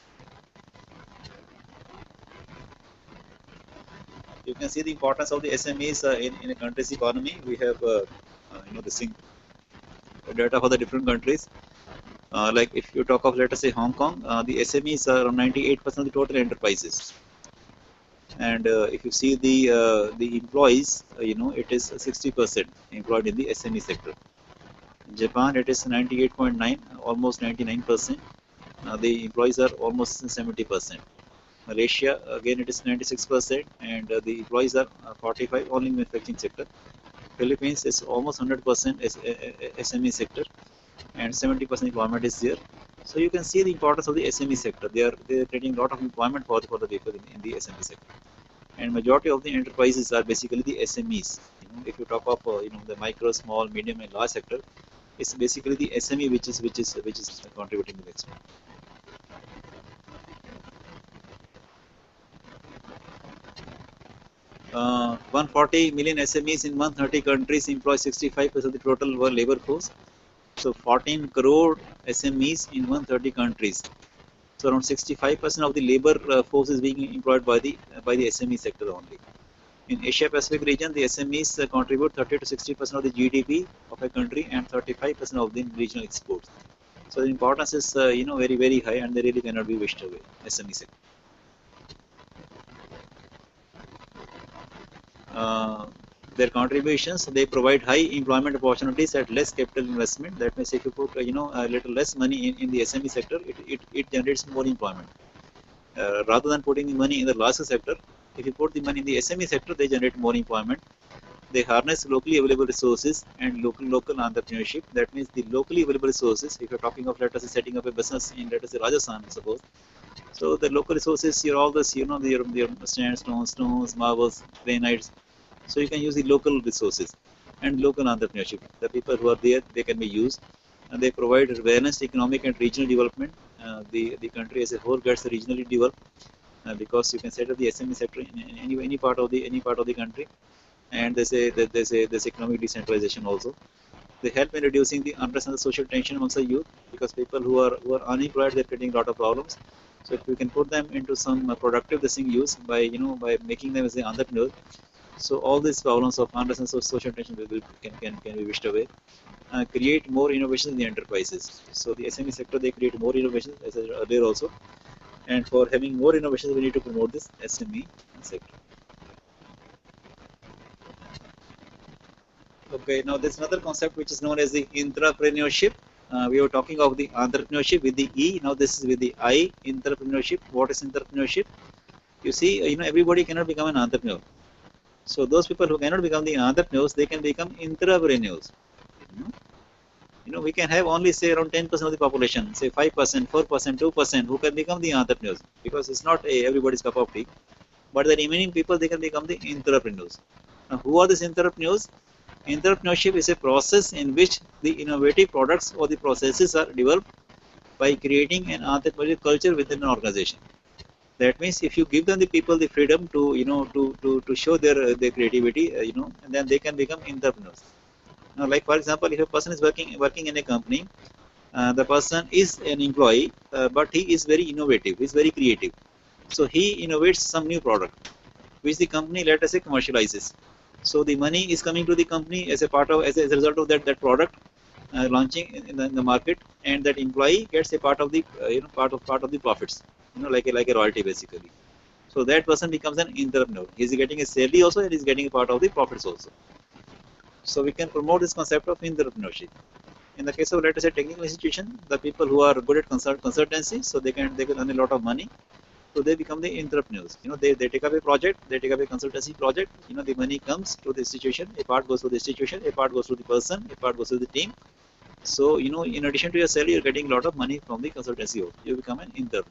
You can see the importance of the SMEs in a country's economy. We have the data for the different countries. Like if you talk of, let us say, Hong Kong, the SMEs are around 98% of the total enterprises. And if you see the employees, it is 60% employed in the SME sector. In Japan, it is 98.9, almost 99%. The employees are almost 70%. Malaysia, again, it is 96%, and the employees are 45 only in manufacturing sector. Philippines is almost 100% SME sector, and 70% employment is there. So you can see the importance of the SME sector. They are creating a lot of employment for the people in the SME sector. And majority of the enterprises are basically the SMEs. If you talk of the micro, small, medium, and large sector, it's basically the SME which is contributing to the extent. 140 million SMEs in 130 countries employ 65% of the total labor force. So 14 crore SMEs in 130 countries. So around 65% of the labor force is being employed by the SME sector only. In Asia Pacific region, the SMEs contribute 30 to 60% of the GDP of a country and 35% of the regional exports. So the importance is very, very high, and they really cannot be wished away. SME sector. Their contributions, they provide high employment opportunities at less capital investment. That means if you put a little less money in the SME sector, it generates more employment. Rather than putting the money in the large sector, if you put the money in the SME sector, they generate more employment. They harness locally available resources and local entrepreneurship. That means the locally available resources. If you're talking of, let us say, setting up a business in, let us say, Rajasthan, suppose. So the local resources, all this, your sandstone, stones, marbles, granites. So you can use the local resources and local entrepreneurship. The people who are there, they can be used, and they provide balanced economic and regional development. The country as a whole gets regionally developed because you can set up the SME sector in any part of the country, and there's economic decentralization also. They help in reducing the unrest and the social tension amongst the youth, because people who are unemployed, they're getting a lot of problems. So if we can put them into some productive use by making them as the entrepreneur, so all these problems of unrest and social tension can be wished away. Create more innovations in the enterprises. So the SME sector, they create more innovations, as I said earlier also. And for having more innovations, we need to promote this SME sector. Okay, now there's another concept which is known as the intrapreneurship. We were talking of the entrepreneurship with the E. Now this is with the I, entrepreneurship. What is entrepreneurship? You see, everybody cannot become an entrepreneur. So those people who cannot become the entrepreneurs, they can become intrapreneurs. We can have only, say, around 10% of the population, say 5%, 4%, 2%, who can become the entrepreneurs, because it's not everybody's cup of tea. But the remaining people, they can become the entrepreneurs. Now, who are these entrepreneurs? Entrepreneurship is a process in which the innovative products or the processes are developed by creating an entrepreneurial culture within an organization. That means if you give them the people the freedom to to show their creativity, and then they can become entrepreneurs. Now, like for example, if a person is working in a company, the person is an employee, but he is very innovative, he is very creative. So he innovates some new product, which the company, let us say, commercializes. So the money is coming to the company as a part of, as a result of that product launching in the market, and that employee gets a part of the part of the profits, like a royalty basically. So that person becomes an entrepreneur. He is getting a salary also, and he is getting a part of the profits also. So we can promote this concept of entrepreneurship. In the case of, let us say, technical institution, the people who are good at consultancy, so they can earn a lot of money. So they become the entrepreneurs. They take up a project, they take up a consultancy project. The money comes to the institution. A part goes to the institution, a part goes to the person, a part goes to the team. So in addition to your salary, you're getting a lot of money from the consultancy. You become an entrepreneur.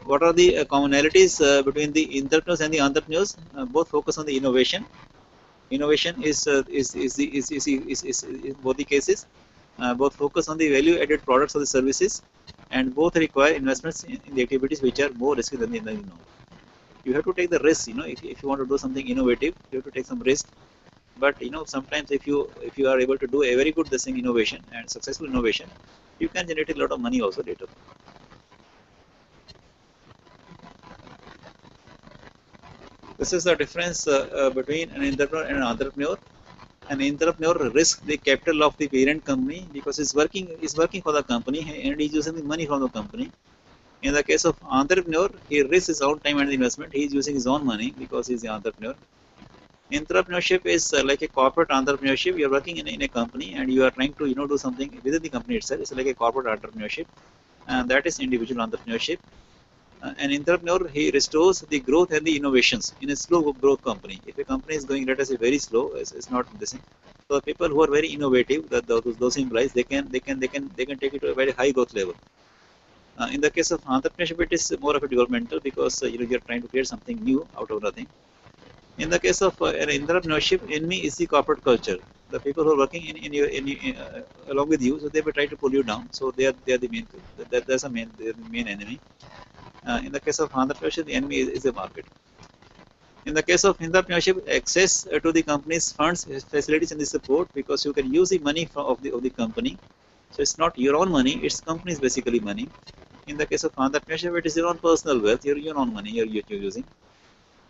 What are the commonalities between the entrepreneurs and the entrepreneurs? Both focus on the innovation. Innovation is in both the cases. Both focus on the value-added products or the services, and both require investments in the activities which are more risky than the known. You have to take the risk. If you want to do something innovative, you have to take some risk. But sometimes if you are able to do a very good innovation and successful innovation, you can generate a lot of money also later. This is the difference between an entrepreneur and an entrepreneur. An entrepreneur risks the capital of the parent company because he's working for the company and he's using the money from the company. In the case of entrepreneur, he risks his own time and investment. He is using his own money because he is the entrepreneur. Entrepreneurship is like a corporate entrepreneurship. You are working in a company and you are trying to do something within the company itself. It's like a corporate entrepreneurship, and that is individual entrepreneurship. An entrepreneur, he restores the growth and the innovations in a slow growth company. If a company is going, let us say, very slow, it's not this thing. So people who are very innovative, those employees, they can take it to a very high growth level. In the case of entrepreneurship, it is more of a developmental because you're trying to create something new out of nothing. In the case of an entrepreneurship, enemy is the corporate culture. The people who are working along with you, so they will try to pull you down. So they are the main. That's the main enemy. In the case of entrepreneurship, the enemy is the market. In the case of entrepreneurship, access to the company's funds, facilities, and the support, because you can use the money of the company. So it's not your own money; it's company's basically money. In the case of entrepreneurship, it is your own personal wealth, your own money you're using.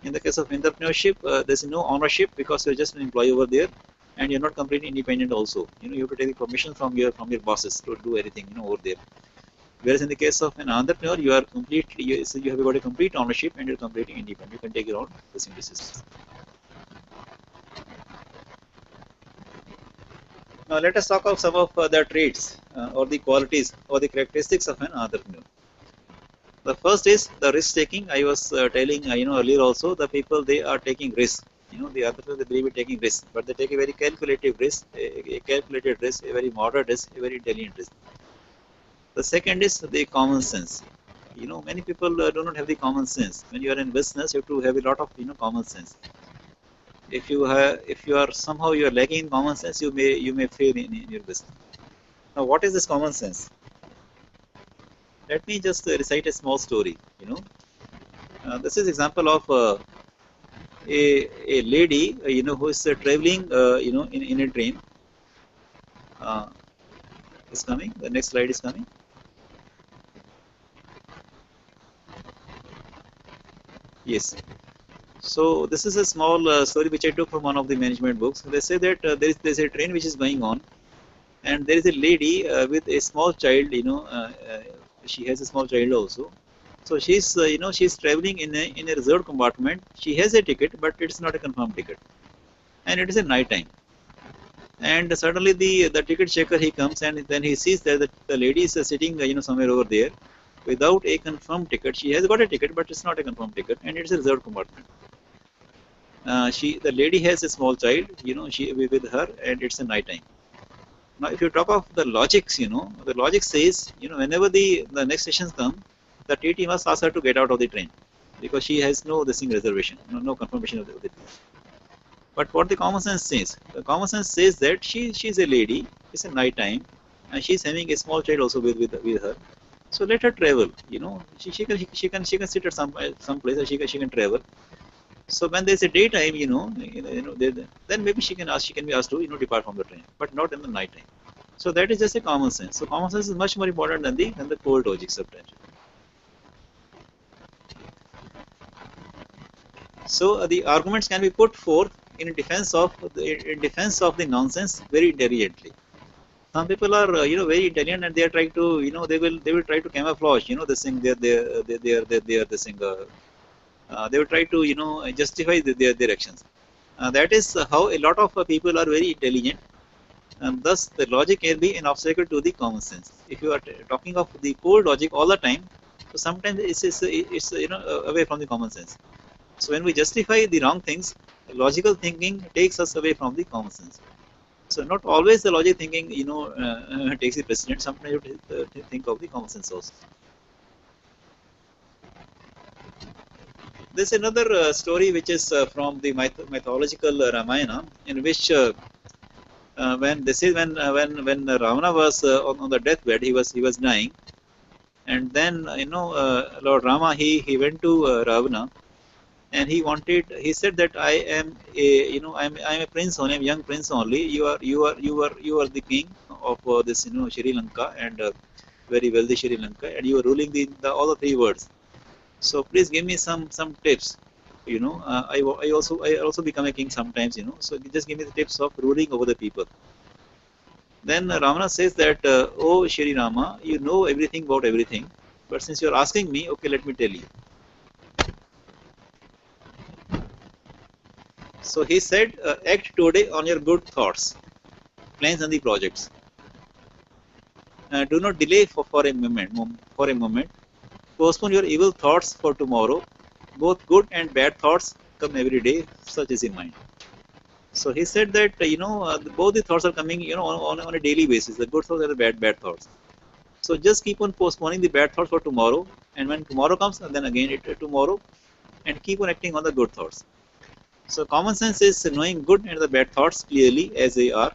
In the case of entrepreneurship, there's no ownership because you're just an employee over there, and you're not completely independent. Also, you have to take the permission from your bosses to do anything over there. Whereas in the case of an entrepreneur, you are completely you have got a complete ownership and you're completely independent. You can take your own decisions. Now let us talk of some of the traits or the qualities or the characteristics of an entrepreneur. The first is the risk taking. I was telling earlier also, the people, they are taking risk. The entrepreneurs, they believe in taking risk, but they take a very calculated risk, a calculated risk, a very moderate risk, a very intelligent risk. The second is the common sense. Many people do not have the common sense. When you are in business, you have to have a lot of common sense. If you are somehow you are lacking in common sense, you may fail in your business. Now, what is this common sense? Let me just recite a small story. This is example of a lady who is traveling in a train. Is coming. The next slide is coming. Yes. So this is a small story which I took from one of the management books. They say that there is a train which is going on, and there is a lady with a small child. She has a small child also. So she's she's traveling in a reserved compartment. She has a ticket, but it's not a confirmed ticket, and it is a night time. And suddenly the ticket checker, he comes, and then he sees that the lady is sitting somewhere over there without a confirmed ticket. She has got a ticket, but it's not a confirmed ticket, and it's a reserved compartment. The lady has a small child, she with her, and it's a night time. Now, if you talk of the logics, the logic says, whenever the next stations come, the TT must ask her to get out of the train because she has no reservation, no confirmation of the train. But what the common sense says? The common sense says that she's a lady, it's a night time, and she's having a small child also with her. So let her travel. She can sit at some place, or she can travel. So when there's a daytime, then maybe she can be asked to depart from the train, but not in the night time. So that is just a common sense. So common sense is much more important than the cold logic sometimes. So the arguments can be put forth in defense of the nonsense very intelligently. Some people are very intelligent and they are trying to they will try to camouflage this thing they are this thing they will try to justify their actions. That is how a lot of people are very intelligent, and thus the logic can be an obstacle to the common sense. If you are talking of the cold logic all the time, so sometimes it's away from the common sense. So when we justify the wrong things, logical thinking takes us away from the common sense. So not always the logic thinking takes the precedent. Sometimes you think of the common sense also. There's another story which is from the mythological Ramayana, in which when Ravana was on the deathbed, he was dying, and then Lord Rama he went to Ravana, and he said that I am a prince only, I'm a young prince only. You are the king of this Sri Lanka, and very wealthy Sri Lanka, and you are ruling all the three worlds. So please give me some tips. I also become a king sometimes. So just give me the tips of ruling over the people. Then Ravana says that, oh Shri Rama, you know everything about everything, but since you are asking me, okay, let me tell you. So he said, act today on your good thoughts, plans and the projects. Do not delay for a moment. Postpone your evil thoughts for tomorrow. Both good and bad thoughts come every day. Such is in mind. So he said that both the thoughts are coming on a daily basis. The good thoughts and the bad thoughts. So just keep on postponing the bad thoughts for tomorrow, and when tomorrow comes, then again tomorrow, and keep on acting on the good thoughts. So common sense is knowing good and the bad thoughts clearly as they are,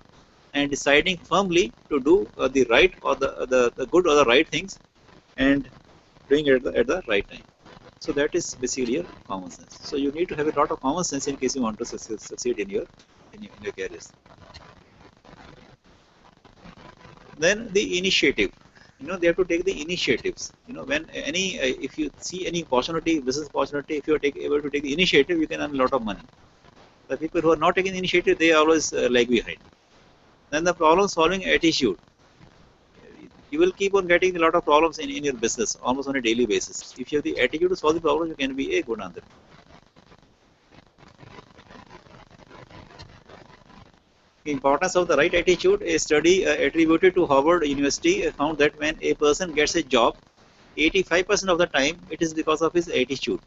and deciding firmly to do the right or the good or the right things, and doing it at the right time. So that is basically your common sense. So you need to have a lot of common sense in case you want to succeed in your careers. Then the initiative. They have to take the initiatives. When if you see any opportunity, business opportunity, if you are able to take the initiative, you can earn a lot of money. The people who are not taking the initiative, they always lag behind. Then the problem solving attitude. You will keep on getting a lot of problems in your business almost on a daily basis. If you have the attitude to solve the problem, you can be a good entrepreneur. The importance of the right attitude. A study attributed to Harvard University found that when a person gets a job, 85% of the time it is because of his attitude,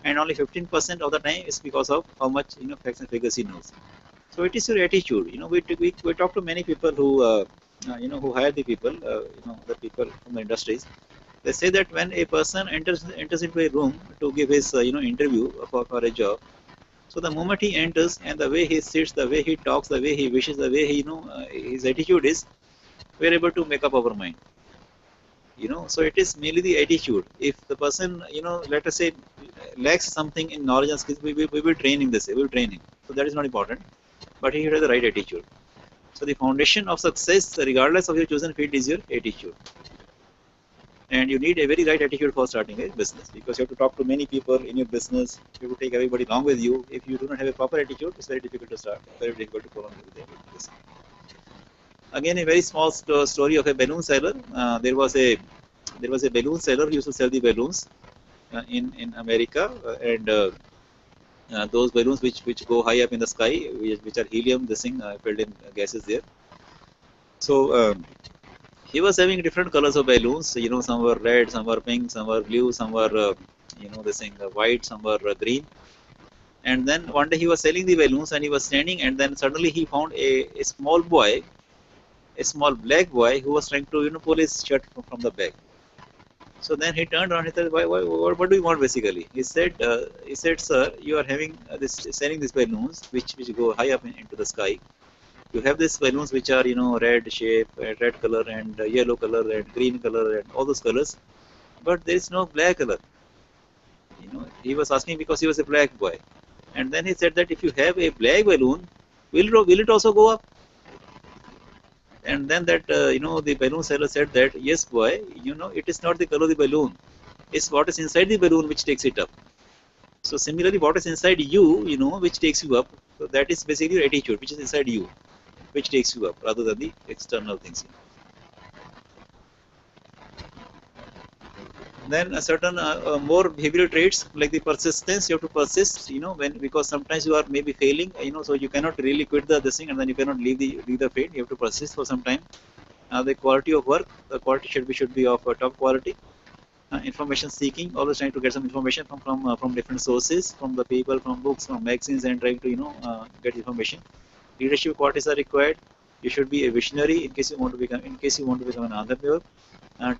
and only 15% of the time is because of how much facts and figures he knows. So it is your attitude. We talk to many people who who hire the people, the people from the industries. They say that when a person enters into a room to give his interview for a job, so the moment he enters and the way he sits, the way he talks, the way he wishes, the way he his attitude is, we are able to make up our mind. So it is merely the attitude. If the person let us say lacks something in knowledge and skills, we will train him we will train him. So that is not important, but he has the right attitude. So the foundation of success, regardless of your chosen field, is your attitude. And you need a very right attitude for starting a business, because you have to talk to many people in your business. You have to take everybody along with you. If you do not have a proper attitude, it's very difficult to start, very difficult to prolong with the business. Again, a very small story of a balloon seller. There was a balloon seller who used to sell the balloons in America, and those balloons which go high up in the sky, which are helium, filled in gases there. So he was having different colors of balloons. Some were red, some were pink, some were blue, some were white, some were green. And then one day he was selling the balloons, and he was standing, and then suddenly he found a small boy, a small black boy, who was trying to pull his shirt from the back. So then he turned around and said, what do you want basically? He said, sir, you are having selling these balloons which go high up into the sky. You have these balloons which are red shape, red color, and yellow color, and green color, and all those colors, but there is no black color. He was asking because he was a black boy. And then he said that if you have a black balloon, will it also go up? And then that the balloon seller said that, yes boy, it is not the color of the balloon, it's what is inside the balloon which takes it up. So similarly, what is inside you, which takes you up, so that is basically your attitude, which is inside you, which takes you up, rather than the external things. Then a certain more behavioral traits like the persistence. You have to persist, because sometimes you are maybe failing, so you cannot really quit this thing, and then you cannot leave the fate. You have to persist for some time. The quality of work, the quality should be of top quality. Information seeking, always trying to get some information from different sources, from the people, from books, from magazines, and trying to get information. Leadership qualities are required. You should be a visionary in case you want to become an entrepreneur.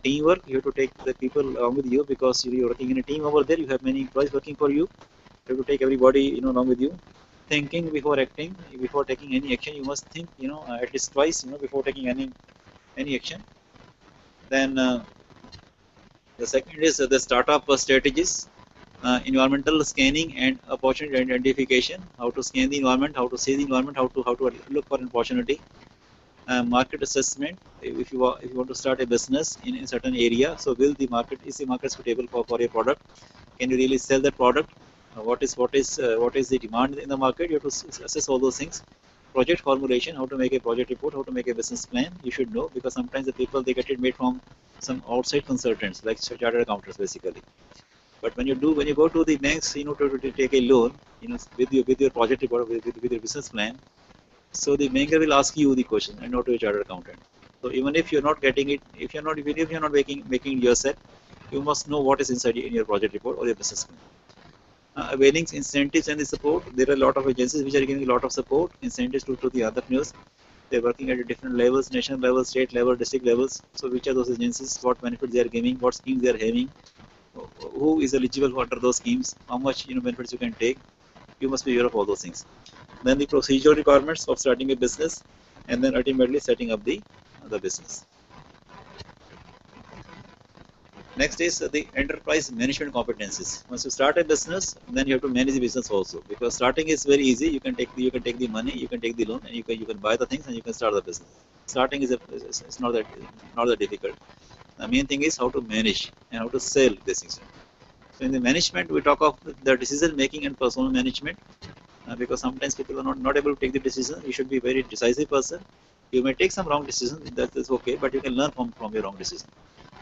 Teamwork, you have to take the people along with you, because you're working in a team over there. You have many employees working for you. You have to take everybody along with you. Thinking before acting, before taking any action, you must think at least twice before taking any action. Then the second is the startup strategies. Environmental scanning and opportunity identification. How to scan the environment, how to see the environment, how to look for an opportunity. Market assessment. If you want to start a business in a certain area, so is the market suitable for a product? Can you really sell that product? What is the demand in the market? You have to assess all those things. Project formulation, how to make a project report, how to make a business plan, you should know, because sometimes the people, they get it made from some outside consultants like chartered accountants basically. But when you go to the banks, to take a loan, with your project report, with your business plan, so the banker will ask you the question and not to a chartered accountant. So even if you're not getting it, if you're not making it yourself, you must know what is inside in your project report or your business plan. Availing incentives and the support. There are a lot of agencies which are giving a lot of support, incentives to the entrepreneurs. They're working at different levels, national level, state level, district levels. So which are those agencies, what benefits they are giving, what schemes they are having, who is eligible under those schemes, how much benefits you can take. You must be aware of all those things. Then the procedural requirements of starting a business, and then ultimately setting up the business. Next is the enterprise management competencies. Once you start a business, then you have to manage the business also, because starting is very easy. You can take the money, you can take the loan, and you can buy the things, and you can start the business. Starting is it's not that difficult. The main thing is how to manage and how to sell this thing. So in the management, we talk of the decision making and personal management, because sometimes people are not able to take the decision. You should be a very decisive person. You may take some wrong decision, that is okay, but you can learn from your wrong decision.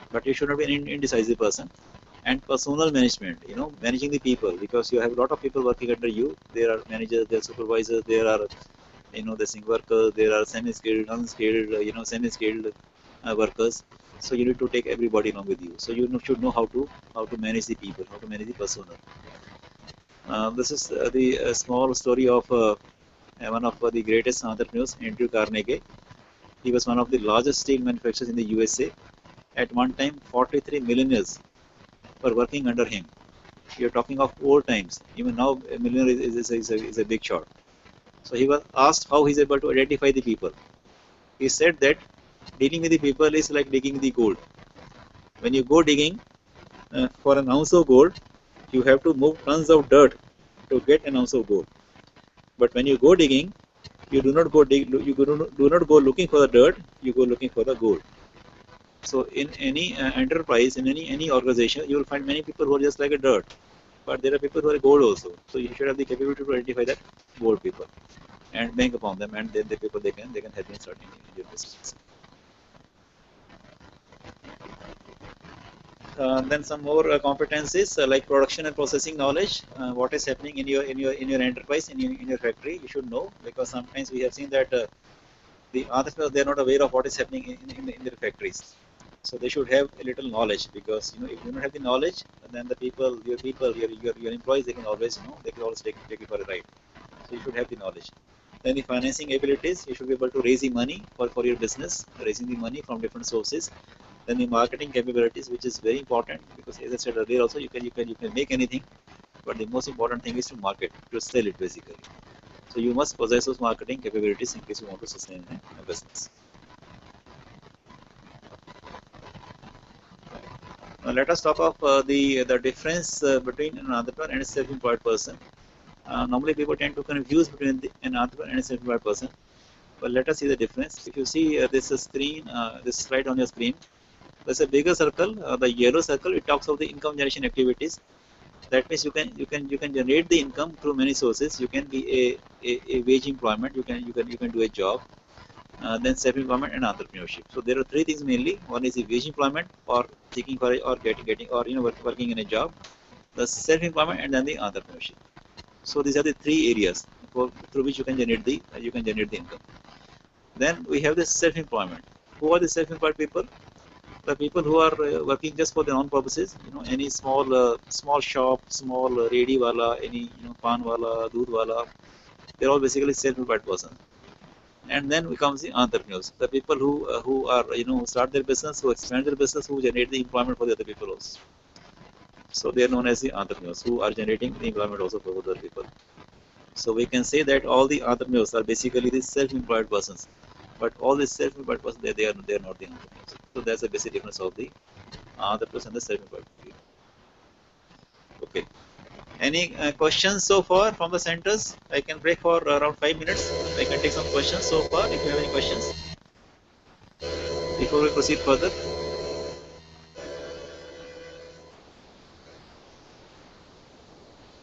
But you should not be an indecisive person. And personal management, managing the people, because you have a lot of people working under you. There are managers, there are supervisors, there are the workers, there are semi-skilled, unskilled, semi-skilled workers. So you need to take everybody along with you. So you should know how to manage the people, how to manage the personnel. This is the small story of one of the greatest entrepreneurs, Andrew Carnegie. He was one of the largest steel manufacturers in the USA. At one time, 43 millionaires were working under him. You're talking of old times. Even now, a millionaire is a big shot. So he was asked how he's able to identify the people. He said that dealing with the people is like digging the gold. When you go digging for an ounce of gold, you have to move tons of dirt to get an ounce of gold. But when you go digging, you do not go looking for the dirt. You go looking for the gold. So in any enterprise, in any organization, you will find many people who are just like a dirt, but there are people who are gold also. So you should have the capability to identify that gold people and bank upon them, and then the people they can help in starting your business. Then some more competencies like production and processing knowledge. What is happening in your enterprise, in your factory, you should know, because sometimes we have seen that the entrepreneurs, they are not aware of what is happening in their factories. So they should have a little knowledge, because if you don't have the knowledge, then your employees, they can always take it for a ride. So you should have the knowledge. Then the financing abilities, you should be able to raise the money for your business, raising the money from different sources. Then the marketing capabilities, which is very important, because as I said earlier also, you can make anything, but the most important thing is to market, to sell it basically. So you must possess those marketing capabilities in case you want to sustain a business. Now let us talk of the difference between an entrepreneur and a self-employed person. Normally people tend to confuse between an entrepreneur and a self-employed person. But let us see the difference. If you see this screen, this slide on your screen, there's a bigger circle, the yellow circle. It talks of the income generation activities. That means you can generate the income through many sources. You can be a wage employment. You can do a job. Then self-employment and entrepreneurship. So there are three things mainly. One is the wage employment, or seeking for or getting or working in a job. The self-employment, and then the entrepreneurship. So these are the three areas through which you can generate the income. Then we have the self-employment. Who are the self-employed people? The people who are working just for their own purposes. Any small shop, small redi wala, any pan wala, doodh wala. They're all basically self-employed person. And then comes the entrepreneurs, the people who are who start their business, who expand their business, who generate the employment for the other people also. So they are known as the entrepreneurs, who are generating the employment also for other people. So we can say that all the entrepreneurs are basically the self-employed persons, but all the self-employed persons they are not the entrepreneurs. So that's the basic difference of the entrepreneurs and the self-employed people. Okay. Any questions so far from the centers? I can break for around 5 minutes. I can take some questions so far if you have any questions before we proceed further.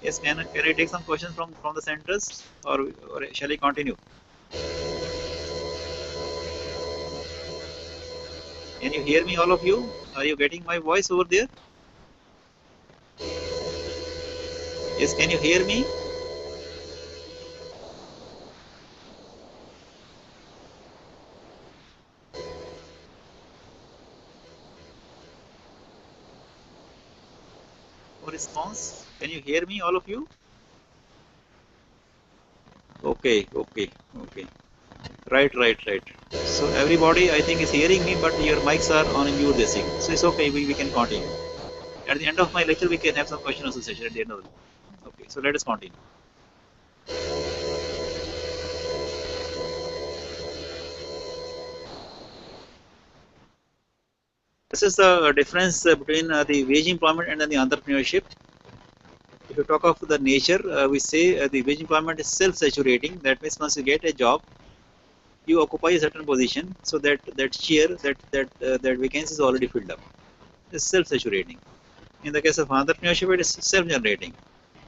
Yes, can I take some questions from the centers, or shall I continue? Can you hear me, all of you? Are you getting my voice over there? Yes, can you hear me? No response? Can you hear me, all of you? Okay. Right. So everybody, I think, is hearing me, but your mics are on mute, they sing. So it's okay, we can continue. At the end of my lecture, we can have some question answer session at the end of it. Okay, so let us continue. This is the difference between the wage employment and then the entrepreneurship. If you talk of the nature, we say the wage employment is self-saturating. That means once you get a job, you occupy a certain position, so that vacancy is already filled up. It's self-saturating. In the case of entrepreneurship, it is self-generating,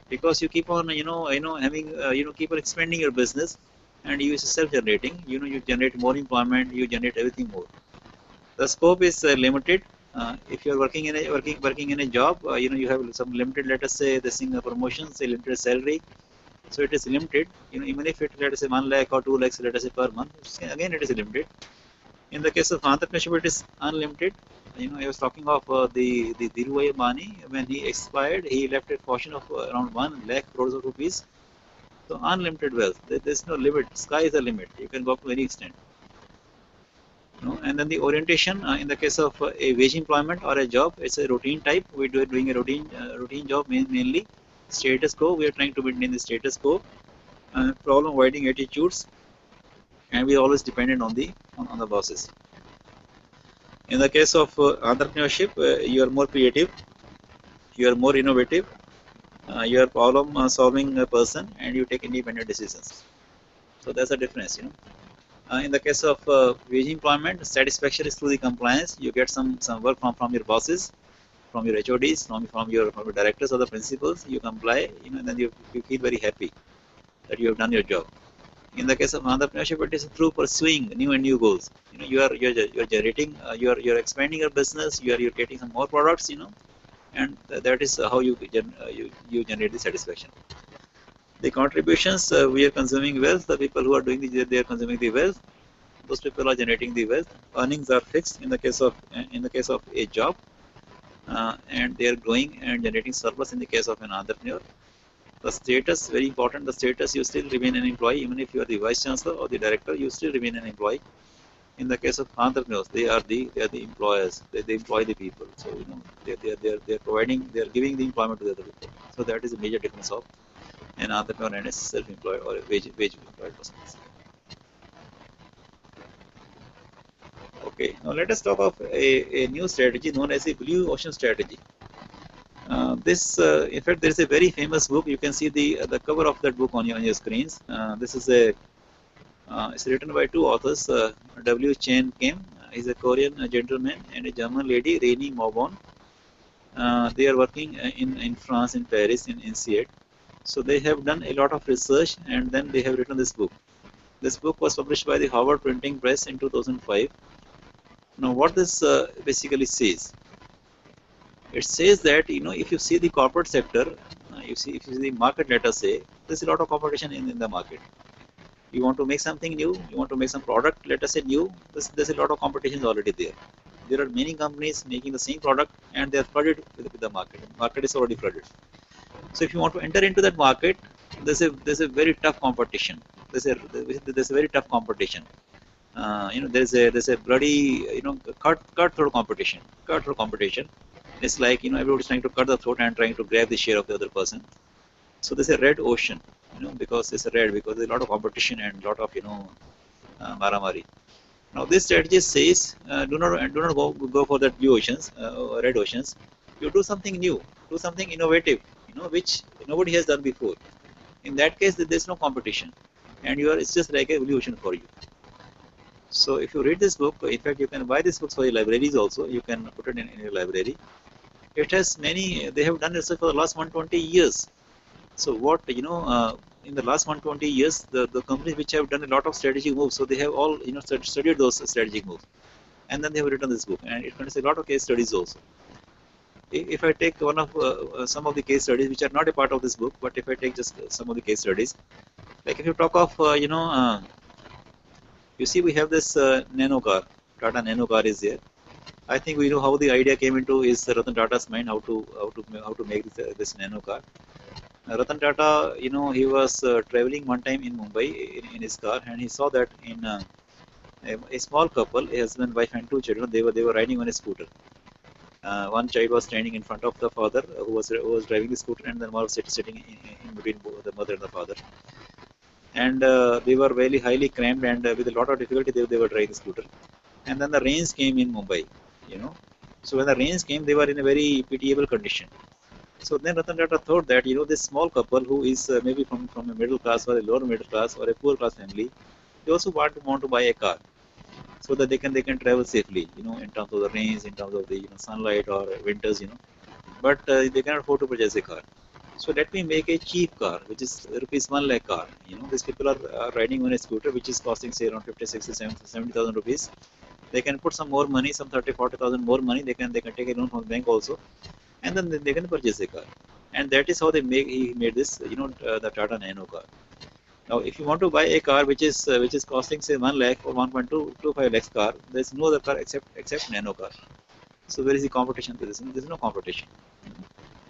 because you keep on having keep on expanding your business, and you is self-generating. You generate more employment, you generate everything more. The scope is limited. If you are working in a job, you have some limited, let us say, the single promotion, say limited salary. So it is limited. Even if it, let us say, 1 lakh or 2 lakhs, let us say, per month, again it is limited. In the case of entrepreneurship, it is unlimited. I was talking of the Dhirubhai Ambani. When he expired, he left a fortune of around 1 lakh crores of rupees. So unlimited wealth. There is no limit. Sky is the limit. You can go up to any extent. And then the orientation, in the case of a wage employment or a job, it's a routine type. We're doing a routine job mainly. Status quo. We are trying to maintain the status quo. Problem avoiding attitudes, and we are always dependent on the bosses. In the case of entrepreneurship, you are more creative, you are more innovative, you are problem solving person, and you take independent decisions. So that's the difference. In the case of wage employment, satisfaction is through the compliance. You get some work from your bosses, from your HODs, from your directors or the principals. You comply, and then you feel very happy that you have done your job. In the case of entrepreneurship, it is through pursuing new goals. You're generating, you're expanding your business. You're getting some more products. And that is how you generate the satisfaction. The contributions, we are consuming wealth. The people who are doing they are consuming the wealth. Those people are generating the wealth. Earnings are fixed in the case of a job, and they are growing and generating surplus in the case of an entrepreneur. The status, very important. The status, you still remain an employee, even if you are the vice chancellor or the director, you still remain an employee. In the case of entrepreneurs, they are the employers. They employ the people. So they are providing, they are giving the employment to the other people. So that is a major difference of an entrepreneur and a self-employed or a wage employed person. Okay, now let us talk of a new strategy known as the blue ocean strategy. This, in fact, there is a very famous book. You can see the cover of that book on your screens. This is it's written by two authors, W. Chen Kim. He's a Korean gentleman, and a German lady, Rainy Maubon. They are working in France, in Paris, in INSEAD. So they have done a lot of research, and then they have written this book. This book was published by the Harvard Printing Press in 2005. Now, what this basically says? It says that, you know, if you see the corporate sector, if you see the market, let us say, there's a lot of competition in the market. You want to make something new, you want to make some product, let us say new, there's a lot of competition already there. There are many companies making the same product, and they are flooded with the market. The market is already flooded. So if you want to enter into that market, there's a very tough competition. There's a very tough competition. You know, there's a bloody, you know, cutthroat competition. Cutthroat competition. It's like, you know, everybody's trying to cut the throat and trying to grab the share of the other person. So there's a red ocean, you know, because it's a red, because there's a lot of competition and a lot of, you know, maramari. Now this strategy says, do not go for that blue oceans, red oceans. You do something new, do something innovative, you know, which nobody has done before. In that case, there's no competition, and it's just like a blue ocean for you. So if you read this book, in fact, you can buy this book for your libraries also. You can put it in your library. It has many. They have done research for the last 120 years. So what, you know, in the last 120 years, the companies which have done a lot of strategic moves, so they have all, you know, studied those strategic moves, and then they have written this book, and it contains a lot of case studies also. If I take one of some of the case studies which are not a part of this book, but if I take just some of the case studies, like if you talk of, you know, you see we have this nano car, Tata nano car is there. I think we know how the idea came into is Ratan Tata's mind, how to make this nano car. Ratan Tata, you know, he was traveling one time in Mumbai in his car, and he saw that in a small couple, a husband, wife, and two children, they were riding on a scooter. One child was standing in front of the father who was driving the scooter, and then one was sitting in between the mother and the father. And they were very highly cramped, and with a lot of difficulty they were driving the scooter. And then the rains came in Mumbai, you know. So when the rains came, they were in a very pitiable condition. So then Ratan Tata thought that, you know, this small couple who is maybe from a middle class or a lower middle class or a poor class family, they also want to buy a car, so that they can travel safely, you know, in terms of the rains, in terms of the, you know, sunlight or winters, you know. But they cannot afford to purchase a car. So let me make a cheap car, which is rupees 1 lakh car. You know, these people are riding on a scooter which is costing, say, around 50, 60, 70,000 rupees. They can put some more money, some 30, 40,000 more money. They can take a loan from the bank also, and then they can purchase a car. And that is how he made this, you know, the Tata Nano car. Now, if you want to buy a car which is costing, say, 1 lakh or 1.25 lakhs car, there is no other car except Nano car. So where is the competition? There is no competition.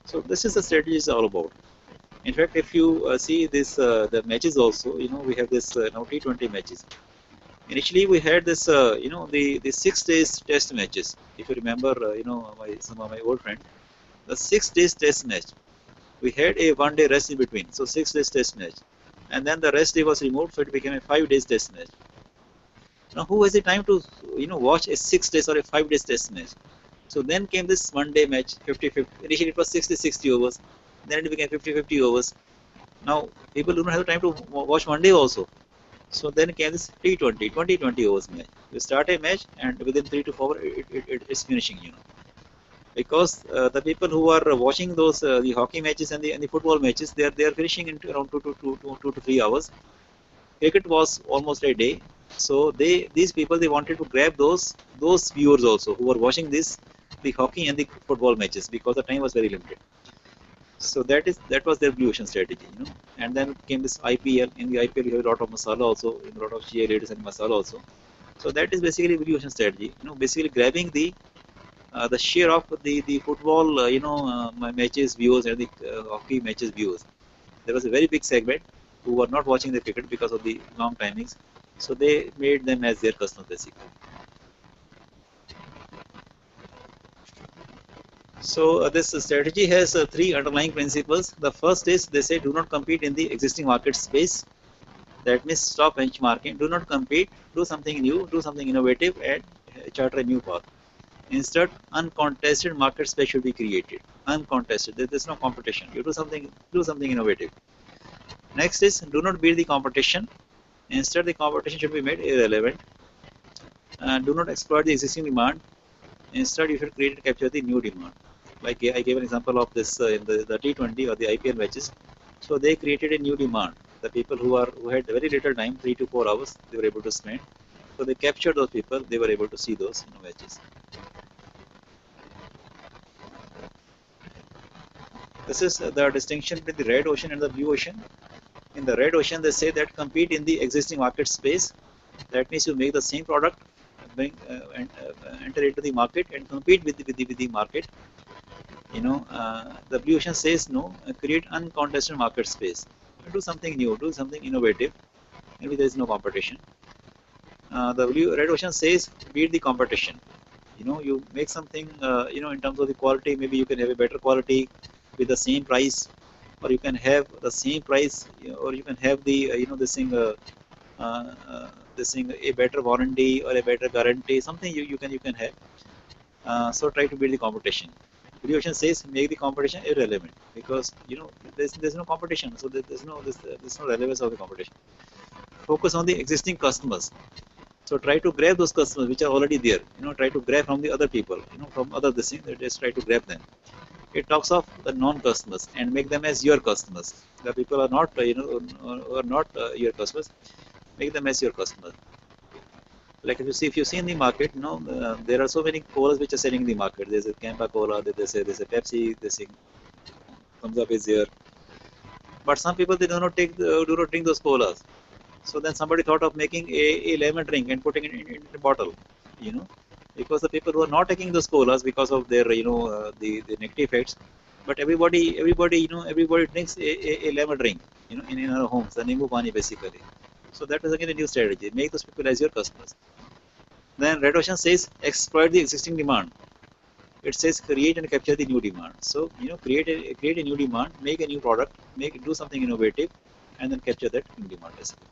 So this is the strategy is all about. In fact, if you see this, the matches also, you know, we have this now T20 matches. Initially, we had this, you know, the 6 days test matches. If you remember, you know, some of my old friends, the 6 days test match. We had a 1 day rest in between, so 6 days test match, and then the rest day was removed, so it became a 5 days test match. Now, who has the time to, you know, watch a 6 days or a 5 days test match? So then came this 1 day match, 50-50. Initially it was 60-60 overs, then it became 50-50 overs. Now people do not have time to watch 1 day also. So then came this T20, 20-20 overs match. You start a match, and within 3 to 4 it's finishing, you know. Because the people who are watching those the hockey matches and the football matches, they are finishing in around 2 to 3 hours. Cricket was almost a day. So these people, they wanted to grab those viewers also who were watching the hockey and the football matches, because the time was very limited. So that was their blue ocean strategy, you know. And then came this IPL. In the IPL, you have a lot of masala also, a lot of cheerleaders and masala also. So that is basically blue ocean strategy, you know, basically grabbing the share of the football, you know, matches viewers and the hockey matches viewers. There was a very big segment who were not watching the cricket because of the long timings. So they made them as their customers basically. So this strategy has 3 underlying principles. The first is, they say, do not compete in the existing market space. That means stop benchmarking. Do not compete. Do something new. Do something innovative, and charter a new path. Instead, uncontested market space should be created. Uncontested. There's no competition. You do something innovative. Next is do not beat the competition. Instead, the competition should be made irrelevant. Do not exploit the existing demand. Instead, you should create and capture the new demand. Like I gave an example of this in the T20 or the IPL matches. So they created a new demand. The people who had very little time, 3 to 4 hours, they were able to spend. So they captured those people. They were able to see those matches. This is the distinction between the red ocean and the blue ocean. In the red ocean, they say that compete in the existing market space. That means you make the same product, enter into the market and compete with the market. The blue ocean says no, create uncontested market space. Do something new, do something innovative. Maybe there is no competition. The red ocean says beat the competition. You make something, in terms of the quality. Maybe you can have a better quality with the same price, or you can have the same price, or you can have the a better warranty or a better guarantee. Something you can have. So try to beat the competition. Blue ocean says make the competition irrelevant, because there's no competition, so there's no relevance of the competition. Focus on the existing customers. So try to grab those customers which are already there. Try to grab from the other people. From other this thing. Just try to grab them. It talks of the non-customers and make them as your customers. The people are not your customers. Make them as your customers. Like if you see in the market, there are so many colas which are selling in the market. There's a Campa Cola, there's a Pepsi, there's a Thumbs Up is there. But some people, they do not drink those colas. So then somebody thought of making a lemon drink and putting it in a bottle, because the people who are not taking those colas because of their the negative effects. But everybody drinks a lemon drink, in our homes, the Nimbu Pani basically. So that is again a new strategy. Make those people as your customers. Then red ocean says exploit the existing demand. It says create and capture the new demand. So create a new demand, make a new product, do something innovative, and then capture that new demand basically.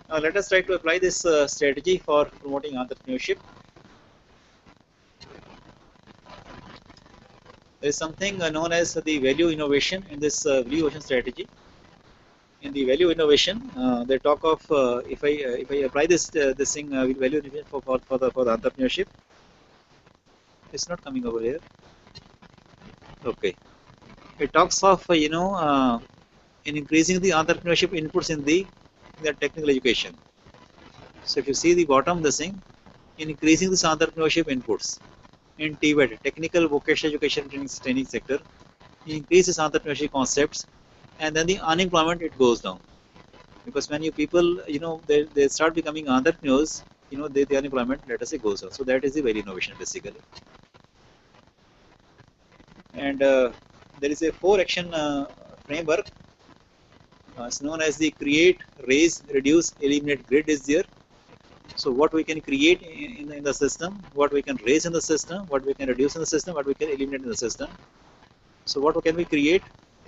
Now let us try to apply this strategy for promoting entrepreneurship. There is something known as the value innovation in this blue ocean strategy. In the value innovation, they talk of if I apply this thing with value innovation for the entrepreneurship. It's not coming over here. Okay. It talks of in increasing the entrepreneurship inputs in the technical education. So if you see the bottom, the thing, in increasing this entrepreneurship inputs in TVET, technical vocational education training sector, increases entrepreneurship concepts, and then the unemployment, it goes down, because when you people they start becoming entrepreneurs, the unemployment, let us say, goes down. So that is the value innovation basically. And there is a 4-action framework. It's known as the create, raise, reduce, eliminate, grid is there. So what we can create in the system, what we can raise in the system, what we can reduce in the system, what we can eliminate in the system. So what can we create?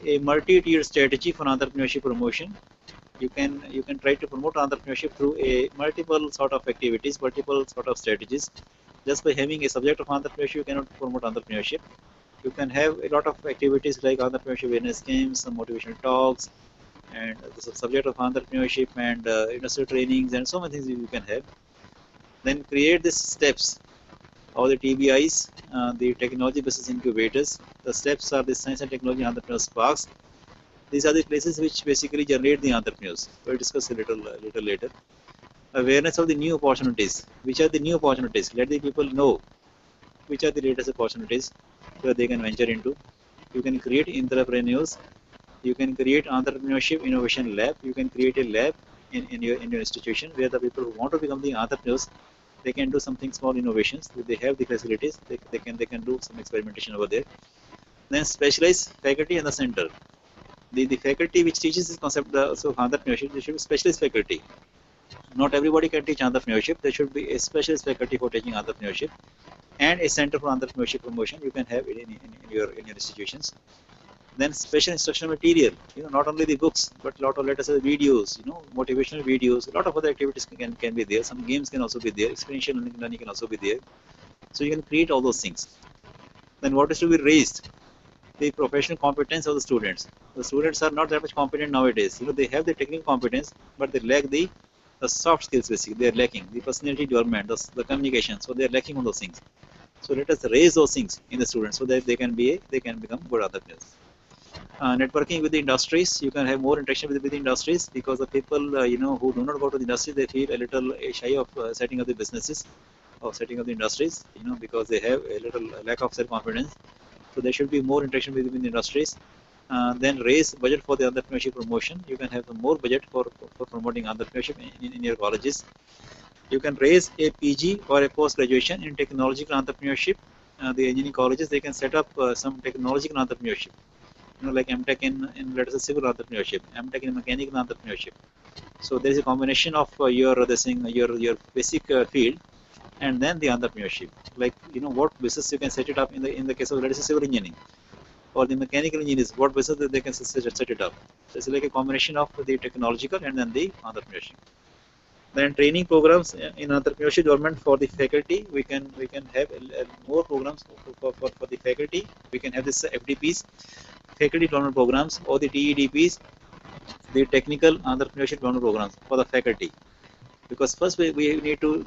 A multi-tiered strategy for entrepreneurship promotion. You can try to promote entrepreneurship through a multiple sort of activities, multiple sort of strategies. Just by having a subject of entrepreneurship, you cannot promote entrepreneurship. You can have a lot of activities like entrepreneurship awareness games, some motivational talks, and the subject of entrepreneurship and industrial trainings, and so many things you can have. Then create these steps or the TBIs, the technology business incubators. The steps are the science and technology entrepreneurs parks. These are the places which basically generate the entrepreneurs. We'll discuss a little later. Awareness of the new opportunities. Which are the new opportunities? Let the people know which are the latest opportunities where they can venture into. You can create entrepreneurs. You can create entrepreneurship innovation lab. You can create a lab in your institution where the people who want to become the entrepreneurs, they can do something small innovations. They have the facilities. They can do some experimentation over there. Then specialized faculty in the center. The faculty which teaches this concept of entrepreneurship, they should be specialist faculty. Not everybody can teach entrepreneurship. There should be a specialist faculty for teaching entrepreneurship, and a center for entrepreneurship promotion. You can have it in your institutions. Then special instructional material, not only the books, but lot of, let us say, videos, motivational videos, a lot of other activities can be there. Some games can also be there. Experiential learning can also be there. So you can create all those things. Then what is to be raised? The professional competence of the students. The students are not that much competent nowadays. They have the technical competence, but they lack the soft skills. Basically, they are lacking the personality development, the communication. So they are lacking on those things. So let us raise those things in the students so that they can become good entrepreneurs. Networking with the industries, you can have more interaction with the industries, because the people who do not go to the industry, they feel a little shy of setting up the businesses or setting up the industries, because they have a little lack of self-confidence. So there should be more interaction within the industries. Then raise budget for the entrepreneurship promotion. You can have more budget for promoting entrepreneurship in your colleges. You can raise a PG or a post graduation in technological entrepreneurship. The engineering colleges, they can set up some technological entrepreneurship, like MTech in let us say civil entrepreneurship, MTech in mechanical entrepreneurship. So there is a combination of your basic field, and then the entrepreneurship. Like what business you can set it up in the case of, let us say, civil engineering or the mechanical engineers, what business that they can set it up. So it's like a combination of the technological and then the entrepreneurship. Then training programs in entrepreneurship development for the faculty. We can have more programs for the faculty. We can have this FDPs, faculty development programs, or the TEDPs, the technical entrepreneurship development programs for the faculty. Because first we need to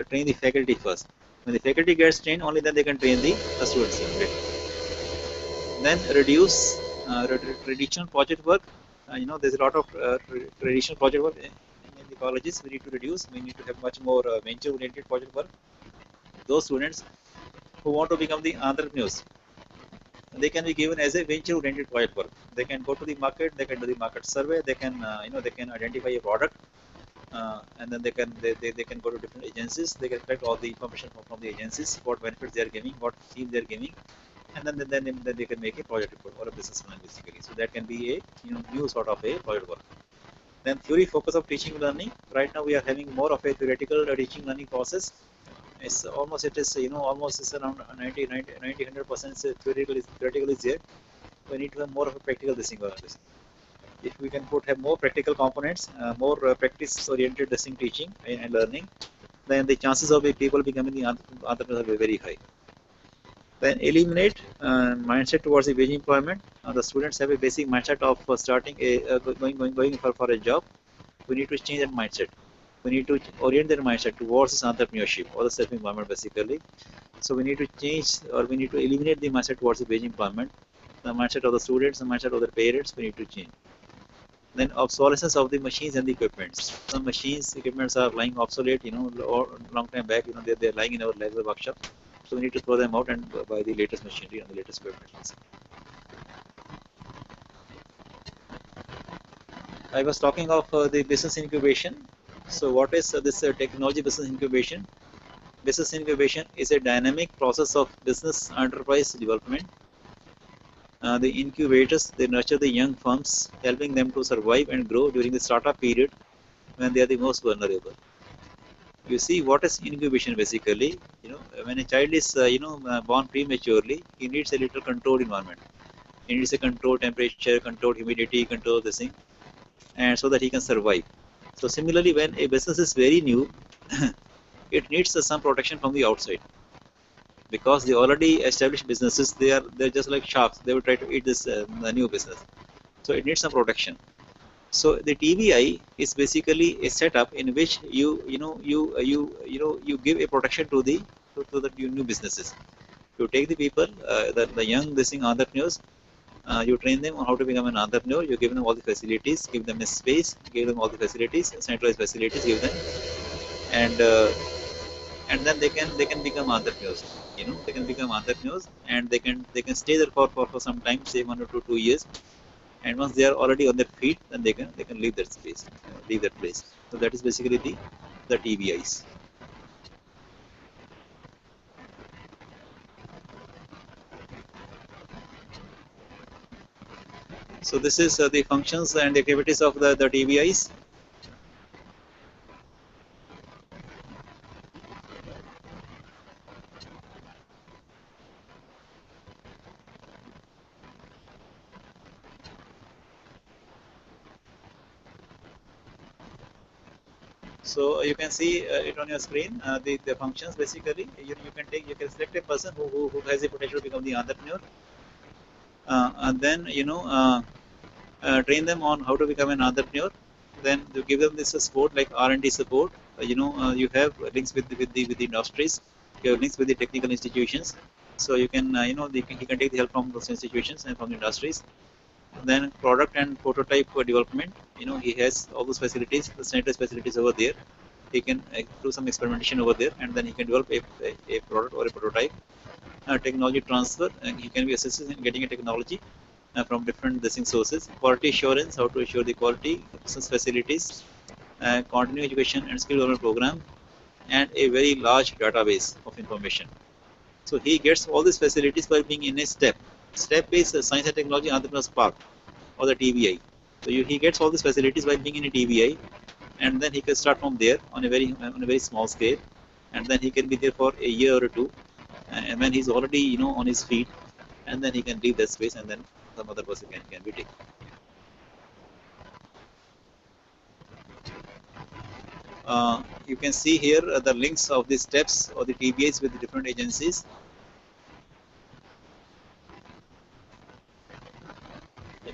train the faculty first. When the faculty gets trained, only then they can train the students. Then reduce traditional project work. There's a lot of traditional project work in the colleges. We need to reduce. We need to have much more venture-oriented project work. Those students who want to become the entrepreneurs, they can be given as a venture-oriented project work. They can go to the market. They can do the market survey. They can they can identify a product. And then they can go to different agencies. They can collect all the information from the agencies, what benefits they are giving, what scheme they are giving, and then they can make a project report or a business plan, basically. So that can be a new sort of a project work. Then theory focus of teaching learning. Right now we are having more of a theoretical teaching learning process. It's almost it's around 90-100% theoretical is there. We need to have more of a practical this thing. If we can have more practical components, more practice-oriented teaching and learning, then the chances of people becoming the entrepreneurs are very high. Then eliminate mindset towards the wage employment. The students have a basic mindset of starting going for a job. We need to change that mindset. We need to orient their mindset towards this entrepreneurship or the self-employment, basically. So we need to change, or we need to eliminate the mindset towards the wage employment. The mindset of the students, the mindset of their parents, we need to change. Then obsolescence of the machines and the equipments. Some machines, equipments are lying obsolete, or long time back, they're lying in our labs or workshop. So we need to throw them out and buy the latest machinery and the latest equipment. I was talking of the business incubation. So what is this technology business incubation? Business incubation is a dynamic process of business enterprise development. The incubators, they nurture the young firms, helping them to survive and grow during the startup period when they are the most vulnerable. You see, what is incubation basically? When a child is born prematurely, he needs a little controlled environment. He needs a controlled temperature, controlled humidity, control this thing, and so that he can survive. So similarly, when a business is very new, it needs some protection from the outside, because the already established businesses, they're just like sharks. They will try to eat this the new business. So it needs some protection. So the TBI is basically a setup in which you give a protection to the new businesses. You take the people, the young entrepreneurs, you train them on how to become an entrepreneur. You give them all the facilities, give them a space, give them all the facilities, centralized facilities, give them, and then they can become entrepreneurs. They can become entrepreneurs, and they can stay there for some time, say 1 or 2 years. And once they are already on their feet, then they can leave that space, leave that place. So that is basically the TBIs. So this is the functions and the activities of the TBIs. So you can see it on your screen. The functions basically you can select a person who has the potential to become the entrepreneur, and then train them on how to become an entrepreneur. Then you give them this support like R&D support. You have links with the industries. You have links with the technical institutions. So you can he can take the help from those institutions and from the industries. Then product and prototype development. He has all those facilities, the standardized facilities over there. He can do some experimentation over there, and then he can develop a product or a prototype. Technology transfer, and he can be assisted in getting a technology from different design sources. Quality assurance, how to assure the quality, business facilities, continuing education and skill development program, and a very large database of information. So he gets all these facilities by being in a STEP. STEP is Science and Technology Entrepreneurs Park, or the TBI. So he gets all these facilities by being in a TBI, and then he can start from there on a very small scale, and then he can be there for a year or two, and when he's already on his feet, and then he can leave that space, and then some other person can be taken. You can see here the links of the steps or the TBIs with the different agencies.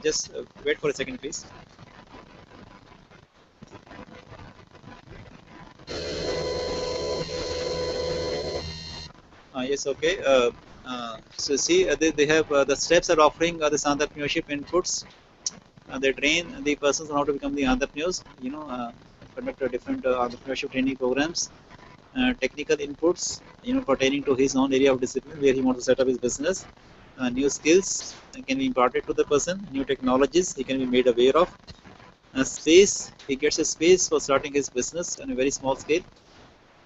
Just wait for a second, please. Yes, okay. So see, they have the steps are offering the entrepreneurship inputs. They train the persons on how to become the entrepreneurs. Conduct different entrepreneurship training programs. Technical inputs, pertaining to his own area of discipline where he wants to set up his business. New skills can be imparted to the person. New technologies he can be made aware of. Space, he gets a space for starting his business on a very small scale.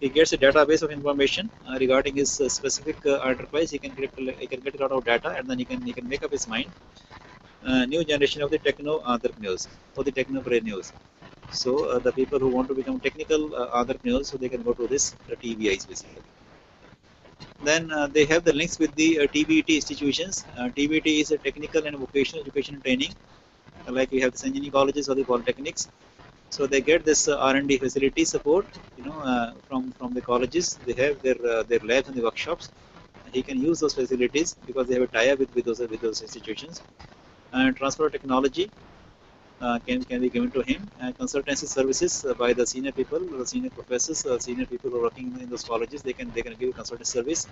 He gets a database of information regarding his specific enterprise. He can get a lot of data, and then he can make up his mind. New generation of the techno entrepreneurs or the technopreneurs. So the people who want to become technical entrepreneurs, so they can go to this TBIs basically. Then they have the links with the TBET institutions. TBET is a technical and vocational education and training, like we have the engineering colleges or the polytechnics. So they get this R&D facility support, from the colleges. They have their labs and the workshops. He can use those facilities because they have a tie-up with those institutions. And transfer of technology can be given to him. Consultancy services by the senior people, the senior professors, senior people who are working in those colleges. They can give consultancy service,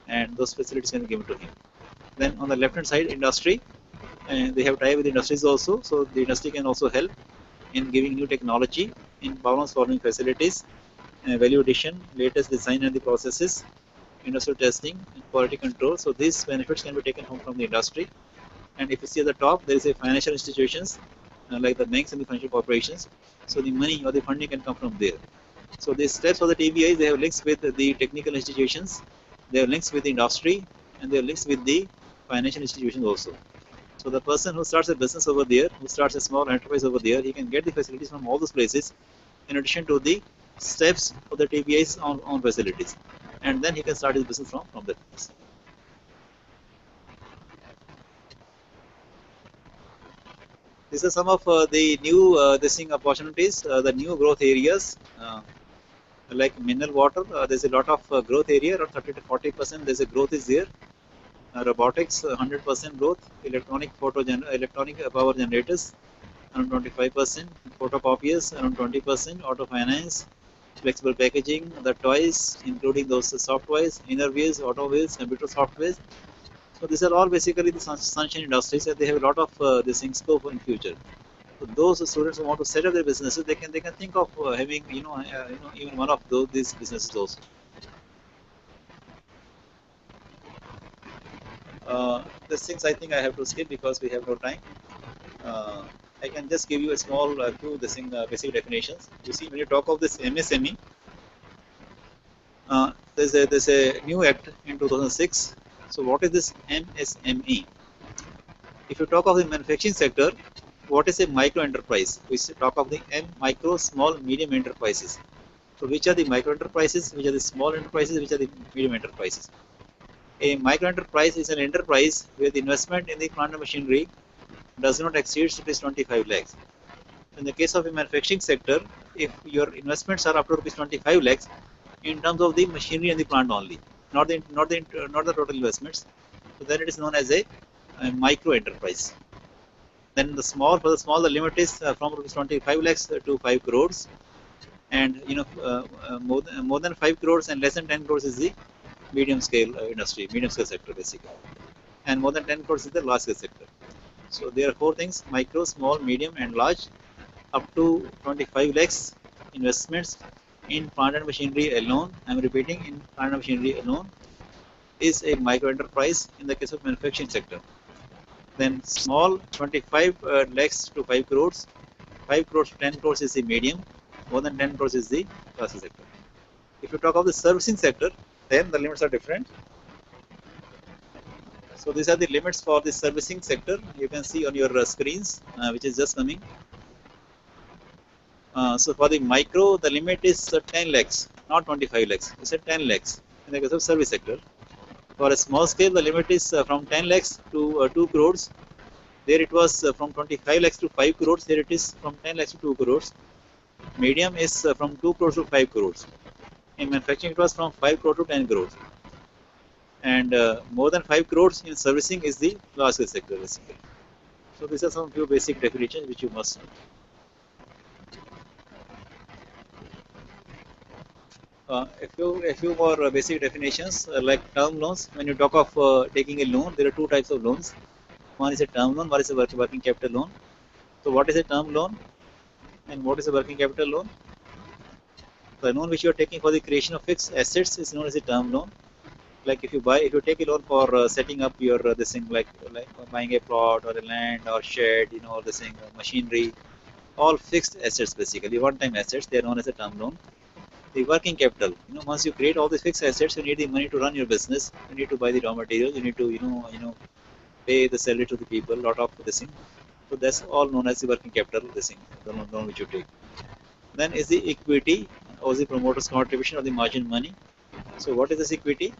and those facilities can be given to him. Then on the left-hand side, industry. They have tie-up with industries also. So the industry can also help in giving new technology, in problem-solving facilities, value addition, latest design and the processes, industrial testing, and quality control. So these benefits can be taken from the industry. And if you see at the top, there is a financial institutions like the banks and the financial corporations. So the money or the funding can come from there. So these steps for the TBIs, they have links with the technical institutions, they have links with the industry, and they have links with the financial institutions also. So the person who starts a business over there, who starts a small enterprise over there, he can get the facilities from all those places, in addition to the steps of the TBIs on facilities, and then he can start his business from that place. These are some of the new opportunities, the new growth areas, like mineral water. There's a lot of growth area, around 30 to 40%. There's a growth is there. Robotics, 100% growth. Electronic power generators, around 25%. Photocopiers, around 20%. Auto finance, flexible packaging, the toys, including those soft toys, inner wheels, auto wheels, computer software. So these are all basically the sunshine industries, and they have a lot of this in scope in future. So those students who want to set up their businesses, they can think of having even one of these businesses also. These things I think I have to skip because we have no time. I can just give you a small few basic definitions. You see, when you talk of this MSME, there's a new act in 2006. So what is this MSME? If you talk of the manufacturing sector, what is a micro enterprise? We talk of the micro, small, medium enterprises. So which are the micro enterprises? Which are the small enterprises? Which are the medium enterprises? A micro enterprise is an enterprise where the investment in the plant and machinery does not exceed rupees 25 lakhs. In the case of the manufacturing sector, if your investments are up to rupees 25 lakhs in terms of the machinery and the plant only, not the total investments, so then it is known as a micro enterprise. Then the small, for the small, the limit is from rupees 25 lakhs to 5 crores, and more than 5 crores and less than 10 crores is the medium scale industry, medium scale sector basically, and more than 10 crores is the large scale sector. So there are four things: micro, small, medium, and large. Up to 25 lakhs investments in plant and machinery alone. I am repeating, in plant and machinery alone is a micro enterprise in the case of manufacturing sector. Then small 25 lakhs to 5 crores, 5 crores to 10 crores is the medium, more than 10 crores is the large sector. If you talk of the servicing sector, then the limits are different. So these are the limits for the servicing sector. You can see on your screens, which is just coming. So for the micro, the limit is 10 lakhs, not 25 lakhs. It's 10 lakhs in the case of service sector. For a small scale, the limit is from 10 lakhs to 2 crores. There it was from 25 lakhs to 5 crores. Here it is from 10 lakhs to 2 crores. Medium is from 2 crores to 5 crores. In manufacturing, it was from 5 crores to 10 crores. And more than 5 crores in servicing is the large scale sector basically. So these are some few basic definitions which you must know. A few more basic definitions like term loans. When you talk of taking a loan, there are two types of loans. One is a term loan, one is a working capital loan. So what is a term loan and what is a working capital loan? The loan which you are taking for the creation of fixed assets is known as a term loan. Like if you take a loan for setting up your this thing like buying a plot or a land or shed, or this thing, machinery, all fixed assets basically, one-time assets. They are known as a term loan. The working capital, once you create all these fixed assets, you need the money to run your business. You need to buy the raw materials. You need to, pay the salary to the people. Lot of this thing. So that's all known as the working capital. This thing, the loan which you take. Then is the equity or the promoter's contribution or the margin money. So what is this equity?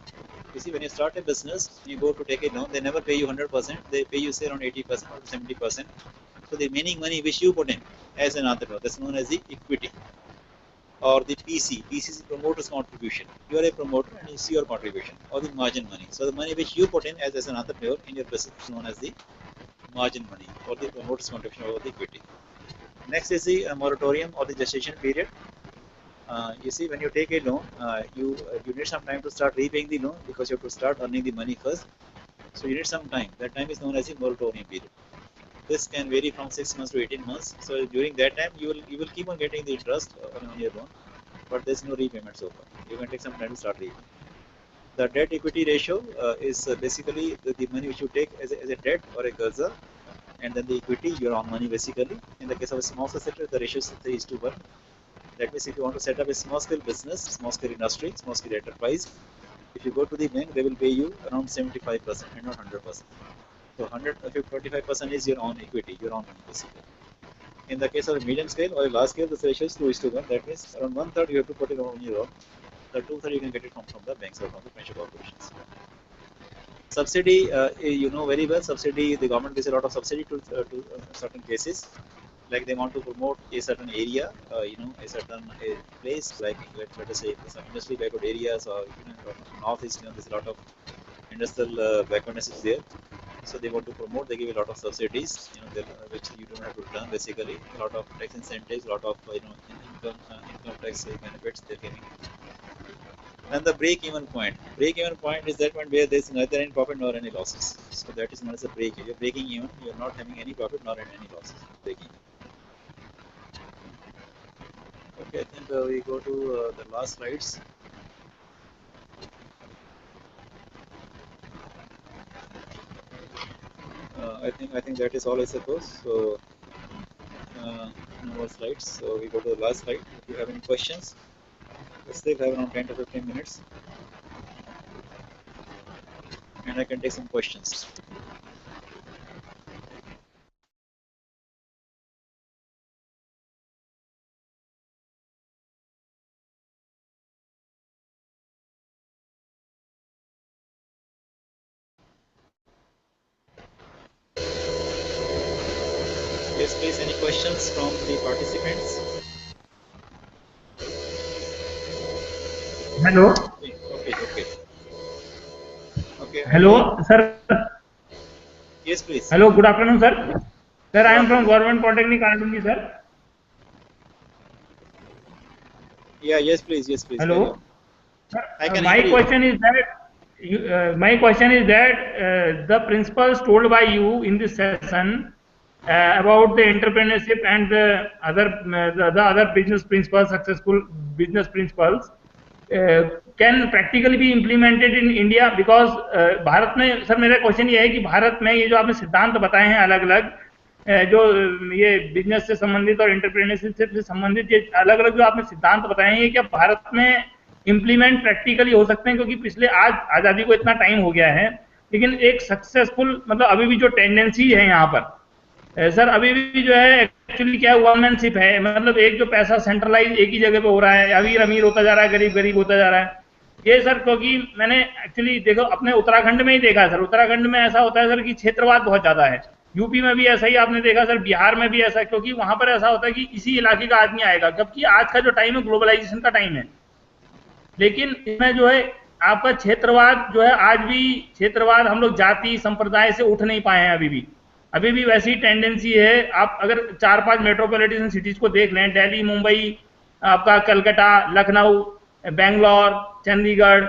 You see, when you start a business, you go to take a loan. They never pay you 100%. They pay you say around 80% or 70%. So the remaining money which you put in as an entrepreneur, that's known as the equity. Or the PC. PC is the promoter's contribution. You are a promoter and you see your contribution, or the margin money. So the money which you put in as an entrepreneur in your business is known as the margin money, or the promoter's contribution over the equity. Next is the moratorium or the gestation period. You see, when you take a loan, you need some time to start repaying the loan because you have to start earning the money first. So you need some time. That time is known as the moratorium period. This can vary from 6 months to 18 months. So during that time, you will keep on getting the interest on your loan, but there's no repayment so far. You can take some time to start repaying. The debt equity ratio is basically the money which you take as a debt or a curza, and then the equity, your own money basically. In the case of a small scale sector, the ratio is 3:1. That means if you want to set up a small scale business, small scale industry, small scale enterprise, if you go to the bank, they will pay you around 75% and not 100%. So 25% is your own equity, your own money basically. In the case of a medium scale or a large scale, the ratio is 2:1. That means around 1/3 you have to put it on your own. The 2/3 you can get it from the banks or from the financial corporations. Subsidy, you know very well. Subsidy, the government gives a lot of subsidy to certain cases. Like they want to promote a certain area, a certain place, like let us say some industry backward areas, or northeast, there's a lot of industrial backwardness is there. So they want to promote. They give a lot of subsidies, which you don't have to return. Basically, a lot of tax incentives, a lot of income tax benefits they're giving. And the break-even point. Break-even point is that one where there is neither any profit nor any losses. So that is known as a break. You're breaking even. You're not having any profit nor any losses. Breaking. Okay, I think we go to the last slides. I think that is all, I suppose. So no more slides. So we go to the last slide. If you have any questions, we still have around 10 to 15 minutes, and I can take some questions. Yes, please. Any questions from the participants? Hello. Okay. Hello, sir. Yes, please. Hello. Good afternoon, sir. Sir, I am from Government Polytechnic, Kanadungi, sir. Yeah. Yes, please. Yes, please. Hello. I can My hear you. question is that the principles told by you in this session about the entrepreneurship and the other business principles, successful business principles, can practically be implemented in India, because Bharat में, sir मेरा question ये है कि भारत में ये जो आपने सिद्धांत बताए हैं अलग अलग, जो ये बिजनेस से संबंधित और एंटरप्रेन्योरशिप से संबंधित ये अलग अलग जो आपने सिद्धांत बताए हैं, ये क्या भारत में इम्प्लीमेंट प्रैक्टिकली हो सकते हैं? क्योंकि पिछले आज आज़ादी को इतना टाइम हो गया है, लेकिन एक सक्सेसफुल मतलब अभी भी जो टेंडेंसी है यहाँ पर सर, अभी भी जो है एक्चुअली क्या वनमैनशिप है, मतलब एक जो पैसा सेंट्रलाइज एक ही जगह पे हो रहा है, अमीर अमीर होता जा रहा है, गरीब गरीब होता जा रहा है। ये सर, क्योंकि मैंने एक्चुअली देखो अपने उत्तराखंड में ही देखा सर, उत्तराखंड में ऐसा होता है सर कि क्षेत्रवाद बहुत ज्यादा है, यूपी में भी ऐसा ही आपने देखा सर, बिहार में भी ऐसा, क्योंकि वहां पर ऐसा होता है कि इसी इलाके का आदमी आएगा, जबकि आज का जो टाइम है ग्लोबलाइजेशन का टाइम है, लेकिन इसमें जो है आपका क्षेत्रवाद जो है, आज भी क्षेत्रवाद हम लोग जाति संप्रदाय से उठ नहीं पाए हैं, अभी भी वैसी टेंडेंसी है। आप अगर 4-5 मेट्रोपॉलिटन सिटीज को देख लें, दिल्ली, मुंबई, आपका कलकत्ता, लखनऊ, बेंगलोर, चंडीगढ़,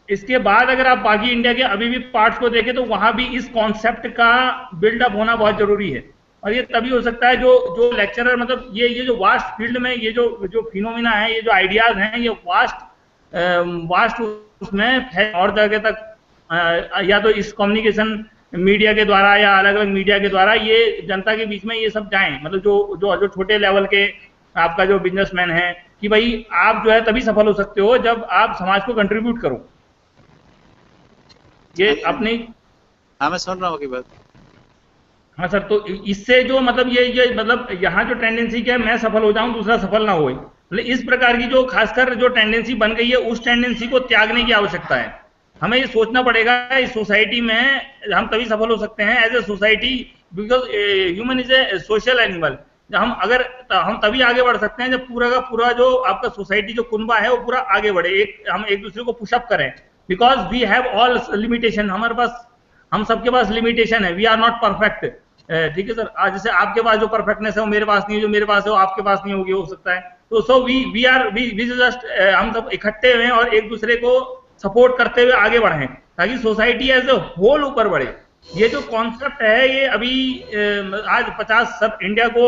इसके बाद अगर आप बाकी इंडिया के अभी भी पार्ट्स को देखें तो वहां भी इस कॉन्सेप्ट का बिल्डअप होना बहुत जरूरी है। और ये तभी हो सकता है जो लेक्चरर, मतलब ये जो वास्ट फील्ड में ये जो फिनोमिना है, ये जो आइडियाज हैं, ये वास्ट उसमें और जगह तक या तो इस कम्युनिकेशन मीडिया के द्वारा या अलग अलग मीडिया के द्वारा ये जनता के बीच में ये सब जाएं, मतलब जो छोटे लेवल के आपका जो बिजनेसमैन है, कि भाई आप जो है तभी सफल हो सकते हो जब आप समाज को कंट्रीब्यूट करो। ये अपनी, हाँ मैं सुन रहा हूँ आपकी बात। हाँ सर, तो इससे जो मतलब ये मतलब यहाँ जो टेंडेंसी क्या है, मैं सफल हो जाऊं दूसरा सफल ना हो, मतलब इस प्रकार की जो खासकर जो टेंडेंसी बन गई है, उस टेंडेंसी को त्यागने की आवश्यकता है। हमें ये सोचना पड़ेगा इस सोसाइटी में हम तभी सफल हो सकते हैं as a society, because human is a social animal. हम तभी आगे बढ़ सकते हैं जब पूरा का पूरा जो आपका सोसाइटी जो कुनबा है वो पूरा आगे बढ़े, हम एक दूसरे को पुशअप करें, because we have all limitation, हमारे पास, हम सबके पास लिमिटेशन है, वी आर नॉट परफेक्ट। ठीक है सर, आज जैसे आपके पास जो परफेक्टनेस है वो मेरे पास नहीं है, जो मेरे पास है वो आपके पास नहीं होगी, हो सकता है। तो सो वी जस्ट हम सब इकट्ठे हुए और एक दूसरे को सपोर्ट करते हुए आगे बढ़ें, ताकि सोसाइटी एज ए होल ऊपर बढ़े। ये जो कॉन्सेप्ट है ये अभी आज 50 सब इंडिया को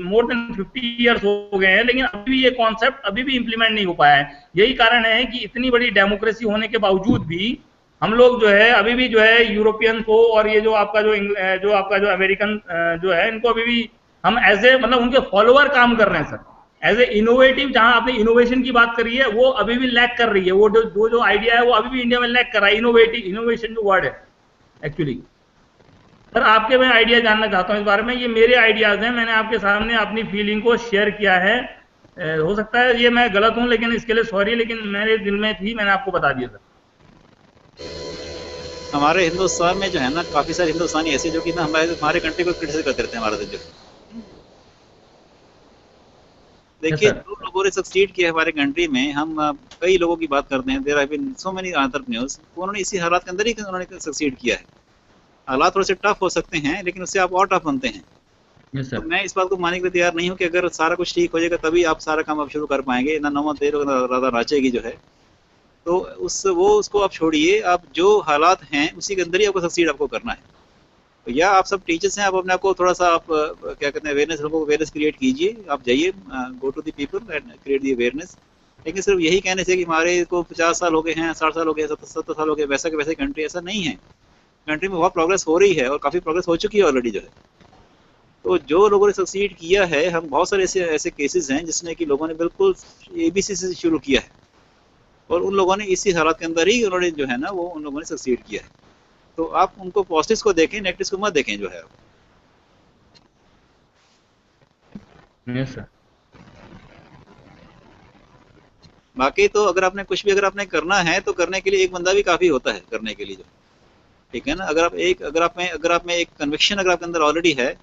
मोर देन 50 इयर्स हो गए हैं, लेकिन अभी भी ये कॉन्सेप्ट अभी भी इम्प्लीमेंट नहीं हो पाया है। यही कारण है कि इतनी बड़ी डेमोक्रेसी होने के बावजूद भी हम लोग जो है अभी भी जो है यूरोपियन को और ये जो आपका जो अमेरिकन जो है, इनको अभी भी हम एज ए मतलब उनके फॉलोअर काम कर रहे हैं सर, एज ए इनोवेटिव। जहां आपने इनोवेशन की बात करी है वो अभी भी लैक कर रही है, वो जो आइडिया है वो अभी भी इंडिया में लैक कर रहा है। इनोवेशन जो वर्ड है एक्चुअली सर, आपके मैं आइडिया जानना चाहता हूं इस बारे में। ये मेरे आइडियाज हैं, मैंने आपके सामने अपनी फीलिंग को शेयर किया है। हो सकता है ये मैं गलत हूं, लेकिन इसके लिए सॉरी, लेकिन मेरे दिल में थी, मैंने आपको बता दिया सर। हमारे हिंदुस्तान में जो है ना, काफी सारे हिंदुस्तानी ऐसे जो कि ना हमारे कंट्री को क्रिटिसाइज करते रहते हैं हमारे जो। देखिए, जो लोगों ने सक्सीड किया हमारे कंट्री में, हम कई लोगों की बात करते हैं, there have been so many entrepreneurs, उन्होंने इसी हालात के अंदर ही उन्होंने सक्सीड किया है। हालात थोड़े से टफ हो सकते हैं, लेकिन उससे आप और टफ बनते हैं। yes, तो मैं इस बात को मानने के लिए तैयार नहीं हूँ कि अगर सारा कुछ ठीक हो जाएगा तभी आप सारा काम आप शुरू कर पाएंगे, ना नौमत देर राधा नाचेगी जो है। तो उसको आप छोड़िए, आप जो हालात हैं उसी के अंदर ही आपको सक्सीड आपको करना है। तो या आप सब टीचर्स हैं, आप अपने आप को थोड़ा सा आप क्या कहते हैं अवेयरनेस, लोगों को अवेयरनेस क्रिएट कीजिए, आप जाइए go to the people and create the awareness. लेकिन सिर्फ यही कहने से कि हमारे को 50 साल हो गए हैं, 60 साल हो गए, 70 साल हो गए, वैसा के वैसे कंट्री, ऐसा नहीं है। कंट्री में बहुत प्रोग्रेस हो रही है और काफ़ी प्रोग्रेस हो चुकी है ऑलरेडी जो है। तो जो लोगों ने सक्सीड किया है, हम बहुत सारे ऐसे केसेस हैं जिसमें कि लोगों ने बिल्कुल ABC से शुरू किया है और उन लोगों ने इसी हालात के अंदर ही उन्होंने जो है ना वो उन लोगों ने सक्सीड किया है। तो आप उनको पॉजिटिव्स को देखें, नेगेटिव्स को मत देखें जो है। Yes sir. बाकी तो अगर आपने कुछ भी अगर आपने करना है तो करने के लिए एक बंदा भी काफ़ी होता है करने के लिए जो, ठीक है ना। अगर आप में एक कन्विक्शन अगर आपके अंदर ऑलरेडी है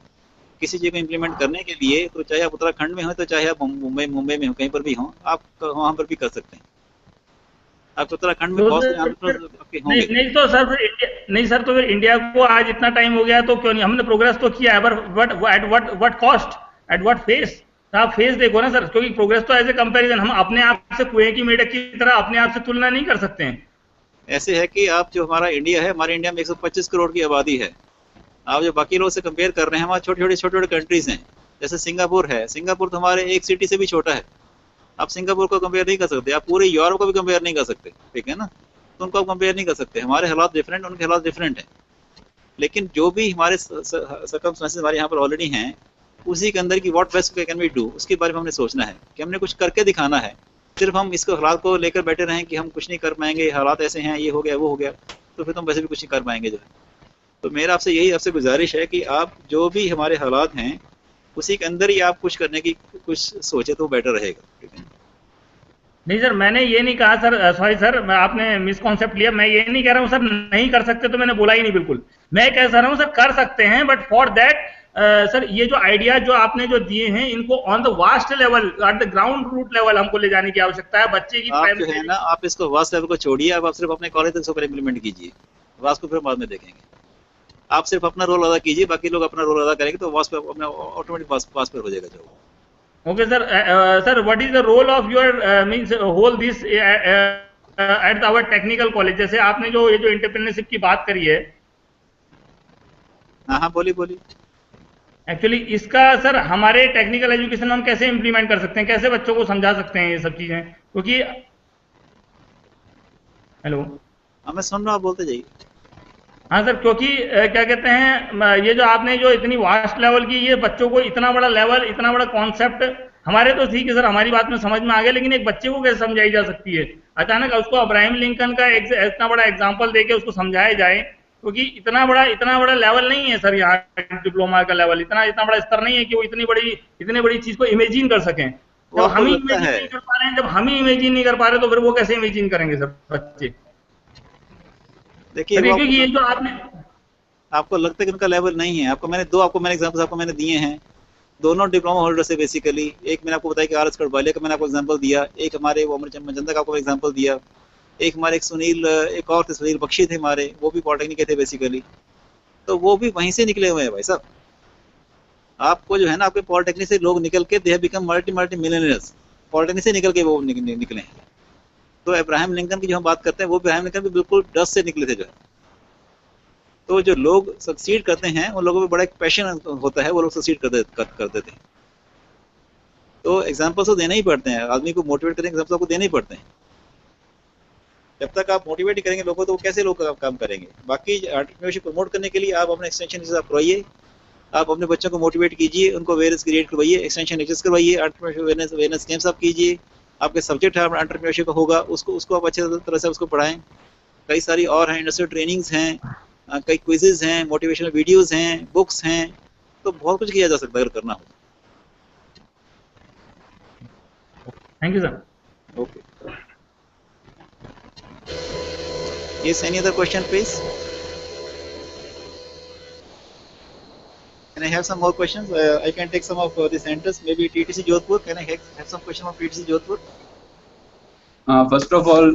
किसी चीज को इम्प्लीमेंट करने के लिए, तो चाहे आप उत्तराखंड में हो, तो चाहे आप मुंबई में हो, कहीं पर भी हो, आप वहां पर भी कर सकते हैं। आप उत्तराखंड में बहुत आपके होंगे। नहीं तो सर नहीं सर, तो फिर इंडिया को आज इतना टाइम हो गया तो क्यों नहीं? हमने प्रोग्रेस तो किया है, पर what cost, at what face? आप फेस देखो ना सर, क्योंकि प्रोग्रेस तो एज ए कंपैरिजन, हम अपने आप से कुएं की मेढक की तरह अपने आप से तुलना नहीं कर सकते हैं। ऐसे है कि आप जो हमारा इंडिया है, हमारे इंडिया में 125 करोड़ की आबादी है। आप जो बाकी लोगों से कंपेयर कर रहे हैं, हमारे छोटे छोटे कंट्रीज हैं। जैसे सिंगापुर है, सिंगापुर तो हमारे एक सिटी से भी छोटा है। आप सिंगापुर को कंपेयर नहीं कर सकते, आप पूरे यूरोप को भी कंपेयर नहीं कर सकते, ठीक है ना? तो उनको आप कंपेयर नहीं कर सकते। हमारे हालात डिफरेंट, उनके हालात डिफरेंट हैं। लेकिन जो भी हमारे सर्कमस्टेंसेस हमारे यहाँ पर ऑलरेडी हैं, उसी के अंदर की what best can we do, उसके बारे में हमने सोचना है कि हमने कुछ करके दिखाना है। सिर्फ हम इसको हालात को लेकर बैठे रहें कि हम कुछ नहीं कर पाएंगे, हालात ऐसे हैं, ये हो गया वो हो गया, तो फिर तो हम वैसे भी कुछ नहीं कर पाएंगे जो है। तो मेरा आपसे यही आपसे गुजारिश है कि आप जो भी हमारे हालात हैं, उसी के अंदर ही आप कुछ करने की कुछ सोचे तो बेटर रहेगा, ठीक है? नहीं सर, मैंने ये नहीं कहा सर, सॉरी सर, आपने मिसकॉन्सेप्ट लिया। मैं ये नहीं कह रहा हूँ सर नहीं कर सकते, तो मैंने बोला ही नहीं बिल्कुल। मैं कह रहा हूँ सर कर सकते हैं, बट फॉर दैट सर ये जो आइडिया जो आपने जो दिए हैं, इनको on the vast level, at the ground root level हमको ले जाने की आवश्यकता है। बच्चे की आप जो है ना, आप इसको वास्ट लेवल को छोड़िए, आप सिर्फ अपने कॉलेज तक इसको इम्प्लीमेंट कीजिए, वास्ट को फिर बाद में देखेंगे। आप सिर्फ अपना रोल अदा कीजिए, बाकी लोग अपना रोल अदा करेंगे, तो वास्ट पे अपना ऑटोमेटिक पास पर हो जाएगा जो। Okay, sir. Sir, what is the role of your means whole this at our technical college? जैसे आपने जो ये जो एंटरप्रेन्योरशिप की बात करी है, हाँ बोलिए। एक्चुअली इसका सर हमारे टेक्निकल एजुकेशन में हम कैसे इम्प्लीमेंट कर सकते हैं, कैसे बच्चों को समझा सकते हैं ये सब चीजें? क्योंकि हेलो, हाँ मैं सुन रहा हूँ, बोलते जाइए। हाँ सर, क्योंकि क्या कहते हैं, ये जो आपने जो इतनी वास्ट लेवल की, ये बच्चों को इतना बड़ा लेवल, इतना बड़ा कॉन्सेप्ट, हमारे तो ठीक है सर, हमारी बात में समझ में आ गया, लेकिन एक बच्चे को कैसे समझाई जा सकती है? अचानक उसको अब्राहम लिंकन का इतना बड़ा एग्जाम्पल देके उसको समझाया जाए, क्योंकि इतना बड़ा लेवल नहीं है सर यहाँ डिप्लोमा का लेवल, इतना बड़ा स्तर नहीं है कि वो इतनी बड़ी चीज को इमेजिन कर सकें। जब हम ही इमेजिन नहीं कर पा रहे हैं, जब हम ही इमेजिन नहीं कर पा रहे, तो फिर वो कैसे इमेजिन करेंगे सर बच्चे? देखिए, ये जो आपको लगता है कि उनका लेवल नहीं है। आपको मैंने एग्जांपल्स आपको मैंने दिए हैं, दोनों डिप्लोमा होल्डर्स है बेसिकली। एक मैंने आपको बताया कि RS कड़वालिया का मैंने आपको एग्जांपल दिया, एक हमारे वो मजंदा का आपको एग्जांपल दिया, एक हमारे एक और थे सुनील बख्शी थे हमारे, वो भी पॉलिटेक्निक के थे बेसिकली, तो वो भी वहीं से निकले हुए हैं भाई साहब। आपको जो है ना, आपके पॉलिटेक्निक से लोग निकल के they have become multi millionaires, polytechnic से निकल के वो निकले हैं। तो अब्राहम लिंकन की जो हम बात करते हैं, वो अब्राहम लिंकन भी बिल्कुल डस्ट से निकले थे जो है। तो जो लोग सक्सीड करते हैं, उन लोगों में बड़ा एक पैशन होता है, वो लोग सक्सीड कर देते हैं। तो एग्जाम्पल्स तो देना ही पड़ते हैं, आदमी को मोटिवेट करने के एग्जाम्पल्स आपको देने ही पड़ते हैं। जब तक आप मोटिवेट करेंगे लोगों, तो वो कैसे लोग काम करेंगे? बाकी एंटरप्रेन्योरशिप प्रमोट करने के लिए आप अपने एक्सटेंशन टीचर्स आप करवाइए, आप अपने बच्चों को मोटिवेट कीजिए, उनको अवेयरनेस क्रिएट करवाइए, एक्सटेंशन टीचर्स करवाइए, एंटरप्रेन्योरशिप अवेयरनेस कैंप्स आप कीजिए। आपके सब्जेक्ट है एंटरप्रेन्योरशिप होगा, उसको आप अच्छे तरह से उसको पढ़ाएं। कई सारी और हैं, इंडस्ट्रियल ट्रेनिंग्स हैं, कई क्विजेज हैं, मोटिवेशनल वीडियोस हैं, बुक्स हैं, तो बहुत कुछ किया जा सकता है अगर करना हो। Thank you sir. Okay, yes, any other question please? Can I have some more questions? I can take some of the centers, maybe TTC Jodhpur. Can I have some question of TTC Jodhpur? First of all,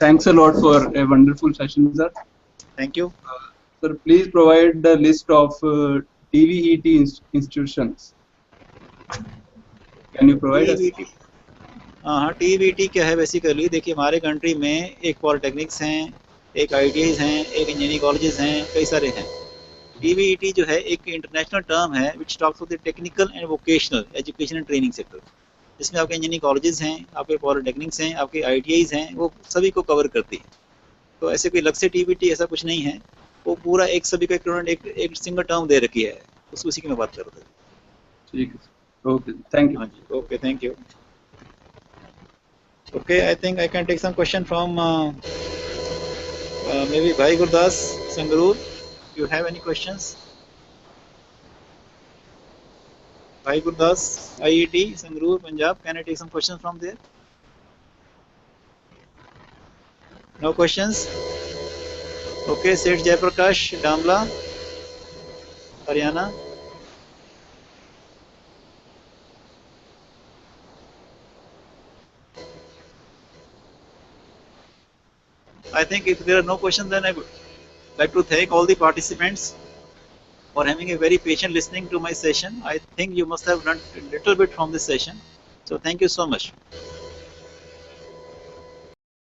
thanks a lot for a wonderful session, sir. Thank you. Sir, please provide the list of TVET institutions. Can you provide TVET? हाँ, TVET क्या है basically? देखिए, हमारे country में एक polytechnics हैं, एक ITIs हैं, एक इंजीनियरिंग कॉलेजेस हैं, कई सारे हैं। TVET जो है एक इंटरनेशनल टर्म है which talks of the technical and vocational education and training sector, जिसमें आपके इंजीनियरिंग कॉलेजेस हैं, आपके पॉलिटेक्निक्स हैं, आपके ITIs हैं, वो सभी को कवर करती है। तो ऐसे कोई अलग से TVET ऐसा कुछ नहीं है, वो पूरा एक सभी का एक सिंगल टर्म दे रखी है, उसी की मैं बात कर रहा था। ठीक है, ओके, थैंक यू। हाँ जी, okay, thank you. Okay, I think I can take some question from maybe Bhai Gurdas, Sangrur. You have any questions? Bhai Gurdas, IET, Sangrur, Punjab. Can I take some questions from there? No questions? Okay, Seth Jaiprakash, Damla, Haryana. I think if there are no questions, then I would like to thank all the participants for having a very patient listening to my session. I think you must have learned a little bit from this session. So thank you so much.